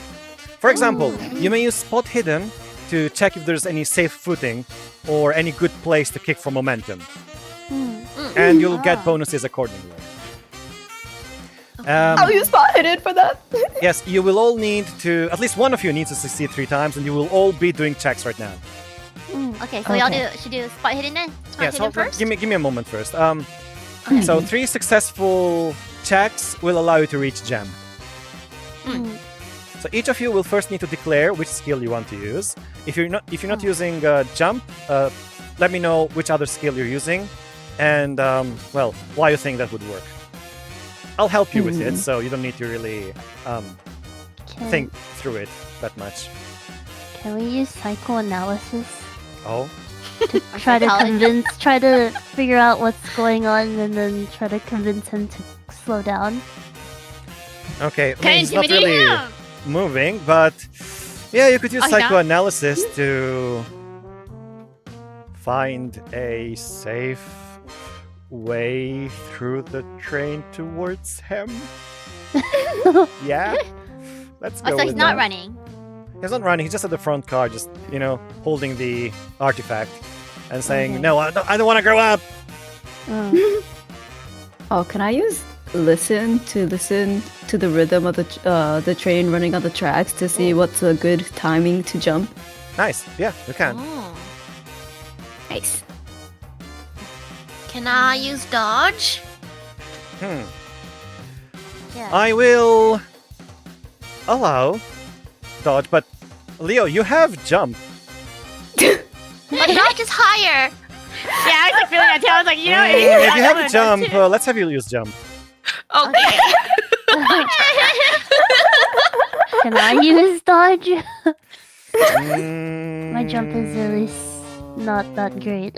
S1: For example, you may use Spot Hidden to check if there's any safe footing or any good place to kick for momentum, and you'll get bonuses accordingly.
S3: I'll use Spot Hidden for that.
S1: Yes, you will all need to, at least one of you needs to succeed 3 times, and you will all be doing checks right now.
S5: Okay, so y'all should do spot hidden then? Spot
S1: Yes,
S5: hidden first?
S1: give me a moment first. So 3 successful checks will allow you to reach Gem. So each of you will first need to declare which skill you want to use. If you're not using jump, let me know which other skill you're using, and well, why you think that would work. I'll help you with it, so you don't need to really think through it that much.
S2: Can we use psychoanalysis
S1: Oh,
S2: to try to
S5: Psychology?
S2: try to figure out what's going on and then try to convince him to slow down?
S1: okay. I
S5: Can I
S1: mean, it's not
S5: intimidate
S1: really
S5: him?
S1: moving, but yeah, you could use
S5: Oh, he's not?
S1: psychoanalysis to find a safe way through the train towards him. Yeah, let's go.
S5: Oh, so he's
S1: with
S5: not
S1: that.
S5: running.
S1: He's not running. He's just at the front car, just holding the artifact and saying, "No, I don't want to grow up."
S3: Oh, can I use listen to the rhythm of the train running on the tracks to see what's a good timing to jump?
S1: Nice. Yeah, you can.
S4: Oh.
S3: Nice.
S4: Can I use dodge?
S1: Hmm.
S2: Yeah.
S1: I will allow dodge, but Leo, you have jump.
S4: But dodge is higher.
S5: Yeah, I was like feeling that too. I was like, you know,
S1: If you have jump, let's have you use jump.
S4: Okay.
S2: Can I use dodge?
S1: Mm,
S2: My jump is really not that great.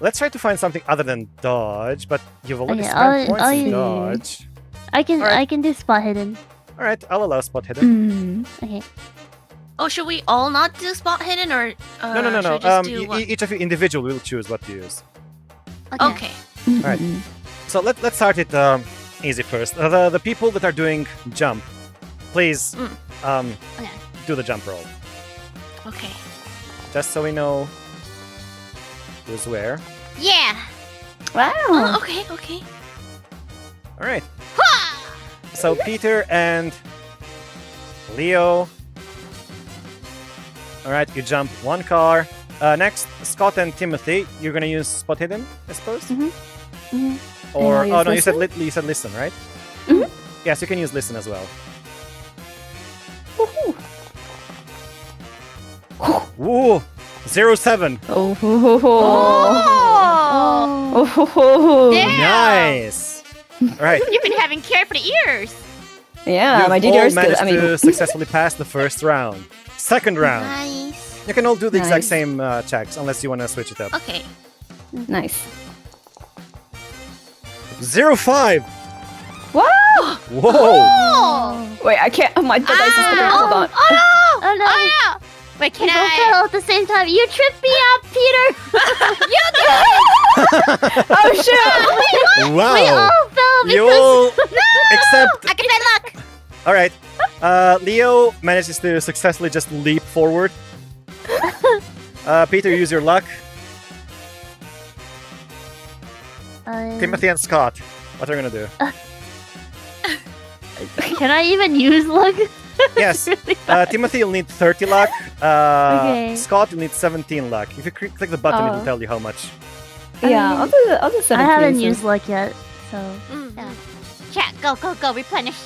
S1: Let's try to find something other than dodge, but you've already
S2: Okay,
S1: spent points
S2: I'll
S1: in
S2: use-
S1: dodge.
S2: I
S1: Alright.
S2: can do spot hidden.
S1: Alright, I'll allow spot hidden.
S2: Okay.
S4: Oh, should we all not do spot hidden or?
S1: No.
S4: should we just do one?
S1: Each of you individually will choose what to use.
S4: Okay.
S1: Alright. So let's start it easy first. The people that are doing jump, please
S5: Okay.
S1: do the jump roll.
S4: Okay.
S1: Just so we know who's where.
S4: Yeah.
S3: Wow.
S4: Oh, okay. Okay.
S1: Alright. So Peter and Leo. Alright, you jump one car. Next, Scott and Timothy. You're gonna use spot hidden, I suppose?
S2: Mhm.
S1: Or
S3: And
S1: oh
S3: I'll
S1: no,
S3: use
S1: you said listen, right?
S3: Mhm.
S1: Yes, you can use listen as well. Ooh, 07.
S3: Oh, ho, ho, ho.
S5: Oh,
S3: Oh, ho, ho, ho.
S5: Damn.
S1: Nice. All right.
S5: you've been having care for the ears.
S3: Yeah, my
S1: You've all
S3: DDR is good.
S1: managed
S3: I mean,
S1: to successfully pass the first round. Second round.
S4: Nice.
S1: You can all do the exact
S3: Nice.
S1: same checks unless you want to switch it up.
S4: Okay.
S3: nice.
S1: 05.
S3: Wow!
S1: Whoa.
S5: Oh,
S3: Wait, I can't. My the dice is different. Hold on.
S5: oh no!
S2: Oh no!
S5: Oh no! Wait,
S2: We
S5: can
S2: both
S5: I?
S2: fell at the same time. You tripped me up, Peter.
S3: Oh shit!
S2: We
S1: Wow.
S2: all fell
S1: You
S2: because
S1: all except
S4: I can bad luck.
S1: all right. Leo manages to successfully just leap forward. Peter, use your luck. Timothy and Scott, what are you gonna do?
S2: Can I even use luck?
S1: Yes.
S2: Really bad.
S1: Timothy, you'll need 30 luck.
S2: Okay.
S1: Scott, you'll need 17 luck. If you click the button,
S2: Oh.
S1: it'll tell you how much.
S3: Yeah, I'll do 17.
S2: I haven't
S3: so-
S2: used luck yet, so
S5: Yeah. Chat, go, replenish.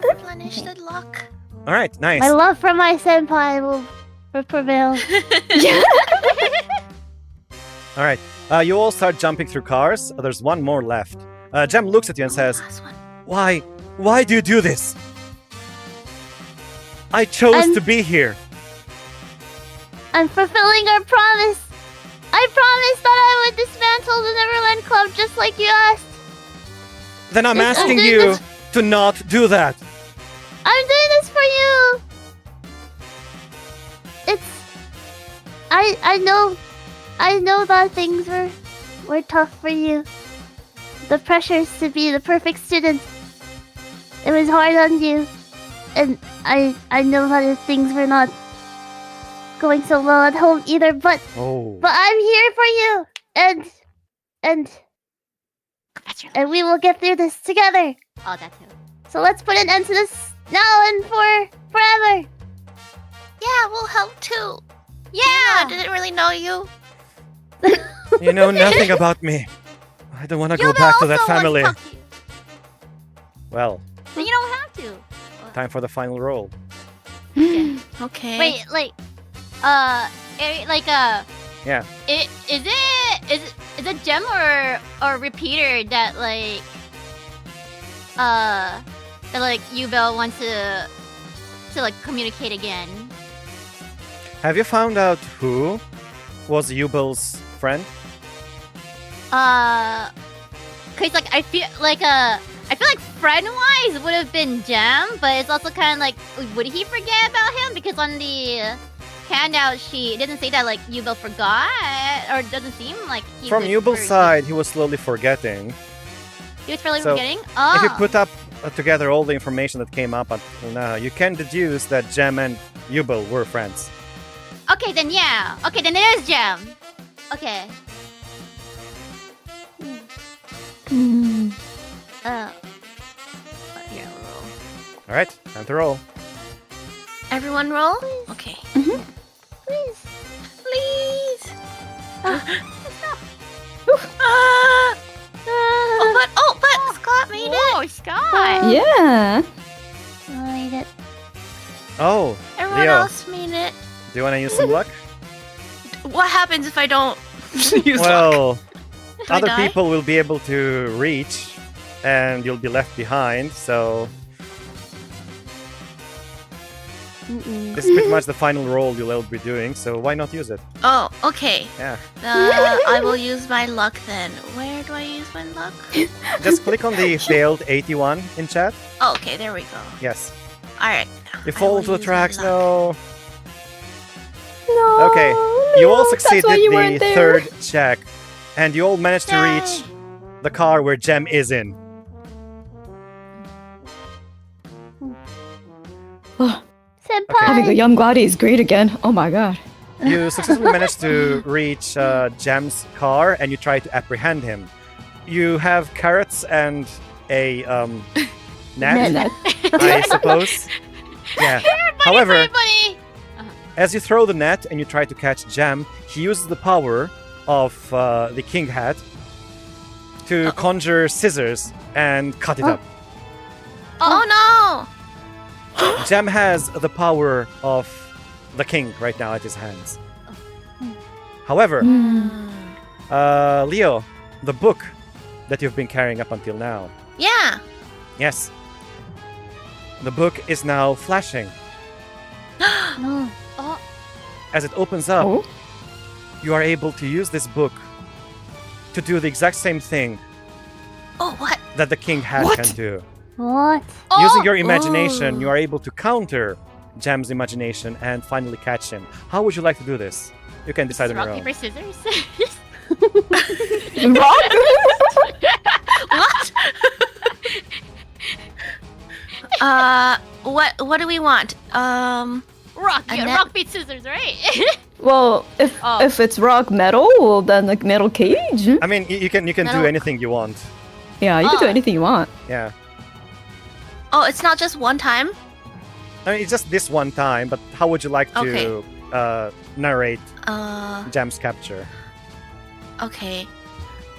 S4: Replenish the luck.
S1: All right, nice.
S2: my love for my senpai will prevail.
S1: All right, you all start jumping through cars. There's one more left. Jem looks at you and says,
S4: Last one.
S1: Why do you do this? I chose
S2: I'm-
S1: to be here.
S2: I'm fulfilling our promise. I promised that I would dismantle the Neverland Club just like you asked.
S1: Then I'm
S2: It's-
S1: asking
S2: it's-
S1: you
S2: it's-
S1: to not do that.
S2: I'm doing this for you. It's I know that things were tough for you. The pressures to be the perfect student. It was hard on you. And I know that if things were not going so well at home either, but
S1: Oh.
S2: I'm here for you. And we will get through this together.
S5: Oh, that too.
S2: So let's put an end to this now and forever.
S4: Yeah, we'll help too.
S5: Yeah.
S4: I didn't really know you.
S1: You know nothing about me. I don't want to go
S5: You'll
S1: back to that
S5: also want
S1: family.
S5: talk to you.
S1: Well,
S5: But you don't have to.
S1: time for the final roll.
S4: Okay.
S5: Wait, like,
S1: Yeah.
S5: Is it Gem or Repeater that Yubel wants to like communicate again?
S1: Have you found out who was Yubel's friend?
S5: Cause like I feel like friend-wise would have been Gem, but it's also kind of like, would he forget about him? Because on the handout sheet, it didn't say that like Yubel forgot, or it doesn't seem like he
S1: From
S5: would
S1: Yubel's side, he was slowly forgetting.
S5: He was really
S1: So,
S5: forgetting. Oh,
S1: If you put up together all the information that came up until now, you can deduce that Gem and Yubel were friends.
S5: okay, then yeah. Okay, then it is Gem. Okay. Here, we'll roll.
S1: All right, time to roll.
S4: Everyone roll? Okay.
S2: Please.
S4: Please.
S3: Yeah.
S2: I'll eat it.
S1: Oh,
S4: Everyone
S1: Leo,
S4: else made it.
S1: do you want to use some luck?
S4: What happens if I don't use luck?
S1: Well,
S4: Do I
S1: other
S4: die?
S1: people will be able to reach, and you'll be left behind. So
S2: Mm-mm.
S1: this is pretty much the final roll you'll be doing. So why not use it?
S4: Oh, okay.
S1: Yeah.
S4: I will use my luck then. Where do I use my luck?
S1: Just click on the failed 81 in chat.
S4: Oh, okay, there we go.
S1: Yes.
S4: Alright.
S1: You
S4: I
S1: fall
S4: will
S1: to the
S4: use my
S1: tracks.
S4: luck.
S1: No.
S3: No.
S1: Okay. You all
S3: Leo,
S1: succeeded
S3: that's why you
S1: the
S3: weren't there.
S1: third check, and you all managed to
S4: Yay.
S1: reach the car where Gem is in.
S3: Having a
S2: Senpai!
S3: young body is great again. Oh my god.
S1: You successfully managed to reach Gem's car, and you try to apprehend him. You have carrots and a net,
S3: Net.
S1: I suppose. Yeah. However,
S5: Buddy!
S1: as you throw the net and you try to catch Gem, he uses the power of the king hat to conjure scissors and cut it up.
S4: Oh no!
S1: Gem has the power of the king right now at his hands. However, Leo, the book that you've been carrying up until now,
S4: Yeah.
S1: yes, the book is now flashing.
S2: No.
S1: As it opens up,
S3: Oh.
S1: you are able to use this book to do the exact same thing
S4: Oh, what?
S1: that the king hat
S3: What?
S1: can do.
S2: What?
S1: Using your
S4: Oh!
S1: imagination, you are able to counter Gem's imagination and finally catch him. How would you like to do this? You can decide on
S5: Rock,
S1: your own.
S5: paper, scissors.
S3: Rock?
S4: What? What do we want?
S5: Rock,
S4: A
S5: yeah,
S4: net-
S5: rock, beat, scissors, right?
S3: Well,
S5: Oh.
S3: if it's rock metal, well, then like metal cage.
S1: I mean, you can do
S4: No.
S1: anything you want.
S3: Yeah, you can do
S5: Oh.
S3: anything you want.
S1: Yeah.
S4: Oh, it's not just one time.
S1: I mean, it's just this one time, but how would you like to
S4: Okay.
S1: narrate
S4: Uh,
S1: Gem's capture?
S4: okay.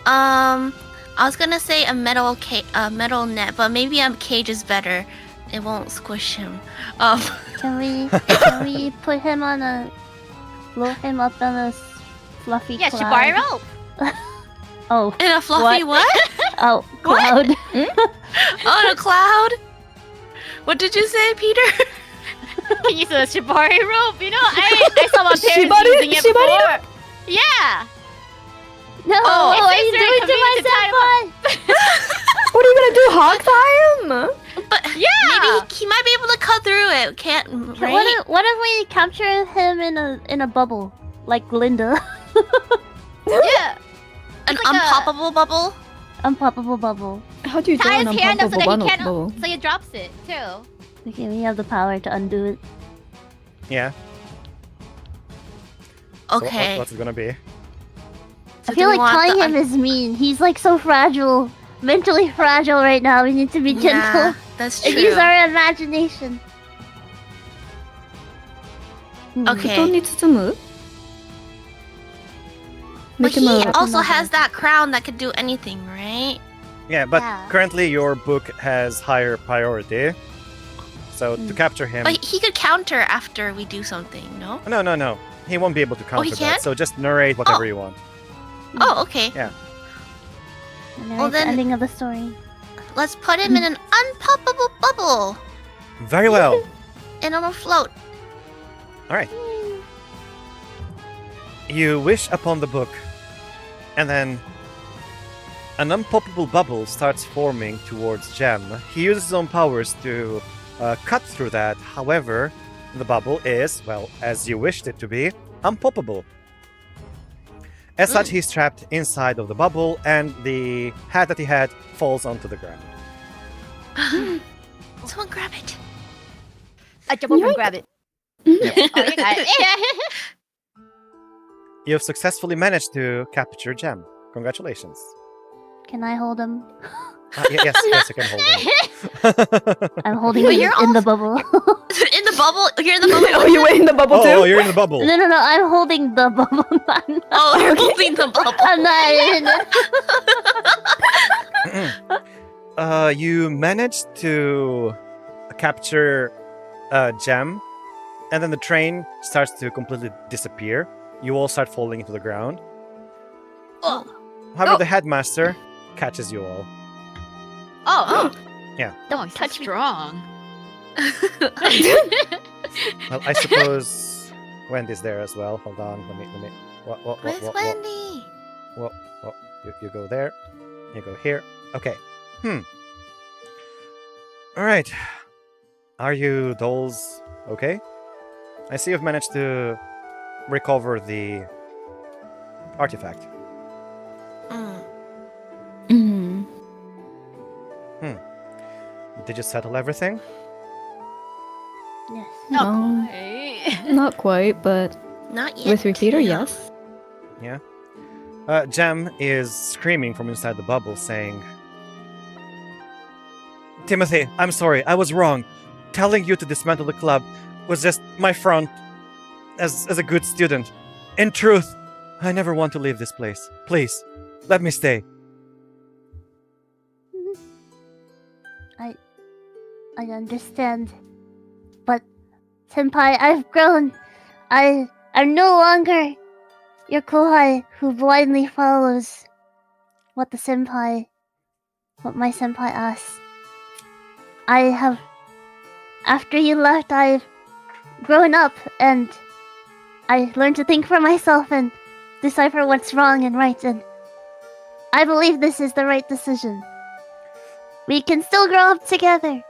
S4: I was gonna say a metal net, but maybe a cage is better. It won't squish him.
S2: Can we put him on a float him up on a fluffy
S5: Yeah,
S2: cloud?
S5: Shibari rope.
S2: Oh,
S4: in a fluffy what?
S2: oh, cloud.
S4: On a cloud? What did you say, Peter?
S5: Can use a Shibari rope. You know, I saw my parents
S3: Shibari?
S5: using it
S3: Shibari?
S5: before. Yeah.
S2: No,
S4: Oh,
S2: what are
S5: it's
S2: you
S5: very
S2: doing to my
S5: convenient to tie
S2: senpai?
S3: What are you gonna do? Hog tie him?
S4: But
S5: Yeah.
S4: maybe he might be able to cut through it. Can't, right?
S2: What if we capture him in a bubble like Linda?
S5: Yeah.
S4: An
S5: It's like a-
S4: unpoppable bubble?
S2: Unpoppable bubble.
S3: How do you draw
S5: Tie
S3: an
S5: his hand up so
S3: unpoppable
S5: that he
S3: bubble?
S5: can't. So he drops it too.
S2: Okay, we have the power to undo it.
S1: Yeah. So
S4: Okay.
S1: what's it gonna be?
S4: So
S2: I feel
S4: do we
S2: like
S4: want
S2: tying
S4: the
S2: him is mean. He's like so fragile, mentally fragile right now. We need to be
S4: Yeah,
S2: gentle
S4: that's
S2: and
S4: true.
S2: use our imagination.
S4: Okay.
S3: 布団に包む?
S4: But
S3: Make him
S4: he
S3: a...
S4: also has that crown that could do anything, right?
S1: Yeah, but
S2: Yeah.
S1: currently your book has higher priority. So to capture him,
S4: But he could counter after we do something, no?
S1: no, he won't be able to counter
S4: he
S1: that.
S4: can't?
S1: So just narrate whatever
S4: Oh.
S1: you want.
S4: Oh, okay.
S1: Yeah.
S2: And
S4: Well,
S2: the
S4: then-
S2: ending of the story.
S4: Let's put him in an unpoppable bubble
S1: Very well.
S4: and on a float.
S1: All right. You wish upon the book, and then an unpoppable bubble starts forming towards Gem. He uses his own powers to cut through that. However, the bubble is, well, as you wished it to be, unpoppable. As such, he's trapped inside of the bubble, and the hat that he had falls onto the ground.
S4: Someone grab it.
S5: I jump up and grab it. Oh, you got it.
S1: You've successfully managed to capture Gem. Congratulations.
S2: Can I hold him?
S1: Yes, you can hold him.
S2: I'm holding
S4: But
S2: him
S4: you're
S2: in the
S4: also-
S2: bubble.
S4: In the bubble? You're in the bubble?
S3: Oh, you were in the bubble too?
S1: Oh, you're in the bubble.
S2: No, I'm holding the bubble.
S4: Oh, you're holding the bubble.
S2: I'm not in it.
S1: You managed to capture a gem, and then the train starts to completely disappear. You all start falling into the ground.
S5: Oh.
S1: However, the headmaster catches you all.
S5: Oh.
S1: Yeah.
S5: Don't touch me. Strong.
S1: Well, I suppose Wendy's there as well. Hold on, let me.
S4: Where's Wendy?
S1: You go there. You go here. Okay. All right. Are you dolls okay? I see you've managed to recover the artifact.
S3: Mm.
S1: Did you settle everything?
S2: Yes.
S3: No. Not quite, but
S4: Not yet.
S3: with repeater,
S4: No.
S3: yes.
S1: Yeah. Gem is screaming from inside the bubble, saying, Timothy, I'm sorry, I was wrong. Telling you to dismantle the club was just my front as a good student. In truth, I never want to leave this place. Please, let me stay.
S2: I understand. But, Senpai, I've grown. I'm no longer your kohai who blindly follows what my senpai asks. After you left, I've grown up and I learned to think for myself and decipher what's wrong and right, and I believe this is the right decision. We can still grow up together.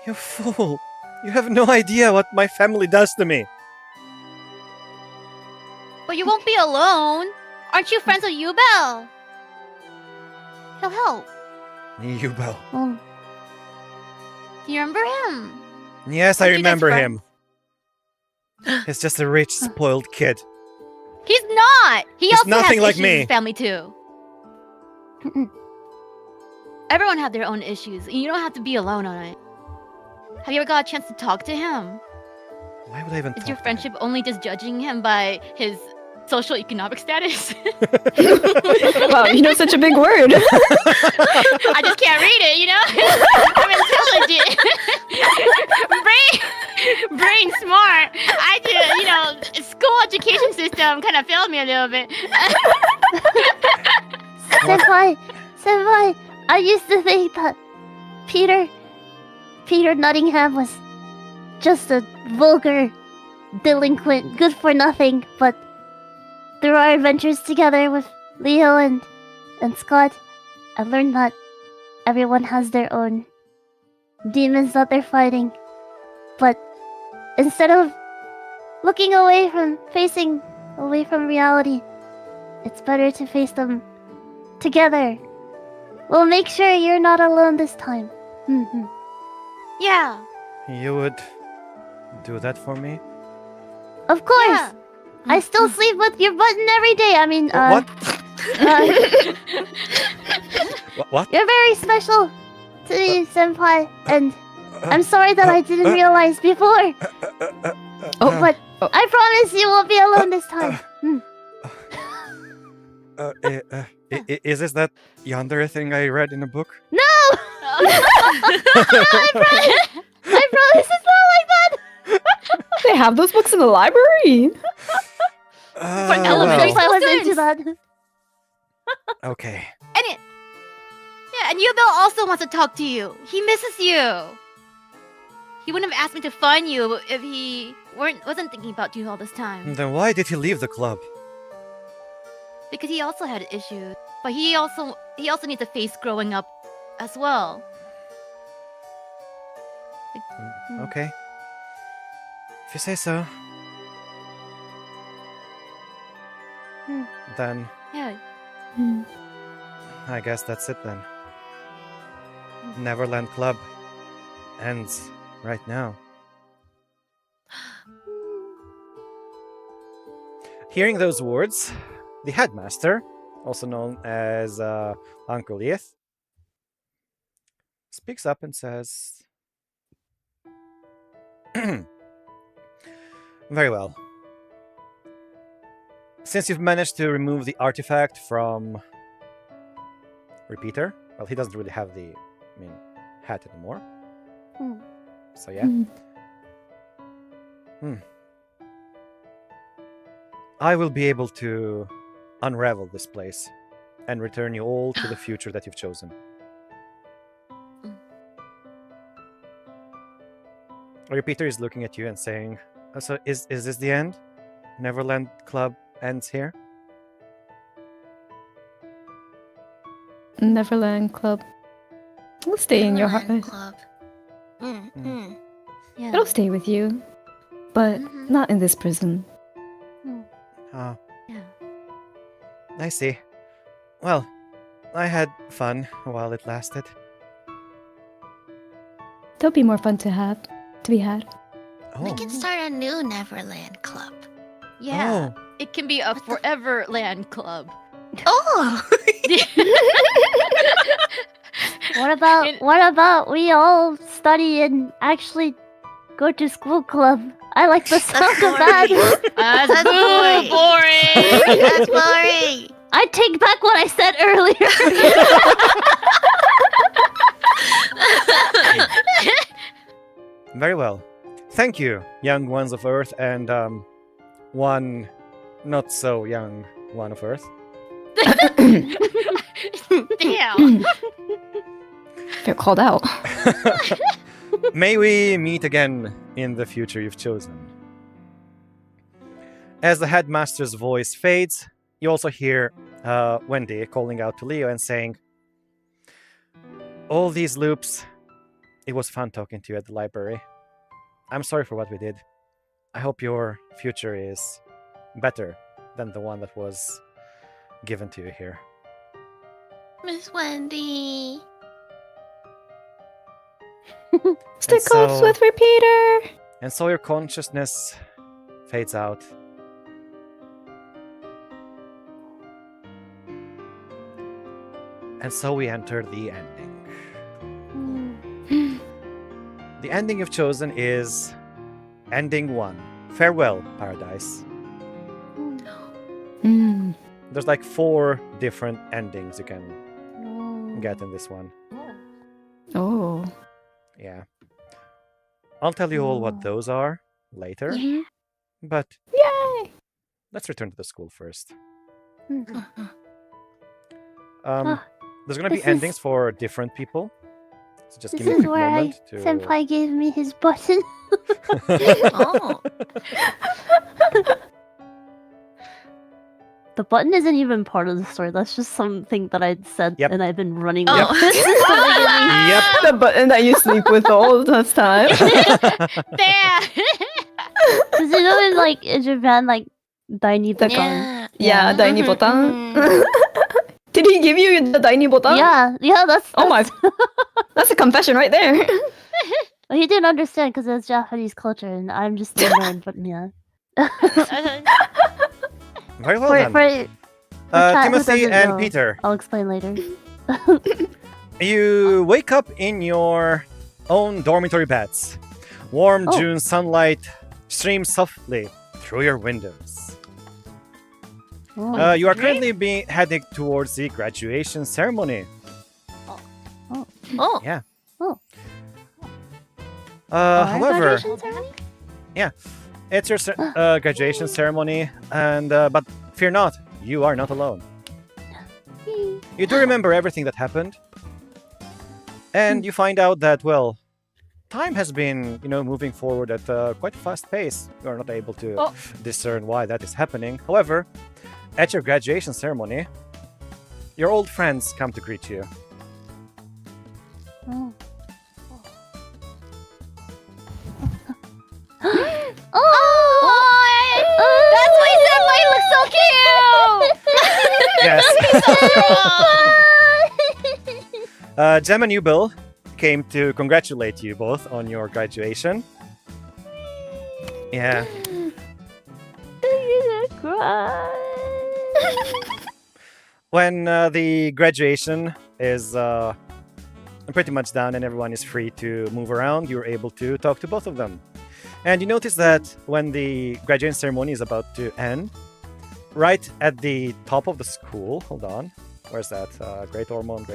S1: You fool. You have no idea what my family does to me.
S5: But you won't be alone. Aren't you friends with Yubel? He'll help.
S1: Yubel.
S2: Well,
S5: Do you remember him?
S1: Yes, I
S5: Aren't you guys
S1: remember
S5: friends?
S1: him. He's just a rich, spoiled kid.
S5: He's not. He
S1: He's
S5: also
S1: nothing
S5: has
S1: like
S5: issues
S1: me.
S5: with his family too. Everyone have their own issues. You don't have to be alone on it. Have you ever got a chance to talk to him?
S1: Why would I even
S5: Is
S1: talk
S5: your
S1: to him?
S5: friendship only just judging him by his social economic status?
S3: Wow, you know such a big word.
S5: I just can't read it, you know? I'm intelligent. brain smart. I do, school education system kind of failed me a little bit.
S2: Senpai, I used to think that Peter Nottingham was just a vulgar delinquent, good for nothing, but through our adventures together with Leo and Scott, I learned that everyone has their own demons that they're fighting. But instead of looking away from reality, it's better to face them together. We'll make sure you're not alone this time.
S5: Yeah.
S1: You would do that for me?
S2: Of course!
S5: Yeah.
S2: I still sleep with your button every day. I mean,
S1: What? What?
S2: You're very special to me, Senpai, and I'm sorry that I didn't realize before. But I promise you won't be alone this time.
S1: Is this that yonder thing I read in a book?
S2: No! I promise it's not like that!
S3: They have those books in the library.
S5: elementary
S2: If I was
S5: students.
S2: into that.
S1: Okay.
S5: And Yubel also wants to talk to you. He misses you. He wouldn't have asked me to find you if he wasn't thinking about you all this time.
S1: Then why did he leave the club?
S5: Because he also had issues. But he also needs to face growing up as well.
S1: Okay. If you say so. Then
S5: Yeah.
S1: I guess that's it then. Neverland Club ends right now. Hearing those words, the headmaster, also known as Uncle Eth, speaks up and says, Very well. Since you've managed to remove the artifact from Repeater, well, he doesn't really have the, hat anymore.
S2: Hmm.
S1: So yeah. I will be able to unravel this place and return you all to the future that you've chosen. Peter is looking at you and saying, so is this the end? Neverland Club ends here?
S3: Neverland Club. It'll stay in your heart.
S4: Neverland Club. Mm.
S5: Yeah.
S3: It'll stay with you. But not in this prison.
S1: Ah,
S5: Yeah.
S1: I see. Well, I had fun while it lasted.
S3: There'll be more fun to be had.
S4: We
S1: Oh,
S4: can start a new Neverland Club.
S5: Yeah. It can be a forever land club.
S4: Oh!
S2: What about we all study and actually go to school club? I like the sound of that.
S5: That's
S4: That's boring.
S5: boring.
S4: That's boring!
S2: I take back what I said earlier.
S1: very well. Thank you, young ones of Earth, and one not so young one of Earth.
S5: Damn.
S3: Feel called out.
S1: May we meet again in the future you've chosen. As the headmaster's voice fades, you also hear Wendy calling out to Leo and saying, all these loops, it was fun talking to you at the library. I'm sorry for what we did. I hope your future is better than the one that was given to you here.
S4: Miss Wendy.
S3: Stay
S1: And
S3: close
S1: so-
S3: with Repeater.
S1: And so your consciousness fades out. And so we enter the ending. The ending you've chosen is ending 1. Farewell, Paradise.
S3: Mm.
S1: There's like 4 different endings you can get in this one.
S3: Oh.
S1: Yeah. I'll tell you all what those are later.
S2: Yeah.
S1: But
S3: Yay!
S1: let's return to the school first.
S2: Mhm.
S1: There's gonna be
S2: this
S1: endings
S2: is-
S1: for different people. So just
S2: This
S1: give me a
S2: is
S1: quick
S2: where
S1: moment to.
S2: Senpai gave me his button.
S4: Oh.
S2: The button isn't even part of the story. That's just something that I'd said
S1: Yep.
S2: and I've been running
S4: Oh.
S2: with since the beginning.
S1: Yep.
S3: The button that you sleep with all the time.
S5: Damn.
S2: Because you know, in Japan, like daini
S3: The
S2: button.
S3: Yeah,
S2: Yeah.
S3: daini botan. Did he give you the daini botan?
S2: Yeah, that's.
S3: Oh my. That's a confession right there.
S2: Well, he didn't understand because it's Japanese culture, and I'm just the nerd. But yeah,
S1: Very well
S2: for,
S1: then.
S2: for chat who
S1: Timothy
S2: doesn't
S1: and
S2: know,
S1: Peter,
S2: I'll explain later.
S1: you wake up in your own dormitory beds. Warm
S2: Oh.
S1: June sunlight streams softly through your windows.
S2: Oh.
S1: You are currently heading towards the graduation ceremony.
S4: Oh.
S1: Yeah.
S2: Oh. Our
S1: However,
S2: graduation ceremony?
S1: it's your graduation ceremony, and but fear not, you are not alone. You do remember everything that happened, and you find out that, well, time has been, moving forward at quite a fast pace. You are not able to discern why that is happening. However, at your graduation ceremony, your old friends come to greet you.
S2: Oh.
S5: That's why Senpai looks so cute.
S1: Yes. Jem and Yubil came to congratulate you both on your graduation. Yeah.
S2: I'm gonna cry.
S1: When the graduation is pretty much done and everyone is free to move around, you're able to talk to both of them. And you notice that when the graduation ceremony is about to end, right at the top of the school, hold on, where's that? Great Ormond.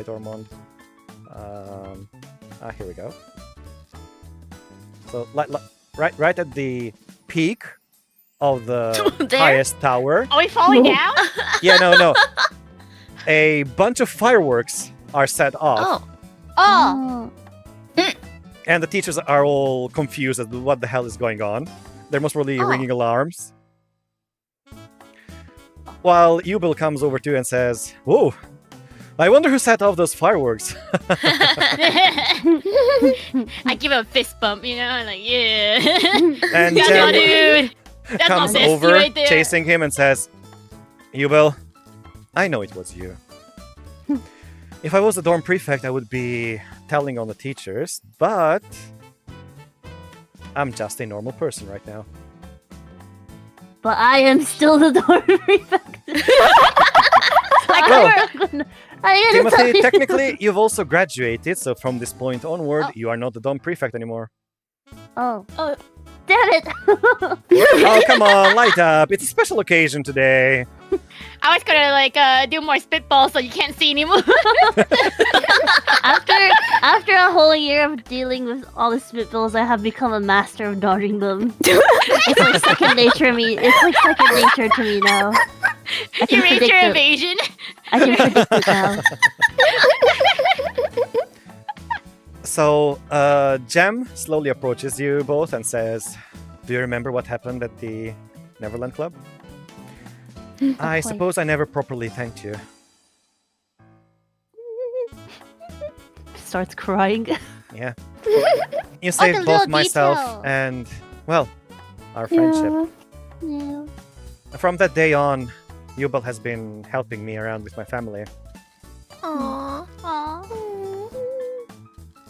S1: Here we go. So, right at the peak of the
S5: There?
S1: highest tower.
S5: Are we falling down?
S1: Yeah, no. A bunch of fireworks are set off,
S5: Oh.
S1: and the teachers are all confused as to what the hell is going on. They're most probably ringing alarms. While Yubel comes over to you and says, "Whoa, I wonder who set off those fireworks."
S5: I give a fist bump, you know, like, yeah.
S1: And
S5: Yeah,
S1: Jem
S5: dude. That's
S1: comes
S5: my bestie
S1: over,
S5: right there.
S1: chasing him, and says, "Yubel, I know it was you. If I was the dorm prefect, I would be telling on the teachers, but I'm just a normal person right now."
S2: But I am still the dorm prefect.
S1: Timothy, technically, you've also graduated, so from this point onward, you are not the dorm prefect anymore.
S2: Oh. Damn it!
S1: Oh, come on, light up. It's a special occasion today.
S5: I was gonna like do more spitballs so you can't see anymore.
S2: After a whole year of dealing with all the spitballs, I have become a master of dodging them. It's like second nature to me. It's like second nature to me now.
S5: You raised your evasion.
S2: I can predict it now.
S1: So, Jem slowly approaches you both and says, "Do you remember what happened at the Neverland Club? I suppose I never properly thanked you."
S2: Starts crying.
S1: Yeah. You saved both myself and, well, our friendship.
S2: Yeah.
S1: From that day on, Yubel has been helping me around with my family.
S4: Aww.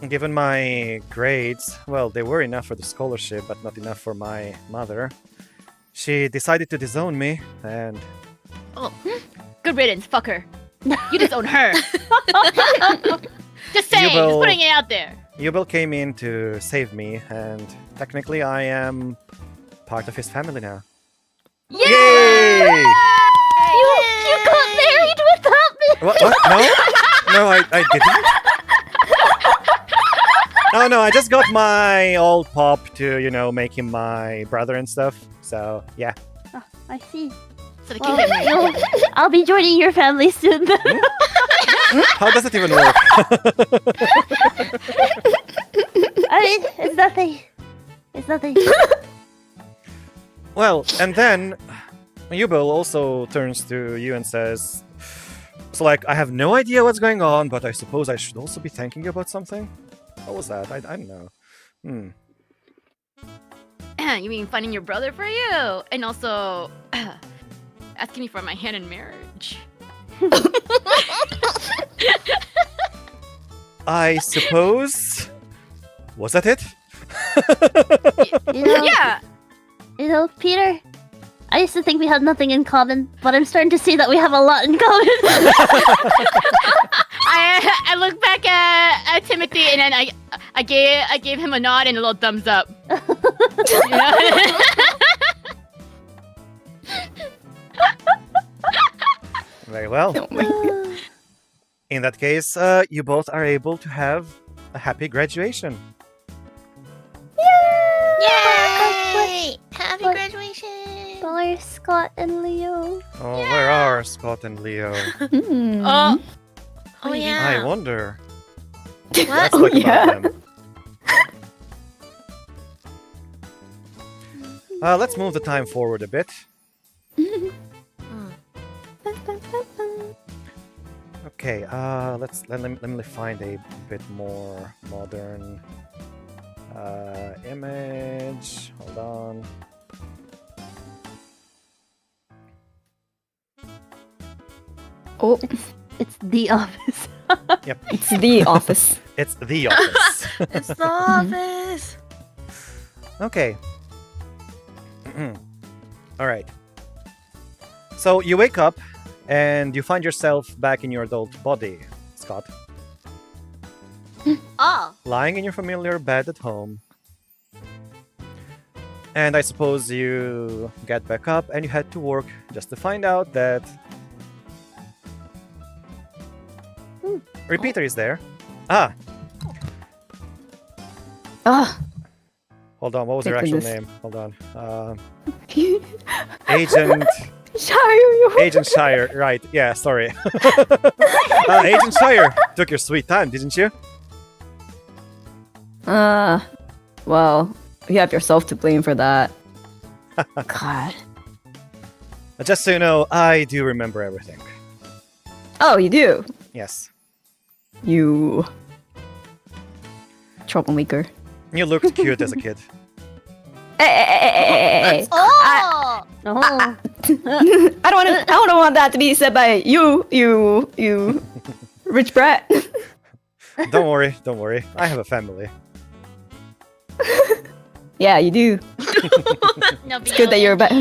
S1: Given my grades, well, they were enough for the scholarship, but not enough for my mother. She decided to disown me, and
S5: Good riddance, fuck her. You disown her. Just saying,
S1: Yubel-
S5: just putting it out there.
S1: Yubel came in to save me, and technically I am part of his family now. Yay!
S2: You got married without me.
S1: What? No, I didn't. No, I just got my old pop to, make him my brother and stuff. So, yeah.
S2: Oh, I see.
S5: So the
S2: Well,
S5: kingdom.
S2: I'll be joining your family soon. Then.
S1: How does it even work?
S2: I mean, it's nothing. It's nothing.
S1: Well, and then Yubel also turns to you and says, "So, I have no idea what's going on, but I suppose I should also be thanking you about something?" What was that? I don't know.
S5: You mean finding your brother for you? And also asking me for my hand in marriage.
S1: I suppose... Was that it?
S5: Yeah.
S2: Peter, I used to think we had nothing in common, but I'm starting to see that we have a lot in common.
S5: I look back at Timothy and then I gave him a nod and a little thumbs up. You know?
S1: Very well. In that case, you both are able to have a happy graduation.
S4: Yay! Happy
S2: But-
S4: graduation!
S2: Where's Scott and Leo?
S1: Oh, where are Scott and Leo?
S5: Oh,
S4: Oh
S1: I
S4: yeah.
S1: wonder.
S4: What?
S1: Let's talk about them. Let's move the time forward a bit. Okay, let me find a bit more modern image. Hold on.
S3: Oh,
S2: It's the office.
S1: Yep,
S3: it's the office.
S1: it's the office.
S4: It's the office.
S1: Okay. All right. So you wake up and you find yourself back in your adult body, Scott,
S5: oh.
S1: lying in your familiar bed at home. And I suppose you get back up and you head to work just to find out that Repeater is there. Ah,
S3: Ah,
S1: hold on. What was her
S3: Thank
S1: actual
S3: goodness.
S1: name? Hold on. Agent
S3: Shire.
S1: Agent Shire. Right. Yeah. Sorry. Agent Shire took your sweet time, didn't you?
S3: Well, you have yourself to blame for that. God.
S1: Just so you know, I do remember everything.
S3: Oh, you do?
S1: Yes.
S3: You troublemaker.
S1: You looked cute as a kid.
S3: Hey.
S4: Oh!
S2: Oh.
S3: I don't want that to be said by you rich brat.
S1: Don't worry. Don't worry. I have a family.
S3: Yeah, you do. It's good that you're back.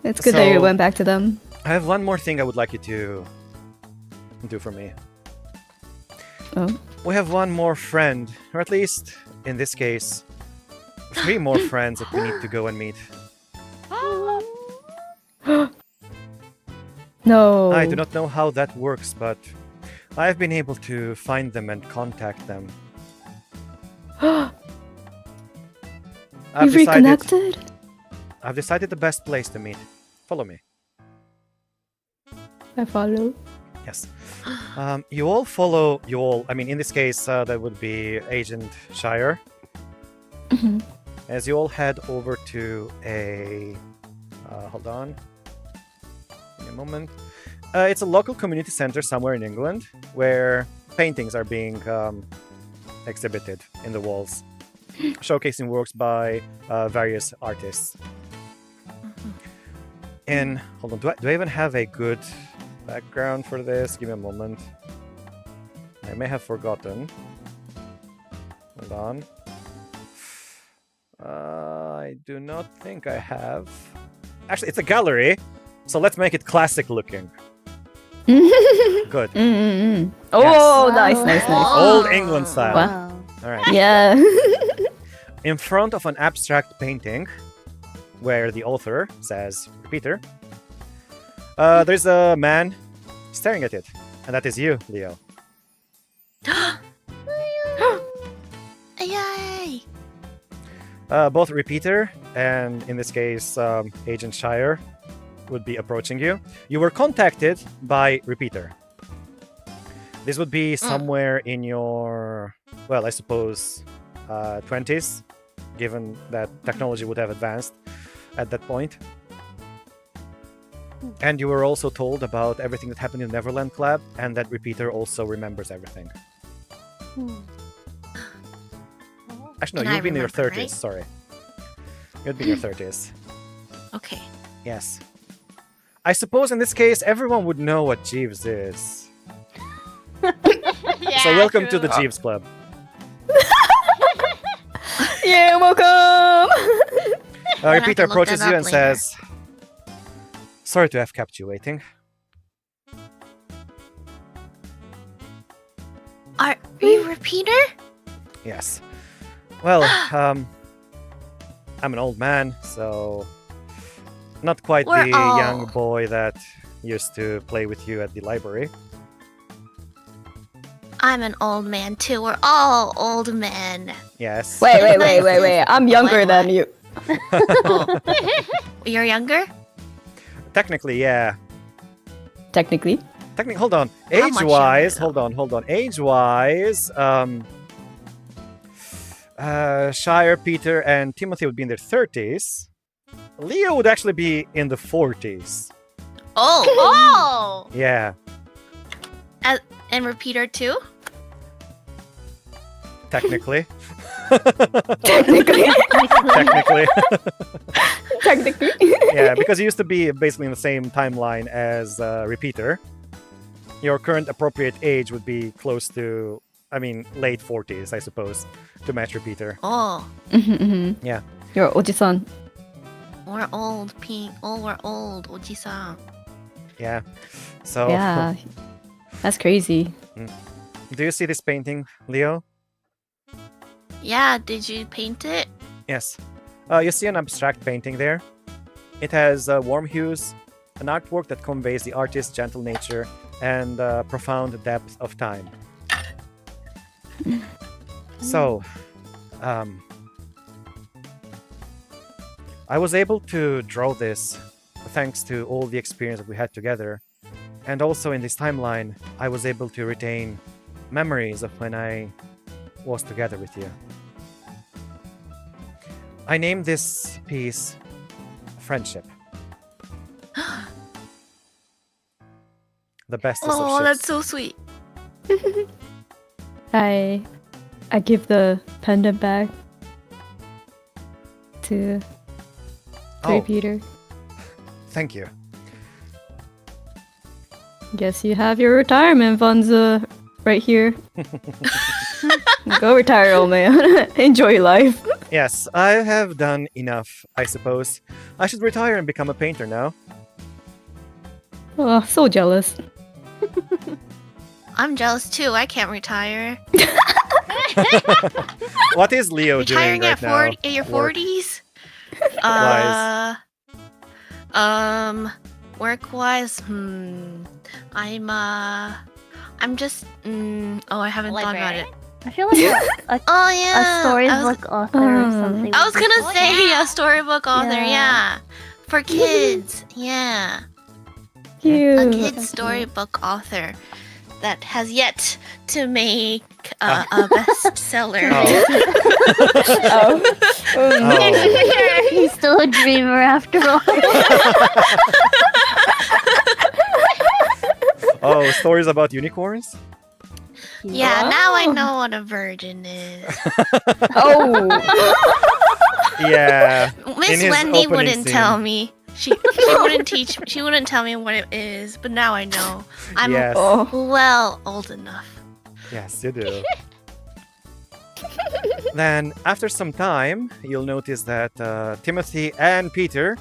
S3: It's good that you
S1: So-
S3: went back to them.
S1: I have one more thing I would like you to do for me.
S3: Oh.
S1: We have one more friend, or at least, in this case, 3 more friends that we need to go and meet.
S3: No.
S1: I do not know how that works, but I have been able to find them and contact them.
S3: You've reconnected?
S1: I've decided the best place to meet. Follow me.
S3: I follow.
S1: Yes. You all follow. I mean, in this case, that would be Agent Shire.
S3: Mhm.
S1: As you all head over to a. Hold on. Give me a moment. It's a local community center somewhere in England where paintings are being exhibited in the walls, showcasing works by various artists. And hold on, do I even have a good background for this? Give me a moment. I may have forgotten. Hold on. I do not think I have. Actually, it's a gallery, so let's make it classic looking. Good.
S3: Oh,
S2: Yes.
S3: nice.
S1: Old England style.
S3: Wow.
S1: All right.
S3: Yeah.
S1: In front of an abstract painting, where the author says repeater, there's a man staring at it, and that is you, Leo.
S4: Yay!
S1: Both repeater and, in this case, Agent Shire would be approaching you. You were contacted by repeater. This would be somewhere in your, well, I suppose, 20s, given that technology would have advanced at that point. And you were also told about everything that happened in Neverland Club, and that repeater also remembers everything. Actually, no,
S4: And I
S1: you'd be in your
S4: remember,
S1: 30s,
S4: right?
S1: sorry. You'd be in your 30s.
S4: Okay.
S1: Yes. I suppose in this case, everyone would know what Jeeves is.
S5: Yeah,
S1: So welcome to
S5: true.
S1: the Jeeves Club.
S3: Yeah, welcome.
S4: have
S1: Repeater
S4: to look
S1: approaches
S4: that
S1: you
S4: up
S1: and
S4: later.
S1: says, "Sorry to have kept you waiting."
S4: Are you repeater?
S1: Yes. Well, I'm an old man, so not quite
S4: We're
S1: the
S4: all-
S1: young boy that used to play with you at the library.
S4: I'm an old man too. We're all old men.
S1: Yes.
S3: Wait. I'm younger
S4: What?
S3: than you.
S4: Oh. You're younger?
S1: Technically, yeah.
S3: Technically.
S1: Hold on.
S4: How much
S1: Age-wise,
S4: younger,
S1: hold on. Age-wise, Shire, Peter, and Timothy would be in their 30s. Leo would actually be in the 40s.
S4: Oh.
S1: Yeah,
S4: And repeater too?
S1: technically.
S3: Technically.
S1: Technically. Yeah, because you used to be basically in the same timeline as Repeater. Your current appropriate age would be close to, I mean, late 40s, I suppose, to match Repeater.
S4: Oh.
S1: Yeah.
S3: You're oji-san.
S4: We're old, Pink. Oh, we're old. Oji-san.
S1: Yeah. So,
S3: Yeah. That's crazy.
S1: do you see this painting, Leo?
S4: Yeah, did you paint it?
S1: Yes. You see an abstract painting there. It has warm hues, an artwork that conveys the artist's gentle nature and profound depth of time. So, I was able to draw this thanks to all the experience that we had together. And also in this timeline, I was able to retain memories of when I was together with you. I named this piece Friendship. The bestest of
S4: Oh,
S1: ships.
S4: that's so sweet.
S3: I give the pendant back to
S1: Oh,
S3: Peter.
S1: thank you.
S3: Guess you have your retirement funds right here. Go retire, old man. Enjoy life.
S1: Yes, I have done enough, I suppose. I should retire and become a painter now.
S3: Oh, so jealous.
S4: I'm jealous too. I can't retire.
S1: What is Leo
S4: Retiring
S1: doing
S4: at
S1: right now?
S4: at your
S1: Work.
S4: 40s?
S1: Wise.
S4: Work-wise, I'm just, I haven't thought about it.
S2: I feel like a
S4: Oh yeah,
S2: a storybook author or something.
S4: I was
S2: would be
S4: gonna
S2: cool.
S4: say a storybook author,
S2: Yeah.
S4: yeah, for kids, yeah,
S3: Cute.
S4: a kid's storybook author that has yet to make a bestseller.
S1: Oh.
S3: Oh.
S2: He's still a dreamer after all.
S1: Oh, stories about unicorns?
S4: Yeah, now I
S3: Oh.
S4: know what a virgin is.
S3: Oh.
S1: Yeah.
S4: Miss
S1: his
S4: Wendy
S1: opening
S4: wouldn't
S1: scene.
S4: tell me. She wouldn't teach. She wouldn't tell me what it is. But now I know. I'm
S1: Yes.
S3: Oh.
S4: well old enough.
S1: Yes, you do. Then, after some time, you'll notice that Timothy and Peter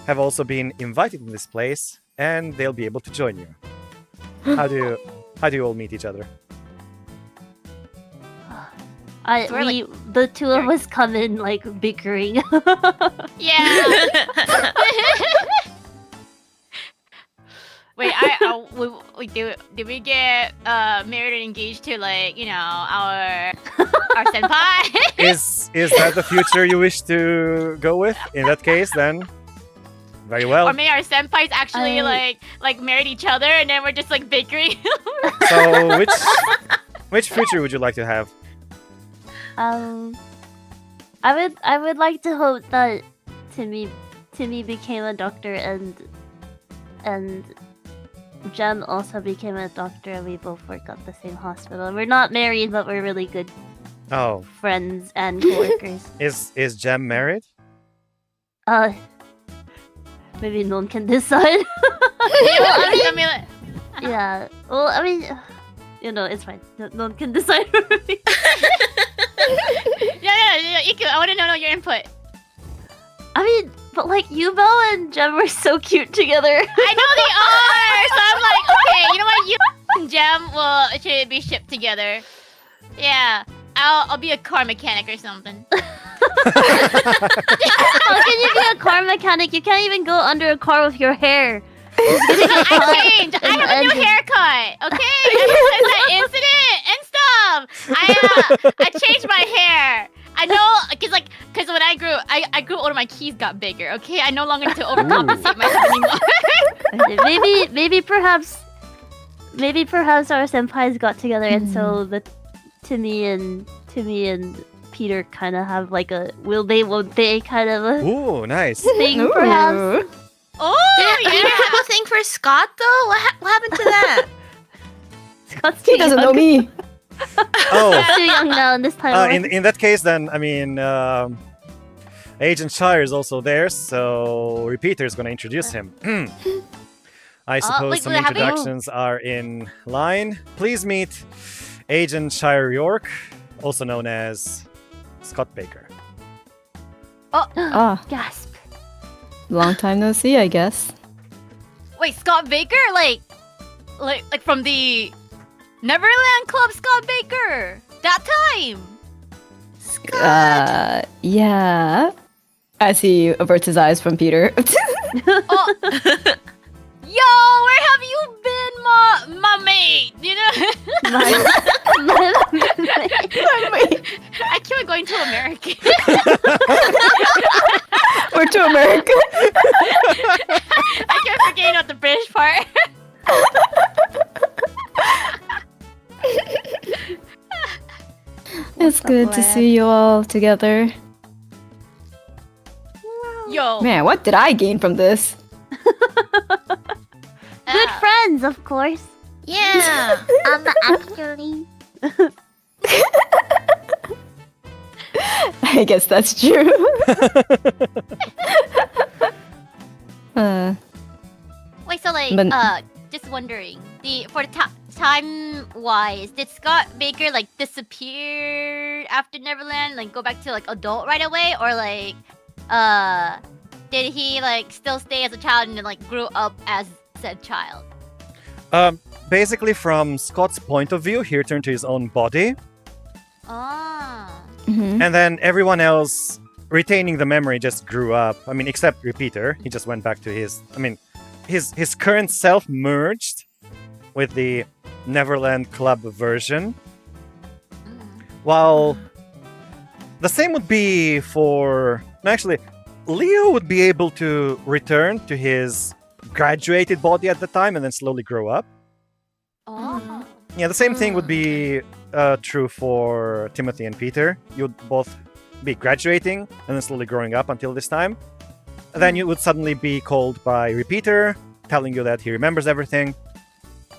S1: have also been invited in this place, and they'll be able to join you. How do you all meet each other?
S2: We, the two of us come in like bickering.
S5: Yeah. Wait, did we get married and engaged to like our senpai?
S1: Is that the future you wish to go with? In that case, then, very well.
S5: Or maybe our senpais actually
S2: I-
S5: like married each other and then we're just like bickering.
S1: So, which future would you like to have?
S2: I would like to hope that Timmy became a doctor and Jem also became a doctor and we both work at the same hospital. We're not married, but we're really good
S1: Oh,
S2: friends and coworkers.
S1: is Jem married?
S2: Maybe no one can decide. Yeah. Well, I mean, it's fine. No one can decide for me.
S5: Yeah, Iku, I want to know your input.
S2: I mean, but like Yubel and Jem were so cute together.
S5: I know they are, so I'm like, okay, you know what, you and Jem should be shipped together. Yeah, I'll be a car mechanic or something.
S2: How can you be a car mechanic? You can't even go under a car with your hair.
S5: I changed. I have a new haircut. Okay, ever since that incident and stuff, I changed my hair. I know, cause when I grew older, my keys got bigger. Okay, I no longer need to overcompensate myself anymore.
S2: maybe perhaps our senpais got together, and so the Timmy and Peter kind of have like a will they won't they kind of a
S1: Ooh, nice.
S2: thing, perhaps.
S5: Oh,
S4: You didn't have a thing for Scott though. What happened to that?
S2: Scott's
S3: He
S2: too
S3: doesn't
S2: young.
S3: know me.
S1: Oh,
S2: Too young now in this time.
S1: in that case, then I mean, Agent Shire is also there, so Repeater is going to introduce him. I suppose
S5: wait,
S1: some
S5: have you-
S1: introductions are in line. Please meet Agent Shire York, also known as Scott Baker.
S3: Ah,
S2: Gasp.
S3: long time no see, I guess.
S5: wait, Scott Baker, like from the Neverland Club, Scott Baker. That time.
S3: Yeah. As he averts his eyes from Peter.
S5: Oh. Yo, where have you been, my mate, you know. I keep going to American.
S3: Or to America.
S5: I keep forgetting about the British part.
S3: It's good to see you all together.
S5: Yo,
S3: Man, what did I gain from this?
S2: Good friends, of course.
S4: Yeah.
S2: Actually.
S3: I guess that's true.
S5: Wait, so like,
S3: But-
S5: just wondering, for the time wise, did Scott Baker like disappear after Neverland, like go back to like adult right away, or like, did he like still stay as a child and then like grew up as said child?
S1: Basically, from Scott's point of view, he returned to his own body,
S5: Ah.
S3: Mhm.
S1: and then everyone else retaining the memory just grew up. I mean, except Repeater, he just went back to his. I mean, his current self merged with the Neverland Club version. While the same would be for. No, actually, Leo would be able to return to his graduated body at the time and then slowly grow up.
S5: Oh.
S1: Yeah, the same thing would be true for Timothy and Peter. You'd both be graduating and then slowly growing up until this time. And then you would suddenly be called by Repeater, telling you that he remembers everything,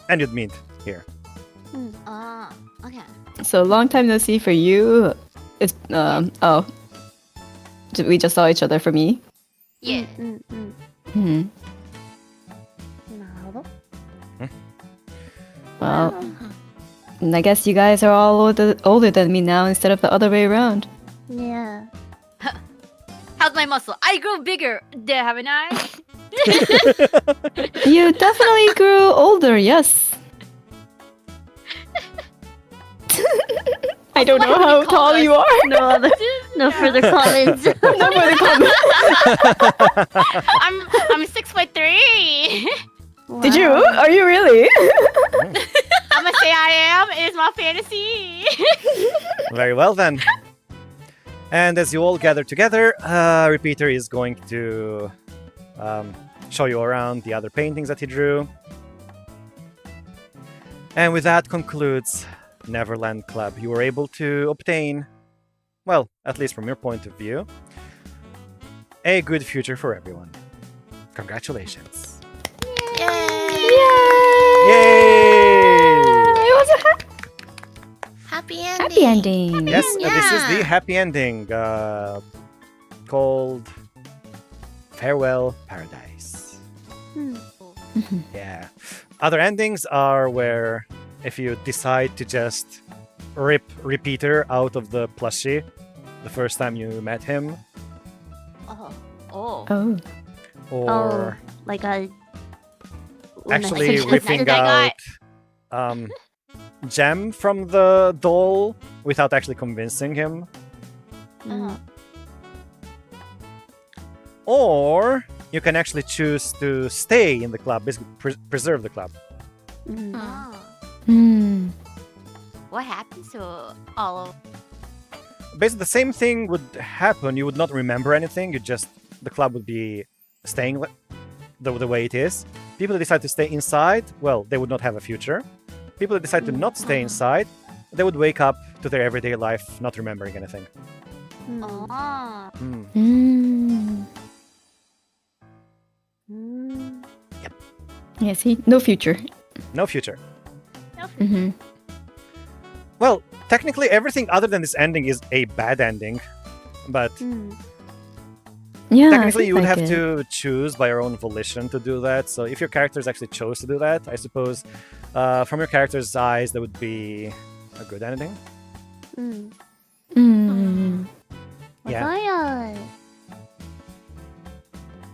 S1: and you'd meet here.
S5: Ah. Okay.
S3: So long time no see for you. It's we just saw each other for me.
S5: Yeah.
S3: Hmm. Well, I guess you guys are all older than me now instead of the other way around.
S2: Yeah.
S5: How's my muscle? I grew bigger, haven't I?
S3: You definitely grew older, yes. I don't know how tall you are.
S2: No further comments.
S3: No further comments.
S5: I'm 6'3".
S3: Did you? Are you really?
S5: I'ma say I am. It's my fantasy.
S1: Very well then. And as you all gather together, Repeater is going to show you around the other paintings that he drew. And with that concludes Neverland Club. You were able to obtain, well, at least from your point of view, a good future for everyone. Congratulations. Yay!
S3: It was a
S4: Happy ending.
S3: happy ending.
S1: Yes, this is the
S4: Yeah.
S1: happy ending called Farewell Paradise. Yeah. Other endings are where if you decide to just rip Repeater out of the plushie the first time you met him,
S5: Oh. Oh.
S3: Oh.
S1: or
S2: Like a.
S1: actually
S5: Like,
S1: ripping
S5: that
S1: out Gem from the doll without actually convincing him.
S5: Uh-huh.
S1: Or you can actually choose to stay in the club, basically preserve the club.
S5: Oh.
S3: Hmm.
S5: What happens to all of?
S1: Basically, the same thing would happen. You would not remember anything. The club would be staying the way it is. People that decide to stay inside, well, they would not have a future. People that decide to not stay inside, they would wake up to their everyday life not remembering anything.
S5: Oh.
S1: Hmm.
S3: Hmm. Yeah, see? No future.
S1: No future.
S3: Mm-hmm.
S1: Well, technically, everything other than this ending is a bad ending. But
S3: Yeah.
S1: technically, you would
S3: seems
S1: have
S3: like
S1: to choose by your own volition to do that. So if your characters actually chose to do that, I suppose from your character's eyes, that would be a good ending.
S3: it. Mm.
S1: Yeah.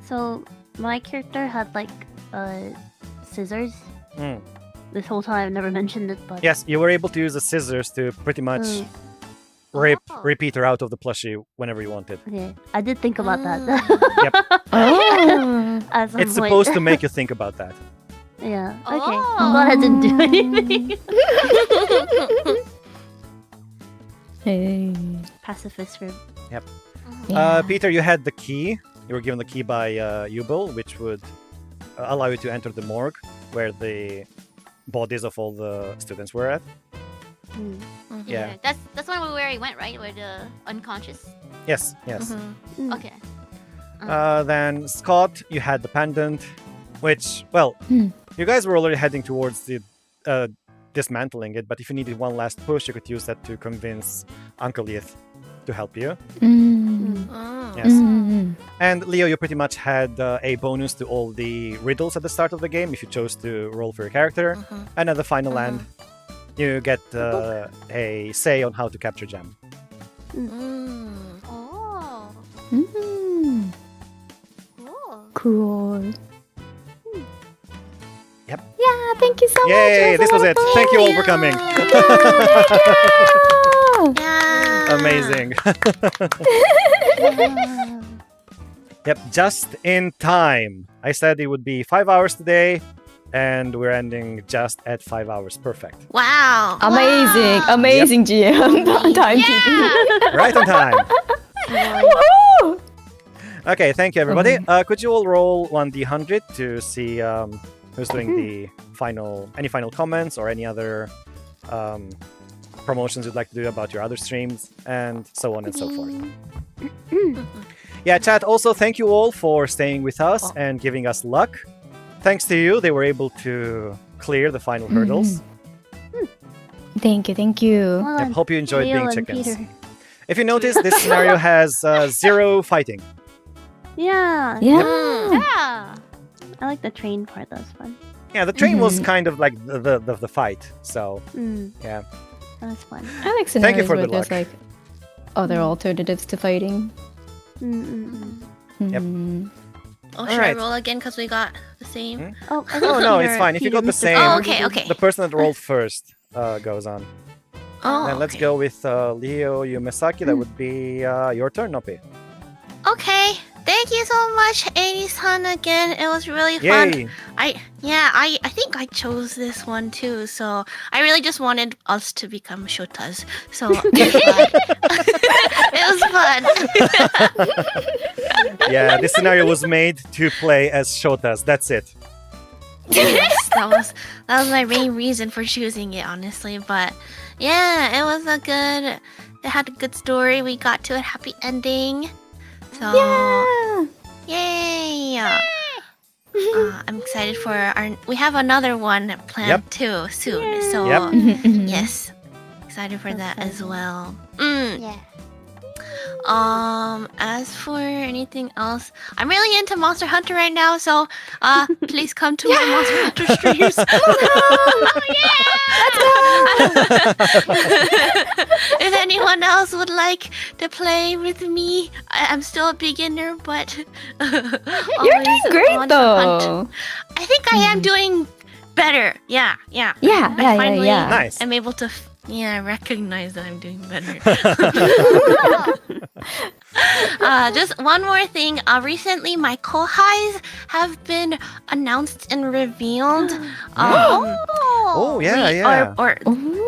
S2: So my character had like scissors.
S1: Mm.
S2: This whole time I've never mentioned it, but
S1: Yes, you were able to use the scissors to pretty much rip Repeater out of the plushie whenever you wanted.
S2: Okay, I did think about that.
S1: Yep.
S3: Oh.
S2: At some
S1: It's
S2: point.
S1: supposed to make you think about that.
S2: Yeah. Okay.
S5: Oh.
S2: I'll go ahead and do anything.
S3: Hey.
S2: Pacifist room.
S3: Yeah.
S1: Peter, you had the key. You were given the key by Yubel, which would allow you to enter the morgue, where the bodies of all the students were at. Yeah.
S5: That's one where he went, right? Where the unconscious.
S1: Yes, yes.
S5: Okay.
S1: Then Scott, you had the pendant, which, well, you guys were already heading towards the dismantling it, but if you needed one last push, you could use that to convince Uncle Yith to help you. Yes. And Leo, you pretty much had a bonus to all the riddles at the start of the game if you chose to roll for your character. And at the final end, you get a say on how to capture gem.
S5: Oh.
S3: Cool.
S1: Yep.
S3: Yeah, thank you so much.
S1: Yay!
S3: It
S1: This was it. Thank you all for coming.
S4: Yeah.
S1: Amazing. Yep, just in time. I said it would be 5 hours today, and we're ending just at 5 hours. Perfect.
S4: Wow.
S3: Amazing, amazing GM timekeeping.
S1: Right on time.
S3: Woohoo!
S1: Okay, thank you, everybody. Could you all roll 1d100 to see who's doing the any final comments or any other promotions you'd like to do about your other streams, and so on and so forth. Yeah, chat, also thank you all for staying with us and giving us luck. Thanks to you, they were able to clear the final hurdles.
S3: Thank you, thank you.
S2: Well
S1: Yep,
S2: done,
S1: hope you enjoyed
S2: Leo
S1: being
S2: and
S1: chickens.
S2: Peter.
S1: If you notice, this scenario has 0 fighting.
S2: Yeah.
S3: Yeah.
S5: Yeah.
S2: I like the train part. That was fun.
S1: Yeah, the train was kind of like the fight, so yeah.
S2: That was fun.
S3: I like
S1: Thank you
S3: scenarios
S1: for
S3: where
S1: the
S3: there's
S1: luck.
S3: like other alternatives to fighting.
S1: Yep.
S4: Oh, should
S1: Alright.
S4: I roll again because we got the same?
S2: Oh, I
S1: Oh
S2: thought
S1: no,
S2: Peter-
S1: it's fine. If you
S2: Peter
S1: got the
S2: missed
S1: same,
S4: Oh, okay, okay.
S1: the person that rolled first goes on.
S4: Oh,
S1: Then let's
S4: okay.
S1: go with Leo Yumesaki. That would be your turn, Nopi.
S4: Okay. Thank you so much, 80-san, again. It was really fun.
S1: Yay!
S4: I think I chose this one too, so I really just wanted us to become shotas. So it was fun.
S1: Yeah, this scenario was made to play as Shotas. That's it.
S4: Yes, that was my main reason for choosing it, honestly. But yeah, it was it had a good story. We got to a happy ending. So yay! I'm excited for we have another one planned too soon. So yes, excited for that as well.
S5: Yeah.
S4: As for anything else, I'm really into Monster Hunter right now, so please come to my Monster Hunter streams. If anyone else would like to play with me, I'm still a beginner, but
S3: You're doing great though.
S4: I think I am doing better. Yeah.
S3: Yeah.
S1: Nice.
S4: I'm able to recognize that I'm doing better. Just one more thing. Recently, my kohais have been announced and revealed.
S1: Oh yeah.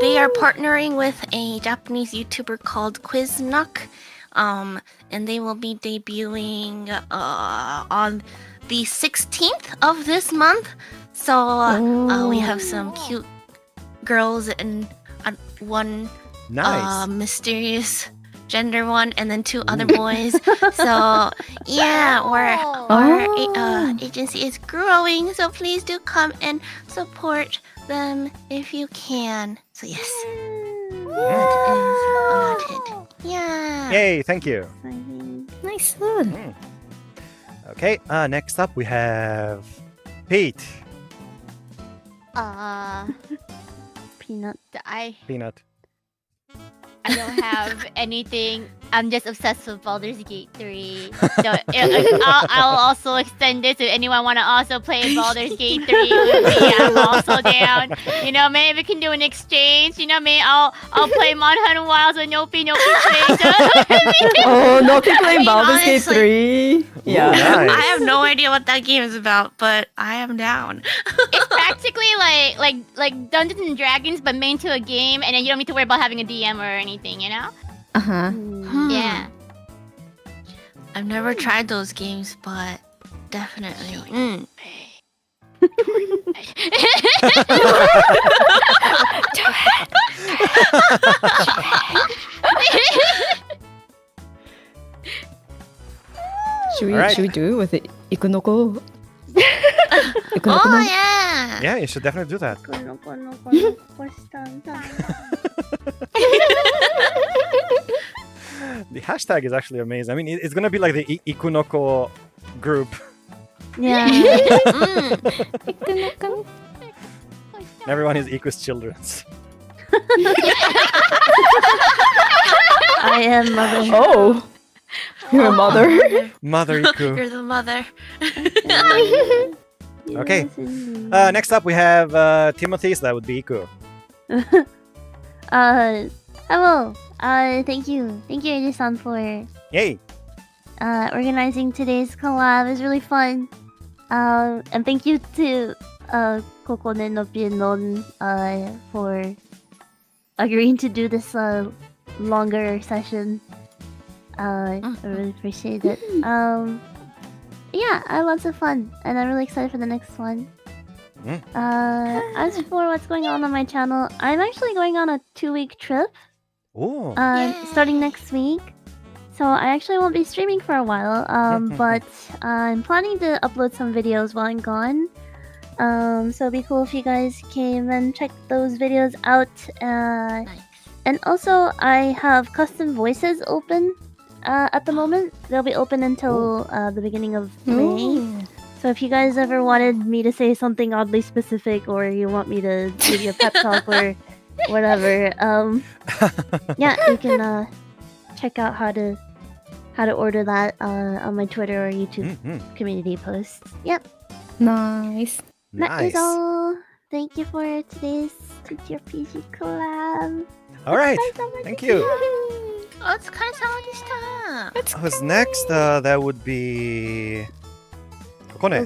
S4: They are partnering with a Japanese YouTuber called Quiznuk, and they will be debuting on the 16th of this month. So we have some cute girls and one
S1: Nice.
S4: mysterious gender one, and then 2 other boys. So yeah, our agency is growing. So please do come and support them if you can. So yes, that is about it. Yeah.
S1: Yay! Thank you.
S3: Nice one.
S1: Okay. Next up we have Pete.
S2: Peanut.
S5: I
S1: Peanut.
S5: don't have anything I'm just obsessed with Baldur's Gate 3. So I'll also extend this if anyone want to also play Baldur's Gate 3 with me. I'm also down. You know, maybe we can do an exchange. You know, maybe I'll play Mod Hunter Wilds with Nopi plays.
S3: Oh, Nopi playing
S4: mean,
S3: Baldur's Gate
S4: honestly-
S3: 3. Yeah.
S1: Nice.
S4: I have no idea what that game is about, but I am down.
S5: It's practically like Dungeons and Dragons, but made into a game, and then you don't need to worry about having a DM or anything. You know?
S3: Uh-huh.
S5: Yeah.
S4: I've never tried those games, but definitely.
S3: Should we do it with it? Ikunoko?
S4: Oh yeah.
S1: Yeah, you should definitely do that. The hashtag is actually amazing. I mean, it's gonna be like the Ikunoko group.
S2: Yeah.
S3: Ikunoko.
S1: Everyone is Iku's children's.
S2: I am mother.
S3: Oh. You're a mother.
S1: Mother Iku.
S4: You're the mother.
S1: Okay. Next up, we have Timothy, so that would be Iku.
S2: Hello. Thank you, Eiji-san, for
S1: Yay!
S2: organizing today's collab. It was really fun. And thank you to Kokone, Nopi, and Anon for agreeing to do this longer session. I really appreciate it. Yeah, I had lots of fun, and I'm really excited for the next one. As for what's going on my channel, I'm actually going on a 2-week trip.
S1: Ooh.
S2: Starting next week. So I actually won't be streaming for a while, but I'm planning to upload some videos while I'm gone. So it'd be cool if you guys came and checked those videos out.
S4: Nice.
S2: And also, I have custom voices open at the moment. They'll be open until the beginning of May. So if you guys ever wanted me to say something oddly specific, or you want me to give you a pep talk or whatever, yeah, you can check out how to order that on my Twitter or YouTube community posts. Yep,
S3: Nice.
S2: that is all. Thank you for today's TRPG collab.
S1: All right.
S2: Bye so much.
S1: Thank you. Who's next? That would be Kokone.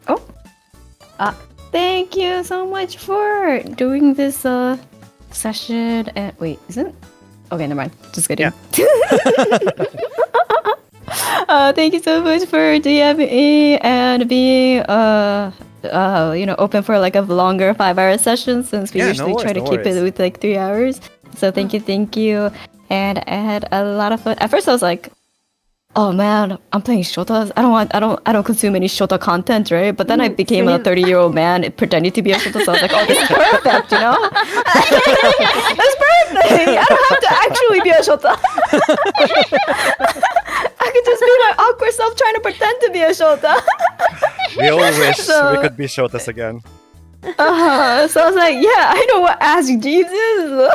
S2: Kokone.
S3: Thank you so much for doing this session. And wait, is it? Okay, never mind. Just kidding. Thank you so much for DMing and being open for like a longer 5-hour session, since we usually try to keep it with like 3 hours. So thank you. And I had a lot of fun. At first I was like, oh man, I'm playing Shotas. I don't consume any Shota content, right? But then I became a 30-year-old man pretending to be a Shota, so I was like, oh, this is perfect, you know? That's perfect! I don't have to actually be a Shota. I could just be my awkward self trying to pretend to be a Shota.
S1: We all wish we could be Shotas again.
S3: So I was like, yeah, I know what Ask Jeeves is.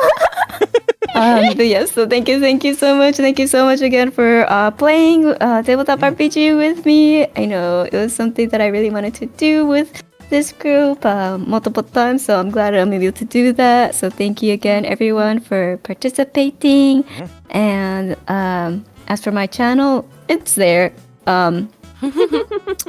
S3: But yes, so thank you so much. Thank you so much again for playing tabletop RPG with me. I know it was something that I really wanted to do with this group multiple times, so I'm glad I'm able to do that. So thank you again, everyone, for participating. And as for my channel, it's there. I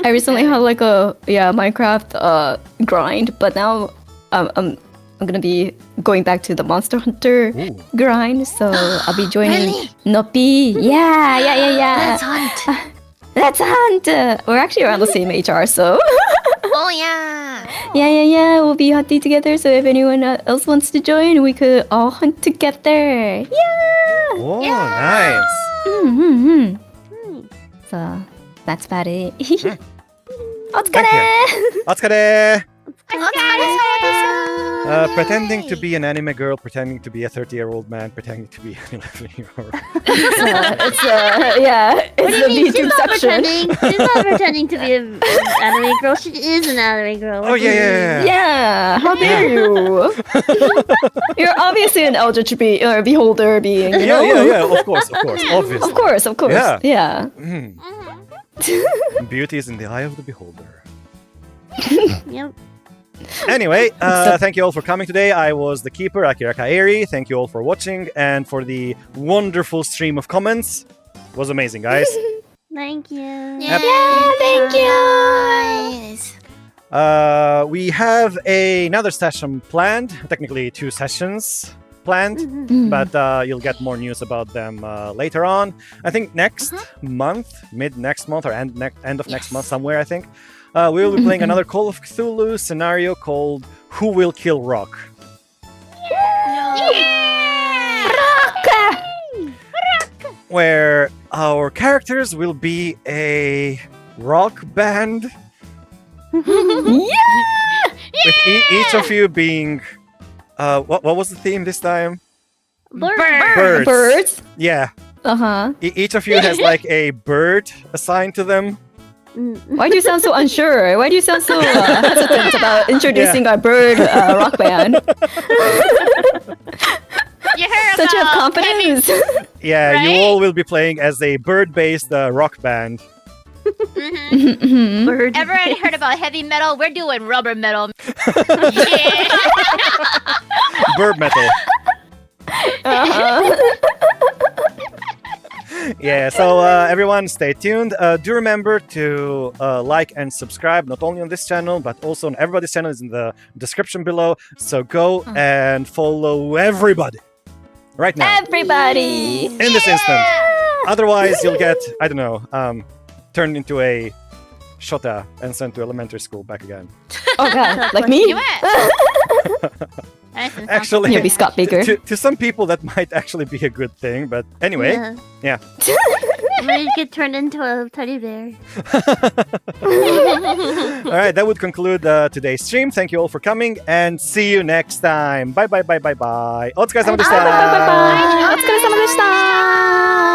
S3: recently had like a Minecraft grind, but now I'm gonna be going back to the Monster Hunter grind, so I'll be joining Nopi. Yeah. Let's hunt. We're actually around the same HR, so
S4: Oh yeah.
S3: yeah. We'll be hunting together. So if anyone else wants to join, we could all hunt together. Yeah.
S1: Oh, nice.
S3: So that's about it.
S1: Thank
S3: Otsukare!
S1: you. Otsukare! Pretending to be an anime girl, pretending to be a 30-year-old man, pretending to be an 11-year-old.
S2: What do you mean? She's not
S3: section.
S2: pretending. She's not pretending to be an anime girl. She is an anime girl.
S1: Oh, yeah.
S3: Yeah, how dare you? You're obviously an LGBT beholder being, you know?
S1: Yeah, of course, obviously.
S3: Of course. Yeah.
S1: Beauty is in the eye of the beholder.
S2: Yep.
S1: Anyway, thank you all for coming today. I was the keeper, Akiraka Eiri. Thank you all for watching and for the wonderful stream of comments. It was amazing, guys.
S2: Thank you.
S4: Yeah,
S3: thank you.
S4: Nice.
S1: We have another session planned, technically 2 sessions planned, but you'll get more news about them later on. I think next month, mid next month or end of next month somewhere, I think. We will be playing another Call of Cthulhu scenario called Who Will Kill Rock? Where our characters will be a rock band. With each of you being... what was the theme this time? Birds. Yeah.
S3: Uh-huh.
S1: Each of you has like a bird assigned to them.
S3: Why do you sound so unsure? Why do you sound so hesitant about introducing our bird rock band?
S5: You heard
S3: Such a
S5: about
S3: confidence.
S1: Yeah,
S5: Right?
S1: you all will be playing as a bird-based rock band.
S2: Bird.
S5: Everyone heard about heavy metal? We're doing rubber metal.
S1: Bird metal.
S3: Uh-huh.
S1: Yeah, so everyone stay tuned. Do remember to like and subscribe, not only on this channel, but also on everybody's channel is in the description below. So go and follow everybody right now.
S3: Everybody.
S1: In this instant. Otherwise, you'll get, I don't know, turned into a shota and sent to elementary school back again.
S3: Oh god, like me?
S5: You went.
S1: Actually,
S3: You'll be Scott Baker.
S1: to some people that might actually be a good thing, but anyway, yeah.
S2: Maybe get turned into a teddy bear.
S1: All right, that would conclude today's stream. Thank you all for coming, and see you next time. Bye. お疲れ様でした。
S3: Bye bye bye bye. お疲れ様でした。